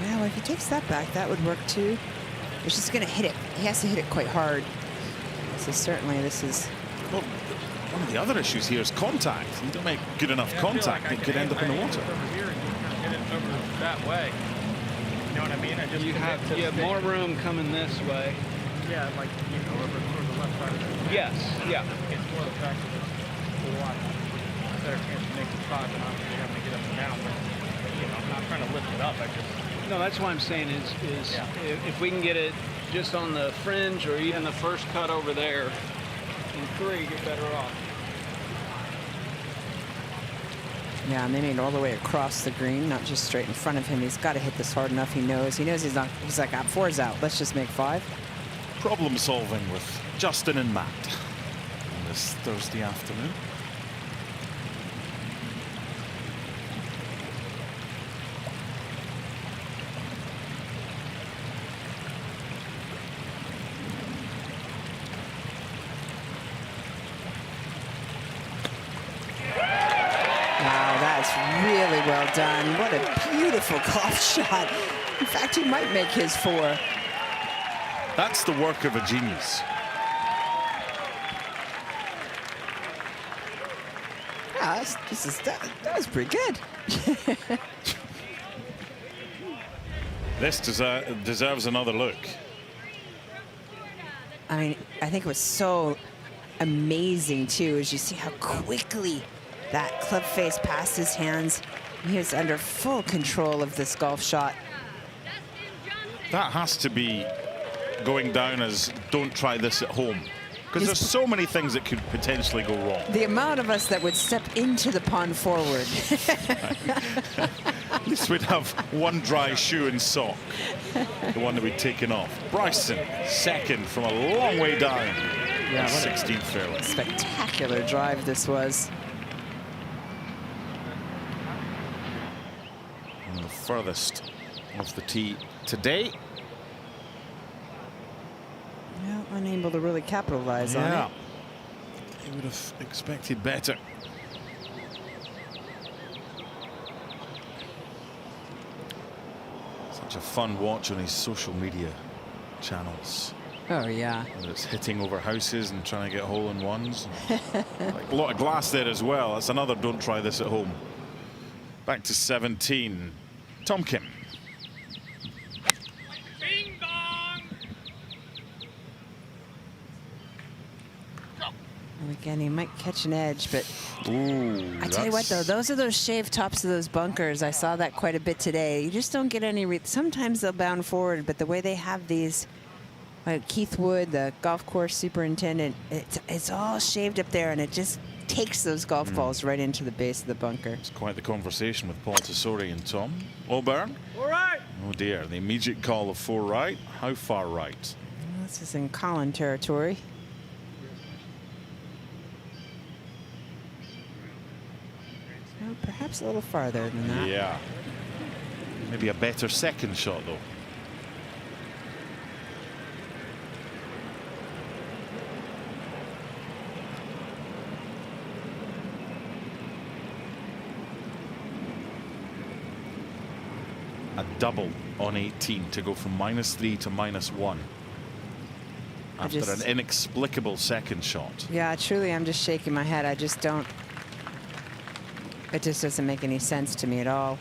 Now, if you takes that back, that would work too. He's just going to hit it. He has to hit it quite hard. So certainly this is... Well, one of the other issues here is contact. You don't make good enough contact, it could end up in the water. Over here, and you're trying to get it over that way. You know what I mean? I just You have more room coming this way. Yeah, like, you know, over toward the left side of it. Yes, yeah. It's more the fact that it's a lot better chance to make the spot than obviously having to get up and down. But, you know, I'm not trying to lift it up. I just... No, that's why I'm saying is if we can get it just on the fringe or even the first cut over there, in 3, you're better off. Yeah, and they made it all the way across the green, not just straight in front of him. He's got to hit this hard enough. He knows he's not. He's like, 4's out. Let's just make 5. Problem solving with Justin and Matt on this Thursday afternoon. Really well done. What a beautiful golf shot. In fact, he might make his 4. That's the work of a genius. Yeah, that was pretty good. This deserves another look. I mean, I think it was so amazing, too, as you see how quickly that club face passed his hands. He was under full control of this golf shot. That has to be going down as don't try this at home. Because there's so many things that could potentially go wrong. The amount of us that would step into the pond forward. At least we'd have one dry shoe and sock. The one that we'd taken off. Bryson, second from a long way down. Yeah, 16th fairway. Spectacular drive this was. The furthest off the tee today. Yeah, unable to really capitalize on it. He would have expected better. Such a fun watch on his social media channels. Oh yeah. Whether it's hitting over houses and trying to get hole-in-ones. Like a lot of glass there as well. That's another don't try this at home. Back to 17. Tom Kim. Bing bong. And again, he might catch an edge, but ooh, I tell you what, though, those are those shaved tops of those bunkers. I saw that quite a bit today. You just don't get any. Sometimes they'll bound forward, but the way they have these, like Keith Wood, the golf course superintendent, it's all shaved up there, and it just takes those golf balls right into the base of the bunker. It's quite the conversation with Paul Tesori and Tom O'Byrne. All right. Oh dear, the immediate call of 4 right. How far right? Well, this is in Colin territory. So perhaps a little farther than that. Yeah. Maybe a better second shot though. A double on 18 to go from -3 to -1 after an inexplicable second shot. Yeah, truly, I'm just shaking my head. I just don't. It just doesn't make any sense to me at all.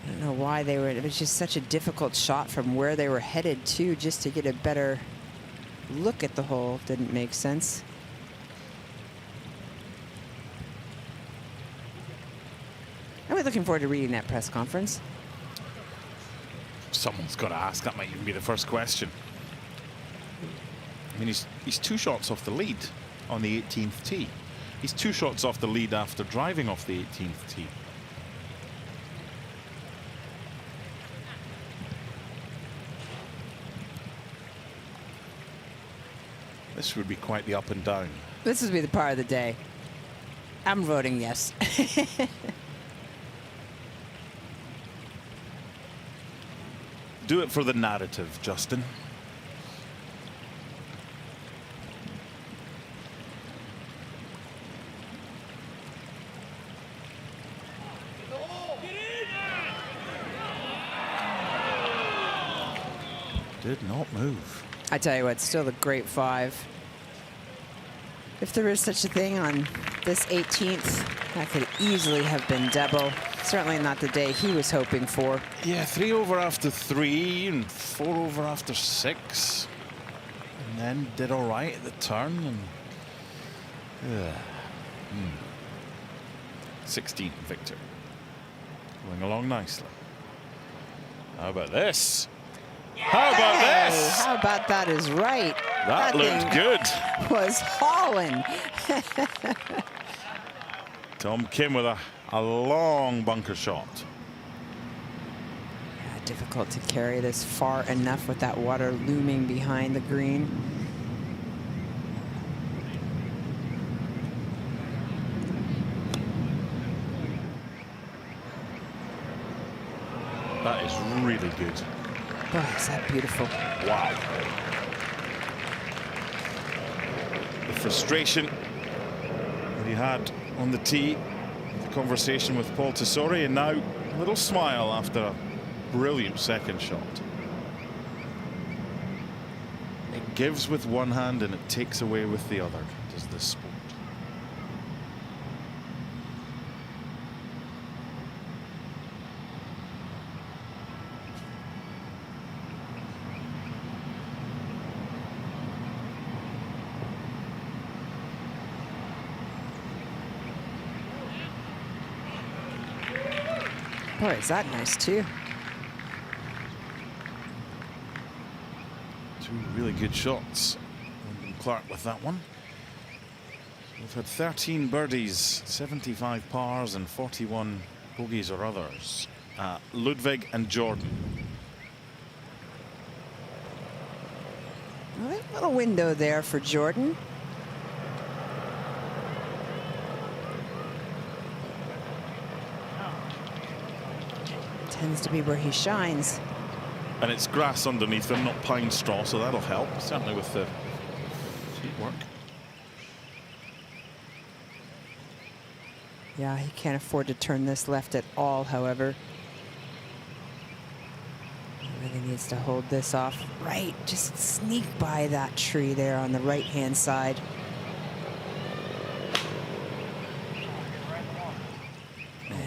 I don't know why they were. It was just such a difficult shot from where they were headed to, just to get a better look at the hole. Didn't make sense. I'm really looking forward to reading that press conference. Someone's got to ask. That might even be the first question. I mean, he's 2 shots off the lead on the 18th tee. He's 2 shots off the lead after driving off the 18th tee. This would be quite the up and down. This would be the part of the day. I'm voting yes. Do it for the narrative, Justin. Did not move. I tell you what, still a great 5. If there is such a thing on this 18th, that could easily have been double. Certainly not the day he was hoping for. Yeah, 3 over after 3 and 4 over after 6. And then did all right at the turn. And 16, Victor. Going along nicely. How about this? How about this? How about that is right. That looked good. Was hauling. Tom Kim with a long bunker shot. Yeah, difficult to carry this far enough with that water looming behind the green. That is really good. Boy, is that beautiful. Wow. The frustration that he had on the tee, the conversation with Paul Tesori, and now a little smile after a brilliant second shot. It gives with one hand and it takes away with the other, does this sport. Boy, is that nice too. Two really good shots. Wyndham Clark with that one. We've had 13 birdies, 75 pars and 41 bogeys or others. Ludwig and Jordan. A little window there for Jordan. Tends to be where he shines. And it's grass underneath them, not pine straw, so that'll help, certainly with the feet work. Yeah, he can't afford to turn this left at all, however. He really needs to hold this off right. Just sneak by that tree there on the right-hand side.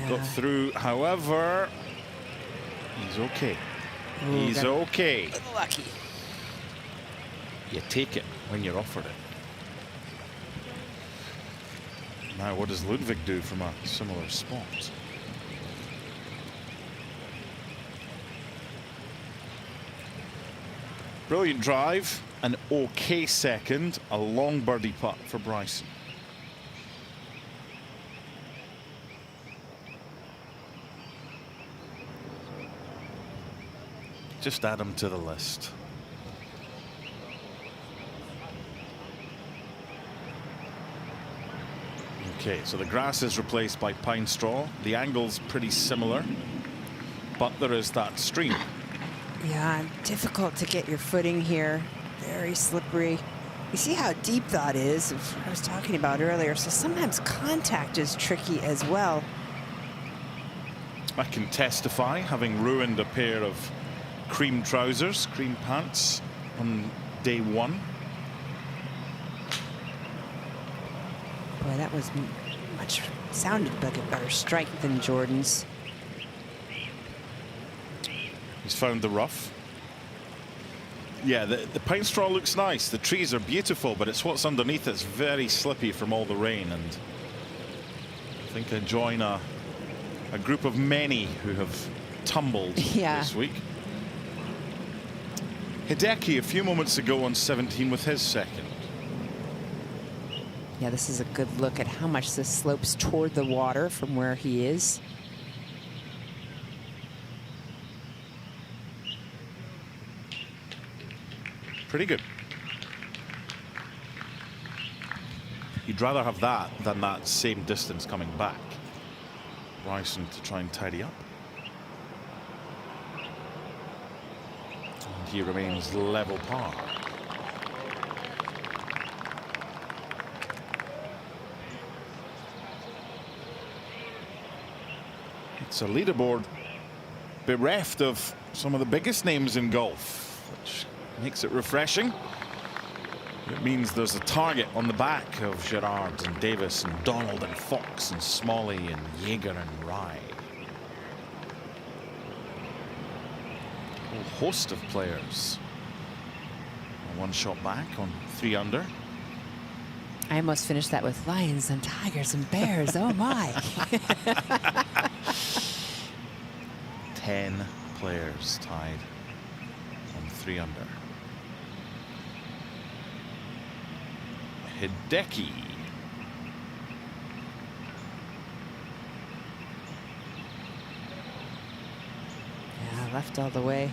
Got through, however, he's okay. Ooh, He's okay. Lucky. You take it when you're offered it. Now, what does Ludwig do from a similar spot? Brilliant drive, an okay second, a long birdie putt for Bryson. Just add him to the list. Okay, so the grass is replaced by pine straw. The angle's pretty similar, but there is that stream. Yeah, difficult to get your footing here. Very slippery. You see how deep that is, I was talking about earlier, so sometimes contact is tricky as well. I can testify, having ruined a pair of cream trousers, cream pants on day one. Boy, that was sounded like a better strike than Jordan's. He's found the rough. Yeah, the pine straw looks nice. The trees are beautiful, but it's what's underneath that's very slippy from all the rain. And I think I join a group of many who have tumbled this week. Hideki a few moments ago on 17 with his second. Yeah, this is a good look at how much this slopes toward the water from where he is. Pretty good. You'd rather have that than that same distance coming back. Bryson to try and tidy up. And he remains level par. It's a leaderboard bereft of some of the biggest names in golf. which makes it refreshing. It means there's a target on the back of Gerard and Davis and Donald and Fox and Smalley and Jaeger and Rye. A whole host of players. One shot back on 3 under. I almost finished that with lions and tigers and bears. Oh my. 10 players tied on 3 under. Hideki. Yeah, left all the way.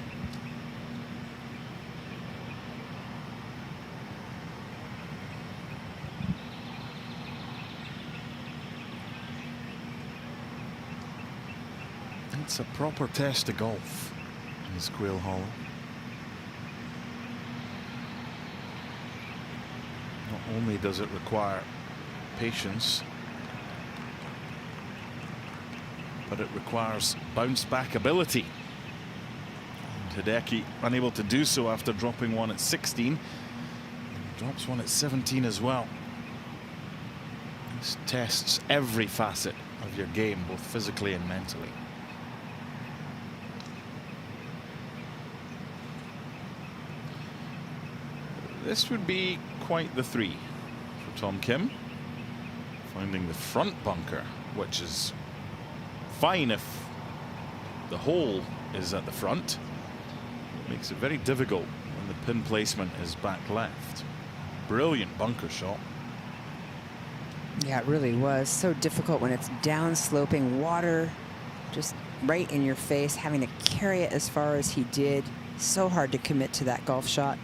It's a proper test of golf in this Quail Hollow. Not only does it require patience, but it requires bounce back ability. And Hideki unable to do so after dropping one at 16. Drops one at 17 as well. This tests every facet of your game, both physically and mentally. This would be quite the 3 for Tom Kim. Finding the front bunker, which is fine if the hole is at the front. It makes it very difficult when the pin placement is back left. Brilliant bunker shot. Yeah, it really was. So difficult when it's down sloping, water just right in your face, having to carry it as far as he did. So hard to commit to that golf shot.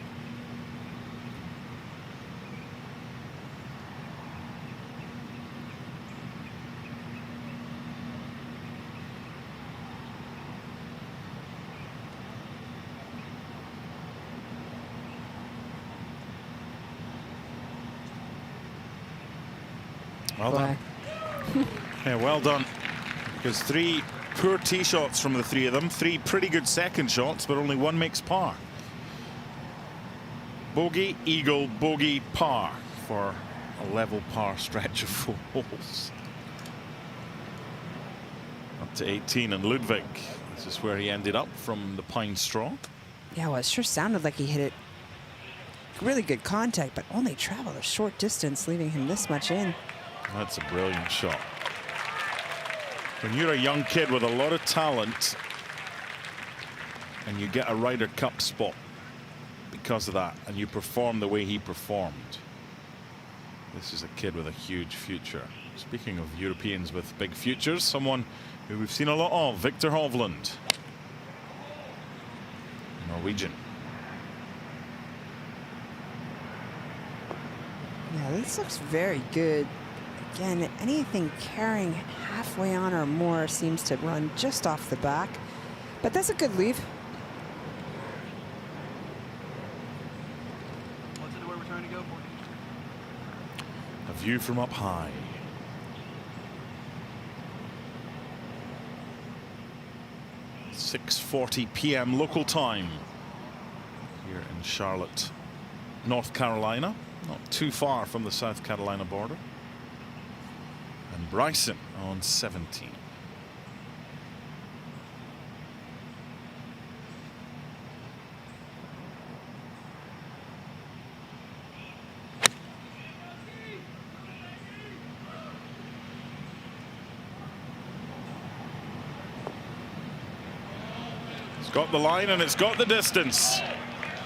Well done. Yeah, well done. Because 3 poor tee shots from the 3 of them, 3 pretty good second shots, but only 1 makes par. Bogey, eagle, bogey, par for a level par stretch of 4 holes. Up to 18, and Ludwig, this is where he ended up from the pine straw. Yeah, well, it sure sounded like he hit it. Really good contact, but only traveled a short distance, leaving him this much in. That's a brilliant shot. When you're a young kid with a lot of talent and you get a Ryder Cup spot because of that, and you perform the way he performed, this is a kid with a huge future. Speaking of Europeans with big futures, someone who we've seen a lot of, Victor Hovland, Norwegian. Yeah, this looks very good. Again, anything carrying halfway on or more seems to run just off the back, but that's a good leave. What's it where we're trying to go for? A view from up high. .6:40 p.m. local time here in Charlotte, North Carolina, not too far from the South Carolina border. And Bryson on 17. It's got the line and it's got the distance.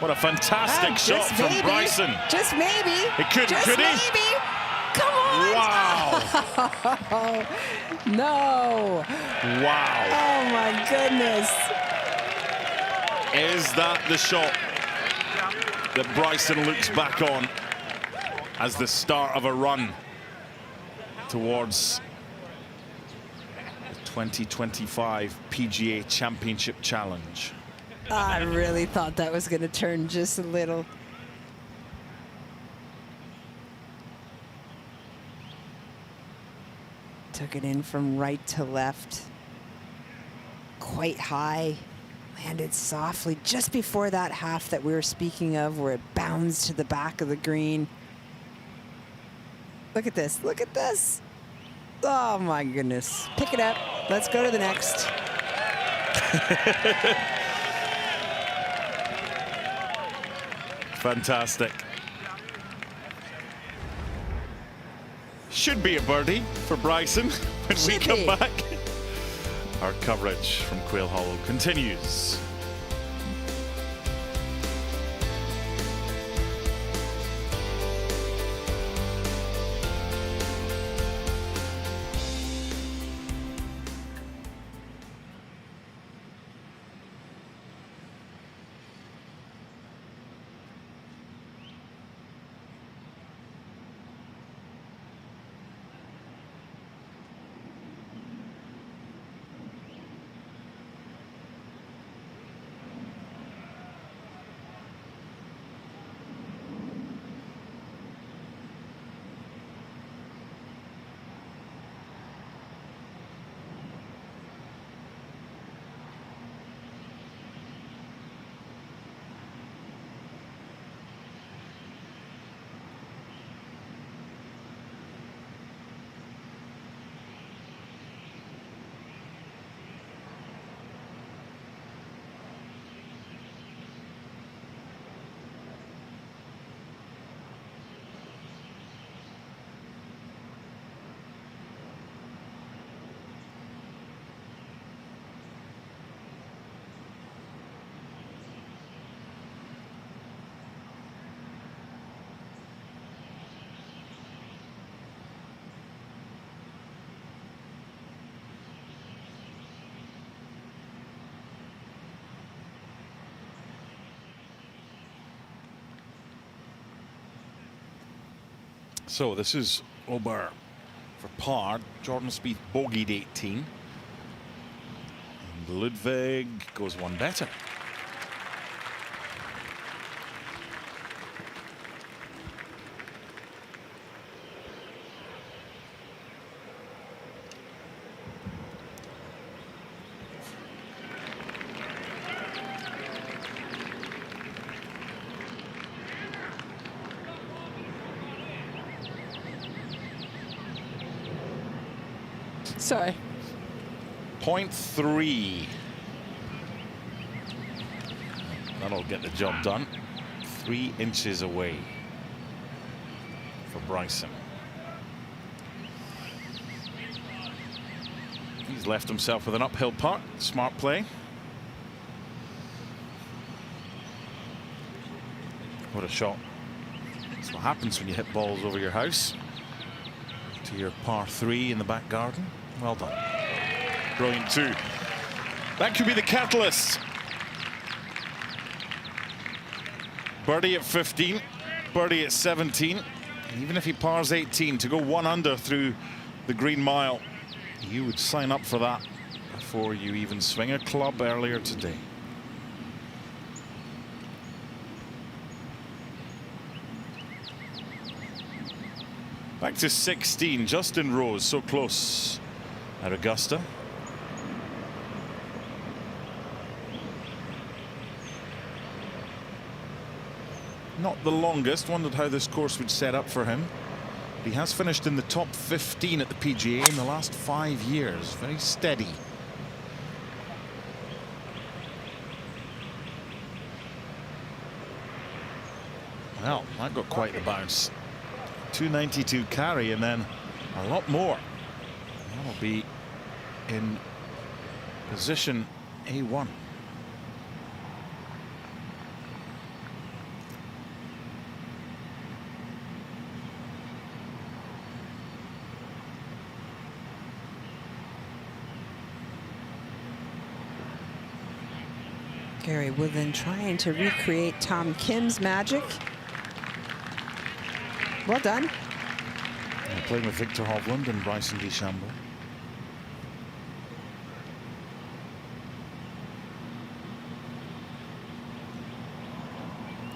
What a fantastic shot from maybe, Bryson. Just maybe. It could he? Maybe. Come on. Wow. No. Wow. Oh my goodness. Is that the shot that Bryson looks back on as the start of a run towards the 2025 PGA Championship Challenge? I really thought that was going to turn just a little. Took it in from right to left. Quite high. landed softly just before that half that we were speaking of, where it bounds to the back of the green. Look at this. Look at this. Oh, my goodness. Pick it up. Let's go to the next. Fantastic. Should be a birdie for Bryson when we come back. Our coverage from Quail Hollow continues. So this is Ober for par. Jordan Spieth bogeyed 18. And Ludwig goes one better. Sorry. 0.3. That'll get the job done. 3 inches away for Bryson. He's left himself with an uphill putt. Smart play. What a shot. That's what happens when you hit balls over your house. To your par 3 in the back garden. Well done. Brilliant too. That could be the catalyst. Birdie at 15, birdie at 17. Even if he pars 18, to go 1 under through the Green Mile, you would sign up for that before you even swing a club earlier today. Back to 16, Justin Rose, so close at Augusta. Not the longest. Wondered how this course would set up for him. But he has finished in the top 15 at the PGA in the last 5 years. Very steady. Well, that got quite the bounce. 292 carry and then a lot more. That'll be in position A1. Gary Woodland trying to recreate Tom Kim's magic. Well done. And playing with Victor Hovland and Bryson DeChambeau.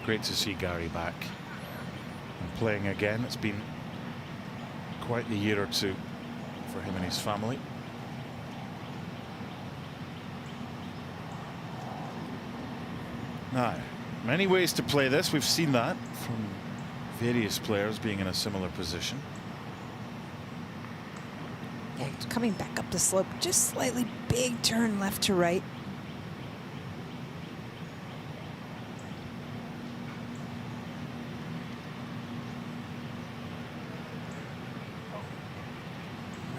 Great to see Gary back and playing again. It's been quite the year or two for him and his family. Now, many ways to play this. We've seen that from various players being in a similar position. Yeah, coming back up the slope, just slightly big turn left to right.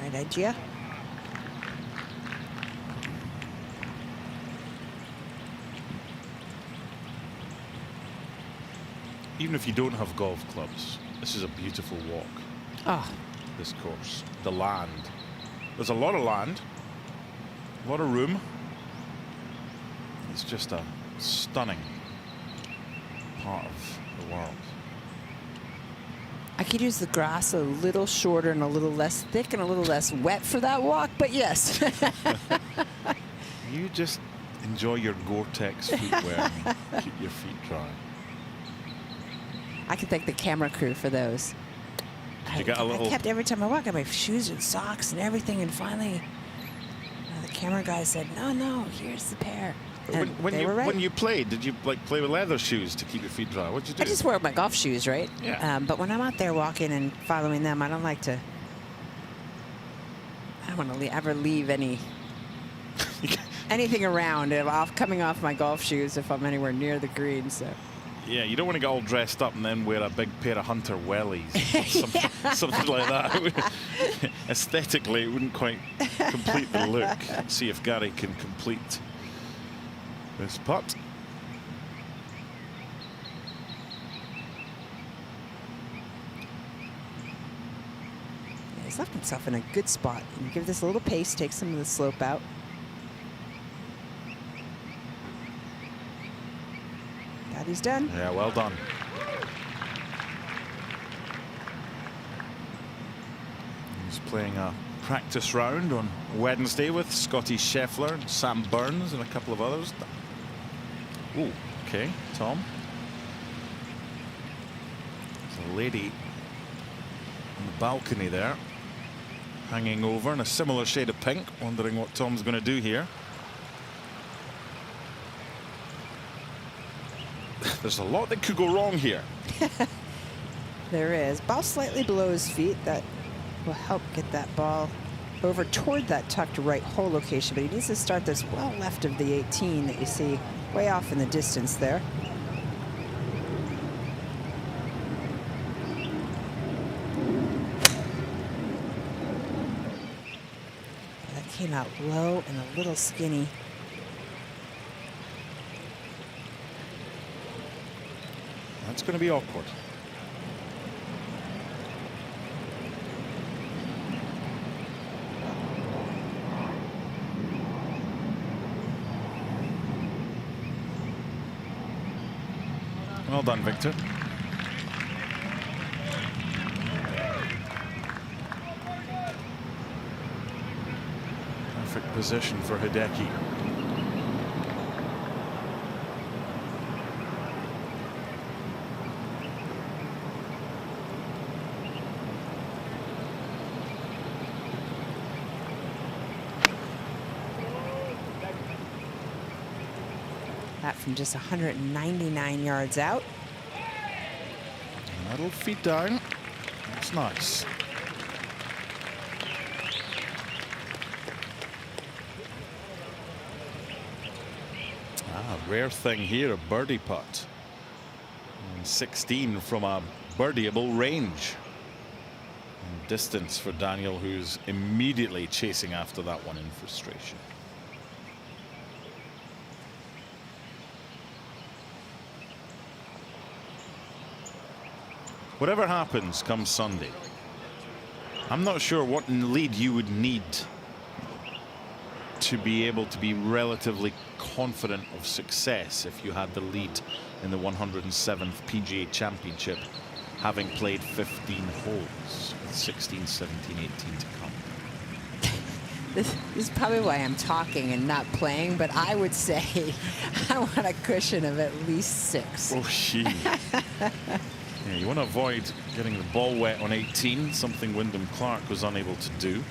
Right idea. Even if you don't have golf clubs, this is a beautiful walk. Oh. This course. The land. There's a lot of land, a lot of room. It's just a stunning part of the world. I could use the grass a little shorter and a little less thick and a little less wet for that walk, but yes. You just enjoy your Gore-Tex footwear and keep your feet dry. I can thank the camera crew for those. You got a little... I kept every time I walk, I had my shoes and socks and everything, and finally the camera guy said, no, here's the pair. And they were right. When you played, did you like play with leather shoes to keep your feet dry? What'd you do? I just wear my golf shoes, right? Yeah. But when I'm out there walking and following them, I don't want to ever leave anything around coming off my golf shoes if I'm anywhere near the green. So. Yeah, you don't want to get all dressed up and then wear a big pair of hunter wellies, something like that. Aesthetically, it wouldn't quite complete the look. Let's see if Gary can complete this putt. Yeah, he's left himself in a good spot. And give this a little pace, take some of the slope out. He's done. Yeah, well done. He's playing a practice round on Wednesday with Scotty Scheffler and Sam Burns and a couple of others. Ooh, okay, Tom. There's a lady on the balcony there, hanging over in a similar shade of pink, wondering what Tom's going to do here. There's a lot that could go wrong here. There is. Ball slightly below his feet. That will help get that ball over toward that tucked right hole location. But he needs to start this well left of the 18 that you see way off in the distance there. That came out low and a little skinny. That's going to be awkward. Well done, Victor. Perfect position for Hideki. From just 199 yards out. Little feet down. That's nice. Rare thing here, a birdie putt. And 16 from a birdieable range. And distance for Daniel, who's immediately chasing after that one in frustration. Whatever happens come Sunday, I'm not sure what lead you would need to be able to be relatively confident of success if you had the lead in the 107th PGA Championship, having played 15 holes with 16, 17, 18 to come. This is probably why I'm talking and not playing, but I would say I want a cushion of at least 6. Oh, gee. Yeah, you want to avoid getting the ball wet on 18, something Wyndham Clark was unable to do.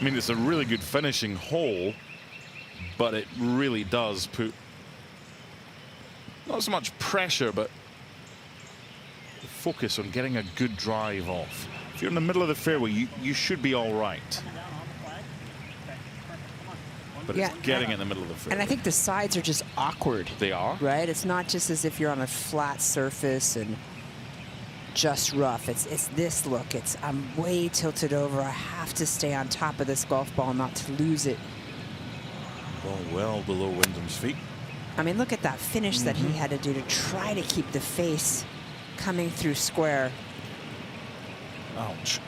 I mean, it's a really good finishing hole, but it really does put not so much pressure, but focus on getting a good drive off. If you're in the middle of the fairway, you should be all right. But it's getting in the middle of the fairway. And I think the sides are just awkward. They are. Right? It's not just as if you're on a flat surface and just rough. It's this look. I'm way tilted over. I have to stay on top of this golf ball not to lose it. Ball well below Wyndham's feet. I mean, look at that finish that he had to do to try to keep the face coming through square. Ouch.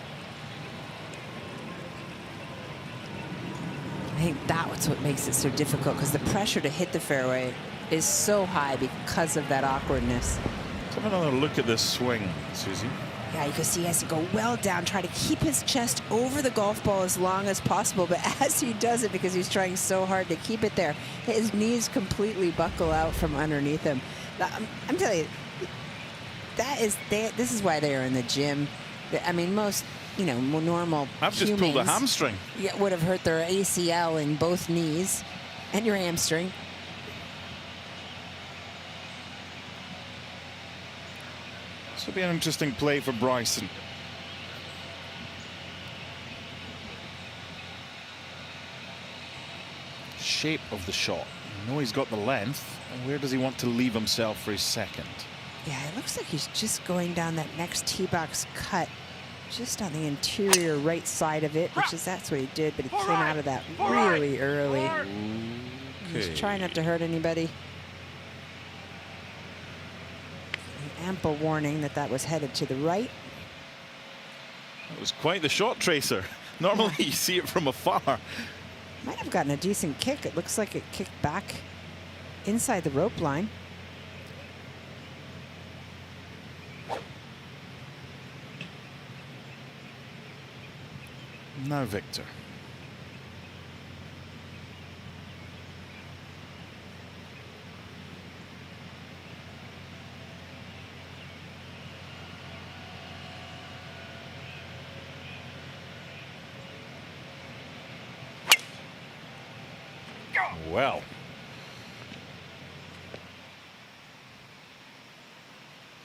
I think that's what makes it so difficult, because the pressure to hit the fairway is so high because of that awkwardness. Let's have another look at this swing, Susie. Yeah, you can see he has to go well down, try to keep his chest over the golf ball as long as possible. But as he does it, because he's trying so hard to keep it there, his knees completely buckle out from underneath him. I'm telling you, this is why they are in the gym. I mean, most, normal I've just pulled a hamstring. Yeah, would have hurt their ACL in both knees and your hamstring. This will be an interesting play for Bryson. Shape of the shot. I know he's got the length. And where does he want to leave himself for his second? Yeah, it looks like he's just going down that next tee box cut, just on the interior right side of it, that's what he did, but he came out of that really early. He's trying not to hurt anybody. Ample warning that was headed to the right. That was quite the shot tracer. Normally you see it from afar. Might have gotten a decent kick. It looks like it kicked back inside the rope line. Now Victor. Well.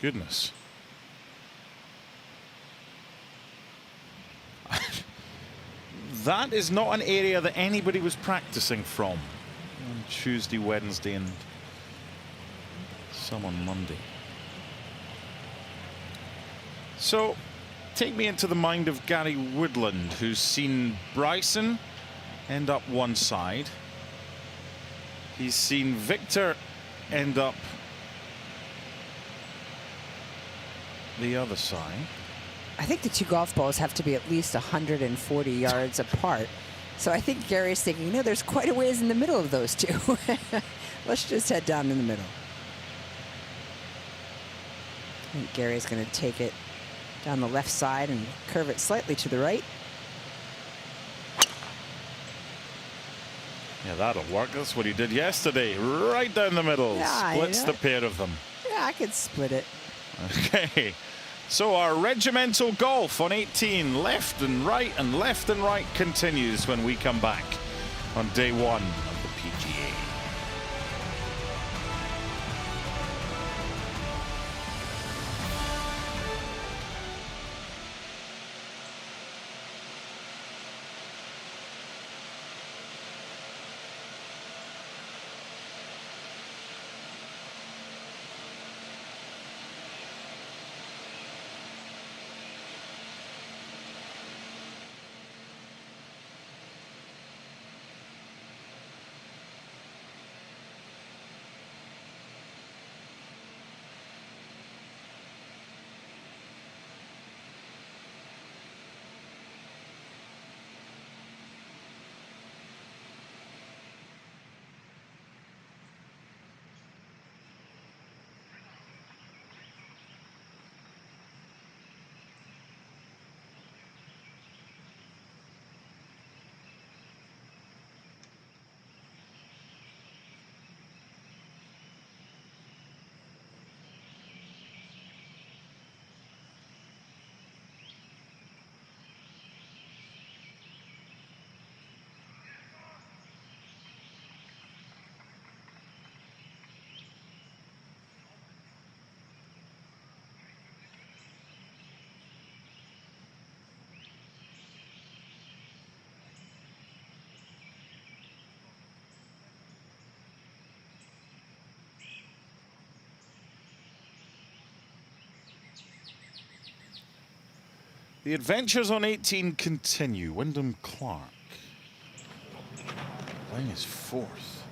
Goodness. That is not an area that anybody was practicing from on Tuesday, Wednesday, and some on Monday. So, take me into the mind of Gary Woodland, who's seen Bryson end up one side. He's seen Victor end up the other side. I think the two golf balls have to be at least 140 yards apart. So I think Gary's thinking, there's quite a ways in the middle of those two. Let's just head down in the middle. I think Gary's going to take it down the left side and curve it slightly to the right. Yeah, that'll work. That's what he did yesterday. Right down the middle. Yeah, Splits the pair of them. Yeah, I could split it. Okay. So our regimental golf on 18, left and right continues when we come back on day one of the PGA. The adventures on 18 continue. Wyndham Clark playing his fourth.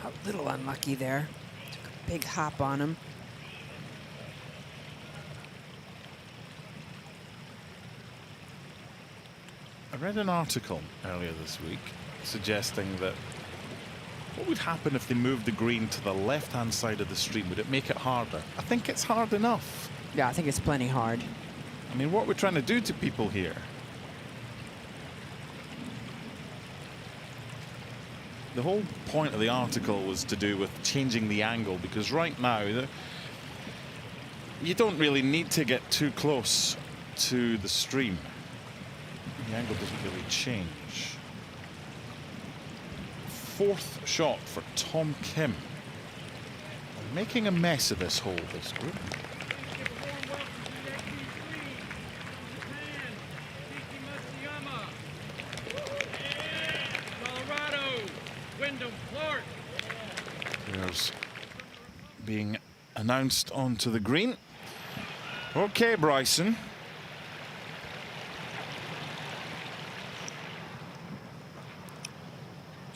A little unlucky there. Took a big hop on him. I read an article earlier this week suggesting that what would happen if they moved the green to the left-hand side of the stream? Would it make it harder? I think it's hard enough. Yeah, I think it's plenty hard. I mean, what we're trying to do to people here. The whole point of the article was to do with changing the angle, because right now you don't really need to get too close to the stream. The angle doesn't really change. Fourth shot for Tom Kim. They're making a mess of this hole, this group. Colorado, Wyndham Clark. There's being announced onto the green. Okay, Bryson.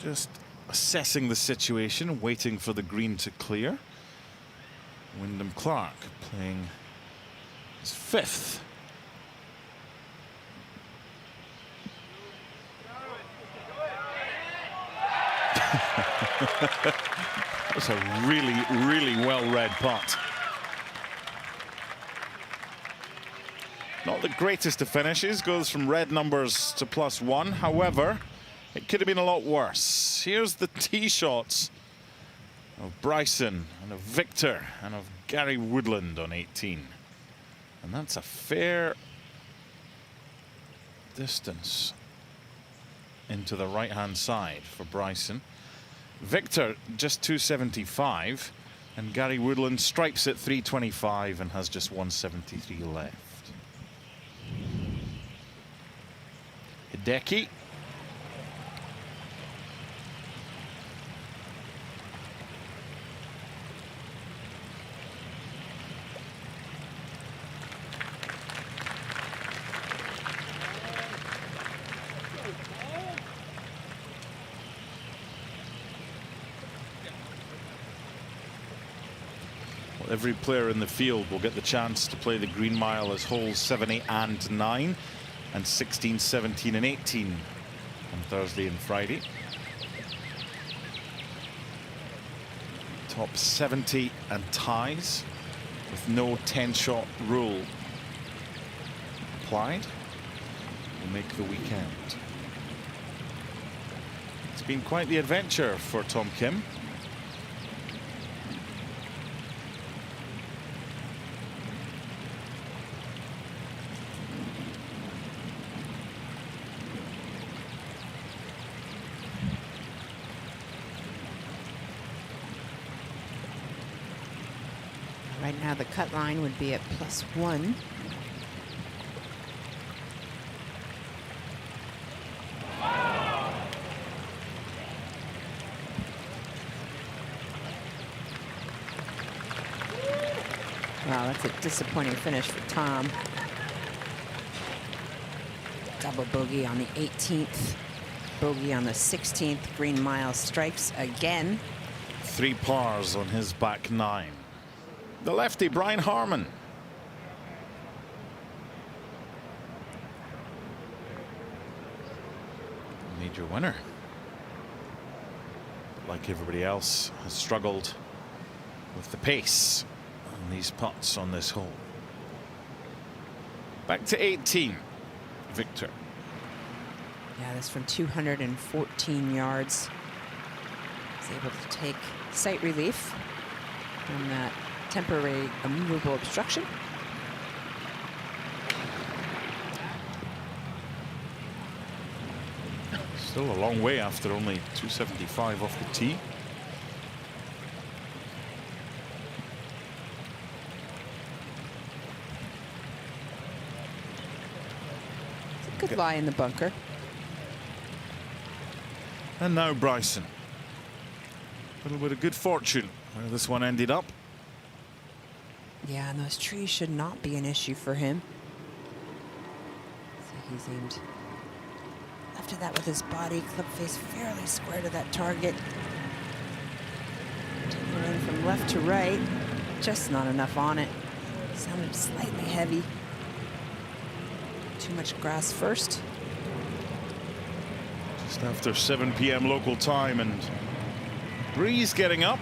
Just assessing the situation, waiting for the green to clear. Wyndham Clark playing his fifth. That's a really, really well-read putt. Not the greatest of finishes, goes from red numbers to +1. However, it could have been a lot worse. Here's the tee shots of Bryson and of Victor and of Gary Woodland on 18. And that's a fair distance into the right-hand side for Bryson. Victor just 275, and Gary Woodland stripes at 325 and has just 173 left. Hideki. Every player in the field will get the chance to play the Green Mile as holes 7, 8 and 9 and 16, 17 and 18 on Thursday and Friday. Top 70 and ties with no 10-shot rule applied will make the weekend. It's been quite the adventure for Tom Kim. Right now the cut line would be at +1. Wow, that's a disappointing finish for Tom. Double bogey on the 18th, bogey on the 16th. Green Mile strikes again. 3 pars on his back 9. The lefty, Brian Harman. Major winner. But like everybody else, has struggled with the pace on these putts on this hole. Back to 18, Victor. Yeah, that's from 214 yards. He's able to take sight relief from that temporary immovable obstruction. Still a long way after only 275 off the tee. It's a good lie in the bunker. And now Bryson. A little bit of good fortune where this one ended up. Yeah, and those trees should not be an issue for him. So he's aimed left of that with his body, club face fairly square to that target. Taking it in from left to right, just not enough on it. Sounded slightly heavy. Too much grass first. Just after 7 p.m. local time, and breeze getting up.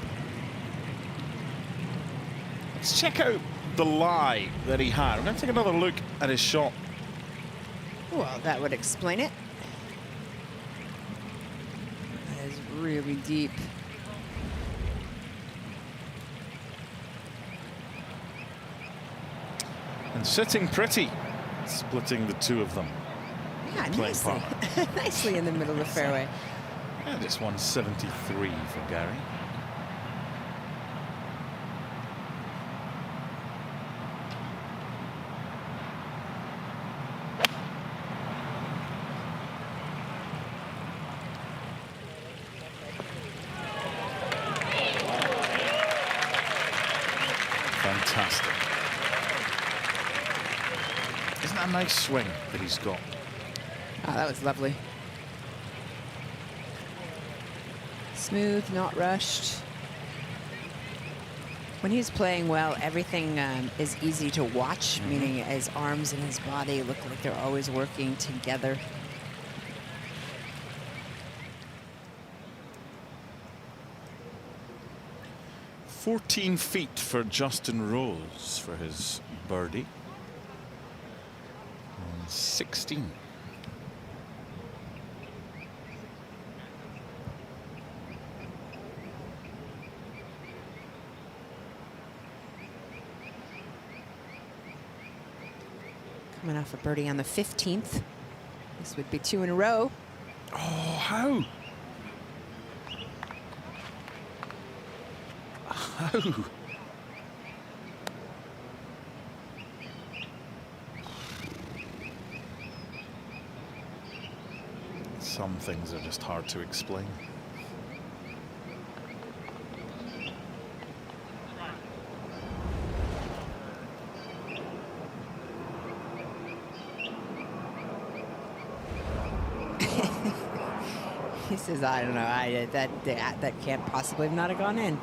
Let's check out the lie that he had. We're going to take another look at his shot. Well, that would explain it. That is really deep. And sitting pretty, splitting the two of them. Yeah, Playing nicely. par. Nicely in the middle of the fairway. And it's 173 for Gary. Fantastic. Isn't that a nice swing that he's got? Oh, that was lovely. Smooth, not rushed. When he's playing well, everything is easy to watch, meaning his arms and his body look like they're always working together. "14 feet for Justin Rose for his birdie. On 16. Coming off a birdie on the 15th. This would be 2 in a row. Oh, how? How? Some things are just hard to explain. He says, I don't know, that can't possibly not have gone in.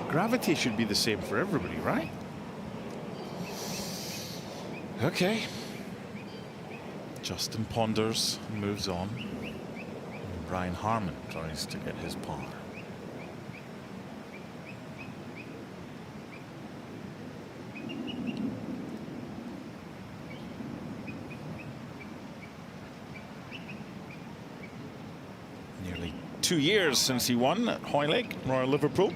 Gravity should be the same for everybody, right? Okay. Justin ponders and moves on. And Brian Harman tries to get his par. Nearly 2 years since he won at Hoylake, Royal Liverpool.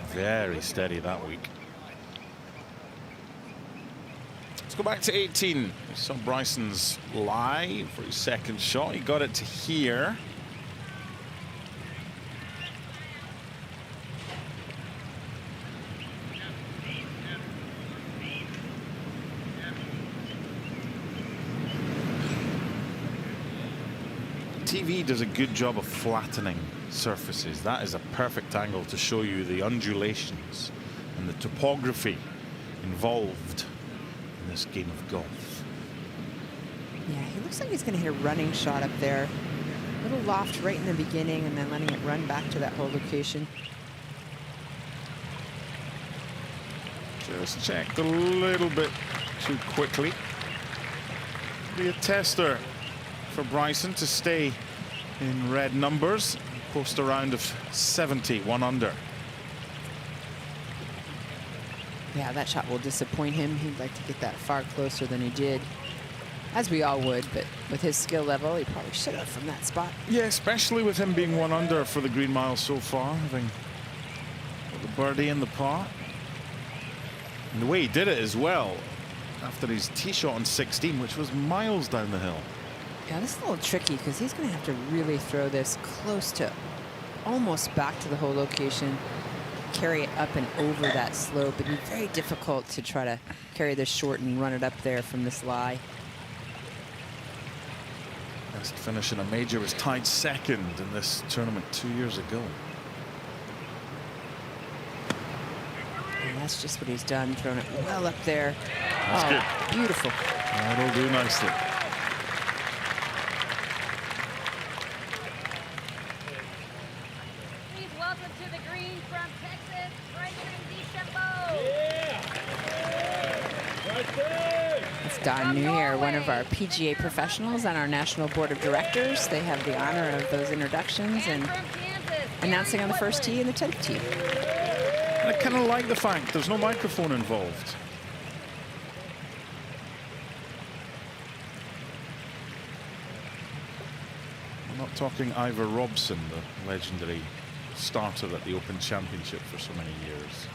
Very steady that week. Let's go back to 18. We saw Bryson's lie for his second shot. He got it to here. TV does a good job of flattening surfaces. That is a perfect angle to show you the undulations and the topography involved in this game of golf. Yeah, he looks like he's going to hit a running shot up there. A little loft right in the beginning and then letting it run back to that whole location. Just checked a little bit too quickly. Be a tester for Bryson to stay in red numbers. Post a round of 70, 1 under. Yeah, that shot will disappoint him. He'd like to get that far closer than he did, as we all would, but with his skill level, he probably should have from that spot. Yeah, especially with him being 1 under for the Green Mile so far, having the birdie and the par. And the way he did it as well, after his tee shot on 16, which was miles down the hill. Yeah, this is a little tricky because he's going to have to really throw this close to almost back to the whole location, carry it up and over that slope. It'd be very difficult to try to carry this short and run it up there from this lie. Best finish in a major was tied second in this tournament 2 years ago. And that's just what he's done, thrown it well up there. That's good. Beautiful. That'll do nicely. Please welcome to the green from Texas, Bryson DeChambeau. It's Don Newyer, one of our PGA professionals on our National Board of Directors. They have the honor of those introductions and announcing on the first tee and the 10th tee. I kind of like the fact there's no microphone involved. I'm not talking Ivor Robson, the legendary starter at the Open Championship for so many years.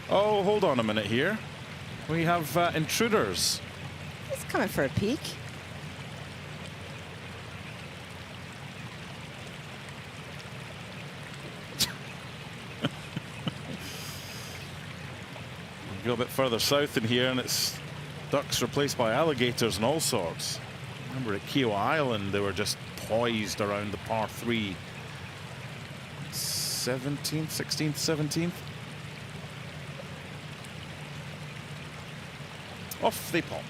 Oh, hold on a minute here. We have intruders. He's coming for a peek. We go a bit further south in here, and it's ducks replaced by alligators and all sorts. Remember at Kiowa Island, they were just poised around the par 3. 17th, 16th, 17th. Off they pop.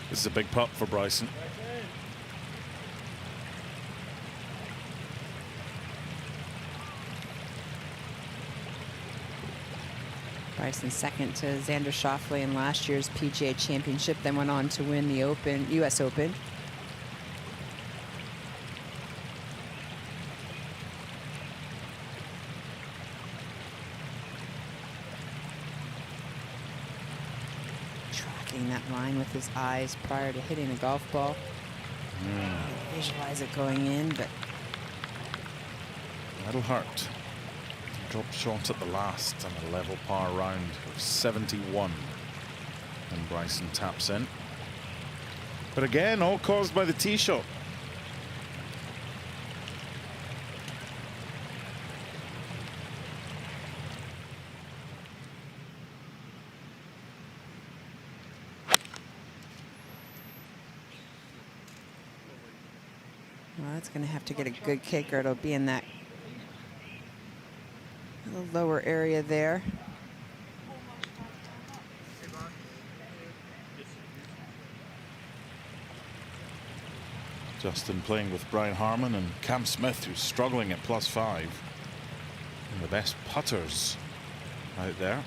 This is a big putt for Bryson. Bryson second to Xander Schauffele in last year's PGA Championship, then went on to win the U.S. Open. Tracking that line with his eyes prior to hitting the golf ball. Visualize it going in, but that'll hurt. Drop shot at the last on a level par round of 71. And Bryson taps in. But again, all caused by the tee shot. well, it's going to have to get a good kick or it'll be in that lower area there. Justin playing with Brian Harman and Cam Smith, who's struggling at +5. And the best putters out there.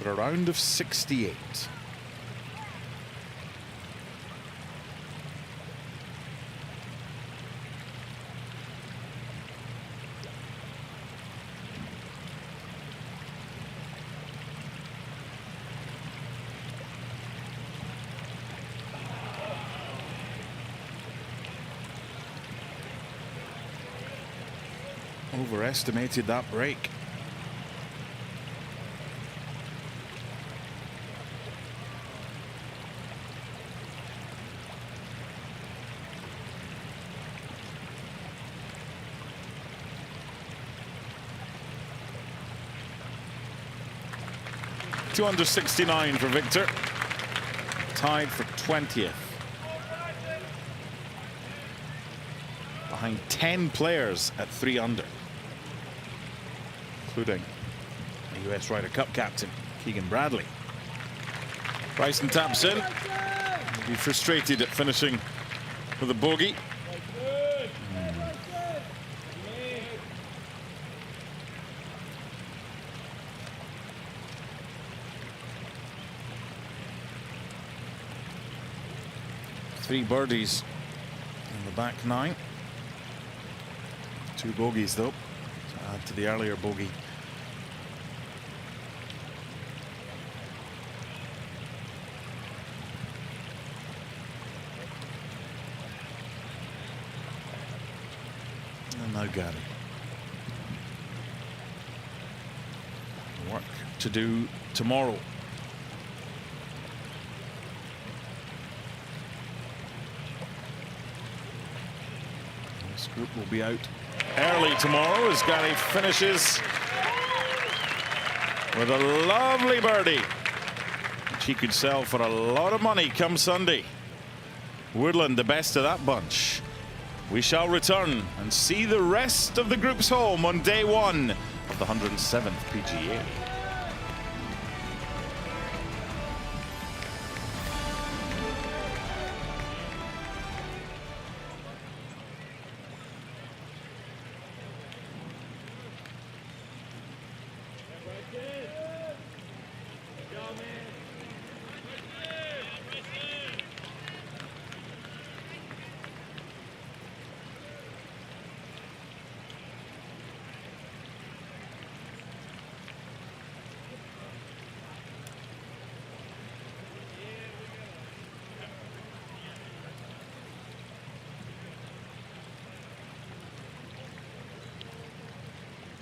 For a round of 68. Overestimated that break. Under 69 for Victor, tied for 20th, behind 10 players at 3 under, including the US Ryder Cup captain Keegan Bradley. Bryson taps in. He'll be frustrated at finishing with a bogey. Three birdies in the back 9. 2 bogeys though, to add to the earlier bogey. now, Gary. Work to do tomorrow. This group will be out early tomorrow as Gary finishes with a lovely birdie, which he could sell for a lot of money come Sunday. Woodland, the best of that bunch. We shall return and see the rest of the groups home on day one of the 107th PGA. Go, man.